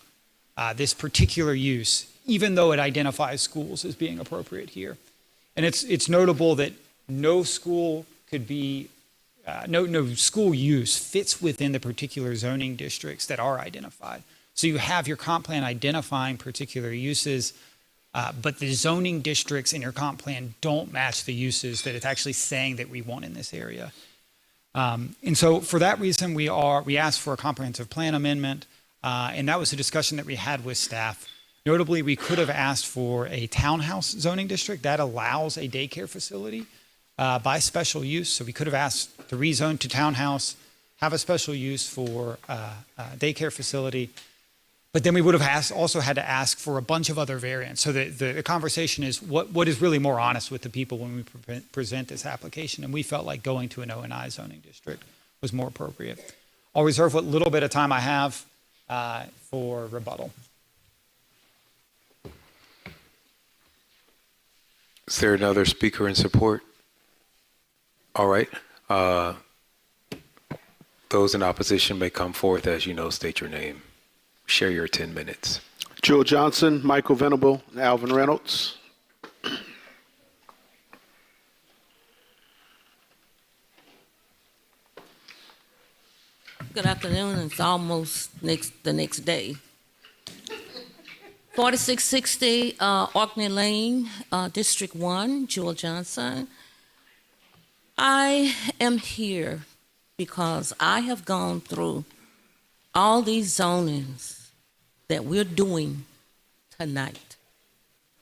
this particular use, even though it identifies schools as being appropriate here. And it's notable that no school could be, no school use fits within the particular zoning districts that are identified. So you have your comp plan identifying particular uses, but the zoning districts in your comp plan don't match the uses that it's actually saying that we want in this area. And so for that reason, we asked for a comprehensive plan amendment. And that was a discussion that we had with staff. Notably, we could have asked for a townhouse zoning district that allows a daycare facility by special use. So we could have asked to rezone to townhouse, have a special use for a daycare facility. But then we would have also had to ask for a bunch of other variants. So the conversation is what is really more honest with the people when we present this application. And we felt like going to an O&I zoning district was more appropriate. I'll reserve what little bit of time I have for rebuttal. Is there another speaker in support? All right. Those in opposition may come forth. As you know, state your name. Share your 10 minutes. Jewel Johnson, Michael Venable, and Alvin Reynolds. Good afternoon. It's almost the next day. 4660 Orkney Lane, District 1, Jewel Johnson. I am here because I have gone through all these zonings that we're doing tonight.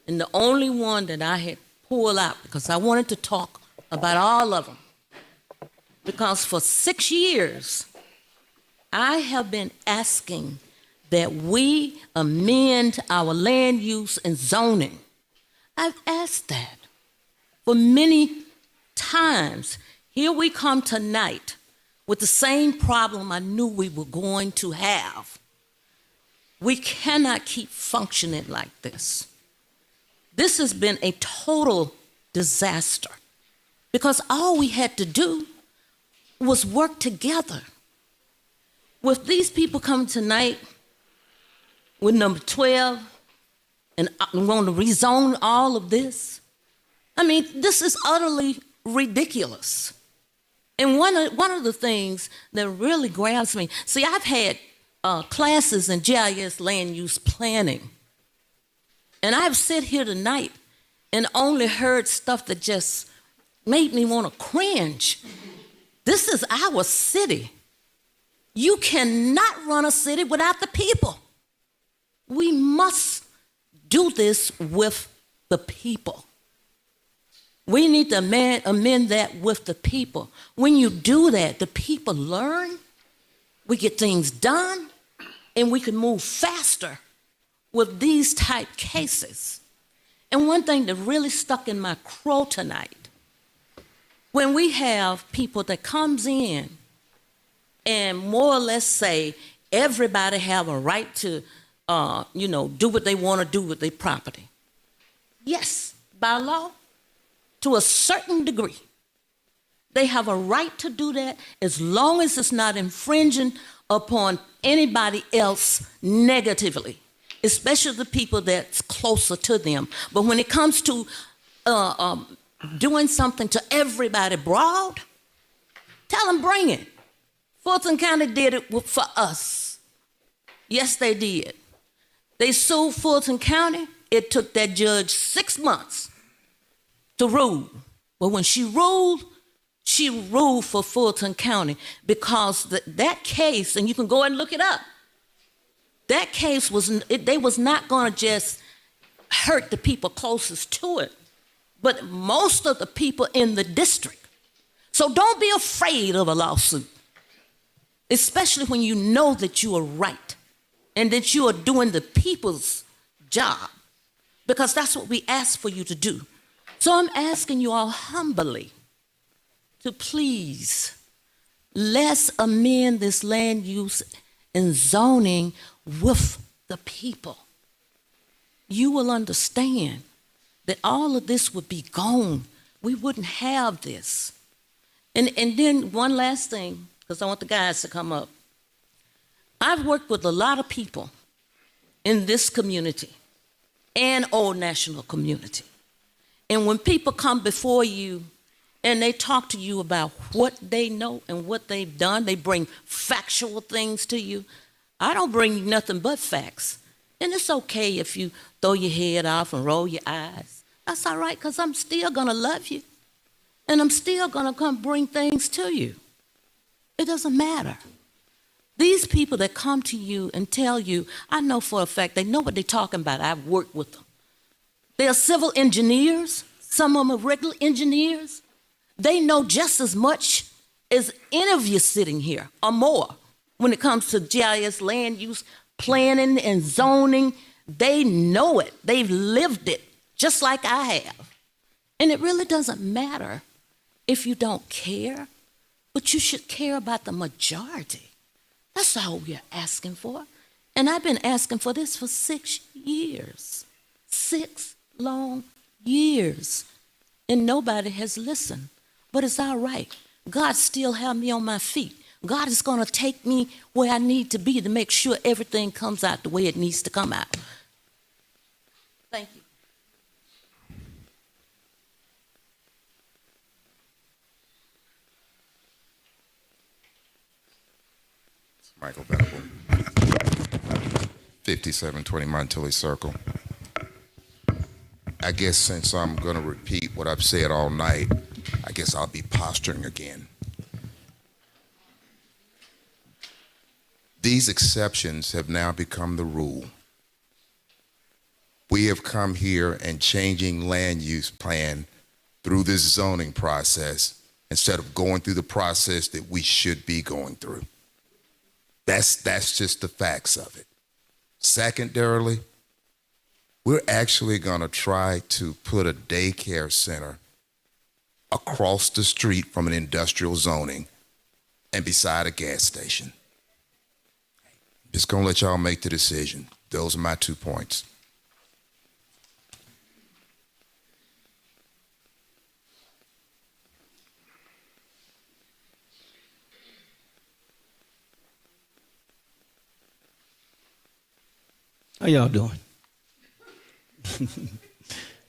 And the only one that I had pulled out, because I wanted to talk about all of them, because for 6 years, I have been asking that we amend our land use and zoning. I've asked that for many times. Here we come tonight with the same problem I knew we were going to have. We cannot keep functioning like this. This has been a total disaster because all we had to do was work together. With these people coming tonight with number 12 and want to rezone all of this, I mean, this is utterly ridiculous. And one of the things that really grabs me, see, I've had classes in GIS land use planning, and I've sit here tonight and only heard stuff that just made me want to cringe. This is our city. You cannot run a city without the people. We must do this with the people. We need to amend that with the people. When you do that, the people learn, we get things done, and we can move faster with these type cases. And one thing that really stuck in my craw tonight, when we have people that comes in and more or less say everybody have a right to, do what they want to do with their property. Yes, by law, to a certain degree, they have a right to do that as long as it's not infringing upon anybody else negatively, especially the people that's closer to them. But when it comes to doing something to everybody broad, tell them bring it. Fulton County did it for us. Yes, they did. They sued Fulton County. It took that judge 6 months to rule. But when she ruled for Fulton County because that case, and you can go and look it up, that case they was not going to just hurt the people closest to it, but most of the people in the district. So don't be afraid of a lawsuit, especially when you know that you are right and that you are doing the people's job, because that's what we ask for you to do. So I'm asking you all humbly to please, let's amend this land use and zoning with the people. You will understand that all of this would be gone. We wouldn't have this. And then one last thing, because I want the guys to come up. I've worked with a lot of people in this community and Old National community. And when people come before you and they talk to you about what they know and what they've done, they bring factual things to you. I don't bring you nothing but facts. And it's okay if you throw your head off and roll your eyes. That's all right, because I'm still going to love you. And I'm still going to come bring things to you. It doesn't matter. These people that come to you and tell you, I know for a fact, they know what they're talking about. I've worked with them. They are civil engineers. Some of them are regular engineers. They know just as much as any of you sitting here or more when it comes to GIS land use, planning and zoning. They know it. They've lived it just like I have. And it really doesn't matter if you don't care, but you should care about the majority. That's all we're asking for. And I've been asking for this for 6 years. 6 long years. And nobody has listened. But it's all right. God still has me on my feet. God is going to take me where I need to be to make sure everything comes out the way it needs to come out. Thank you. Michael Venable, 5720 Montilly Circle. I guess since I'm going to repeat what I've said all night, I guess I'll be posturing again. These exceptions have now become the rule. We have come here and changing land use plan through this zoning process instead of going through the process that we should be going through. That's just the facts of it. Secondarily, we're actually going to try to put a daycare center across the street from an industrial zoning and beside a gas station. Just going to let y'all make the decision. Those are my 2 points. How y'all doing?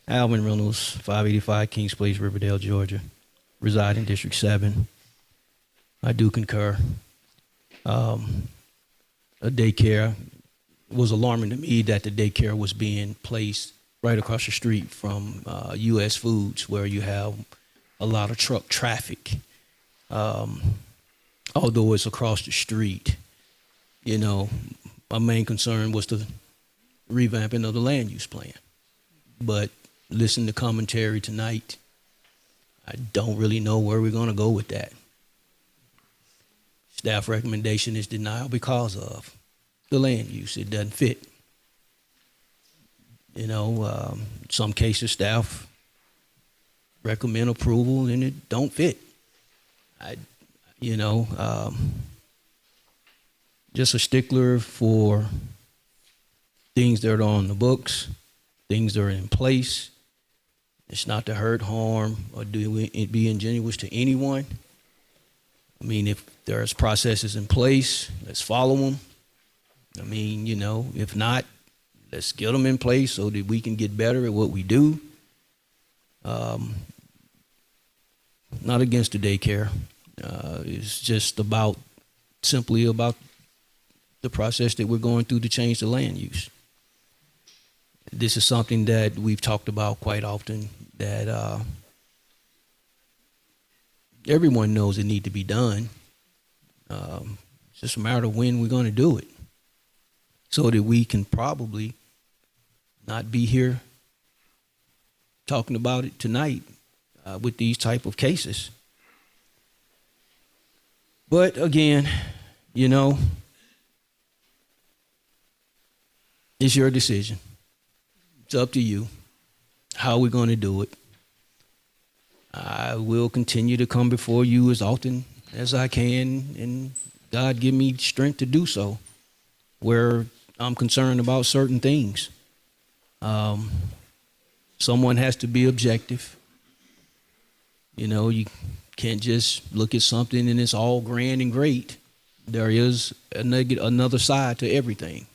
Alvin Reynolds, 585 Kings Place, Riverdale, Georgia. Reside in District 7. I do concur. A daycare, it was alarming to me that the daycare was being placed right across the street from U.S. Foods, where you have a lot of truck traffic. Although it's across the street, you know, my main concern was the revamping of the land use plan. But listen to commentary tonight, I don't really know where we're going to go with that. Staff recommendation is denial because of the land use. It doesn't fit. You know, some cases staff recommend approval and it don't fit. Just a stickler for things that are on the books, things that are in place. It's not to hurt, harm, or be ingenuous to anyone. I mean, if there's processes in place, let's follow them. I mean, you know, if not, let's get them in place so that we can get better at what we do. Not against the daycare. It's just simply about the process that we're going through to change the land use. This is something that we've talked about quite often, that everyone knows it needs to be done. It's just a matter of when we're going to do it, so that we can probably not be here talking about it tonight with these type of cases. But again, you know, it's your decision. It's up to you how we're going to do it. I will continue to come before you as often as I can, and God give me strength to do so where I'm concerned about certain things. Someone has to be objective. You know, you can't just look at something and it's all grand and great. There is another side to everything.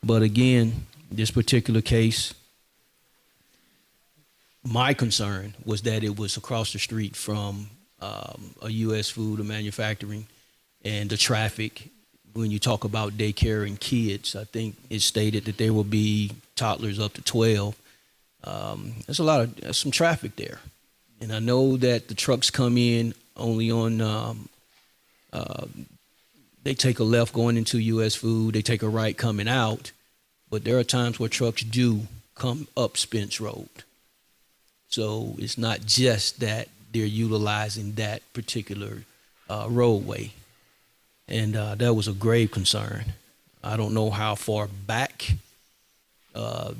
But again, this particular case, my concern was that it was across the street from a U.S. food or manufacturing, and the traffic. When you talk about daycare and kids, I think it stated that there will be toddlers up to 12. There's some traffic there. And I know that the trucks come in only on, they take a left going into U.S. food, they take a right coming out, but there are times where trucks do come up Spence Road. So it's not just that they're utilizing that particular roadway. And that was a grave concern. I don't know how far back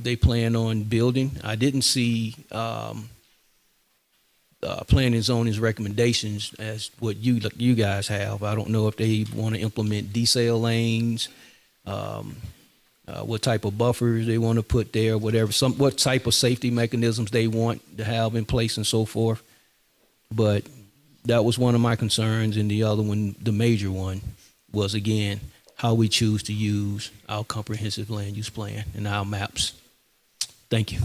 they plan on building. I didn't see planning and zoning's recommendations as what you guys have. I don't know if they want to implement decel lanes, what type of buffers they want to put there, whatever, what type of safety mechanisms they want to have in place and so forth. But that was one of my concerns, and the other one, the major one, was again how we choose to use our comprehensive land use plan and our maps. Thank you.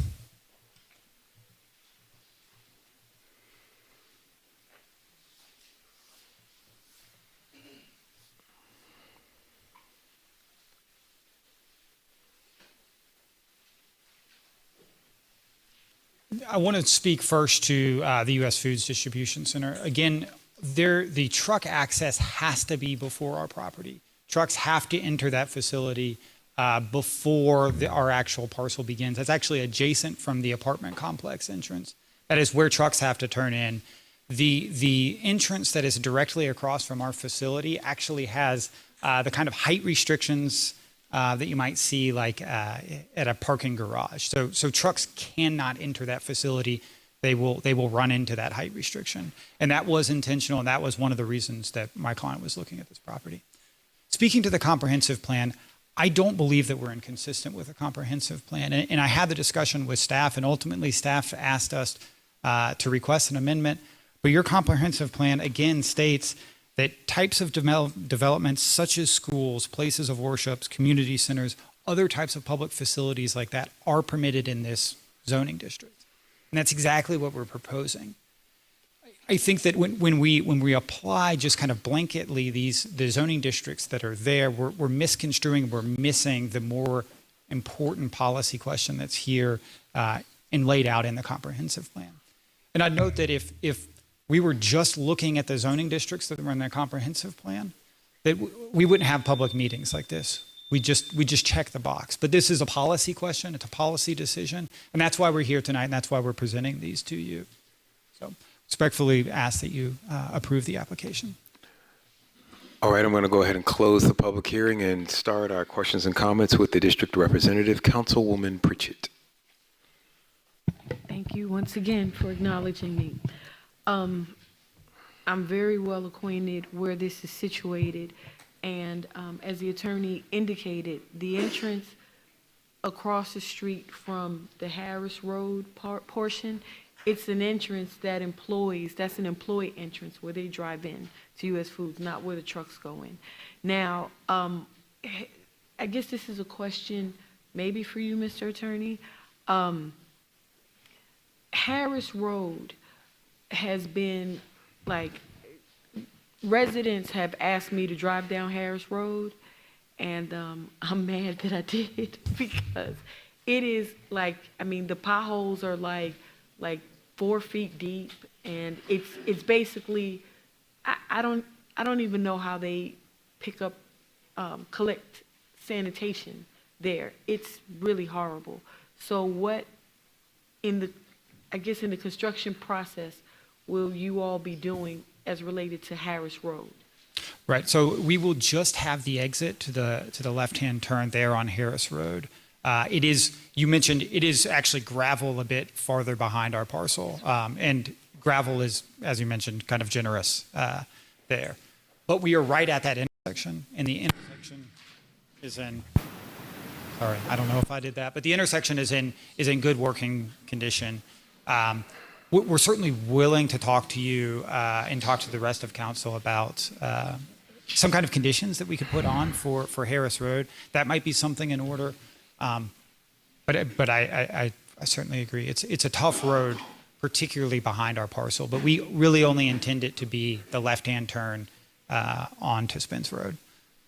I want to speak first to the U.S. Foods Distribution Center. Again, the truck access has to be before our property. Trucks have to enter that facility before our actual parcel begins. That's actually adjacent from the apartment complex entrance. That is where trucks have to turn in. The entrance that is directly across from our facility actually has the kind of height restrictions that you might see like at a parking garage. So trucks cannot enter that facility. They will run into that height restriction. And that was intentional, and that was one of the reasons that my client was looking at this property. Speaking to the comprehensive plan, I don't believe that we're inconsistent with a comprehensive plan. And I had the discussion with staff, and ultimately staff asked us to request an amendment. But your comprehensive plan, again, states that types of developments such as schools, places of worship, community centers, other types of public facilities like that are permitted in this zoning district. And that's exactly what we're proposing. I think that when we apply just kind of blanketly the zoning districts that are there, we're misconstruing, we're missing the more important policy question that's here and laid out in the comprehensive plan. And I'd note that if we were just looking at the zoning districts that were in the comprehensive plan, that we wouldn't have public meetings like this. We just check the box. But this is a policy question. It's a policy decision. And that's why we're here tonight, and that's why we're presenting these to you. So respectfully ask that you approve the application. All right, I'm going to go ahead and close the public hearing and start our questions and comments with the district representative, Councilwoman Pritchett. Thank you once again for acknowledging me. I'm very well acquainted where this is situated, and as the attorney indicated, the entrance across the street from the Harris Road portion, it's an entrance that that's an employee entrance where they drive in to U.S. Foods, not where the trucks go in. Now, I guess this is a question maybe for you, Mr. Attorney. Harris Road has been, like, residents have asked me to drive down Harris Road, and I'm mad that I did because it is like, I mean, the potholes are like 4 feet deep, and it's basically, I don't even know how they pick up, collect sanitation there. It's really horrible. So what I guess in the construction process will you all be doing as related to Harris Road? Right, so we will just have the exit to the left-hand turn there on Harris Road. It is, you mentioned, it is actually gravel a bit farther behind our parcel. And gravel is, as you mentioned, kind of generous there. But we are right at that intersection, and the intersection is in, sorry, I don't know if I did that, but the intersection is in good working condition. We're certainly willing to talk to you and talk to the rest of council about some kind of conditions that we could put on for Harris Road. That might be something in order. But I certainly agree. It's a tough road, particularly behind our parcel. But we really only intend it to be the left-hand turn onto Spence Road.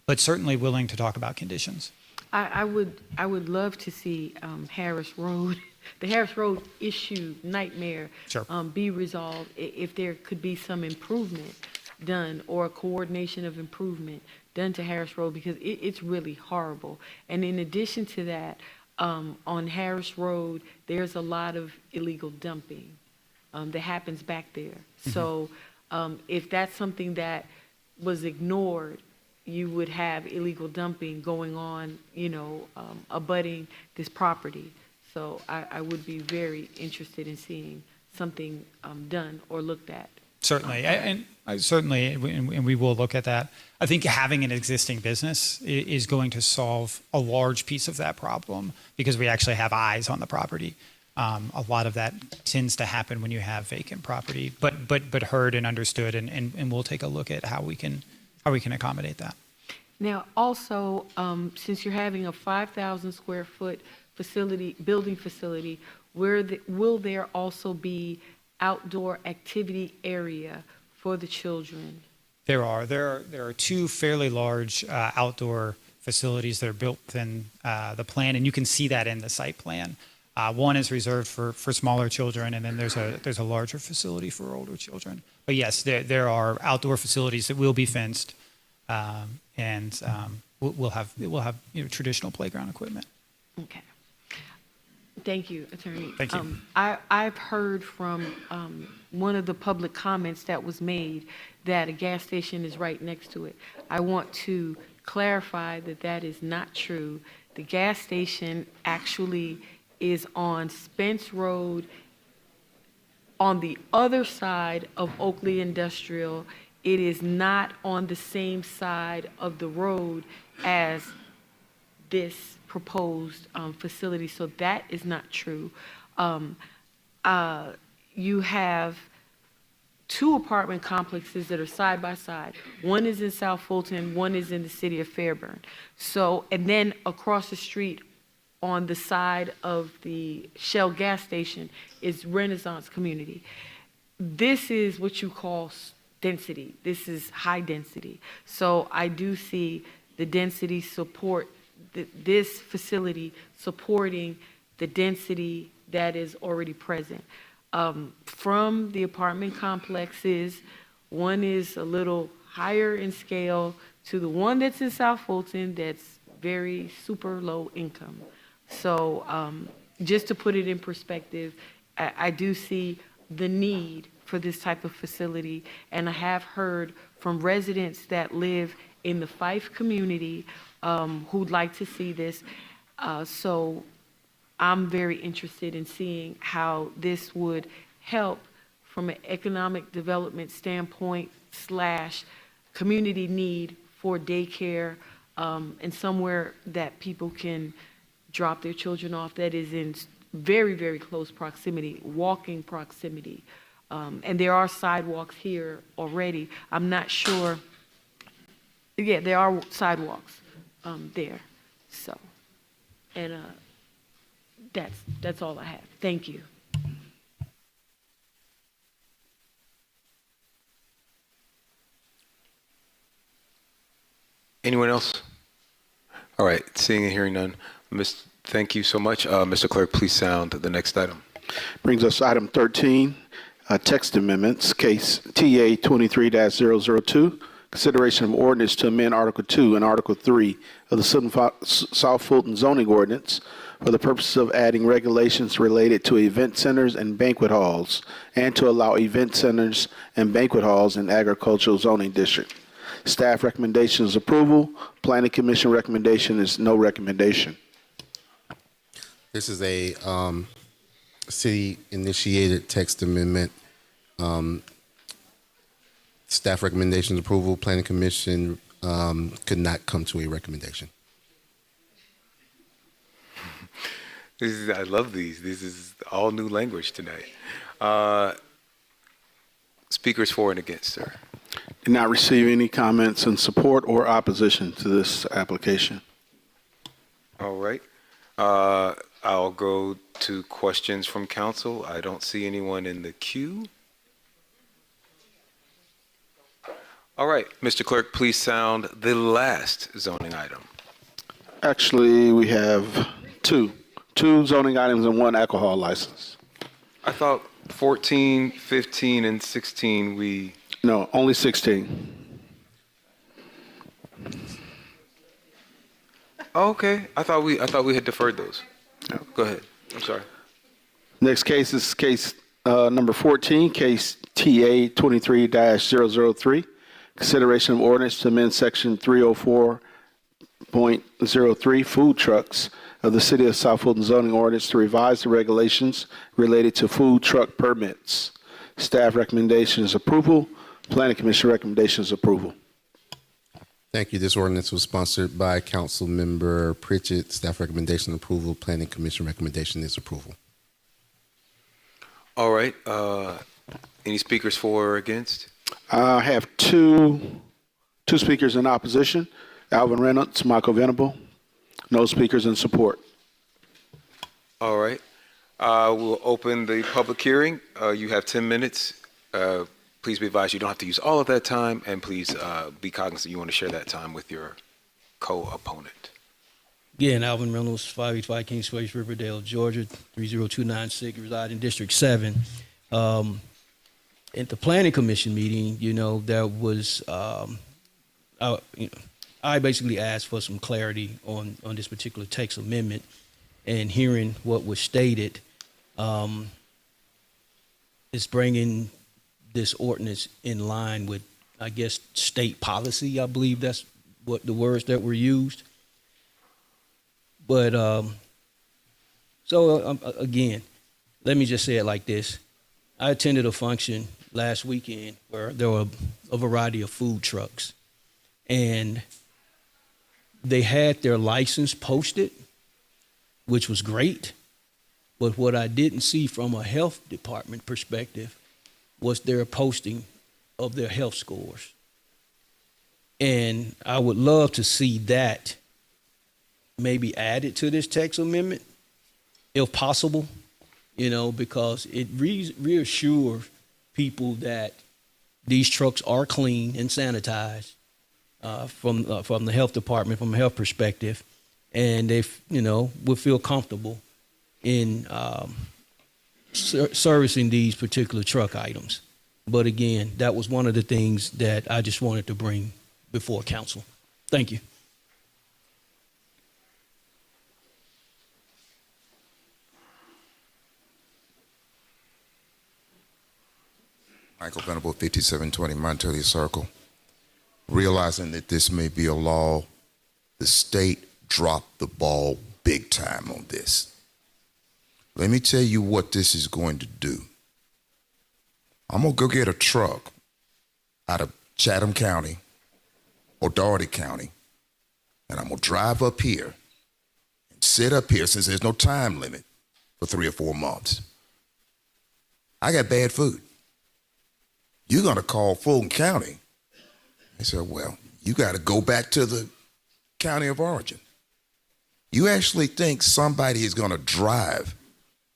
But certainly willing to talk about conditions. I would love to see Harris Road, the Harris Road issue nightmare, Sure. Be resolved. If there could be some improvement done or a coordination of improvement done to Harris Road, because it's really horrible. And in addition to that, on Harris Road, there's a lot of illegal dumping that happens back there. Mm-hmm. So if that's something that was ignored, you would have illegal dumping going on, abutting this property. So I would be very interested in seeing something done or looked at. Certainly, and we will look at that. I think having an existing business is going to solve a large piece of that problem because we actually have eyes on the property. A lot of that tends to happen when you have vacant property, but heard and understood, and we'll take a look at how we can accommodate that. Now, also, since you're having a 5,000 square foot building facility, will there also be outdoor activity area for the children? There are two fairly large outdoor facilities that are built within the plan, and you can see that in the site plan. One is reserved for smaller children, and then there's a larger facility for older children. But yes, there are outdoor facilities that will be fenced, and we'll have traditional playground equipment. Okay. Thank you, Attorney. Thank you. I've heard from one of the public comments that was made that a gas station is right next to it. I want to clarify that that is not true. The gas station actually is on Spence Road on the other side of Oakley Industrial. It is not on the same side of the road as this proposed facility, so that is not true. You have two apartment complexes that are side by side. One is in South Fulton, one is in the city of Fairburn. So, and then across the street on the side of the Shell gas station is Renaissance Community. This is what you call density. This is high density. So I do see the density support, this facility supporting the density that is already present. From the apartment complexes, one is a little higher in scale to the one that's in South Fulton that's very super low income. So just to put it in perspective, I do see the need for this type of facility, and I have heard from residents that live in the Fife community who'd like to see this. So I'm very interested in seeing how this would help from an economic development standpoint / community need for daycare and somewhere that people can drop their children off that is in very, very close proximity, walking proximity. And there are sidewalks here already. I'm not sure. Yeah, there are sidewalks there. So, and that's all I have. Thank you. Anyone else? All right, seeing and hearing none. Thank you so much. Mr. Clerk, please sound the next item. Brings us to item 13, text amendments, case TA 23-002, consideration of ordinance to amend Article 2 and Article 3 of the South Fulton zoning ordinance for the purposes of adding regulations related to event centers and banquet halls, and to allow event centers and banquet halls in agricultural zoning district. Staff recommendation is approval. Planning Commission recommendation is no recommendation. This is a city-initiated text amendment. Staff recommendations approval. Planning Commission could not come to a recommendation. I love these. This is all new language tonight. Speakers for and against, sir. Did not receive any comments in support or opposition to this application. All right. I'll go to questions from council. I don't see anyone in the queue. All right, Mr. Clerk, please sound the last zoning item. Actually, we have two zoning items and one alcohol license. I thought 14, 15, and 16 No, only 16. Oh, okay. I thought we had deferred those. No. Go ahead. I'm sorry. Next case is case number 14, case TA 23-003. Consideration of ordinance to amend section 304.03 food trucks of the City of South Fulton zoning ordinance to revise the regulations related to food truck permits. Staff recommendation is approval. Planning Commission recommendation is approval. Thank you. This ordinance was sponsored by Council Member Pritchett. Staff recommendation approval. Planning Commission recommendation is approval. All right. Any speakers for or against? I have two speakers in opposition. Alvin Reynolds, Michael Venable. No speakers in support. All right. We'll open the public hearing. You have 10 minutes. Please be advised you don't have to use all of that time, and please be cognizant you want to share that time with your co-opponent. Again, Alvin Reynolds, 585 Kings Place, Riverdale, Georgia, 30296, reside in District 7. At the Planning Commission meeting, there was, I basically asked for some clarity on this particular text amendment, and hearing what was stated, is bringing this ordinance in line with, I guess, state policy. I believe that's what the words that were used. But again, let me just say it like this. I attended a function last weekend where there were a variety of food trucks, and they had their license posted, which was great. But what I didn't see from a health department perspective was their posting of their health scores. And I would love to see that maybe added to this text amendment, if possible, because it reassures people that these trucks are clean and sanitized from the health department, from a health perspective, and they, will feel comfortable in servicing these particular truck items. But again, that was one of the things that I just wanted to bring before council. Thank you. Michael Venable, 5720 Montelli Circle. Realizing that this may be a law, the state dropped the ball big time on this. Let me tell you what this is going to do. I'm going to go get a truck out of Chatham County or Dougherty County, and I'm going to drive up here and sit up here, since there's no time limit, for 3 or 4 months. I got bad food. You're going to call Fulton County. They said, well, you got to go back to the county of origin. You actually think somebody is going to drive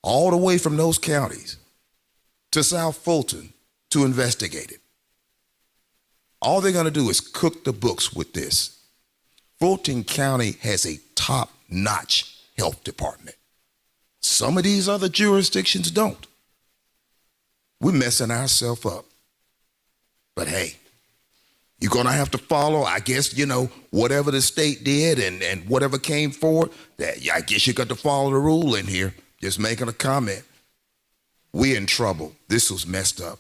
all the way from those counties to South Fulton to investigate it? All they're going to do is cook the books with this. Fulton County has a top-notch health department. Some of these other jurisdictions don't. We're messing ourselves up. But hey, you're going to have to follow, I guess, whatever the state did and whatever came forward, that I guess you got to follow the rule in here. Just making a comment. We're in trouble. This was messed up.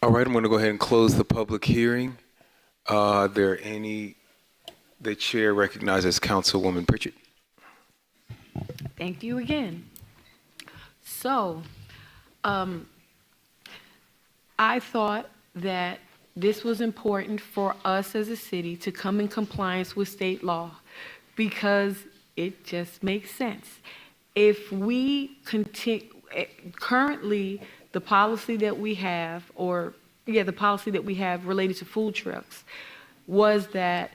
All right, I'm going to go ahead and close the public hearing. The chair recognizes Councilwoman Pritchett. Thank you again. So, I thought that this was important for us as a city to come in compliance with state law because it just makes sense. If we continue, currently the policy that we have, the policy that we have related to food trucks was that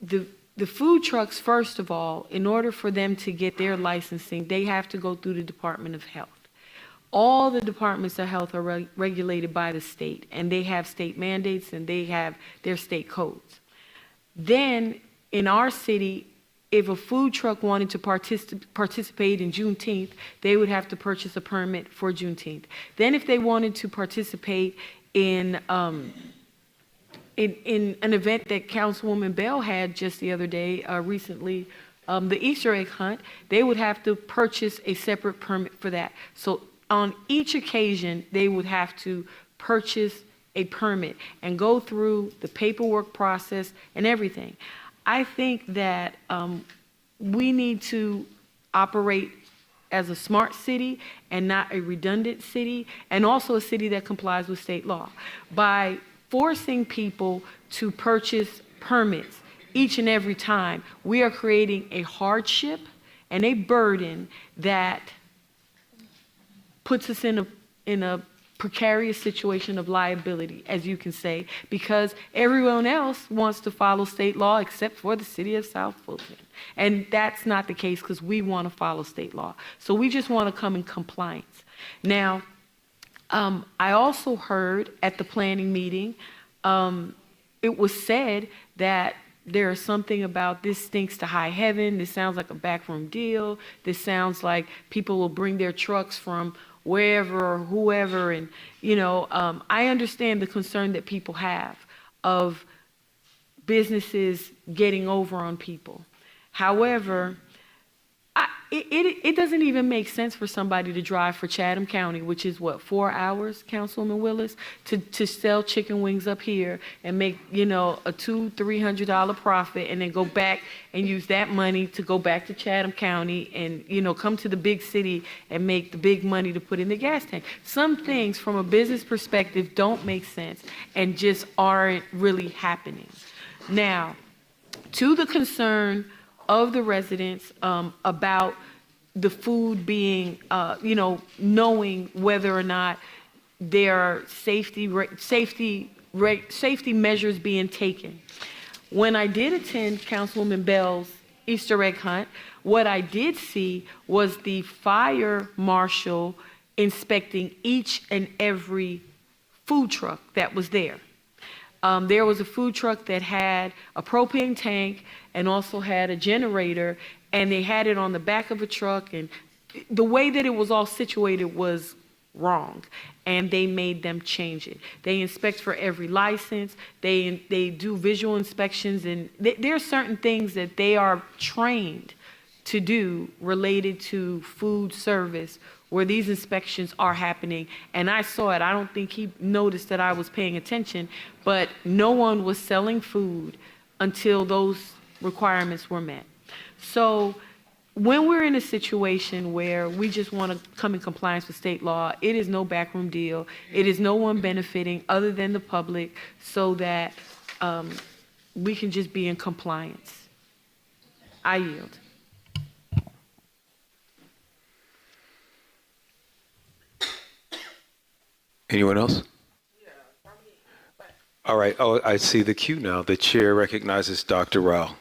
the food trucks, first of all, in order for them to get their licensing, they have to go through the Department of Health. All the departments of health are regulated by the state, and they have state mandates and they have their state codes. Then in our city, if a food truck wanted to participate in Juneteenth, they would have to purchase a permit for Juneteenth. Then if they wanted to participate in an event that Councilwoman Bell had just the other day, recently, the Easter egg hunt, they would have to purchase a separate permit for that. So on each occasion, they would have to purchase a permit and go through the paperwork process and everything. I think that we need to operate as a smart city and not a redundant city, and also a city that complies with state law. By forcing people to purchase permits each and every time, we are creating a hardship and a burden that puts us in a precarious situation of liability, as you can say, because everyone else wants to follow state law except for the city of South Fulton. And that's not the case because we want to follow state law. So we just want to come in compliance. Now, I also heard at the planning meeting, it was said that there is something about this stinks to high heaven. This sounds like a backroom deal. This sounds like people will bring their trucks from wherever or whoever. And, I understand the concern that people have of businesses getting over on people. However, it doesn't even make sense for somebody to drive for Chatham County, which is what, 4 hours, Councilwoman Willis, to sell chicken wings up here and make, you know, a $200-300 profit, and then go back and use that money to go back to Chatham County and, you know, come to the big city and make the big money to put in the gas tank. Some things from a business perspective don't make sense and just aren't really happening. Now, to the concern of the residents about the food being, you know, knowing whether or not there are safety measures being taken. When I did attend Councilwoman Bell's Easter egg hunt, what I did see was the fire marshal inspecting each and every food truck that was there. There was a food truck that had a propane tank and also had a generator, and they had it on the back of a truck, and the way that it was all situated was wrong, and they made them change it. They inspect for every license, they do visual inspections, and there are certain things that they are trained to do related to food service where these inspections are happening. And I saw it. I don't think he noticed that I was paying attention, but no one was selling food until those requirements were met. So when we're in a situation where we just want to come in compliance with state law, it is no backroom deal. It is no one benefiting other than the public, so that we can just be in compliance. I yield. Anyone else? All right. Oh, I see the cue now. The chair recognizes Dr. Rao.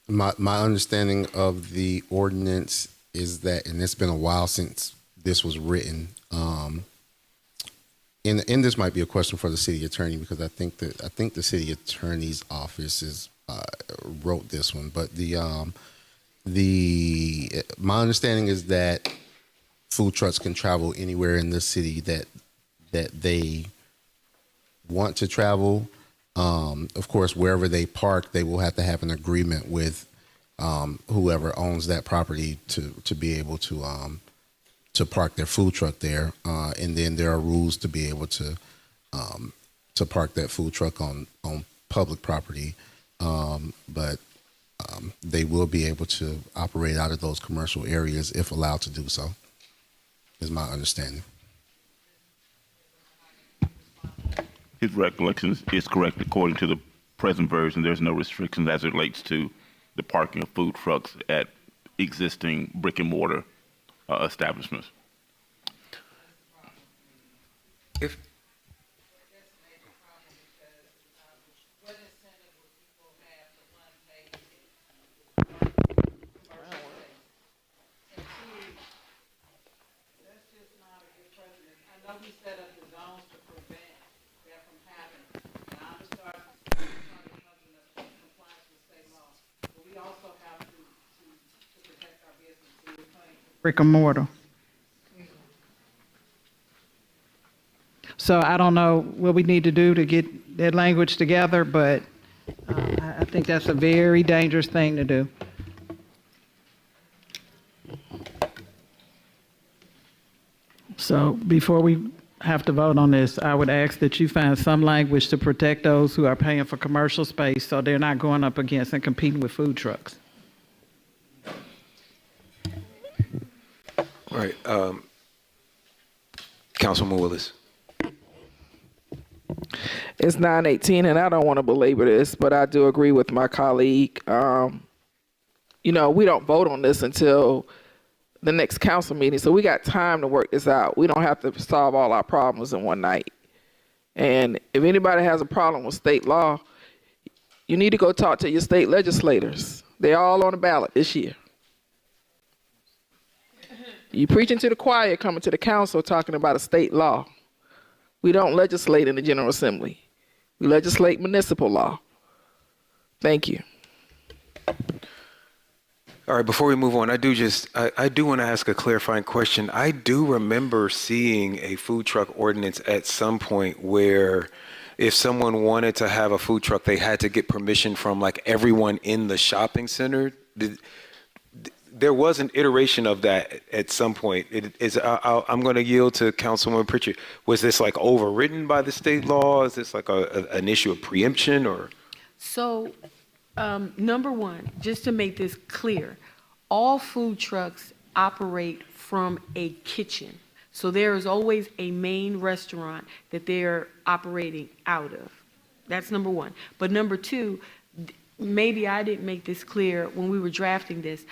My understanding of the ordinance is that, and it's been a while since this was written, and this might be a question for the city attorney, because I think the city attorney's office wrote this one, but my understanding is that food trucks can travel anywhere in the city that they want to travel. Of course, wherever they park, they will have to have an agreement with whoever owns that property to be able to park their food truck there. And then there are rules to be able to park that food truck on public property. But they will be able to operate out of those commercial areas if allowed to do so, is my understanding. His recollection is correct. According to the present version, there's no restrictions as it relates to the parking of food trucks at existing brick and mortar establishments. If brick and mortar. So I don't know what we need to do to get that language together, but I think that's a very dangerous thing to do. So before we have to vote on this, I would ask that you find some language to protect those who are paying for commercial space so they're not going up against and competing with food trucks. All right, Councilman Willis. It's 9:18, and I don't want to belabor this, but I do agree with my colleague. We don't vote on this until the next council meeting, so we got time to work this out. We don't have to solve all our problems in one night. And if anybody has a problem with state law, you need to go talk to your state legislators. They're all on the ballot this year. You preaching to the choir, coming to the council talking about a state law. We don't legislate in the General Assembly. We legislate municipal law. Thank you. All right, before we move on, I do want to ask a clarifying question. I do remember seeing a food truck ordinance at some point where if someone wanted to have a food truck, they had to get permission from like everyone in the shopping center. There was an iteration of that at some point. I'm going to yield to Councilwoman Pritchard. Was this like overridden by the state law? Is this like an issue of preemption or? So, number one, just to make this clear, all food trucks operate from a kitchen. So there is always a main restaurant that they're operating out of. That's number one. But number two, maybe I didn't make this clear when we were drafting this.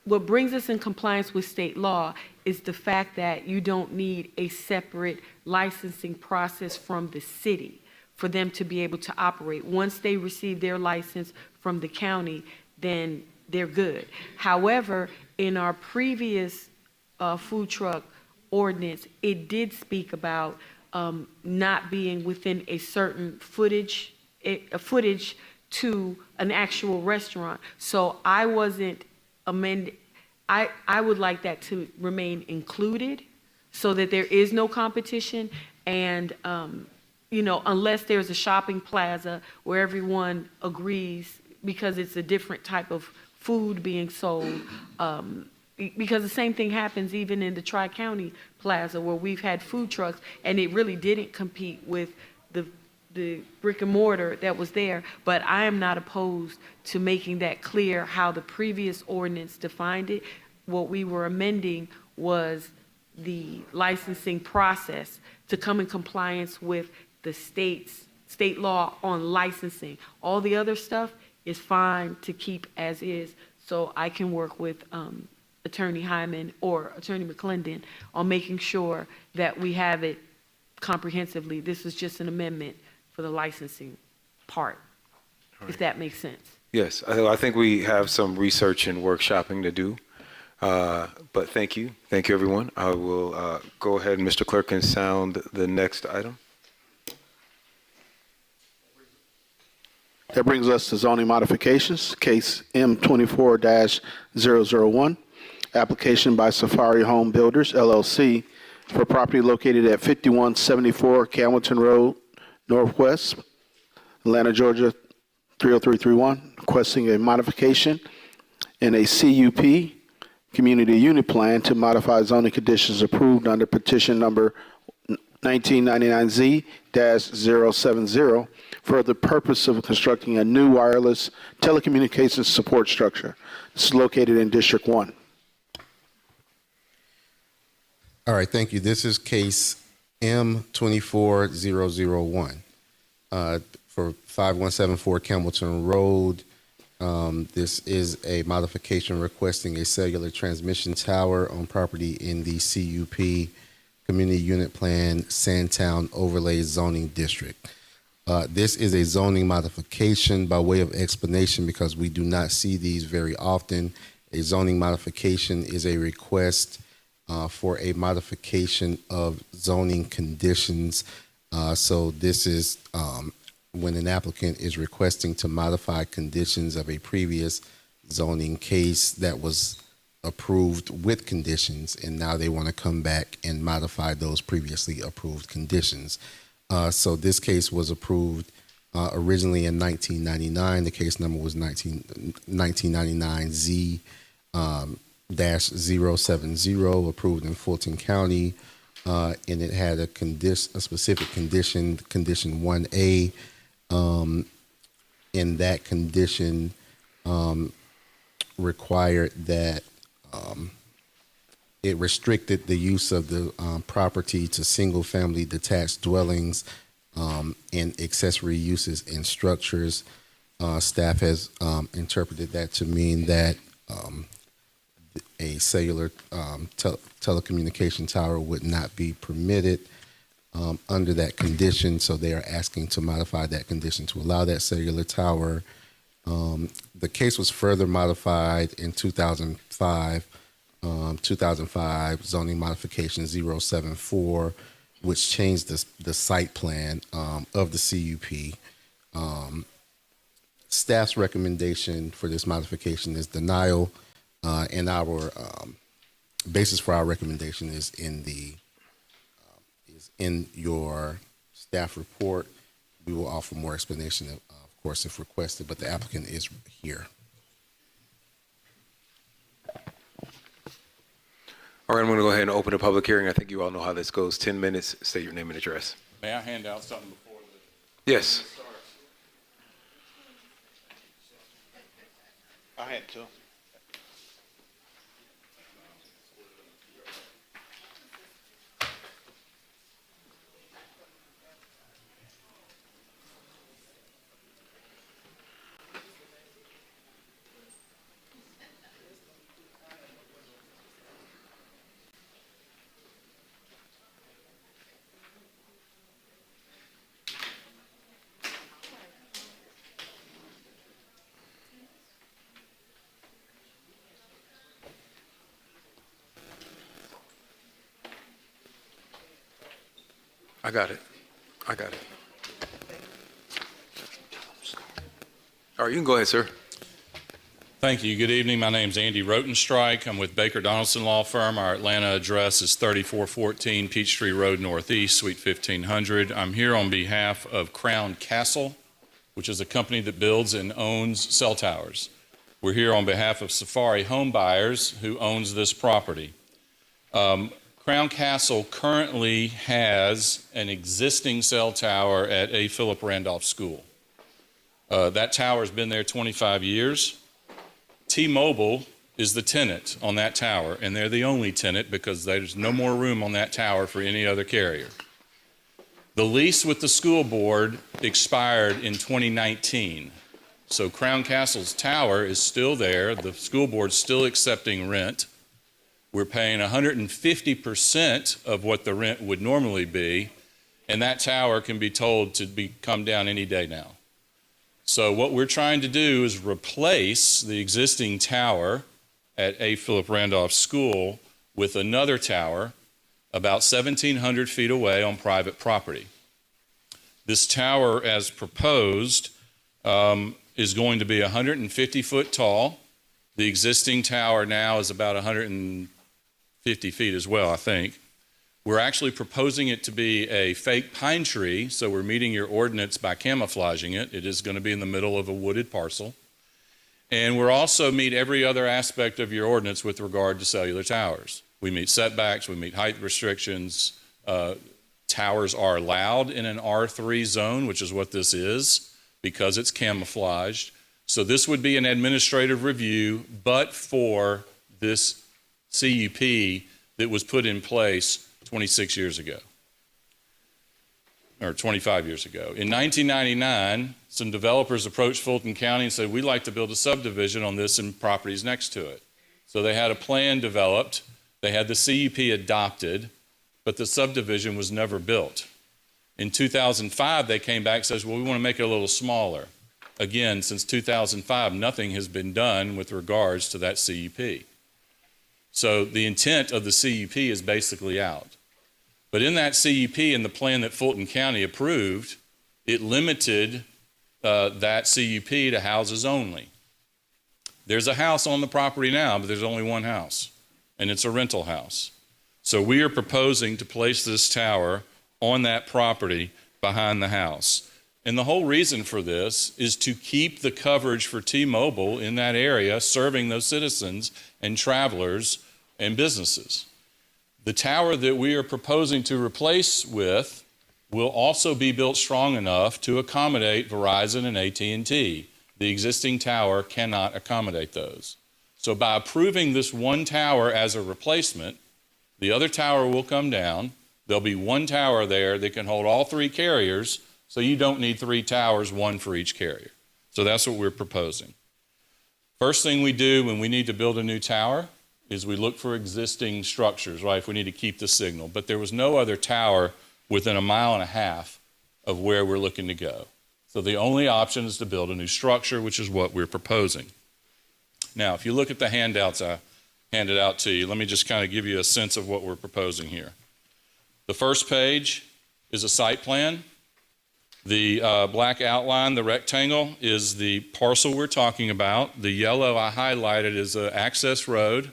What brings us in compliance with state law is the fact that you don't need a separate licensing process from the city for them to be able to operate. Once they receive their license from the county, then they're good. However, in our previous food truck ordinance, it did speak about not being within a certain footage to an actual restaurant. So I wasn't amended. I would like that to remain included so that there is no competition and unless there's a shopping plaza where everyone agrees because it's a different type of food being sold. Because the same thing happens even in the Tri-County Plaza where we've had food trucks and it really didn't compete with the brick and mortar that was there. But I am not opposed to making that clear how the previous ordinance defined it. What we were amending was the licensing process to come in compliance with the state law on licensing. All the other stuff is fine to keep as is, so I can work with Attorney Hyman or Attorney McClendon on making sure that we have it comprehensively. This is just an amendment for the licensing part, if that makes sense. Yes, I think we have some research and workshopping to do, but thank you. Thank you, everyone. I will go ahead, Mr. Clerk, and sound the next item. That brings us to zoning modifications, case M24-001, application by Safari Home Builders, LLC, for property located at 5174 Camilton Road, Northwest, Atlanta, Georgia, 30331, requesting a modification in a CUP, Community Unit Plan, to modify zoning conditions approved under petition number 1999Z-070 for the purpose of constructing a new wireless telecommunications support structure. This is located in District 1. All right, thank you. This is case M24001 for 5174 Campbellton Road. This is a modification requesting a cellular transmission tower on property in the CUP Community Unit Plan Sandtown Overlay Zoning District. This is a zoning modification by way of explanation because we do not see these very often. A zoning modification is a request for a modification of zoning conditions. So this is when an applicant is requesting to modify conditions of a previous zoning case that was approved with conditions, and now they want to come back and modify those previously approved conditions. So this case was approved originally in 1999. The case number was 1999Z-070, approved in Fulton County, and it had a specific condition, condition 1A. In that condition required that it restricted the use of the property to single-family detached dwellings and accessory uses and structures. Staff has interpreted that to mean that a cellular telecommunication tower would not be permitted under that condition, so they are asking to modify that condition to allow that cellular tower. The case was further modified in 2005 zoning modification 074, which changed the site plan of the CUP. Staff's recommendation for this modification is denial, and our basis for our recommendation is in your staff report. We will offer more explanation, of course, if requested, but the applicant is here. All right, I'm going to go ahead and open a public hearing. I think you all know how this goes. 10 minutes. State your name and address. May I hand out something before the... Yes. I had to. I got it. All right, you can go ahead, sir. Thank you. Good evening. My name's Andy Rotenstrike. I'm with Baker Donaldson Law Firm. Our Atlanta address is 3414 Peachtree Road Northeast, Suite 1500. I'm here on behalf of Crown Castle, which is a company that builds and owns cell towers. We're here on behalf of Safari Home Buyers, who owns this property. Crown Castle currently has an existing cell tower at A. Philip Randolph School. That tower has been there 25 years. T-Mobile is the tenant on that tower, and they're the only tenant because there's no more room on that tower for any other carrier. The lease with the school board expired in 2019. So Crown Castle's tower is still there. The school board's still accepting rent. We're paying 150% of what the rent would normally be, and that tower can be told to come down any day now. So what we're trying to do is replace the existing tower at A. Philip Randolph School with another tower about 1,700 feet away on private property. This tower, as proposed, is going to be 150 foot tall. The existing tower now is about 150 feet as well, I think. We're actually proposing it to be a fake pine tree, so we're meeting your ordinance by camouflaging it. It is going to be in the middle of a wooded parcel. And we're also meet every other aspect of your ordinance with regard to cellular towers. We meet setbacks, we meet height restrictions. Towers are allowed in an R3 zone, which is what this is, because it's camouflaged. So this would be an administrative review, but for this CUP that was put in place 26 years ago, or 25 years ago. In 1999, some developers approached Fulton County and said, we'd like to build a subdivision on this and properties next to it. So they had a plan developed, they had the CUP adopted, but the subdivision was never built. In 2005, they came back and said, well, we want to make it a little smaller. Again, since 2005, nothing has been done with regards to that CUP. So the intent of the CUP is basically out. But in that CUP and the plan that Fulton County approved, it limited that CUP to houses only. There's a house on the property now, but there's only one house, and it's a rental house. So we are proposing to place this tower on that property behind the house. And the whole reason for this is to keep the coverage for T-Mobile in that area, serving those citizens and travelers and businesses. The tower that we are proposing to replace with will also be built strong enough to accommodate Verizon and AT&T. The existing tower cannot accommodate those. So by approving this one tower as a replacement, the other tower will come down. There'll be one tower there that can hold all three carriers, so you don't need three towers, one for each carrier. So that's what we're proposing. First thing we do when we need to build a new tower is we look for existing structures, right, if we need to keep the signal. But there was no other tower within 1.5 miles of where we're looking to go. So the only option is to build a new structure, which is what we're proposing. Now, if you look at the handouts I handed out to you, let me just kind of give you a sense of what we're proposing here. The first page is a site plan. The black outline, the rectangle, is the parcel we're talking about. The yellow I highlighted is an access road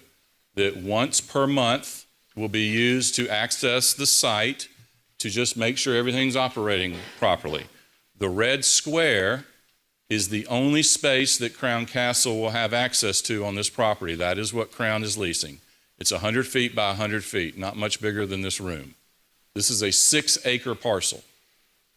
that once per month will be used to access the site to just make sure everything's operating properly. The red square is the only space that Crown Castle will have access to on this property. That is what Crown is leasing. It's 100 feet by 100 feet, not much bigger than this room. This is a 6-acre parcel.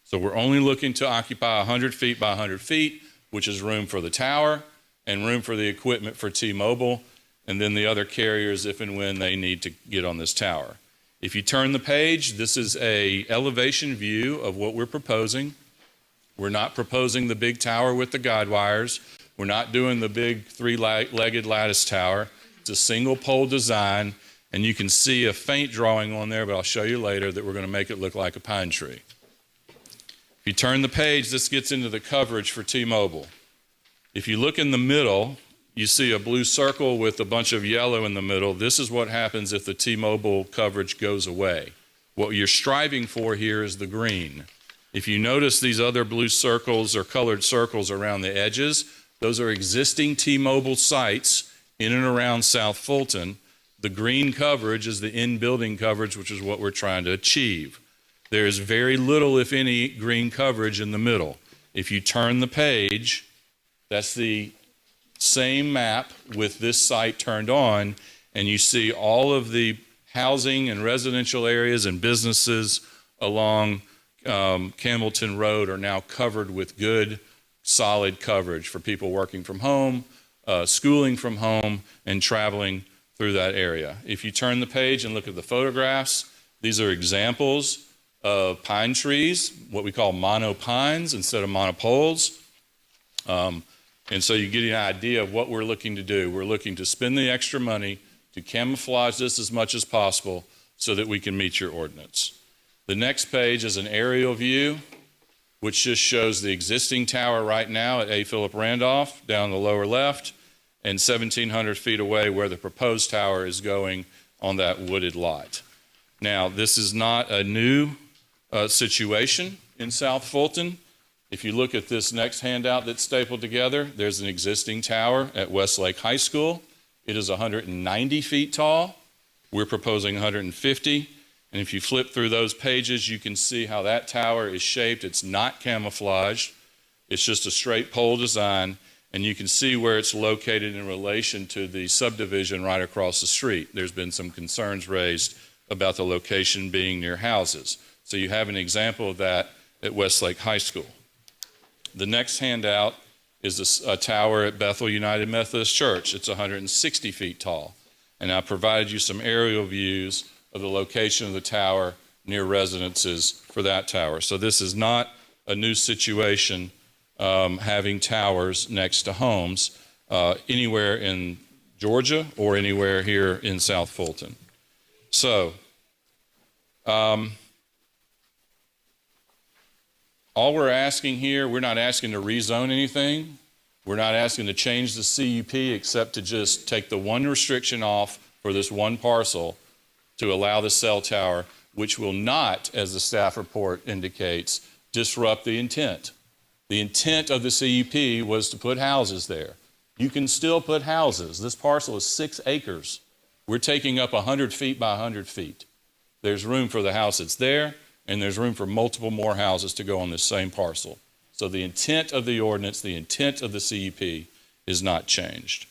So we're only looking to occupy 100 feet by 100 feet, which is room for the tower and room for the equipment for T-Mobile, and then the other carriers if and when they need to get on this tower. If you turn the page, this is an elevation view of what we're proposing. We're not proposing the big tower with the guide wires. We're not doing the big three-legged lattice tower. It's a single pole design, and you can see a faint drawing on there, but I'll show you later that we're going to make it look like a pine tree. If you turn the page, this gets into the coverage for T-Mobile. If you look in the middle, you see a blue circle with a bunch of yellow in the middle. This is what happens if the T-Mobile coverage goes away. What you're striving for here is the green. If you notice these other blue circles or colored circles around the edges, those are existing T-Mobile sites in and around South Fulton. The green coverage is the in-building coverage, which is what we're trying to achieve. There is very little, if any, green coverage in the middle. If you turn the page, that's the same map with this site turned on, and you see all of the housing and residential areas and businesses along Campbellton Road are now covered with good, solid coverage for people working from home, schooling from home, and traveling through that area. If you turn the page and look at the photographs, these are examples of pine trees, what we call monopines instead of monopoles. And so you get an idea of what we're looking to do. We're looking to spend the extra money to camouflage this as much as possible so that we can meet your ordinance. The next page is an aerial view, which just shows the existing tower right now at A. Philip Randolph down the lower left, and 1,700 feet away where the proposed tower is going on that wooded lot. Now, this is not a new situation in South Fulton. If you look at this next handout that's stapled together, there's an existing tower at Westlake High School. It is 190 feet tall. We're proposing 150. And if you flip through those pages, you can see how that tower is shaped. It's not camouflaged. It's just a straight pole design. And you can see where it's located in relation to the subdivision right across the street. There's been some concerns raised about the location being near houses. So you have an example of that at Westlake High School. The next handout is a tower at Bethel United Methodist Church. It's 160 feet tall. And I provided you some aerial views of the location of the tower near residences for that tower. So this is not a new situation having towers next to homes anywhere in Georgia or anywhere here in South Fulton. So all we're asking here, we're not asking to rezone anything. We're not asking to change the CUP except to just take the one restriction off for this one parcel to allow the cell tower, which will not, as the staff report indicates, disrupt the intent. The intent of the CUP was to put houses there. You can still put houses. This parcel is 6 acres. We're taking up 100 feet by 100 feet. There's room for the house that's there, and there's room for multiple more houses to go on this same parcel. So the intent of the ordinance, the intent of the CUP is not changed.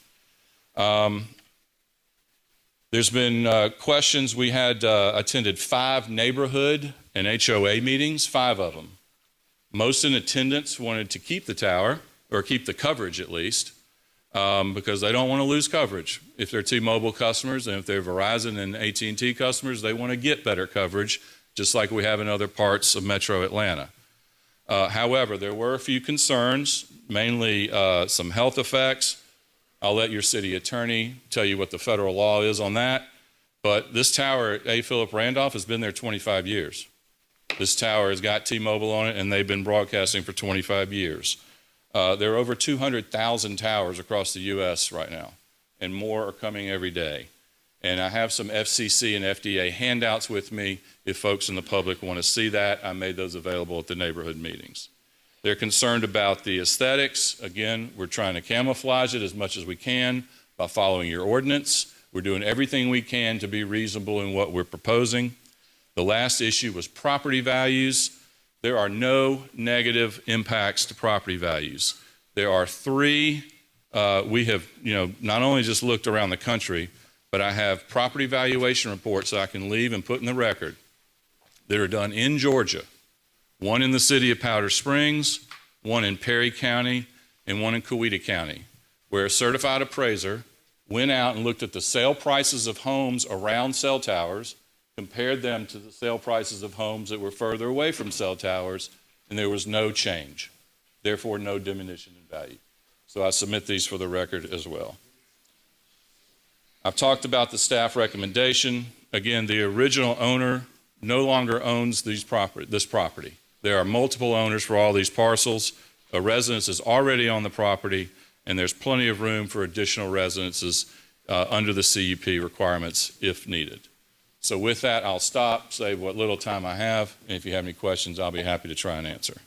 There's been questions. We had attended 5 neighborhood and HOA meetings, 5 of them. Most in attendance wanted to keep the tower, or keep the coverage at least. because they don't want to lose coverage. If they're T-Mobile customers and if they're Verizon and AT&T customers, they want to get better coverage, just like we have in other parts of Metro Atlanta. However, there were a few concerns, mainly some health effects. I'll let your city attorney tell you what the federal law is on that. But this tower at A. Philip Randolph has been there 25 years. This tower has got T-Mobile on it, and they've been broadcasting for 25 years. There are over 200,000 towers across the U.S. right now, and more are coming every day. And I have some FCC and FDA handouts with me if folks in the public want to see that. I made those available at the neighborhood meetings. They're concerned about the aesthetics. Again, we're trying to camouflage it as much as we can by following your ordinance. We're doing everything we can to be reasonable in what we're proposing. The last issue was property values. There are no negative impacts to property values. There are three, we have, not only just looked around the country, but I have property valuation reports that I can leave and put in the record that are done in Georgia. One in the city of Powder Springs, one in Perry County, and one in Coweta County, where a certified appraiser went out and looked at the sale prices of homes around cell towers, compared them to the sale prices of homes that were further away from cell towers, and there was no change. Therefore, no diminution in value. So I submit these for the record as well. I've talked about the staff recommendation. Again, the original owner no longer owns this property. There are multiple owners for all these parcels. A residence is already on the property, and there's plenty of room for additional residences under the CUP requirements if needed. So with that, I'll stop, save what little time I have, and if you have any questions, I'll be happy to try and answer.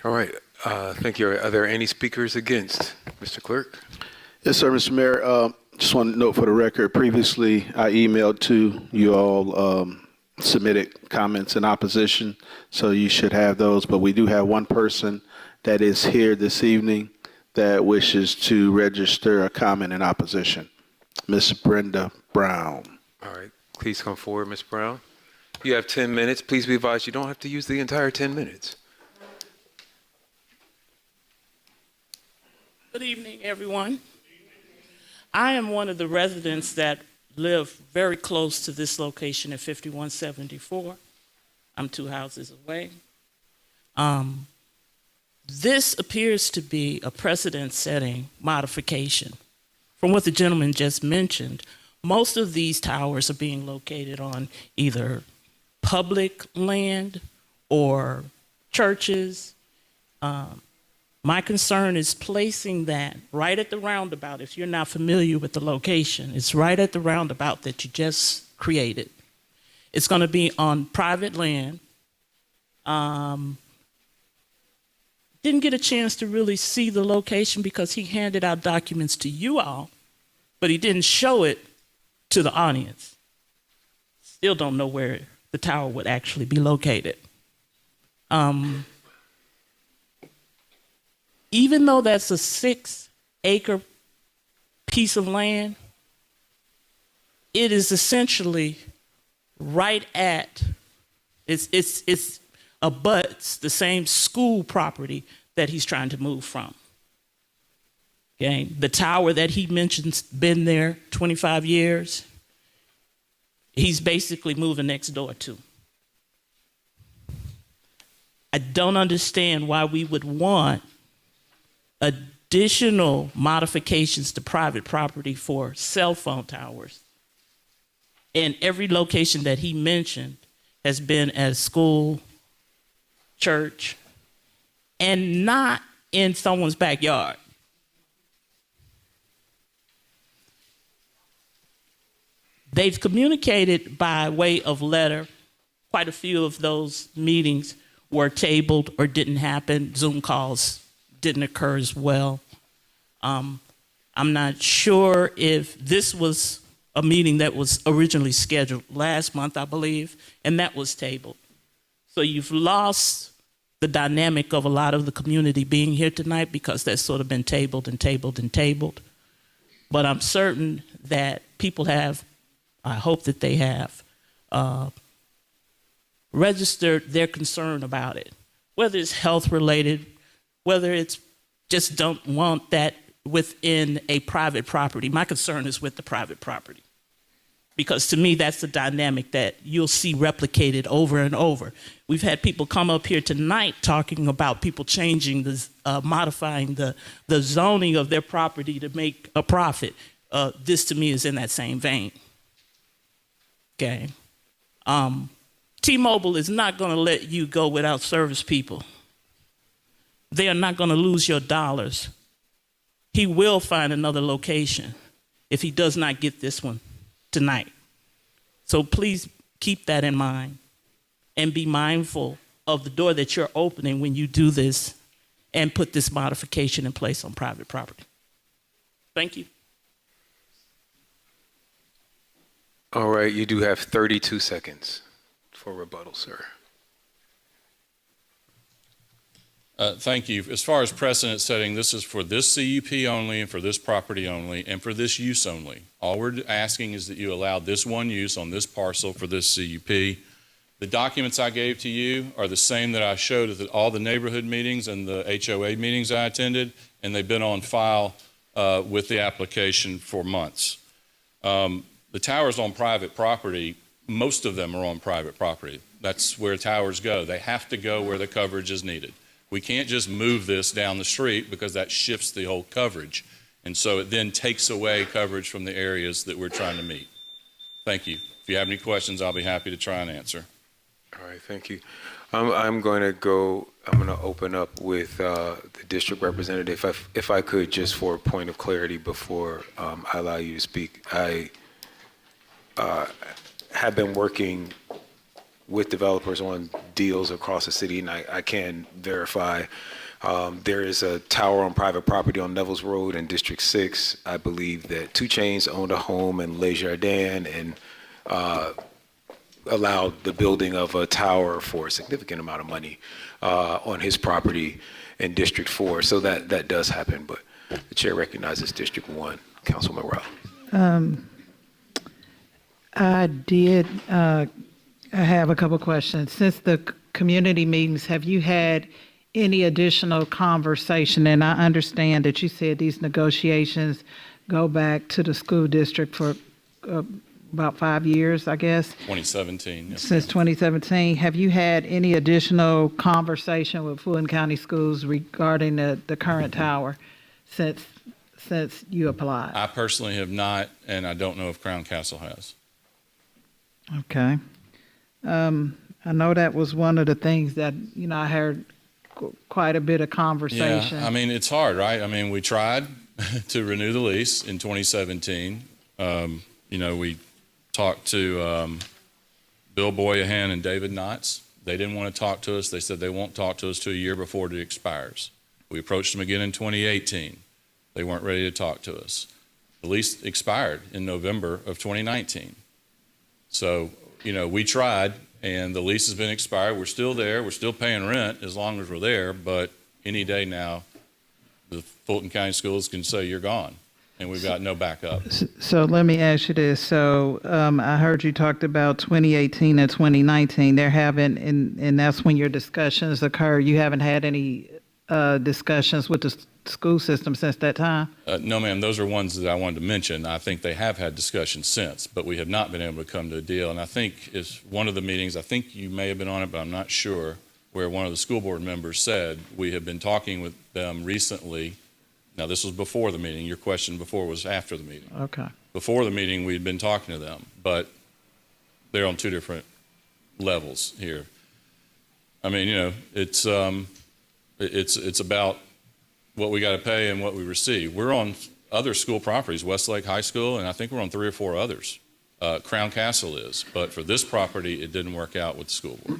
All right. Thank you. Are there any speakers against? Mr. Clerk? Yes, sir, Mr. Mayor. Just want to note for the record, previously I emailed to you all submitted comments in opposition, so you should have those. But we do have one person that is here this evening that wishes to register a comment in opposition. Ms. Brenda Brown. All right. Please come forward, Ms. Brown. You have 10 minutes. Please be advised you don't have to use the entire 10 minutes. Good evening, everyone. I am one of the residents that live very close to this location at 5174. I'm 2 houses away. This appears to be a precedent-setting modification. From what the gentleman just mentioned, most of these towers are being located on either public land or churches. My concern is placing that right at the roundabout. If you're not familiar with the location, it's right at the roundabout that you just created. It's going to be on private land. Didn't get a chance to really see the location because he handed out documents to you all, but he didn't show it to the audience. Still don't know where the tower would actually be located. Even though that's a 6-acre piece of land, it is essentially right at, it's abuts the same school property that he's trying to move from. Okay, the tower that he mentioned's been there 25 years. He's basically moving next door to. I don't understand why we would want additional modifications to private property for cell phone towers. And every location that he mentioned has been at a school, church, and not in someone's backyard. They've communicated by way of letter. Quite a few of those meetings were tabled or didn't happen. Zoom calls didn't occur as well. I'm not sure if this was a meeting that was originally scheduled last month, I believe, and that was tabled. So you've lost the dynamic of a lot of the community being here tonight because that's sort of been tabled and tabled and tabled. But I'm certain that people have, I hope that they have, registered their concern about it, whether it's health related, whether it's just don't want that within a private property. My concern is with the private property, because to me, that's the dynamic that you'll see replicated over and over. We've had people come up here tonight talking about people changing modifying the zoning of their property to make a profit. This to me is in that same vein. Okay. T-Mobile is not going to let you go without service people. They are not going to lose your dollars. He will find another location if he does not get this one tonight. So please keep that in mind and be mindful of the door that you're opening when you do this and put this modification in place on private property. Thank you. All right, you do have 32 seconds for rebuttal, sir. Thank you. As far as precedent setting, this is for this CUP only and for this property only and for this use only. All we're asking is that you allow this one use on this parcel for this CUP. The documents I gave to you are the same that I showed at all the neighborhood meetings and the HOA meetings I attended, and they've been on file with the application for months. The towers on private property, most of them are on private property. That's where towers go. They have to go where the coverage is needed. We can't just move this down the street because that shifts the whole coverage. And so it then takes away coverage from the areas that we're trying to meet. Thank you. If you have any questions, I'll be happy to try and answer. All right, thank you. I'm going to open up with the district representative. If I could, just for a point of clarity before I allow you to speak. I have been working with developers on deals across the city, and I can verify there is a tower on private property on Neville's Road in District 6. I believe that 2 Chainz owned a home in Les Jardins and allowed the building of a tower for a significant amount of money on his property in District 4. So that does happen, but the chair recognizes District 1, Councilman Rahn. I have a couple questions. Since the community meetings, have you had any additional conversation? And I understand that you said these negotiations go back to the school district for about 5 years, I guess. 2017. Yes, Since 2017. Have you had any additional conversation with Fulton County Schools regarding the current tower since you applied? I personally have not, and I don't know if Crown Castle has. Okay. I know that was one of the things that, I heard quite a bit of conversation. Yeah, I mean, it's hard, right? I mean, we tried to renew the lease in 2017. We talked to Bill Boyahan and David Knotts. They didn't want to talk to us. They said they won't talk to us till a year before it expires. We approached them again in 2018. They weren't ready to talk to us. The lease expired in November of 2019. So, we tried, and the lease has been expired. We're still there. We're still paying rent as long as we're there, but any day now, the Fulton County Schools can say you're gone, and we've got no backup. So let me ask you this. So I heard you talked about 2018 and 2019. There haven't, and that's when your discussions occur. You haven't had any discussions with the school system since that time? No, ma'am. Those are ones that I wanted to mention. I think they have had discussions since, but we have not been able to come to a deal. And I think it's one of the meetings, I think you may have been on it, but I'm not sure, where one of the school board members said, we have been talking with them recently. Now, this was before the meeting. Your question before was after the meeting. Okay. Before the meeting, we'd been talking to them, but they're on 2 different levels here. I mean, it's about what we got to pay and what we receive. We're on other school properties, Westlake High School, and I think we're on 3 or 4 others. Crown Castle is, but for this property, it didn't work out with the school board.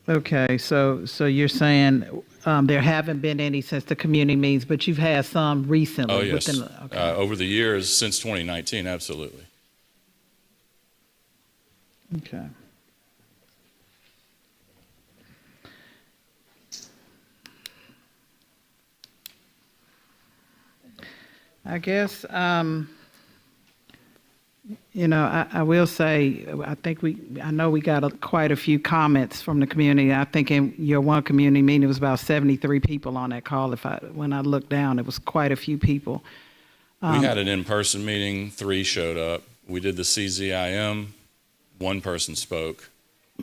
Okay, so you're saying there haven't been any since the community meetings, but you've had some recently. Oh, yes. Okay. Over the years, since 2019, absolutely. Okay. I guess You know, I will say, I know we got quite a few comments from the community. I think in your one community meeting, it was about 73 people on that call. When I looked down, it was quite a few people. We had an in-person meeting, 3 showed up. We did the CZIM, 1 person spoke.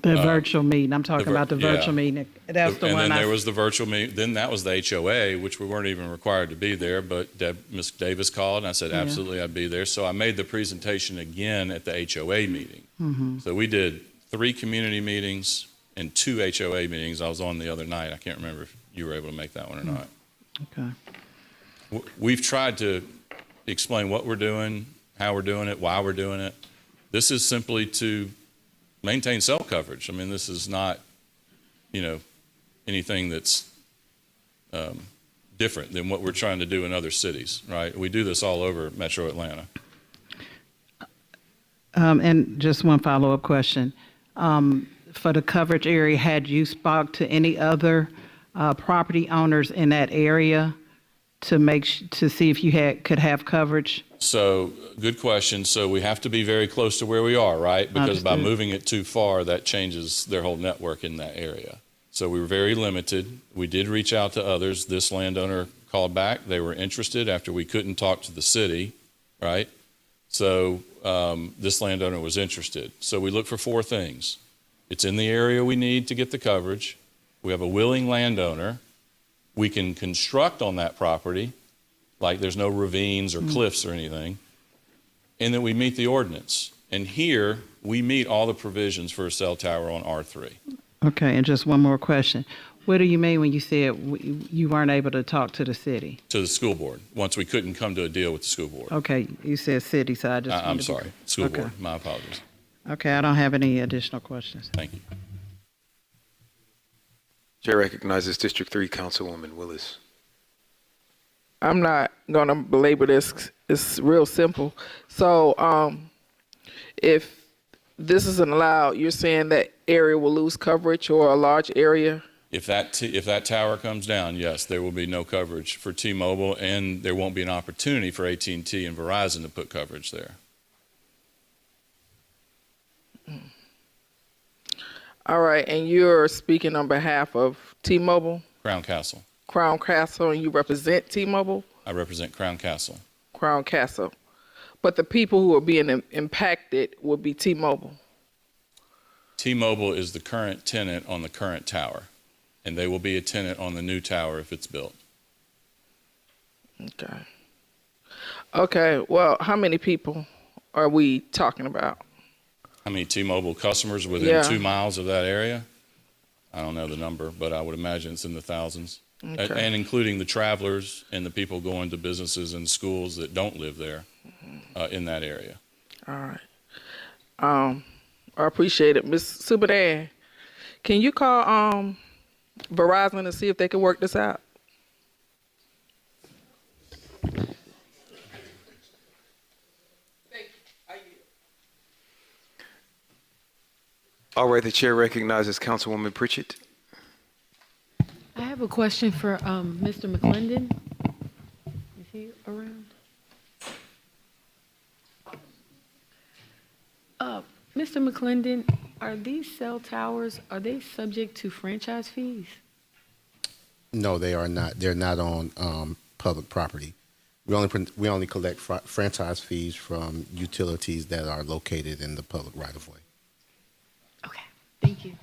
The virtual meeting, I'm talking about the virtual meeting. That's the one. And then there was the virtual meeting, then that was the HOA, which we weren't even required to be there, but Ms. Davis called and I said, absolutely, I'd be there. So I made the presentation again at the HOA meeting. Mm-hmm. So we did 3 community meetings and 2 HOA meetings. I was on the other night. I can't remember if you were able to make that one or not. Okay. We've tried to explain what we're doing, how we're doing it, why we're doing it. This is simply to maintain cell coverage. I mean, this is not, anything that's different than what we're trying to do in other cities, right? We do this all over Metro Atlanta. And just one follow-up question. For the coverage area, had you spoke to any other property owners in that area to see if you could have coverage? So, good question. So we have to be very close to where we are, right? Because by moving it too far, that changes their whole network in that area. So we were very limited. We did reach out to others. This landowner called back. They were interested after we couldn't talk to the city, right? So this landowner was interested. So we look for 4 things. It's in the area we need to get the coverage. We have a willing landowner. We can construct on that property, like there's no ravines or cliffs or anything, and that we meet the ordinance. And here, we meet all the provisions for a cell tower on R3. Okay, and just one more question. What do you mean when you said you weren't able to talk to the city? To the school board, once we couldn't come to a deal with the school board. Okay, you said city, so I just... I'm sorry, school board, my apologies. Okay, I don't have any additional questions. Thank you. Chair recognizes District 3 Councilwoman Willis. I'm not going to belabor this. It's real simple. So if this isn't allowed, you're saying that area will lose coverage, or a large area? If that tower comes down, yes, there will be no coverage for T-Mobile, and there won't be an opportunity for AT&T and Verizon to put coverage there. All right, and you're speaking on behalf of T-Mobile? Crown Castle. Crown Castle, and you represent T-Mobile? I represent Crown Castle. Crown Castle. But the people who are being impacted would be T-Mobile? T-Mobile is the current tenant on the current tower, and they will be a tenant on the new tower if it's built. Okay. Okay, well, how many people are we talking about? How many T-Mobile customers within 2 miles of that area? I don't know the number, but I would imagine it's in the thousands. Okay. And including the travelers and the people going to businesses and schools that don't live there in that area. All right. I appreciate it. Ms. Subadan, can you call Verizon and see if they can work this out? All right, the chair recognizes Councilwoman Pritchett. I have a question for Mr. McClendon. Is he around? Mr. McClendon, are these cell towers, are they subject to franchise fees? No, they are not. They're not on public property. We only collect franchise fees from utilities that are located in the public right-of-way. Okay, thank you.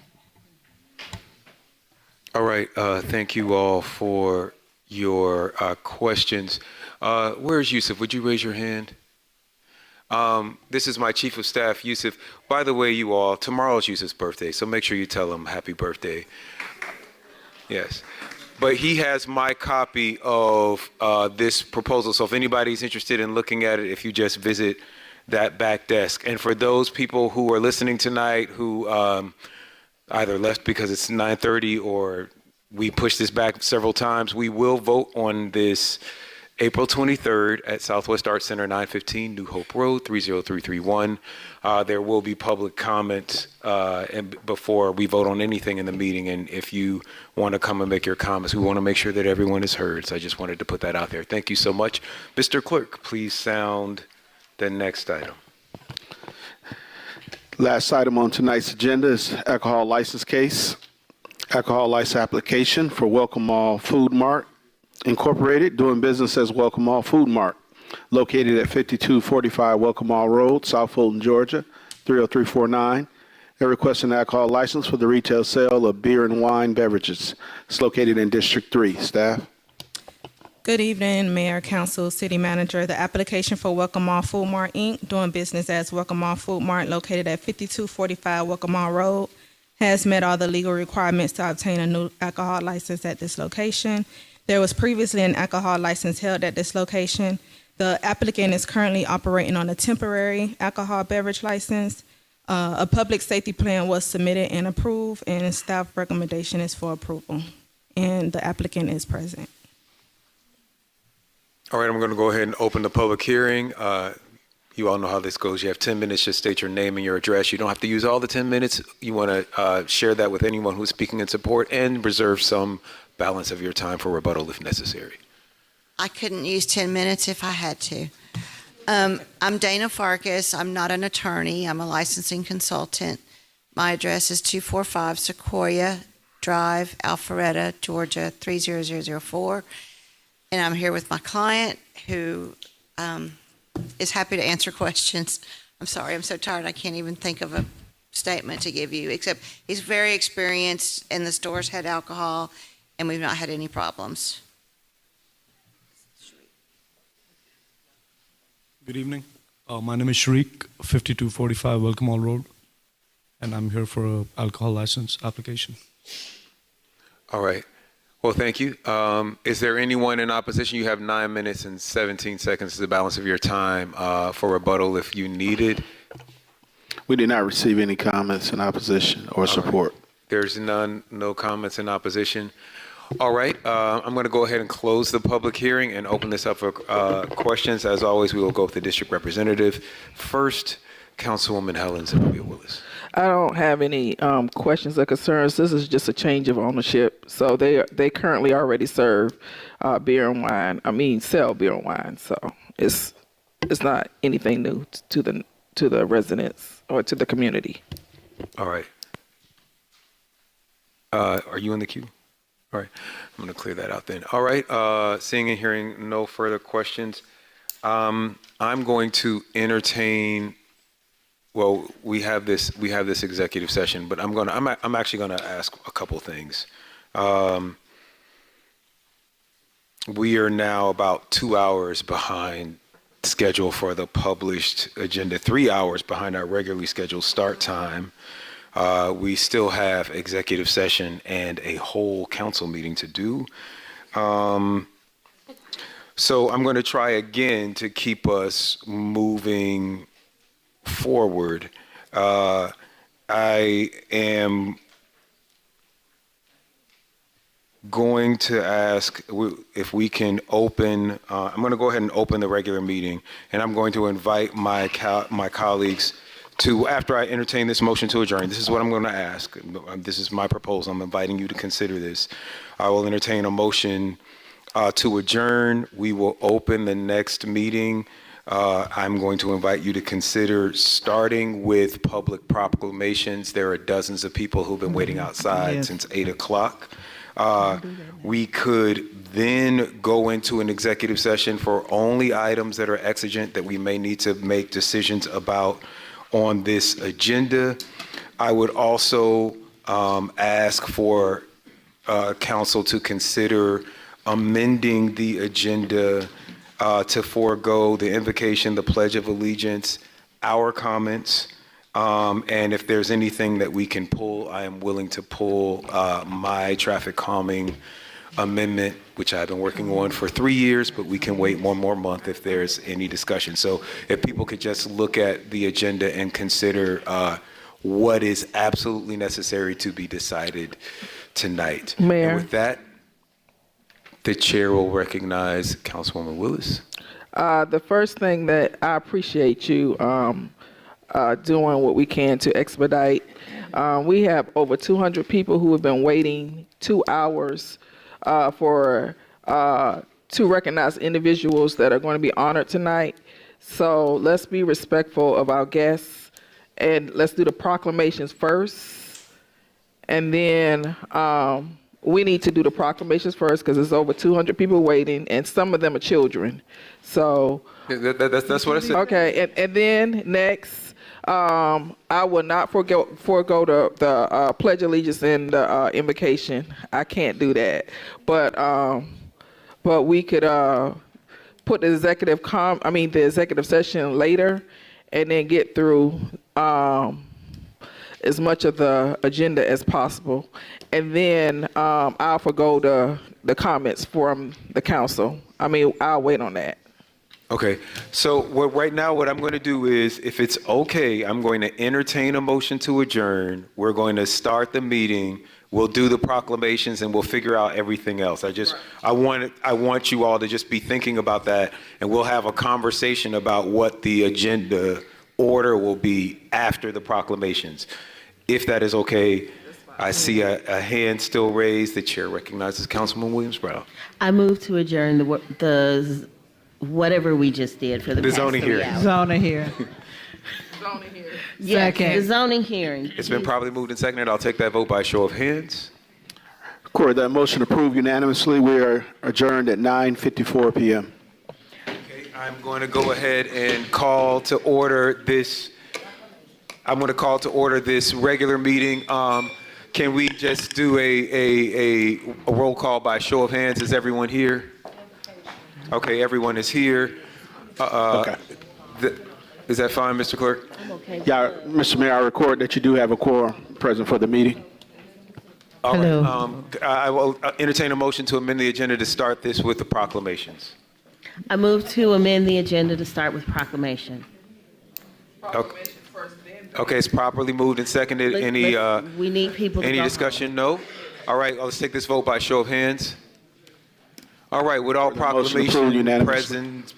All right, thank you all for your questions. Where's Yusuf? Would you raise your hand? This is my Chief of Staff, Yusuf. By the way, you all, tomorrow's Yusuf's birthday, so make sure you tell him happy birthday. Yes. But he has my copy of this proposal, so if anybody's interested in looking at it, if you just visit that back desk. And for those people who are listening tonight who either left because it's 9:30 or we pushed this back several times, we will vote on this April 23rd at Southwest Arts Center, 915 New Hope Road, 30331. There will be public comment and before we vote on anything in the meeting. And if you want to come and make your comments, we want to make sure that everyone is heard. So I just wanted to put that out there. Thank you so much. Mr. Clerk, please sound the next item. Last item on tonight's agenda is alcohol license case. Alcohol license application for Welcome All Food Mart Incorporated, doing business as Welcome All Food Mart, located at 5245 Welcome All Road, South Fulton, Georgia, 30349. They're requesting an alcohol license for the retail sale of beer and wine beverages. It's located in District 3. Staff? Good evening, Mayor, Council, City Manager. The application for Welcome All Food Mart, Inc., doing business as Welcome All Food Mart, located at 5245 Welcome All Road, has met all the legal requirements to obtain a new alcohol license at this location. There was previously an alcohol license held at this location. The applicant is currently operating on a temporary alcohol beverage license. A public safety plan was submitted and approved, and staff recommendation is for approval. And the applicant is present. All right, I'm going to go ahead and open the public hearing. You all know how this goes. You have 10 minutes. Just state your name and your address. You don't have to use all the 10 minutes. You want to share that with anyone who's speaking in support, and reserve some balance of your time for rebuttal if necessary. I couldn't use 10 minutes if I had to. I'm Dana Farkas. I'm not an attorney. I'm a licensing consultant. My address is 245 Sequoia Drive, Alpharetta, Georgia, 30004. And I'm here with my client, who is happy to answer questions. I'm sorry, I'm so tired I can't even think of a statement to give you, except he's very experienced, and the stores had alcohol, and we've not had any problems. Good evening. My name is Shriek, 5245 Welcome All Road, and I'm here for an alcohol license application. All right. Well, thank you. Is there anyone in opposition? You have 9 minutes and 17 seconds as the balance of your time for rebuttal if you need it. We did not receive any comments in opposition or support. There's no comments in opposition. All right. I'm going to go ahead and close the public hearing and open this up for questions. As always, we will go with the district representative. First, Councilwoman Helen Zenobia Willis. I don't have any questions or concerns. This is just a change of ownership. So they currently already serve beer and wine. Sell beer and wine. So it's not anything new to the residents or to the community. All right. Are you in the queue? All right. I'm going to clear that out then. All right. Seeing and hearing no further questions, I'm going to entertain. Well, we have this executive session, but I'm actually gonna ask a couple things. We are now about 2 hours behind schedule for the published agenda, 3 hours behind our regularly scheduled start time. We still have executive session and a whole council meeting to do. So I'm going to try again to keep us moving forward. I am going to ask if we can open, I'm going to go ahead and open the regular meeting, and I'm going to invite my colleagues to, after I entertain this motion to adjourn, this is what I'm going to ask. This is my proposal. I'm inviting you to consider this. I will entertain a motion to adjourn. We will open the next meeting. I'm going to invite you to consider starting with public proclamations. There are dozens of people who've been waiting outside since 8 o'clock. We could then go into an executive session for only items that are exigent that we may need to make decisions about on this agenda. I would also ask for council to consider amending the agenda to forego the invocation, the Pledge of Allegiance, our comments, and if there's anything that we can pull, I am willing to pull my traffic calming amendment, which I've been working on for 3 years, but we can wait one more month if there's any discussion. So if people could just look at the agenda and consider what is absolutely necessary to be decided tonight. Mayor. And with that, the chair will recognize Councilwoman Willis. The first thing that I appreciate you doing what we can to expedite. We have over 200 people who have been waiting 2 hours to recognize individuals that are going to be honored tonight. So let's be respectful of our guests and let's do the proclamations first. And then we need to do the proclamations first because there's over 200 people waiting, and some of them are children. So That's what I said. okay, and then next, I will not forego the pledge of allegiance and the invocation. I can't do that, but we could put the executive session later, and then get through as much of the agenda as possible, and then I'll forego the comments from the council. I'll wait on that. Okay, so right now what I'm going to do is, if it's okay, I'm going to entertain a motion to adjourn. We're going to start the meeting. We'll do the proclamations and we'll figure out everything else. I want you all to just be thinking about that, and we'll have a conversation about what the agenda order will be after the proclamations. If that is okay, I see a hand still raised. The chair recognizes Councilman Williams-Brown. I move to adjourn the whatever we just did for the past zoning 3 hearing. hours. Zoning hearing. Yes, Second. the zoning hearing. It's been properly moved and seconded. I'll take that vote by show of hands. Record that motion approved unanimously. We are adjourned at 9:54 p.m. Okay, I'm going to go ahead and call to order this. I'm going to call to order this regular meeting. Can we just do a roll call by show of hands? Is everyone here? Okay, everyone is here. Okay. Is that fine, Mr. Clerk? Okay. Yeah, Mr. Mayor, I record that you do have a quorum present for the meeting. All Hello. right. I will entertain a motion to amend the agenda to start this with the proclamations. I move to amend the agenda to start with proclamation. Okay, it's properly moved and seconded. We need people to Any go discussion? No? All right, let's take this vote by show of hands. All right, with all Motion approved proclamations unanimously. present,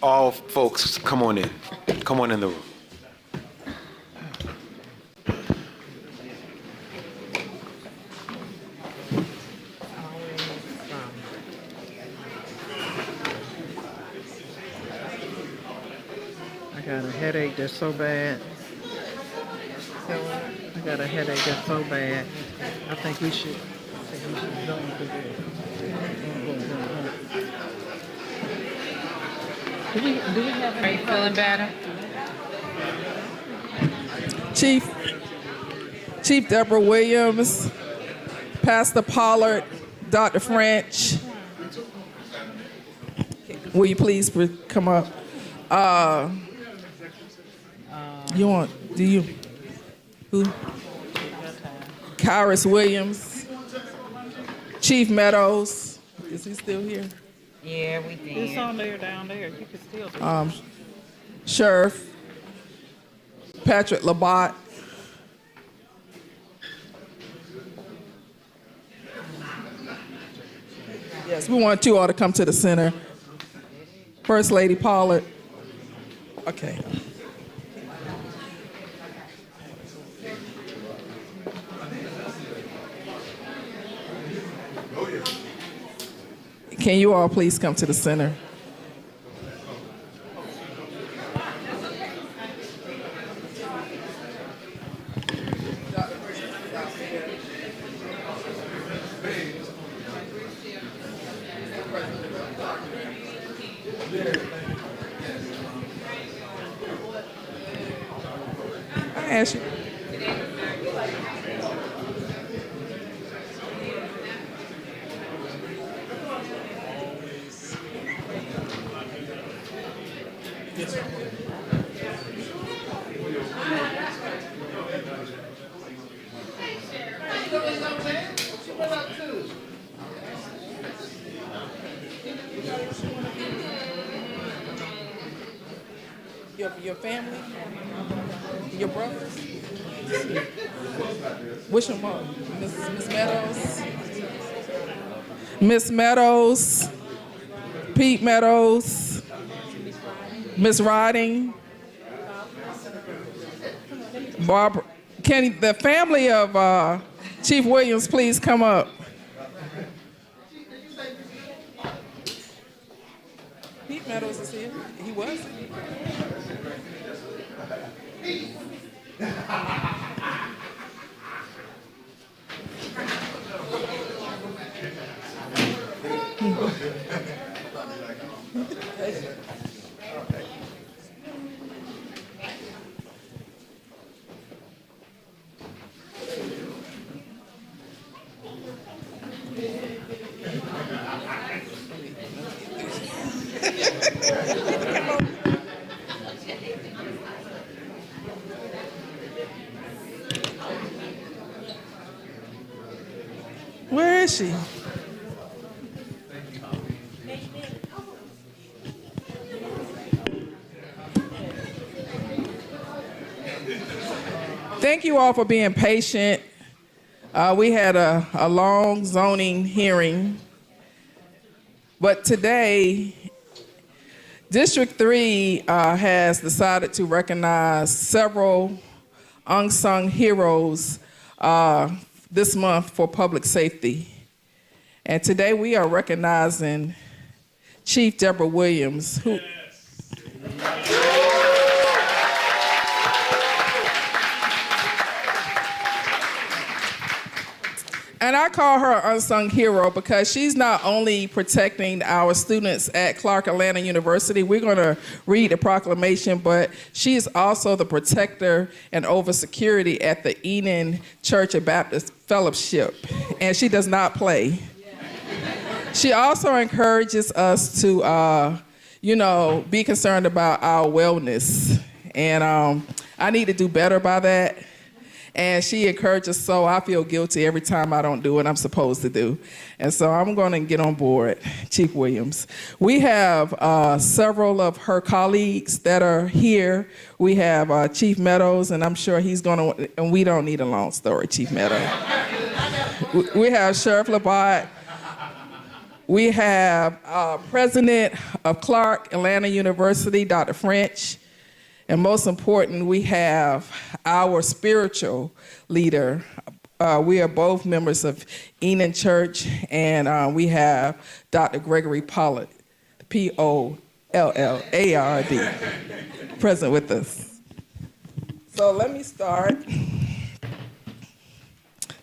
all folks, come on in. Come on in the room. I got a headache that's so bad. I got a headache that's so bad. I think we should go into Do we have Are you feeling better? Chief Deborah Williams, Pastor Pollard, Dr. French. Will you please come up? Who? Kyrus Williams, Chief Meadows. Is he still here? Yeah, we did. It's on there, down there. You can still do it. Sheriff Patrick Labatt. Yes, we want you all to come to the center. First Lady Pollard. Okay. Can you all please come to the center? I ask you. Your family? Your brothers? Which one? Miss Meadows? Miss Meadows? Pete Meadows? Miss Riding? Barbara? Can the family of Chief Williams please come up? Pete Meadows is here. He was? Where is she? Thank you all for being patient. We had a long zoning hearing, but today, District 3 has decided to recognize several unsung heroes this month for public safety. And today we are recognizing Chief Deborah Williams, who and I call her an unsung hero because she's not only protecting our students at Clark Atlanta University, we're going to read the proclamation, but she is also the protector and over security at the Enon Church of Baptist Fellowship, and she does not play. She also encourages us to, be concerned about our wellness, and I need to do better by that. And she encourages, so I feel guilty every time I don't do what I'm supposed to do. And so I'm going to get on board, Chief Williams. We have several of her colleagues that are here. We have Chief Meadows, and I'm sure he's going to, and we don't need a long story, Chief Meadows. We have Sheriff Labat. We have President of Clark Atlanta University, Dr. French. And most important, we have our spiritual leader. We are both members of Enon Church, and we have Dr. Gregory Pollard, Pollard, present with us. So let me start.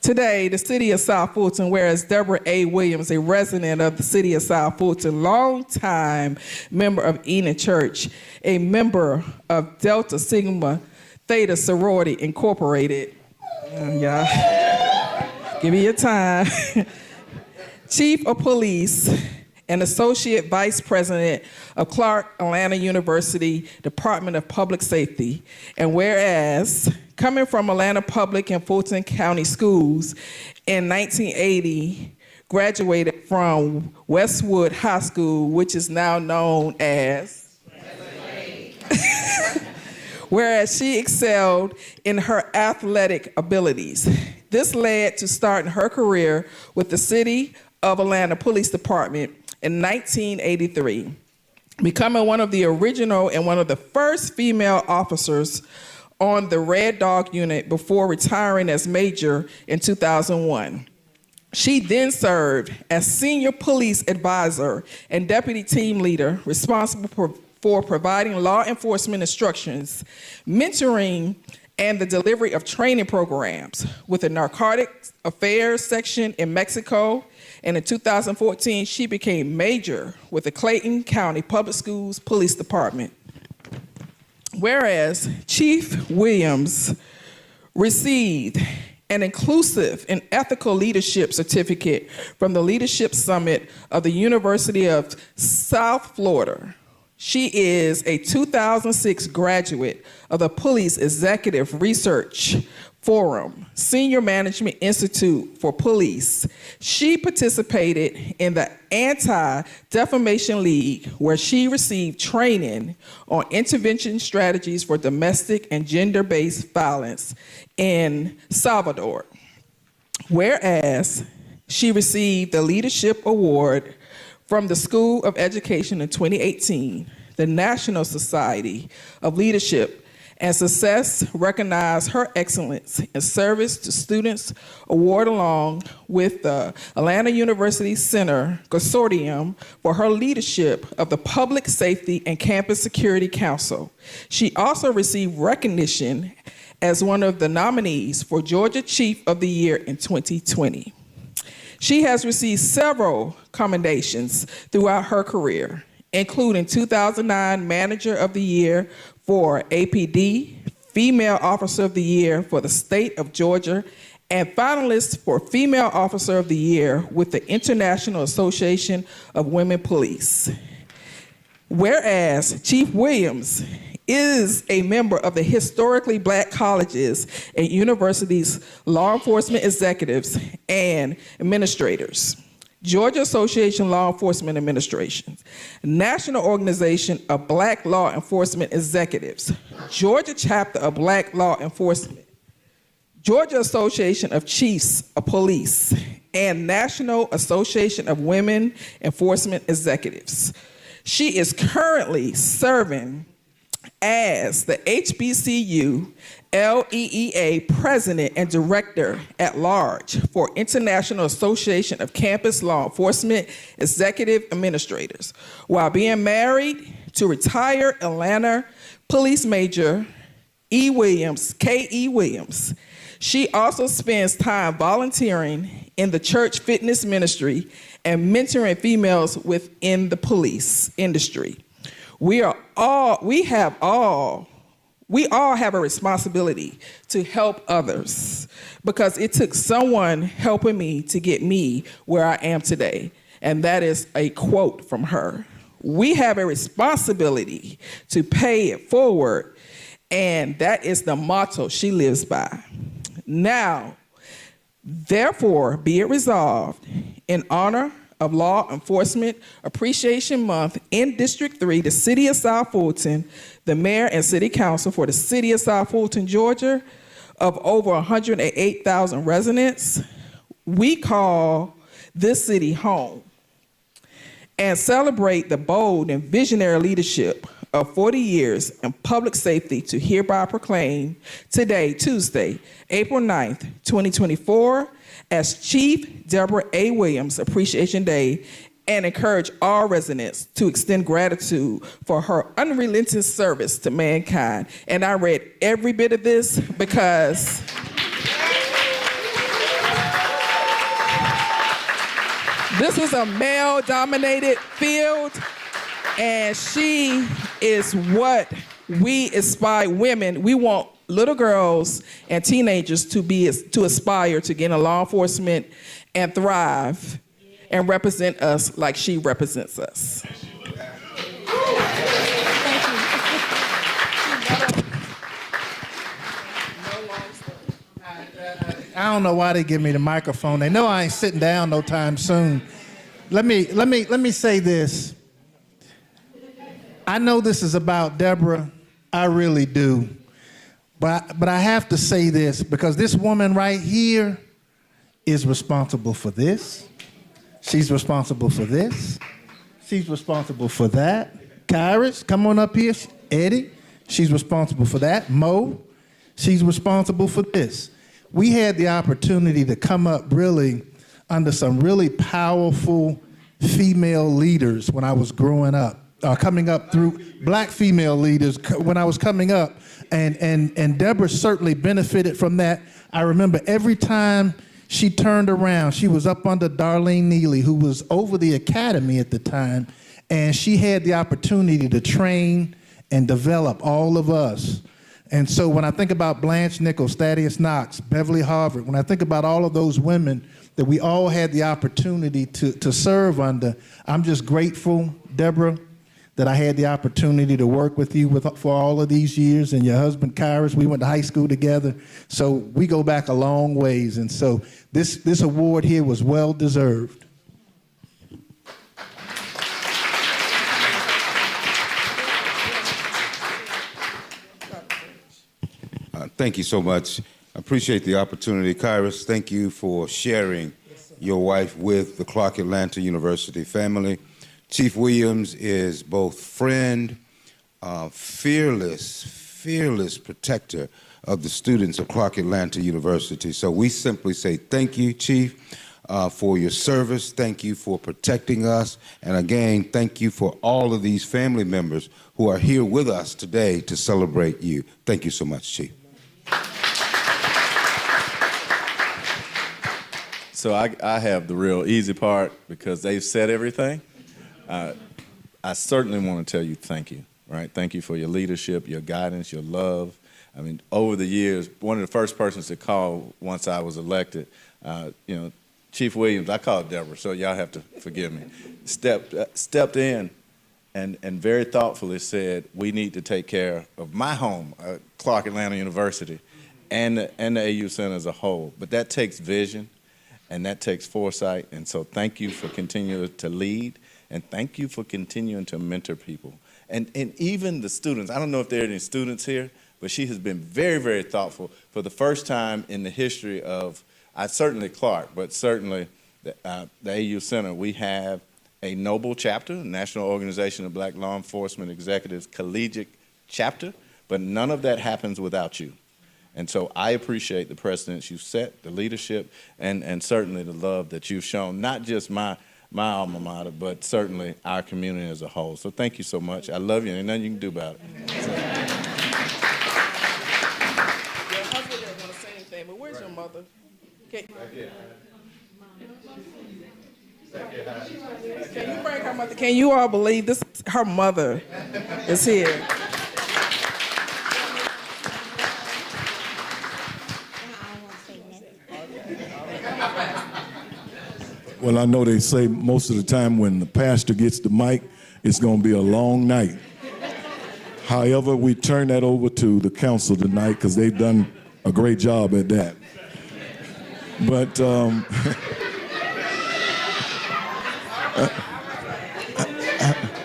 Today, the city of South Fulton, whereas Deborah A. Williams, a resident of the city of South Fulton, longtime member of Enon Church, a member of Delta Sigma Theta Sorority Incorporated, give me your time, Chief of Police, and Associate Vice President of Clark Atlanta University Department of Public Safety. And whereas, coming from Atlanta Public and Fulton County Schools in 1980, graduated from Westwood High School, which is now known as whereas she excelled in her athletic abilities. This led to starting her career with the City of Atlanta Police Department in 1983, becoming one of the original and one of the first female officers on the Red Dog Unit before retiring as major in 2001. She then served as senior police advisor and deputy team leader responsible for providing law enforcement instructions, mentoring, and the delivery of training programs with the Narcotics Affairs section in Mexico. And in 2014, she became major with the Clayton County Public Schools Police Department. Whereas Chief Williams received an inclusive and ethical leadership certificate from the Leadership Summit of the University of South Florida. She is a 2006 graduate of the Police Executive Research Forum, Senior Management Institute for Police. She participated in the Anti-Defamation League, where she received training on intervention strategies for domestic and gender-based violence in Salvador. Whereas she received the Leadership Award from the School of Education in 2018, the National Society of Leadership and Success recognized her excellence in service to students award along with the Atlanta University Center Consortium for her leadership of the Public Safety and Campus Security Council. She also received recognition as one of the nominees for Georgia Chief of the Year in 2020. She has received several commendations throughout her career, including 2009 Manager of the Year for APD, Female Officer of the Year for the state of Georgia, and finalist for Female Officer of the Year with the International Association of Women Police. Whereas Chief Williams is a member of the historically black colleges and universities, law enforcement executives, and administrators. Georgia Association Law Enforcement Administrations, National Organization of Black Law Enforcement Executives, Georgia Chapter of Black Law Enforcement, Georgia Association of Chiefs of Police, and National Association of Women Enforcement Executives. She is currently serving as the HBCU LEEA President and Director at Large for International Association of Campus Law Enforcement Executive Administrators, while being married to retired Atlanta Police Major E. Williams, K.E. Williams. She also spends time volunteering in the church fitness ministry and mentoring females within the police industry. We all have a responsibility to help others because it took someone helping me to get me where I am today. And that is a quote from her. We have a responsibility to pay it forward, and that is the motto she lives by. Now, therefore, be it resolved, in honor of Law Enforcement Appreciation Month in District 3, the City of South Fulton, the Mayor and City Council for the City of South Fulton, Georgia, of over 108,000 residents, we call this city home and celebrate the bold and visionary leadership of 40 years in public safety to hereby proclaim today, Tuesday, April 9th, 2024, as Chief Deborah A. Williams Appreciation Day, and encourage all residents to extend gratitude for her unrelenting service to mankind. And I read every bit of this because this is a male-dominated field, and she is what we aspire, women, we want little girls and teenagers to aspire to get in law enforcement and thrive and represent us like she represents us. I don't know why they give me the microphone. They know I ain't sitting down no time soon. Let me say this. I know this is about Deborah. I really do. But I have to say this because this woman right here is responsible for this. She's responsible for this. She's responsible for that. Kyrus, come on up here. Eddie, she's responsible for that. Mo, she's responsible for this. We had the opportunity to come up really under some really powerful female leaders when I was growing up, coming up through black female leaders when I was coming up. And Deborah certainly benefited from that. I remember every time she turned around, she was up under Darlene Neely, who was over the academy at the time, and she had the opportunity to train and develop all of us. And so when I think about Blanche Nichols, Thaddeus Knox, Beverly Harvard, when I think about all of those women that we all had the opportunity to serve under, I'm just grateful, Deborah, that I had the opportunity to work with you for all of these years, and your husband, Kyrus, we went to high school together, so we go back a long ways, and so this award here was well-deserved. Thank you so much. I appreciate the opportunity. Kyrus, thank you for sharing your wife with the Clark Atlanta University family. Chief Williams is both friend, fearless protector of the students of Clark Atlanta University. So we simply say thank you, Chief, for your service. Thank you for protecting us. And again, thank you for all of these family members who are here with us today to celebrate you. Thank you so much, Chief. So I have the real easy part because they've said everything. I certainly want to tell you thank you, right? Thank you for your leadership, your guidance, your love. I mean, over the years, one of the first persons to call once I was elected, Chief Williams, I called Deborah, so y'all have to forgive me, stepped in and very thoughtfully said, we need to take care of my home, Clark Atlanta University, and the AU Center as a whole. But that takes vision, and that takes foresight, and so thank you for continuing to lead, and thank you for continuing to mentor people. And even the students, I don't know if there are any students here, but she has been very, very thoughtful. For the first time in the history of, certainly Clark, but certainly the AU Center, we have a Noble chapter, National Organization of Black Law Enforcement Executives Collegiate chapter, but none of that happens without you. And so I appreciate the precedents you set, the leadership, and certainly the love that you've shown, not just my alma mater, but certainly our community as a whole. So thank you so much. I love you, and nothing you can do about it. Your husband didn't want to say anything, but where's your mother? Can you bring her mother? Can you all believe this? Her mother is here. Well, I know they say most of the time when the pastor gets the mic, it's going to be a long night. However, we turn that over to the council tonight because they've done a great job at that. But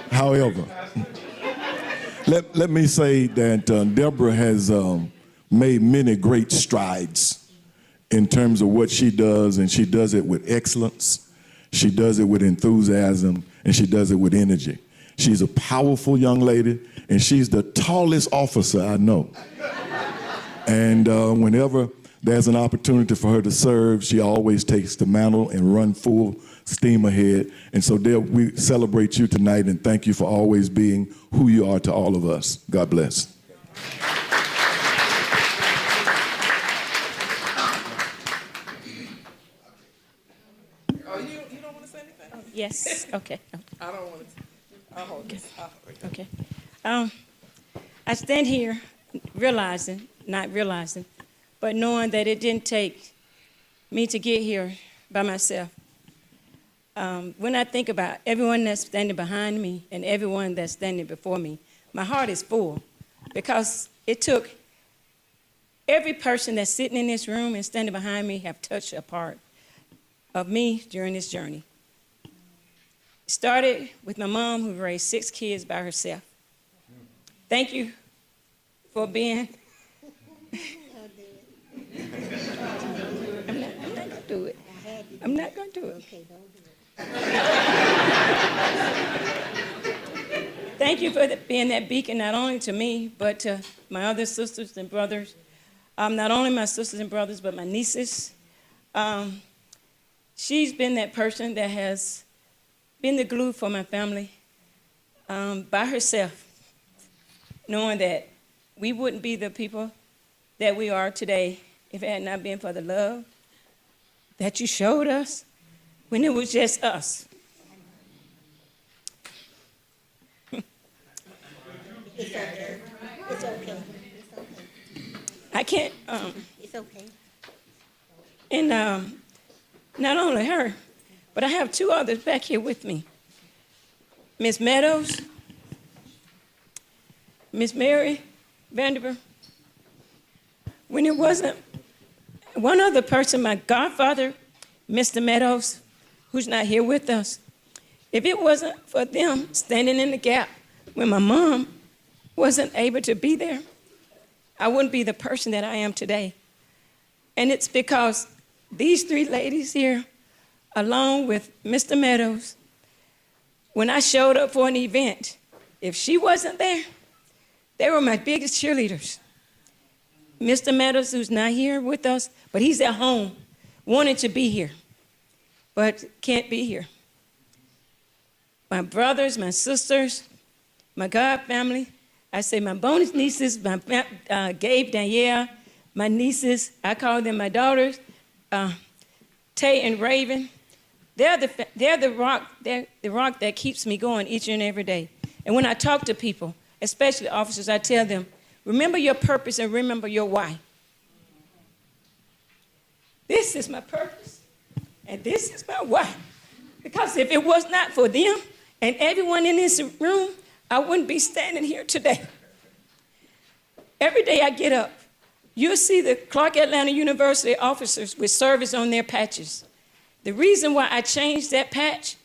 however, let me say that Deborah has made many great strides in terms of what she does, and she does it with excellence, she does it with enthusiasm, and she does it with energy. She's a powerful young lady, and she's the tallest officer I know. And whenever there's an opportunity for her to serve, she always takes the mantle and run full steam ahead. And so, Deb, we celebrate you tonight and thank you for always being who you are to all of us. God bless. Oh, you don't want to say anything? Yes, okay. I don't want to. I'll hold this. Okay. I stand here not realizing, but knowing that it didn't take me to get here by myself. When I think about everyone that's standing behind me and everyone that's standing before me, my heart is full because it took every person that's sitting in this room and standing behind me have touched a part of me during this journey. It started with my mom, who raised 6 kids by herself. Thank you for being. I'm not going to do it. I'm not going to do it. Okay, don't do it. Thank you for being that beacon, not only to me, but to my other sisters and brothers. Not only my sisters and brothers, but my nieces. She's been that person that has been the glue for my family by herself, knowing that we wouldn't be the people that we are today if it had not been for the love that you showed us when it was just us. It's okay. It's okay. It's okay. I can't. It's okay. And not only her, but I have 2 others back here with me. Miss Meadows, Miss Mary Vanderbilt. When it wasn't one other person, my godfather, Mr. Meadows, who's not here with us, if it wasn't for them standing in the gap when my mom wasn't able to be there, I wouldn't be the person that I am today. And it's because these 3 ladies here, along with Mr. Meadows, when I showed up for an event, if she wasn't there, they were my biggest cheerleaders. Mr. Meadows, who's not here with us, but he's at home, wanted to be here, but can't be here. My brothers, my sisters, my God family, I say my bonus nieces, my Gabe, Danielle, my nieces, I call them my daughters. Tay and Raven, they're the rock that keeps me going each and every day. And when I talk to people, especially officers, I tell them, remember your purpose and remember your why. This is my purpose, and this is my why. Because if it was not for them and everyone in this room, I wouldn't be standing here today. Every day I get up, you'll see the Clark Atlanta University officers with service on their patches. The reason why I changed that patch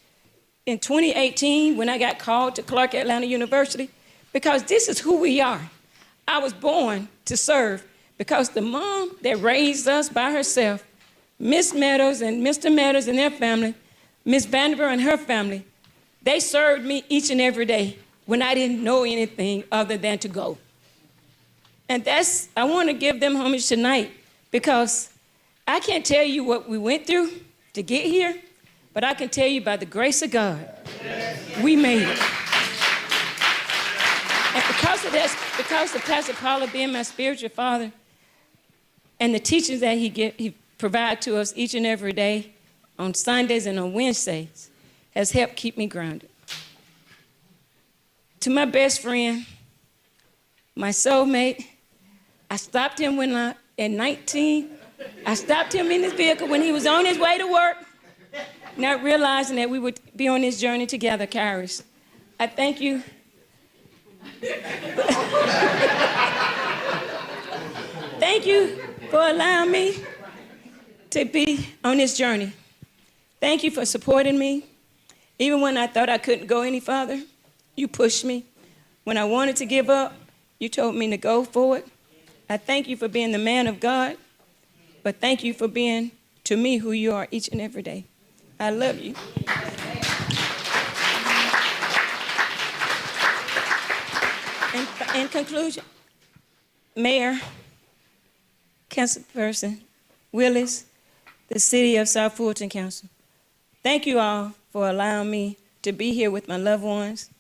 in 2018 when I got called to Clark Atlanta University, because this is who we are. I was born to serve because the mom that raised us by herself, Miss Meadows and Mr. Meadows and their family, Miss Vanderbilt and her family, they served me each and every day when I didn't know anything other than to go. And I want to give them homage tonight because I can't tell you what we went through to get here, but I can tell you by the grace of God, we made it. And because of Pastor Paula being my spiritual father and the teachings that he provides to us each and every day on Sundays and on Wednesdays has helped keep me grounded. To my best friend, my soulmate, I stopped him at 19. I stopped him in his vehicle when he was on his way to work, not realizing that we would be on this journey together, Kairos. I thank you. Thank you for allowing me to be on this journey. Thank you for supporting me. Even when I thought I couldn't go any farther, you pushed me. When I wanted to give up, you told me to go for it. I thank you for being the man of God, but thank you for being to me who you are each and every day. I love you. In conclusion, Mayor, Councilperson Willis, the City of South Fulton Council, thank you all for allowing me to be here with my loved ones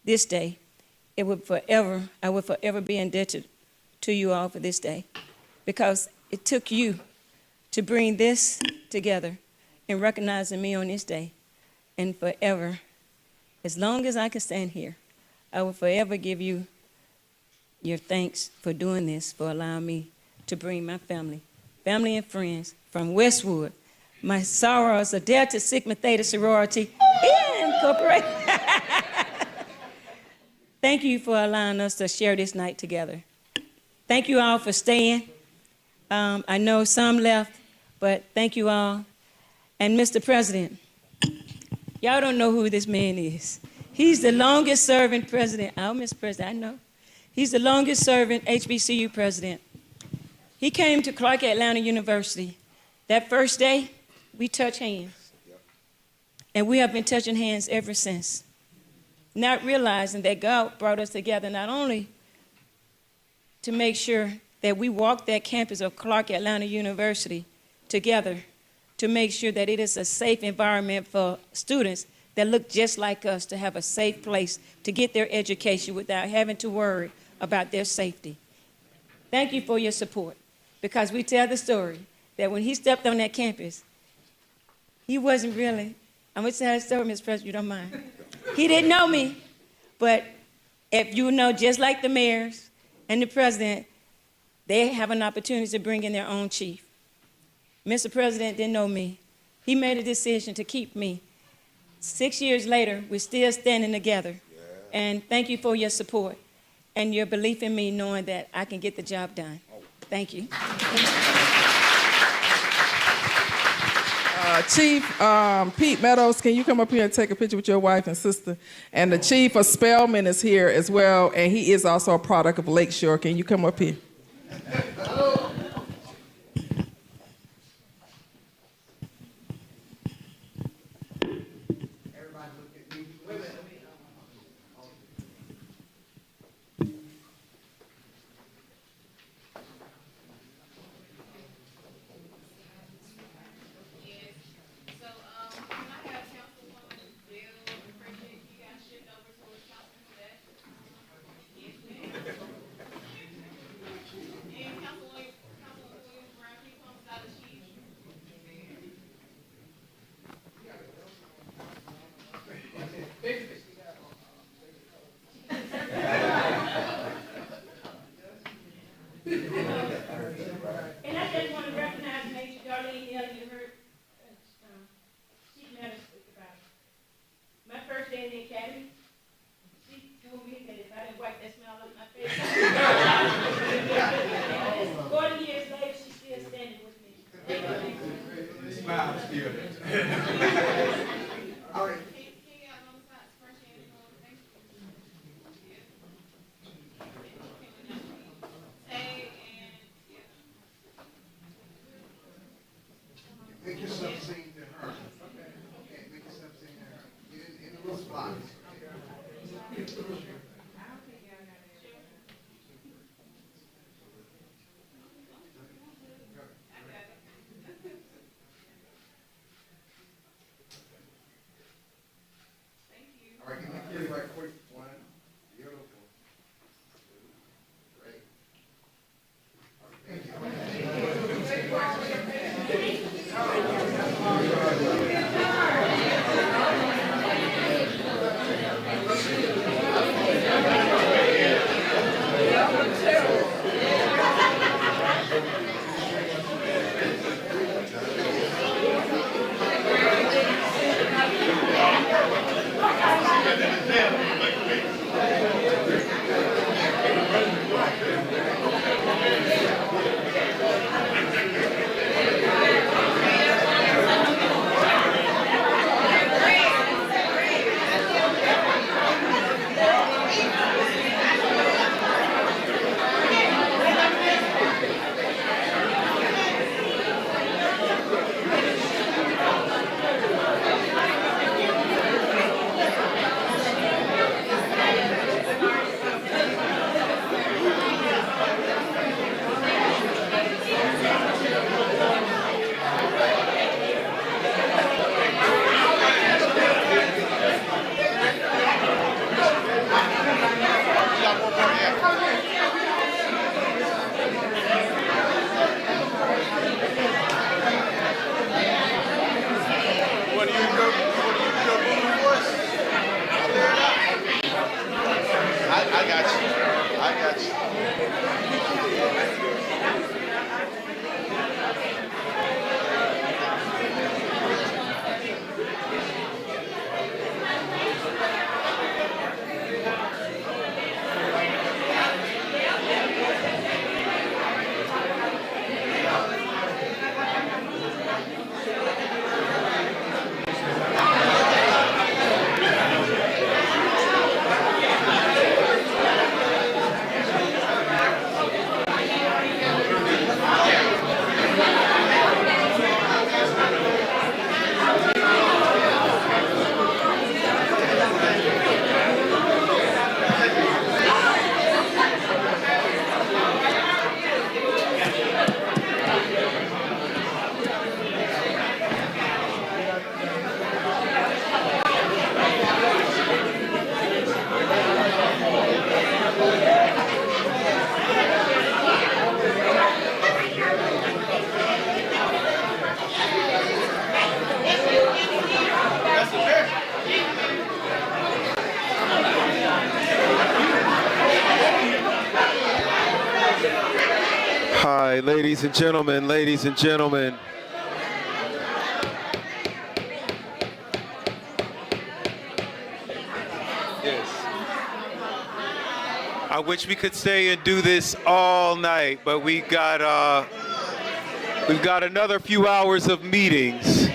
this day. I would forever be indebted to you all for this day because it took you to bring this together and recognizing me on this day. And forever, as long as I can stand here, I will forever give you your thanks for doing this, for allowing me to bring my family and friends from Westwood, my sorors, a Delta Sigma Theta sorority, Incorporated. Thank you for allowing us to share this night together. Thank you all for staying. I know some left, but thank you all. And Mr. President, y'all don't know who this man is. He's the longest serving president. Oh, Mr. President, I know. He's the longest serving HBCU president. He came to Clark Atlanta University. That first day, we touched hands. And we have been touching hands ever since. Not realizing that God brought us together not only to make sure that we walk that campus of Clark Atlanta University together, to make sure that it is a safe environment for students that look just like us to have a safe place to get their education without having to worry about their safety. Thank you for your support, because we tell the story that when he stepped on that campus, he wasn't really, I'm going to tell the story, Mr. President, you don't mind. He didn't know me, but if you know, just like the mayors and the president, they have an opportunity to bring in their own chief. Mr. President didn't know me. He made a decision to keep me. 6 years later, we're still standing together. And thank you for your support and your belief in me, knowing that I can get the job done. Thank you. Chief Pete Meadows, can you come up here and take a picture with your wife and sister? And the Chief of Spelman is here as well, and he is also a product of Lakeshore. Can you come up here? And I just want to recognize Major Darlene Hill. You heard Chief Madam speak about it. My first day in the academy, she told me that if I didn't wipe that smile off my face, 40 years later, she's still standing with me. Smile still. All right. Make yourself sing to her. Okay, make yourself sing to her. In a little spot. All right, give me a kiss right quick. One, beautiful. Great. Hi, ladies and gentlemen, ladies and gentlemen. Yes. I wish we could stay and do this all night, but we've got another few hours of meetings.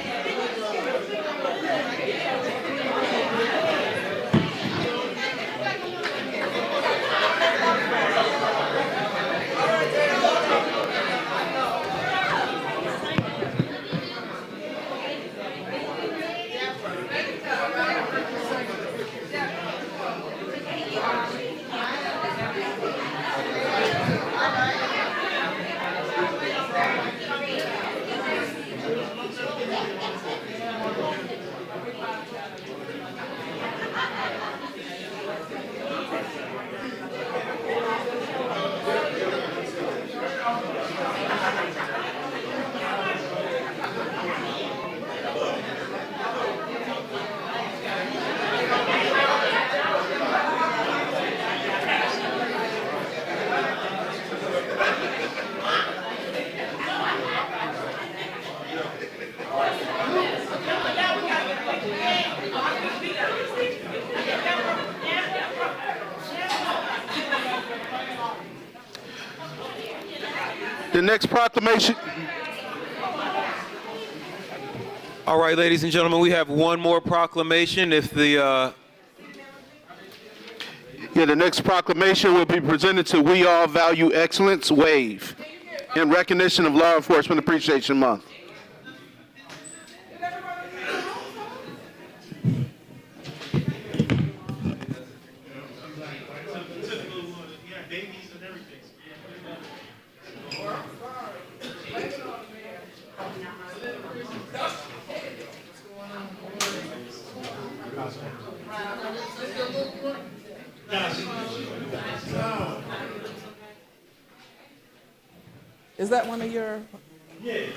The next proclamation. All right, ladies and gentlemen, we have one more proclamation. If the The next proclamation will be presented to We All Value Excellence Wave in recognition of Law Enforcement Appreciation Month. Is that one of your? Yeah.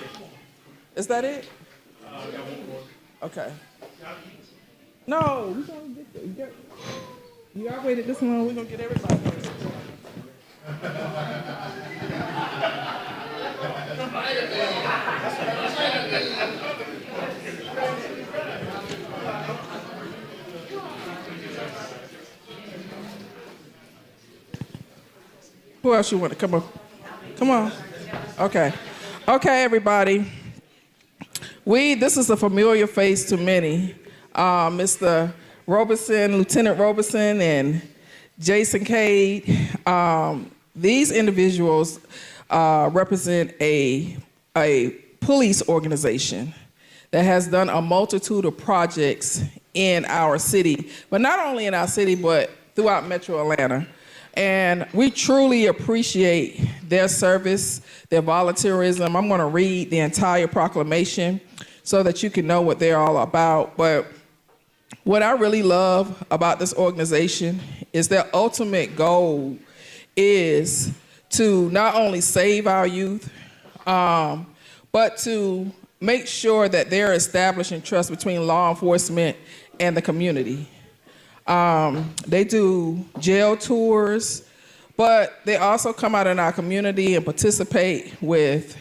Is that it? Okay. No, we gonna get y'all waited this long. We're gonna get everybody. Who else you want to come on? Come on. Okay. Okay, everybody. This is a familiar face to many. Mr. Robeson, Lieutenant Robeson, and Jason Cade. These individuals represent a police organization that has done a multitude of projects in our city, but not only in our city, but throughout Metro Atlanta. And we truly appreciate their service, their volunteerism. I'm going to read the entire proclamation so that you can know what they're all about. But what I really love about this organization is their ultimate goal is to not only save our youth, but to make sure that they're establishing trust between law enforcement and the community. They do jail tours, but they also come out in our community and participate with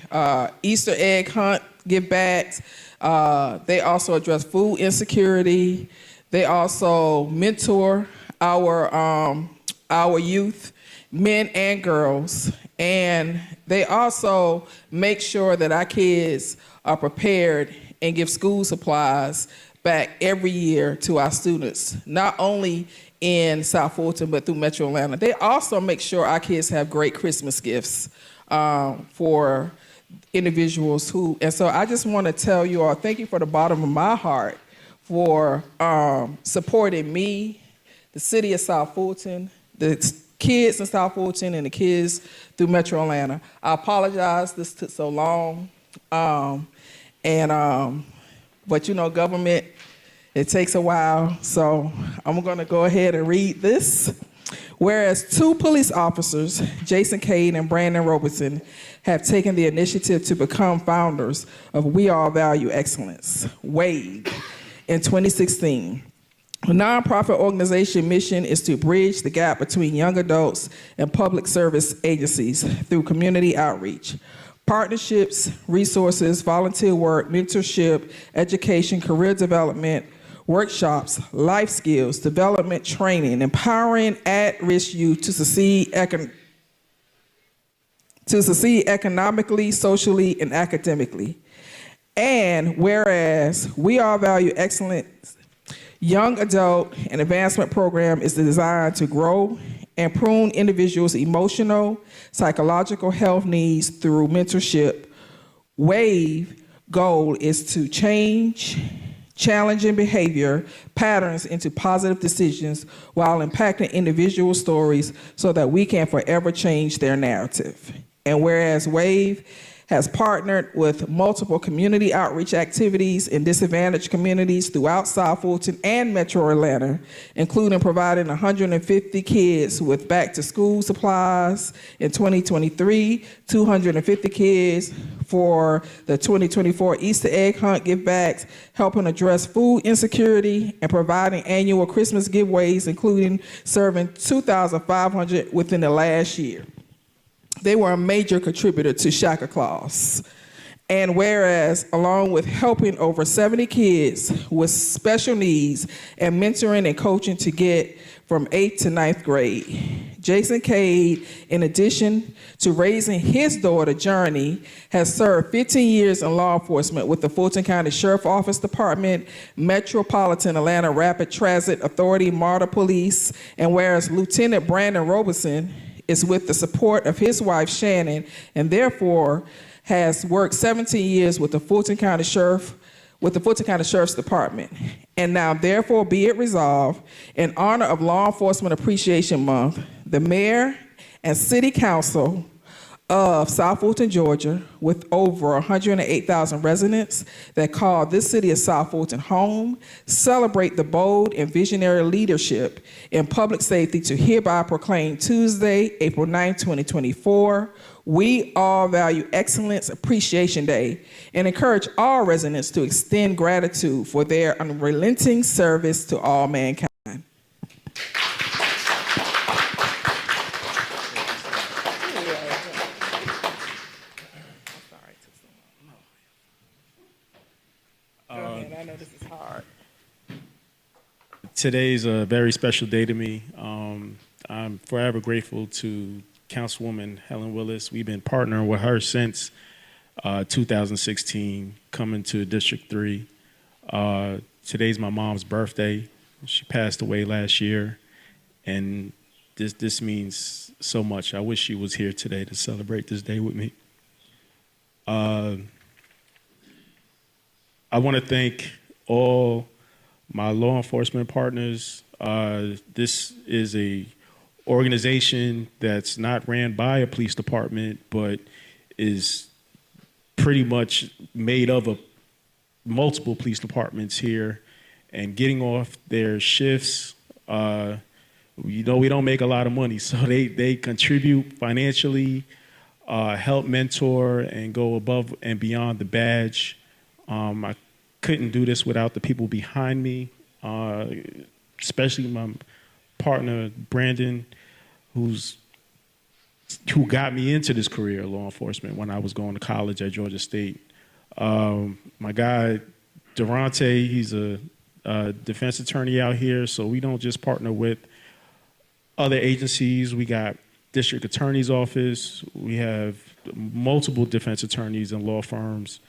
Easter egg hunt give backs. They also address food insecurity. They also mentor our youth, men and girls, and they also make sure that our kids are prepared and give school supplies back every year to our students, not only in South Fulton, but through Metro Atlanta. They also make sure our kids have great Christmas gifts for individuals and so I just want to tell you all, thank you from the bottom of my heart for supporting me, the city of South Fulton, the kids in South Fulton, and the kids through Metro Atlanta. I apologize this took so long, but you know, government, it takes a while, so I'm going to go ahead and read this. Whereas 2 police officers, Jason Cade and Brandon Robertson, have taken the initiative to become founders of We All Value Excellence, WAVE, in 2016. The nonprofit organization mission is to bridge the gap between young adults and public service agencies through community outreach. Partnerships, resources, volunteer work, mentorship, education, career development, workshops, life skills, development training, empowering at-risk youth to succeed economically, socially, and academically. And whereas We All Value Excellence Young Adult and Advancement Program is designed to grow and prune individuals' emotional, psychological health needs through mentorship, WAVE goal is to change challenging behavior patterns into positive decisions while impacting individual stories so that we can forever change their narrative. And whereas WAVE has partnered with multiple community outreach activities in disadvantaged communities throughout South Fulton and Metro Atlanta, including providing 150 kids with back-to-school supplies in 2023, 250 kids for the 2024 Easter egg hunt give-backs, helping address food insecurity, and providing annual Christmas giveaways, including serving 2,500 within the last year. They were a major contributor to Shaka Claus. And whereas, along with helping over 70 kids with special needs and mentoring and coaching to get from 8th to 9th grade, Jason Cade, in addition to raising his daughter, Journey, has served 15 years in law enforcement with the Fulton County Sheriff Office Department, Metropolitan Atlanta Rapid Transit Authority, MARTA Police, and whereas Lieutenant Brandon Robeson is with the support of his wife, Shannon, and therefore has worked 17 years with the Fulton County Sheriff's Department. And now therefore be it resolved, in honor of Law Enforcement Appreciation Month, the Mayor and City Council of South Fulton, Georgia, with over 108,000 residents that call this city of South Fulton home, celebrate the bold and visionary leadership in public safety to hereby proclaim Tuesday, April 9, 2024, We All Value Excellence Appreciation Day, and encourage all residents to extend gratitude for their unrelenting service to all mankind. I know this is hard. Today's a very special day to me. I'm forever grateful to Councilwoman Helen Willis. We've been partnering with her since 2016, coming to District 3. Today's my mom's birthday. She passed away last year, and this means so much. I wish she was here today to celebrate this day with me. I want to thank all my law enforcement partners. This is a organization that's not ran by a police department, but is pretty much made up of multiple police departments here, and getting off their shifts. We don't make a lot of money, so they contribute financially, help mentor, and go above and beyond the badge. I couldn't do this without the people behind me, especially my partner, Brandon, who got me into this career of law enforcement when I was going to college at Georgia State. My guy, Durante, he's a defense attorney out here, so we don't just partner with other agencies. We got district attorney's office. We have multiple defense attorneys and law firms,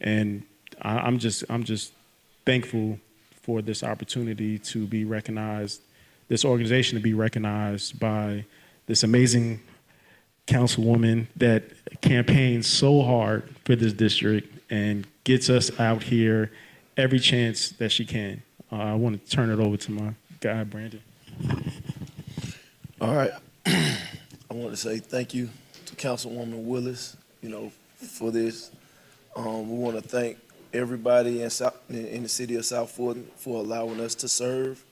and I'm just thankful for this opportunity to be recognized, this organization to be recognized by this amazing councilwoman that campaigns so hard for this district and gets us out here every chance that she can. I want to turn it over to my guy, Brandon. All right. I want to say thank you to Councilwoman Willis, for this. We want to thank everybody in the city of South Fulton for allowing us to serve.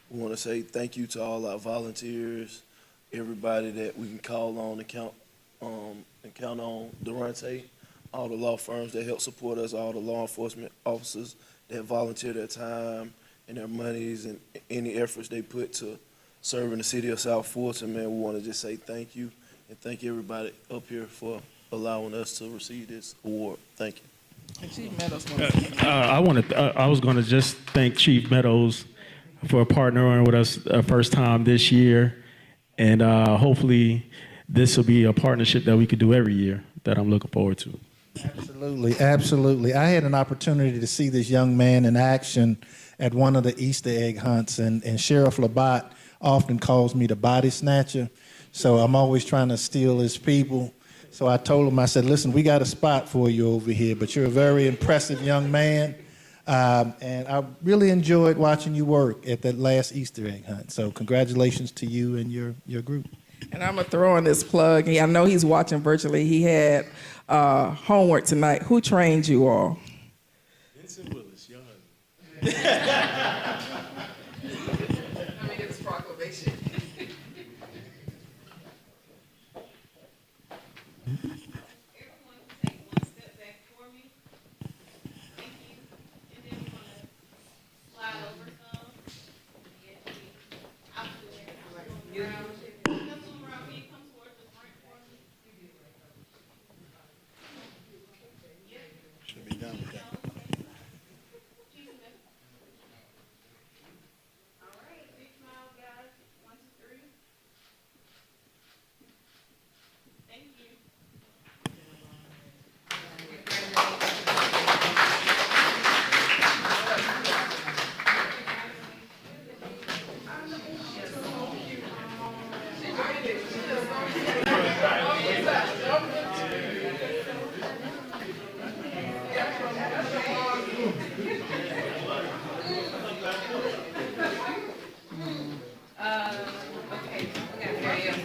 We want to say thank you to all our volunteers, everybody that we can call on and count on, Durante, all the law firms that help support us, all the law enforcement officers that volunteer their time and their monies and any efforts they put to serve in the city of South Fulton. Man, we want to just say thank you and thank everybody up here for allowing us to receive this award. Thank you. Chief Meadows. I was going to just thank Chief Meadows for partnering with us first time this year, and hopefully this will be a partnership that we could do every year that I'm looking forward to. Absolutely, absolutely. I had an opportunity to see this young man in action at one of the Easter egg hunts, and Sheriff Labatt often calls me the body snatcher, so I'm always trying to steal his people. So I told him, I said, listen, we got a spot for you over here, but you're a very impressive young man, and I really enjoyed watching you work at that last Easter egg hunt. So congratulations to you and your group. And I'm going to throw in this plug. I know he's watching virtually. He had homework tonight. Who trained you all? Vincent Willis, young. Let me get this proclamation.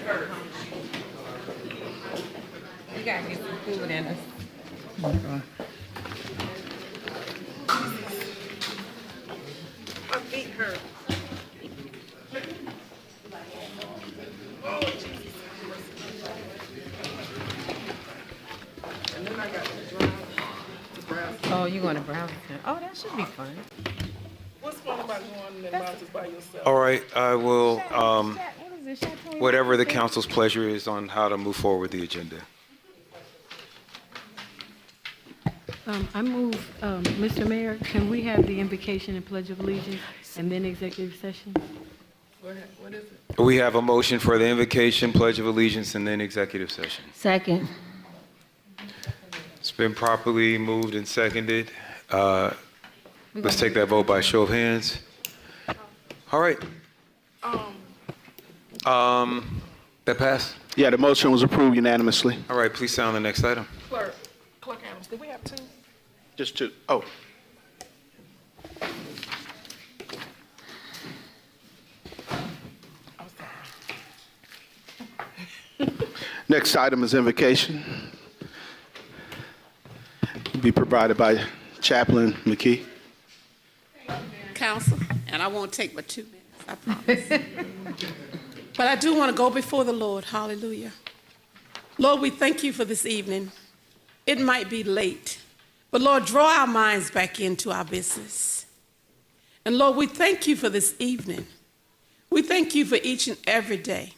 You gotta get some food in us. My feet hurt. And then I got to drive to Brownsville. Oh, you going to Brownsville? Oh, that should be fun. What's fun about going in mountains by yourself? All right, I will, What is it? Chateau? whatever the council's pleasure is on how to move forward with the agenda. I move, Mr. Mayor, can we have the invocation and pledge of allegiance and then executive session? Go ahead. What is it? We have a motion for the invocation, pledge of allegiance, and then executive session. Second. It's been properly moved and seconded. Let's take that vote by show of hands. All right. That passed? Yeah, the motion was approved unanimously. All right, please sound the next item. Clerk Adams, did we have two? Just two. Oh. Next item is invocation. Be provided by Chaplain McKee. Council, and I won't take but 2 minutes, I promise. But I do want to go before the Lord. Hallelujah. Lord, we thank you for this evening. It might be late, but Lord, draw our minds back into our business. And Lord, we thank you for this evening. We thank you for each and every day.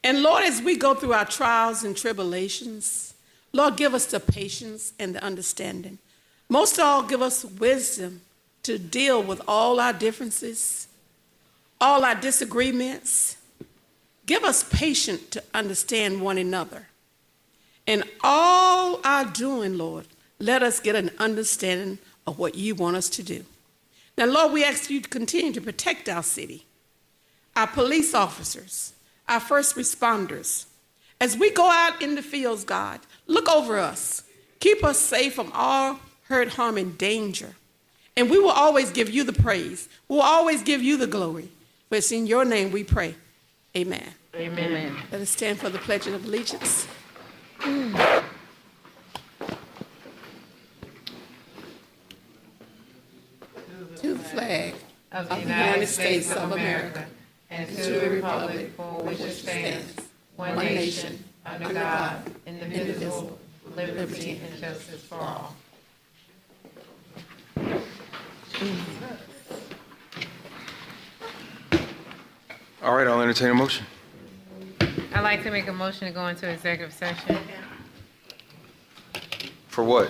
And Lord, as we go through our trials and tribulations, Lord, give us the patience and the understanding. Most of all, give us wisdom to deal with all our differences, all our disagreements. Give us patience to understand one another. In all our doing, Lord, let us get an understanding of what you want us to do. Now, Lord, we ask you to continue to protect our city, our police officers, our first responders. As we go out in the fields, God, look over us. Keep us safe from all hurt, harm, and danger. And we will always give you the praise. We'll always give you the glory. For it's in your name we pray. Amen. Amen. Let us stand for the Pledge of Allegiance. To the flag of the United States of America and to the republic for which it stands, one nation, under God, indivisible, with liberty and justice for all. All right, I'll entertain a motion. I'd like to make a motion to go into executive session. For what?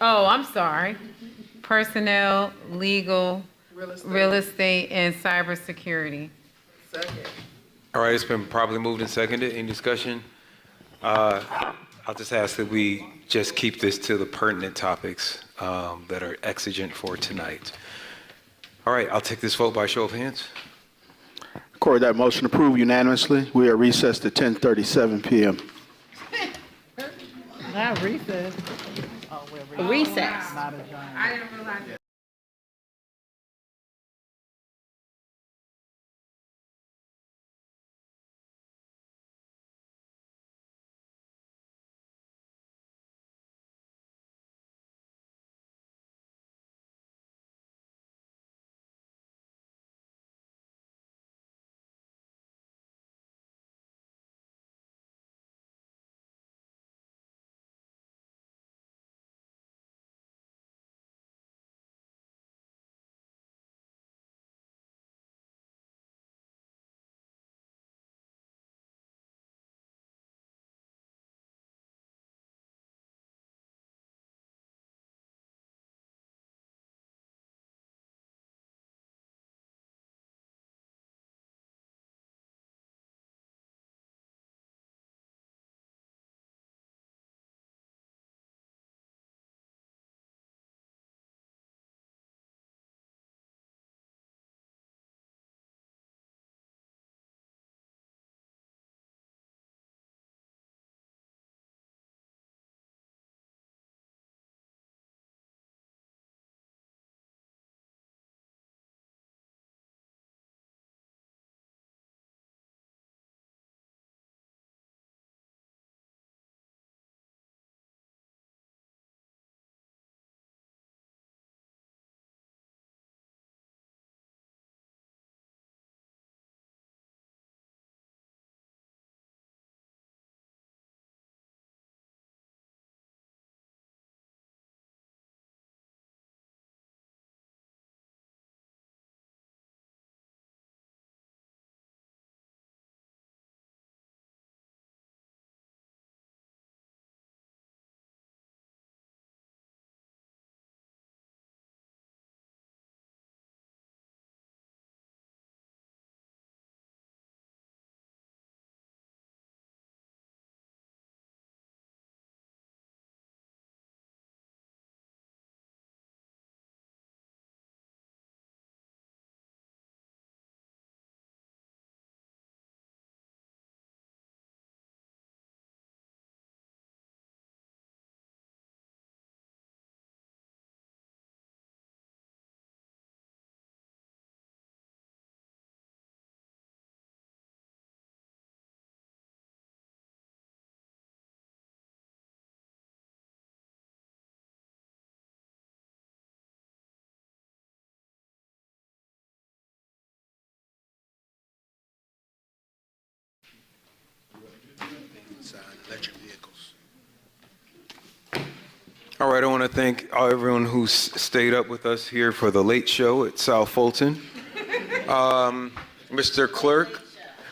Oh, I'm sorry. Personnel, legal, real estate, and cybersecurity. All right, it's been properly moved and seconded. Any discussion? I'll just ask that we just keep this to the pertinent topics that are exigent for tonight. All right, I'll take this vote by show of hands. Record that motion approved unanimously. We are recessed at 10:37 p.m. Not recess. Recess. I didn't realize on electric vehicles. All right, I want to thank everyone who stayed up with us here for the late show at South Fulton. Mr. Clerk,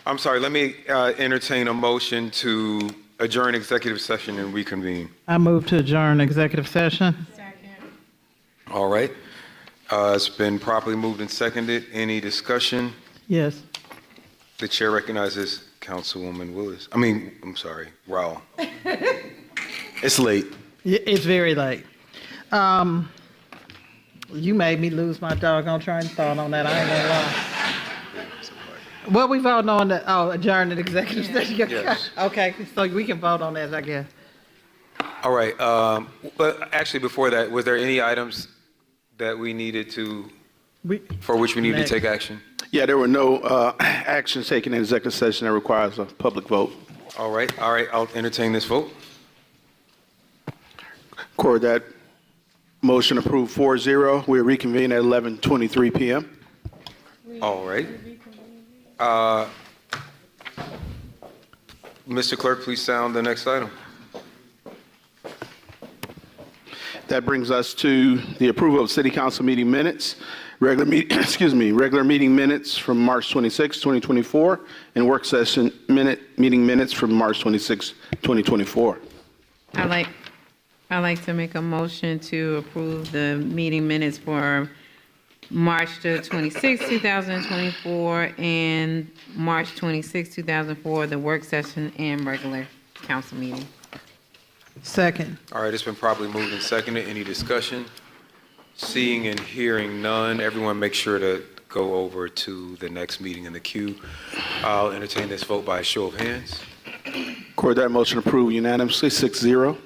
I'm sorry, let me entertain a motion to adjourn executive session and reconvene. I move to adjourn executive session. All right. It's been properly moved and seconded. Any discussion? Yes. The chair recognizes Councilwoman Willis. I'm sorry, Raul. It's late. It's very late. You made me lose my doggone train of thought on that. I ain't gonna lie. What we voting on? Adjourn the executive session. Yes. Okay, so we can vote on that, I guess. All right. But actually, before that, was there any items that we needed for which we needed to take action? Yeah, there were no actions taken in executive session that requires a public vote. All right. I'll entertain this vote. Record that motion approved 4-0. We reconvene at 11:23 p.m. All right. Mr. Clerk, please sound the next item. That brings us to the approval of City Council meeting minutes, regular meeting minutes from March 26, 2024, and work session meeting minutes from March 26, 2024. I'd like to make a motion to approve the meeting minutes for March the 26th, 2024, and March 26, 2004, the work session and regular council meeting. Second. All right, it's been properly moved and seconded. Any discussion? Seeing and hearing none, everyone make sure to go over to the next meeting in the queue. I'll entertain this vote by a show of hands. Record that motion approved unanimously, 6-0.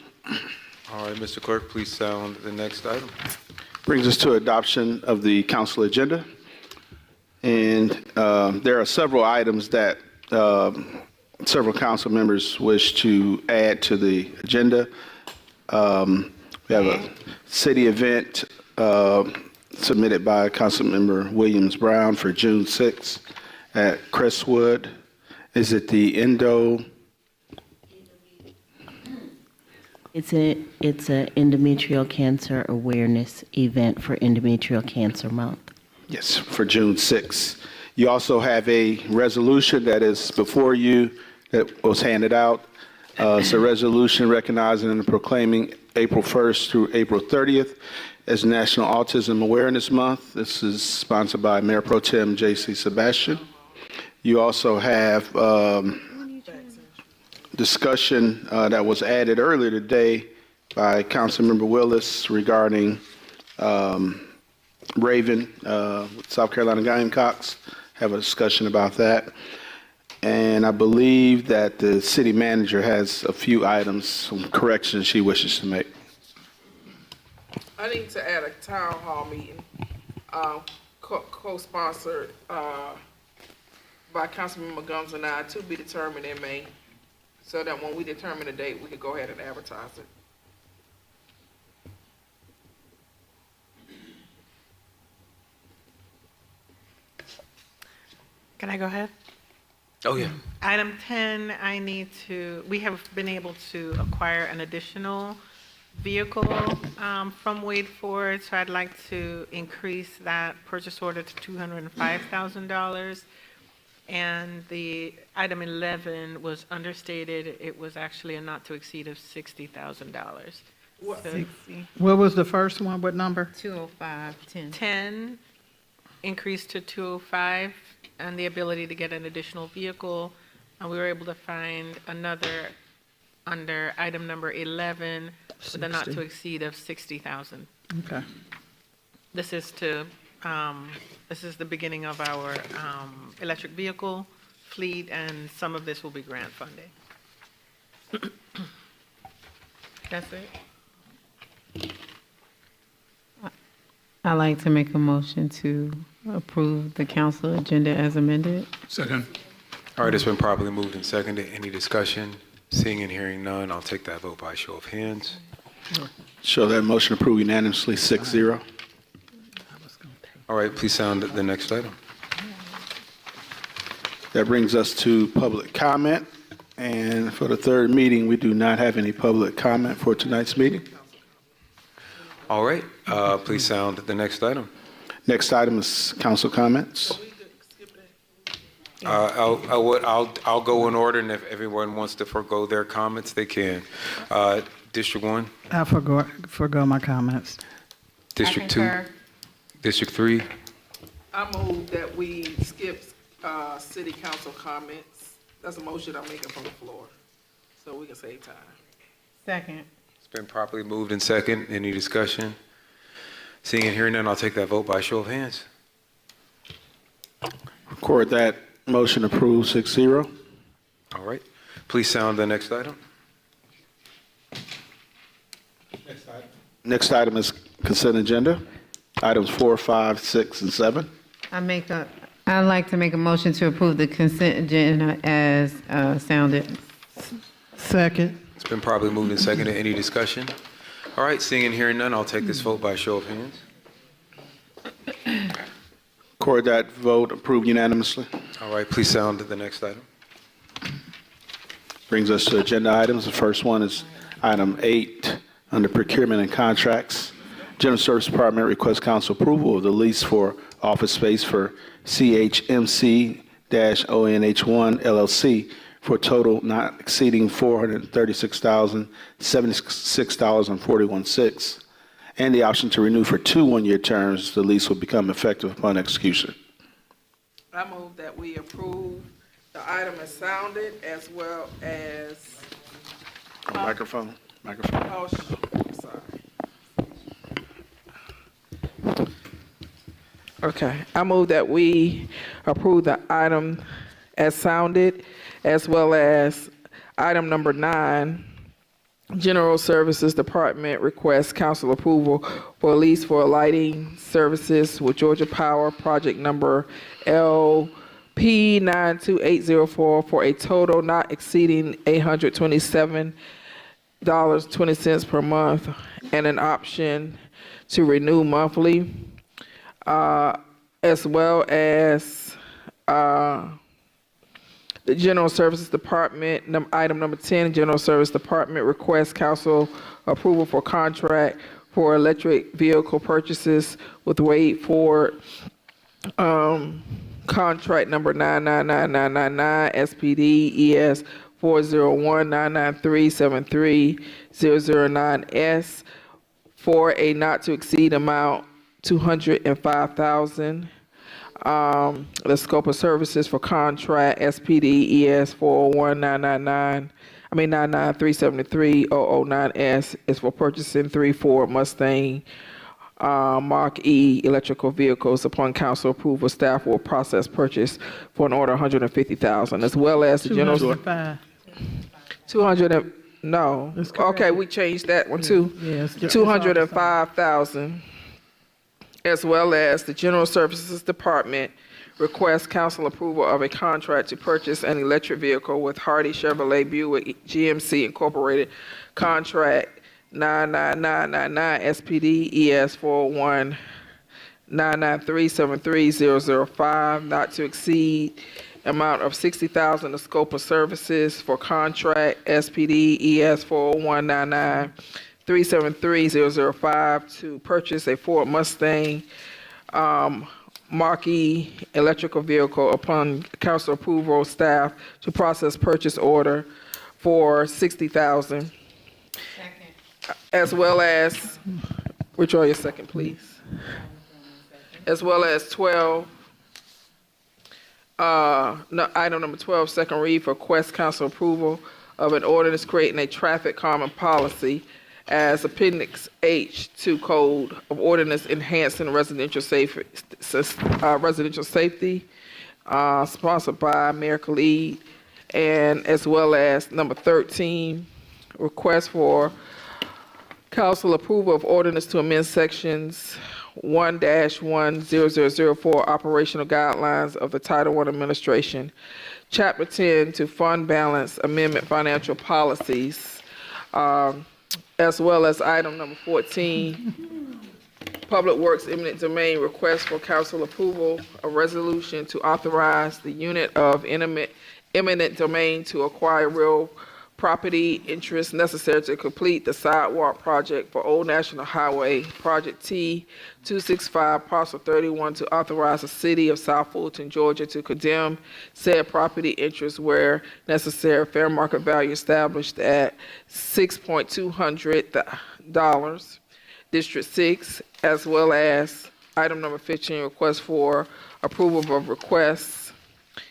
All right, Mr. Clerk, please sound the next item. Brings us to adoption of the council agenda. And there are several items that several council members wish to add to the agenda. We have a city event submitted by Councilmember Williams Brown for June 6th at Crestwood. Is it the It's an endometrial cancer awareness event for Endometrial Cancer Month. Yes, for June 6th. You also have a resolution that is before you that was handed out. It's a resolution recognizing and proclaiming April 1st through April 30th as National Autism Awareness Month. This is sponsored by Mayor Pro Tem J.C. Sebastian. You also have discussion that was added earlier today by Councilmember Willis regarding Raven, South Carolina Gamecocks. Have a discussion about that. And I believe that the city manager has a few items, some corrections she wishes to make. I need to add a town hall meeting, co-sponsored by Councilmember Gums and I, to be determined in May, so that when we determine a date, we could go ahead and advertise it. Can I go ahead? Oh, yeah. Item 10, we have been able to acquire an additional vehicle from Wade Ford, so I'd like to increase that purchase order to $205,000. And the item 11 was understated. It was actually a not to exceed of $60,000. What was the first one? What number? 20510. 10 increased to 205, and the ability to get an additional vehicle. And we were able to find another under item number 11 with a not to exceed of 60,000. Okay. This is the beginning of our electric vehicle fleet, and some of this will be grant funding. That's it. I'd like to make a motion to approve the council agenda as amended. Second. All right, it's been properly moved and seconded. Any discussion? Seeing and hearing none, I'll take that vote by a show of hands. Show that motion approved unanimously, 6-0. All right, please sound the next item. That brings us to public comment. And for the third meeting, we do not have any public comment for tonight's meeting. All right, please sound the next item. Next item is council comments. I'll go in order, and if everyone wants to forego their comments, they can. District 1, I forgo my comments. District 2, District 3. I move that we skip city council comments. That's a motion I'm making from the floor, so we can save time. Second. It's been properly moved and second. Any discussion? Seeing and hearing none, I'll take that vote by show of hands. Record that motion approved 6-0. All right, please sound the next item. Next item is consent agenda. Items 4, 5, 6, and 7. I'd like to make a motion to approve the consent agenda as sounded. Second. It's been properly moved and seconded. Any discussion? All right, seeing and hearing none, I'll take this vote by show of hands. Record that vote approved unanimously. All right, please sound the next item. Brings us to agenda items. The first one is item 8 under procurement and contracts. General Service Department requests council approval of the lease for office space for CHMC-ONH1 LLC for a total not exceeding $436,076.41, and the option to renew for 2 one-year terms. The lease will become effective upon execution. I move that we approve the item as sounded, as well as, Microphone. I'm sorry. Okay, I move that we approve the item as sounded, as well as item number 9, General Services Department requests council approval for a lease for lighting services with Georgia Power, project number LP92804 for a total not exceeding $827.20 per month, and an option to renew monthly, as well as the General Services Department, item number 10, General Service Department requests council approval for contract for electric vehicle purchases with Wade Ford, contract number 999999 SPD ES 401-993-73009S for a not to exceed amount $205,000. The scope of services for contract SPD ES 993-73009S is for purchasing 3 Ford Mustang Mark E electrical vehicles. Upon council approval, staff will process purchase for an order $150,000, as well as the general. 200. No. Okay, we changed that one too. Yes. $205,000. As well as the General Services Department requests council approval of a contract to purchase an electric vehicle with Hardy Chevrolet Buick GMC Incorporated, contract 99999 SPD ES 401-993-73005, not to exceed amount of $60,000. The scope of services for contract SPD ES 401-993-73005 to purchase a Ford Mustang Mark E electrical vehicle. Upon council approval, staff to process purchase order for $60,000. As well as, withdraw your second, please. As well as 12, item number 12, second read for request council approval of an ordinance creating a traffic calming policy as Appendix H to Code of Ordinance enhancing residential safety, sponsored by Mayor Khalid, and as well as number 13, request for council approval of ordinance to amend sections 1-10004 operational guidelines of the Title I Administration, Chapter 10 to fund balance amendment financial policies, as well as item number 14, Public Works eminent domain request for council approval, a resolution to authorize the unit of eminent domain to acquire real property interest necessary to complete the sidewalk project for Old National Highway, Project T 265, Parcel 31, to authorize the city of South Fulton, Georgia to condemn said property interest where necessary, fair market value established at $6,200. District 6, as well as item number 15, request for approval of requests.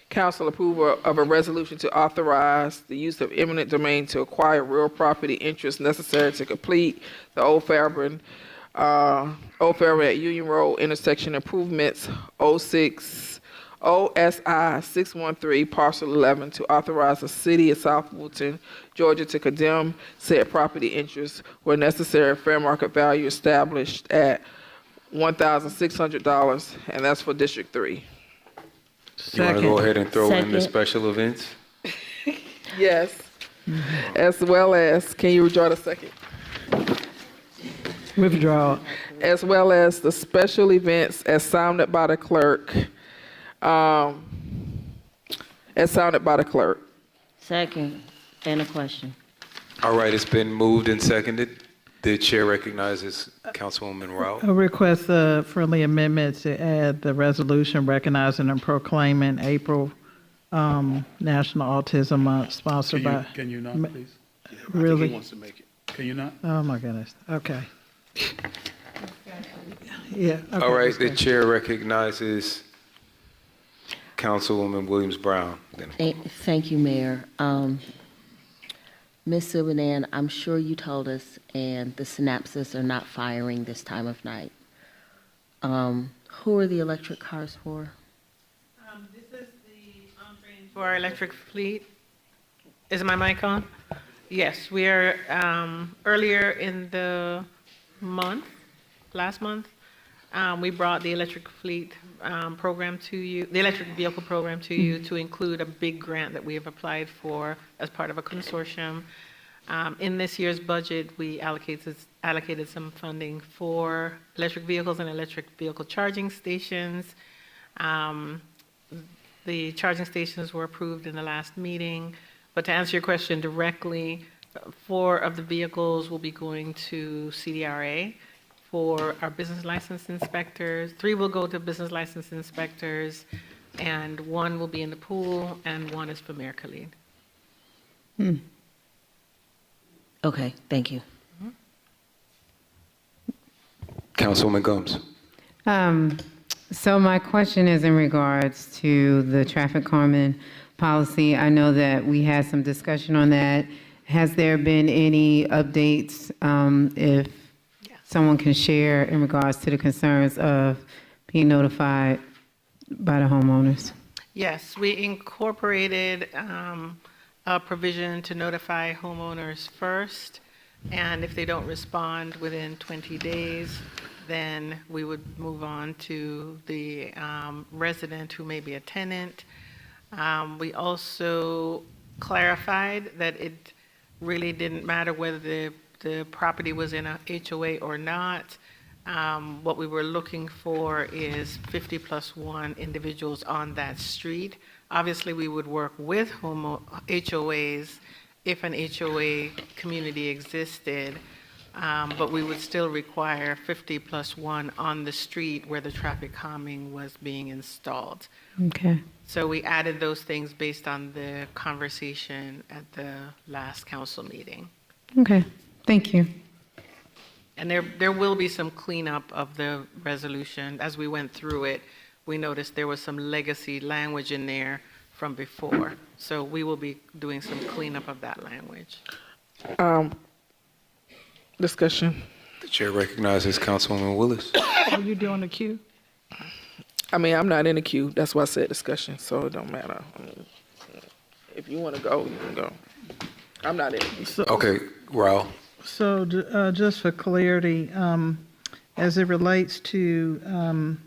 Council approval of a resolution to authorize the use of eminent domain to acquire real property interest necessary to complete the Old Fairburn at Union Road intersection improvements 06 OSI 613 parcel 11 to authorize the city of South Fulton, Georgia to condemn said property interest where necessary, fair market value established at $1,600, and that's for District 3. You want to go ahead and throw in the Second. special events? Yes. As well as, can you withdraw the second? Withdraw. As well as the special events as sounded by the clerk. As sounded by the clerk. Second, and a question. All right, it's been moved and seconded. The chair recognizes Councilwoman Rao. A request a friendly amendment to add the resolution recognizing and proclaiming April National Autism Month, sponsored by. Can you not, please? Really? He wants to make it. Can you not? Oh, my goodness. Okay. Yeah. Okay, All right, let's the go. chair recognizes Councilwoman Williams-Brown. Thank you, Mayor. Ms. Subadan, I'm sure you told us, and the synapses are not firing this time of night. Who are the electric cars for? This is the offering for our electric fleet. Is my mic on? Yes, we are, earlier in the month, last month, we brought the electric fleet program to you, the electric vehicle program to you to include a big grant that we have applied for as part of a consortium. In this year's budget, we allocated some funding for electric vehicles and electric vehicle charging stations. The charging stations were approved in the last meeting. But to answer your question directly, 4 of the vehicles will be going to CDRA for our business license inspectors. 3 will go to business license inspectors, and 1 will be in the pool, and 1 is for Mayor Khalid. Okay, thank you. Councilwoman Gomes. So my question is in regards to the traffic calming policy. I know that we had some discussion on that. Has there been any updates, if someone can share in regards to the concerns of being notified by the homeowners? Yes, we incorporated a provision to notify homeowners first, and if they don't respond within 20 days, then we would move on to the resident who may be a tenant. We also clarified that it really didn't matter whether the property was in a HOA or not. What we were looking for is 50+1 individuals on that street. Obviously, we would work with HOAs if an HOA community existed, but we would still require 50+1 on the street where the traffic calming was being installed. Okay. So we added those things based on the conversation at the last council meeting. Okay, thank you. And there will be some cleanup of the resolution. As we went through it, we noticed there was some legacy language in there from before. So we will be doing some cleanup of that language. Discussion. The chair recognizes Councilwoman Willis. Are you doing the queue? I mean, I'm not in the queue. That's why I said discussion, so it don't matter. If you want to go, you can go. I'm not in it. So, Okay, Rao. So just for clarity, as it relates to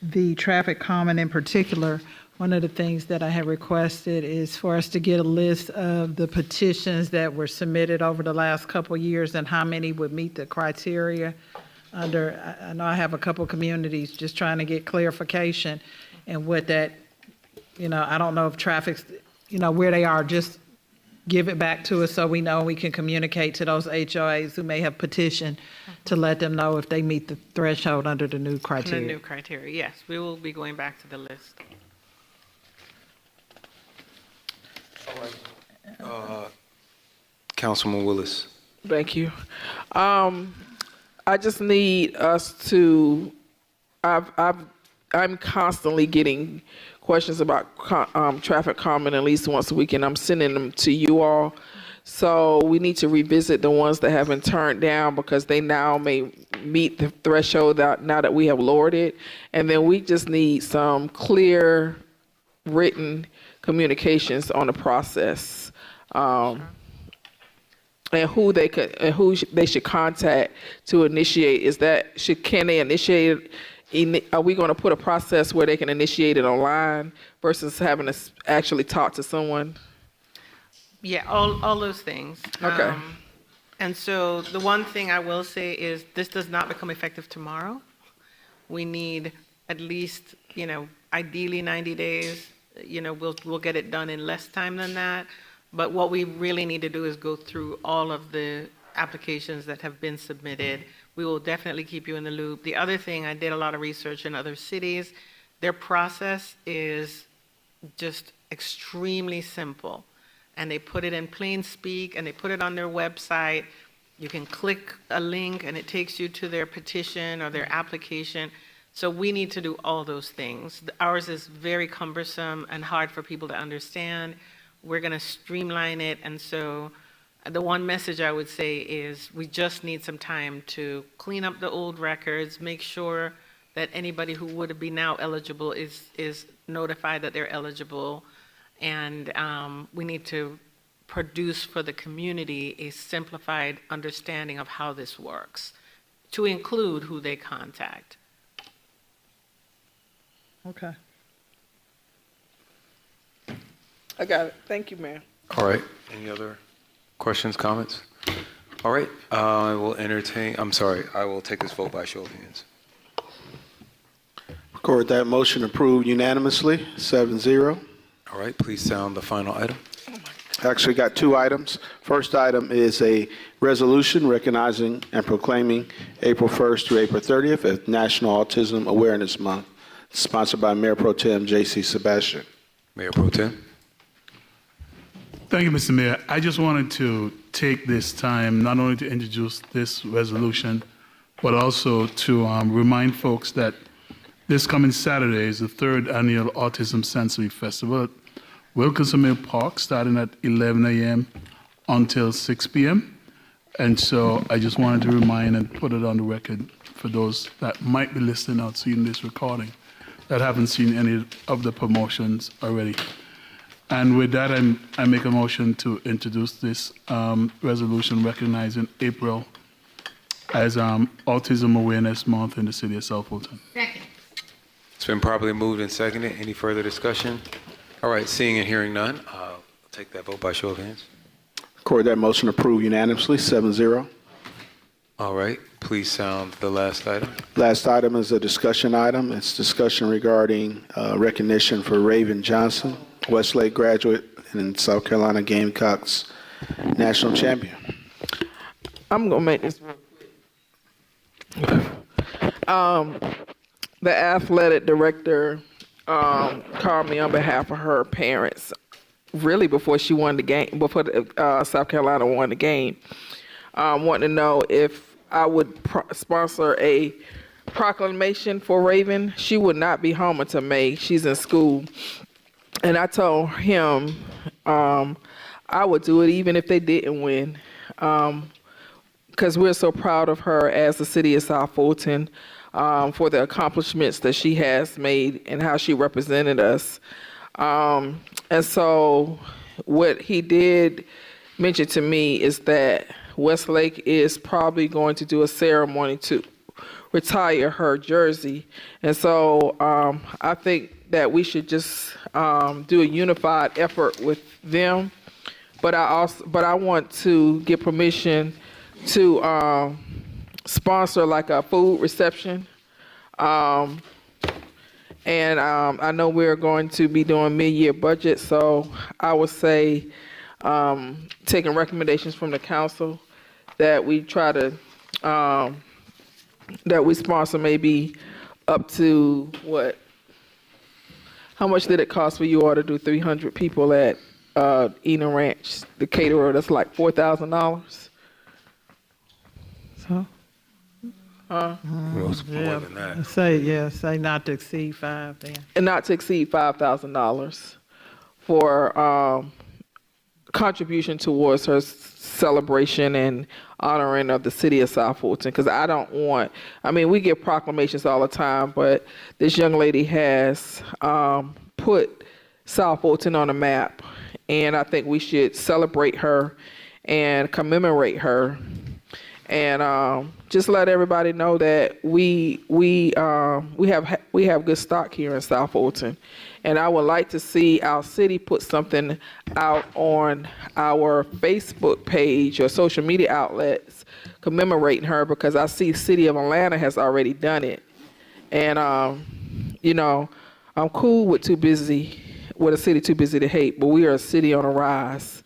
the traffic calming in particular, one of the things that I have requested is for us to get a list of the petitions that were submitted over the last couple of years and how many would meet the criteria. I know I have a couple of communities just trying to get clarification and what that, I don't know if traffic's where they are, just give it back to us so we know we can communicate to those HOAs who may have petitioned to let them know if they meet the threshold under the new The criteria. new criteria, yes. We will be going back to the list. Councilman Willis. Thank you. I just need us to, I'm constantly getting questions about traffic calming at least once a week, and I'm sending them to you all. So we need to revisit the ones that have been turned down because they now may meet the threshold now that we have lowered it. And then we just need some clear written communications on the process. And who they should contact to initiate. Can they initiate it? Are we going to put a process where they can initiate it online versus having to actually talk to someone? Yeah, all those things. Okay. And so the one thing I will say is this does not become effective tomorrow. We need at least, ideally 90 days. We'll get it done in less time than that. But what we really need to do is go through all of the applications that have been submitted. We will definitely keep you in the loop. The other thing, I did a lot of research in other cities. Their process is just extremely simple. And they put it in plain speak, and they put it on their website. You can click a link, and it takes you to their petition or their application. So we need to do all those things. Ours is very cumbersome and hard for people to understand. We're going to streamline it. And so the one message I would say is we just need some time to clean up the old records, make sure that anybody who would be now eligible is notified that they're eligible. And we need to produce for the community a simplified understanding of how this works, to include who they contact. Okay. I got it. Thank you, ma'am. All right. Any other questions, comments? All right. I will take this vote by show of hands. Record that motion approved unanimously, 7-0. All right. Please sound the final item. Actually got two items. First item is a resolution recognizing and proclaiming April 1st through April 30th as National Autism Awareness Month, sponsored by Mayor Pro Tem J.C. Sebastian. Mayor Pro Tem. Thank you, Mr. Mayor. I just wanted to take this time not only to introduce this resolution, but also to remind folks that this coming Saturday is the third annual Autism Sensory Festival at Wilkinson Mill Park, starting at 11 a.m. until 6 p.m. And so I just wanted to remind and put it on the record for those that might be listening out, seeing this recording, that haven't seen any of the promotions already. And with that, I make a motion to introduce this resolution recognizing April as Autism Awareness Month in the city of South Fulton. Second. It's been properly moved and seconded. Any further discussion? All right, seeing and hearing none, I'll take that vote by show of hands. Record that motion approved unanimously, 7-0. All right, please sound the last item. Last item is a discussion item. It's discussion regarding recognition for Raven Johnson, Westlake graduate and South Carolina Gamecocks national champion. I'm going to make this real quick. The athletic director called me on behalf of her parents, really before she won the game, before South Carolina won the game, wanting to know if I would sponsor a proclamation for Raven. She would not be home until May. She's in school. And I told him I would do it even if they didn't win, because we're so proud of her as the city of South Fulton for the accomplishments that she has made and how she represented us. And so what he did mention to me is that Westlake is probably going to do a ceremony to retire her jersey. And so I think that we should just do a unified effort with them. But I want to get permission to sponsor like a food reception. And I know we're going to be doing mid-year budget, so I would say, taking recommendations from the council, that we try to, that we sponsor maybe up to what? How much did it cost for you all to do 300 people at Eden Ranch, the caterer? That's like $4,000. So, Well, it's more than that. say not to exceed 5 then. And not to exceed $5,000 for contribution towards her celebration and honoring of the city of South Fulton. Because I don't want, we get proclamations all the time, but this young lady has put South Fulton on the map, and I think we should celebrate her and commemorate her, and just let everybody know that we have good stock here in South Fulton. And I would like to see our city put something out on our Facebook page or social media outlets commemorating her, because I see the city of Atlanta has already done it. And, I'm cool with a city too busy to hate, but we are a city on a rise.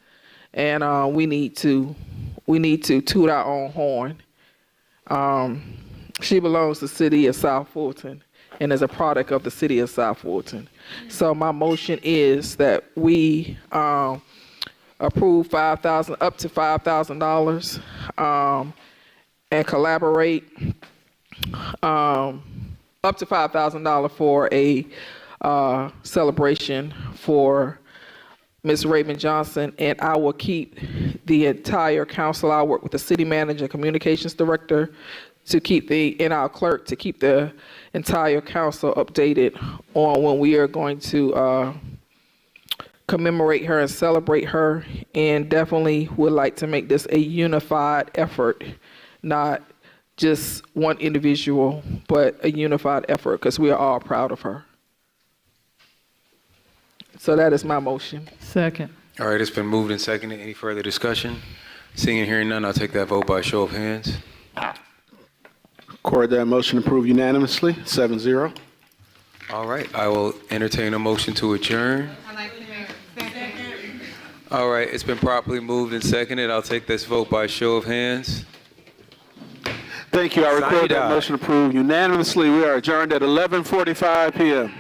And we need to toot our own horn. She belongs to the city of South Fulton and is a product of the city of South Fulton. So my motion is that we approve up to $5,000 and collaborate up to $5,000 for a celebration for Ms. Raven Johnson, and I will keep the entire council. I'll work with the city manager, communications director, and our clerk to keep the entire council updated on when we are going to commemorate her and celebrate her, and definitely would like to make this a unified effort, not just one individual, but a unified effort, because we are all proud of her. So that is my motion. Second. All right, it's been moved and seconded. Any further discussion? Seeing and hearing none, I'll take that vote by show of hands. Record that motion approved unanimously, 7-0. All right, I will entertain a motion to adjourn. All right, it's been properly moved and seconded. I'll take this vote by show of hands. Thank you. I record that motion approved unanimously. We are adjourned at 11:45 p.m.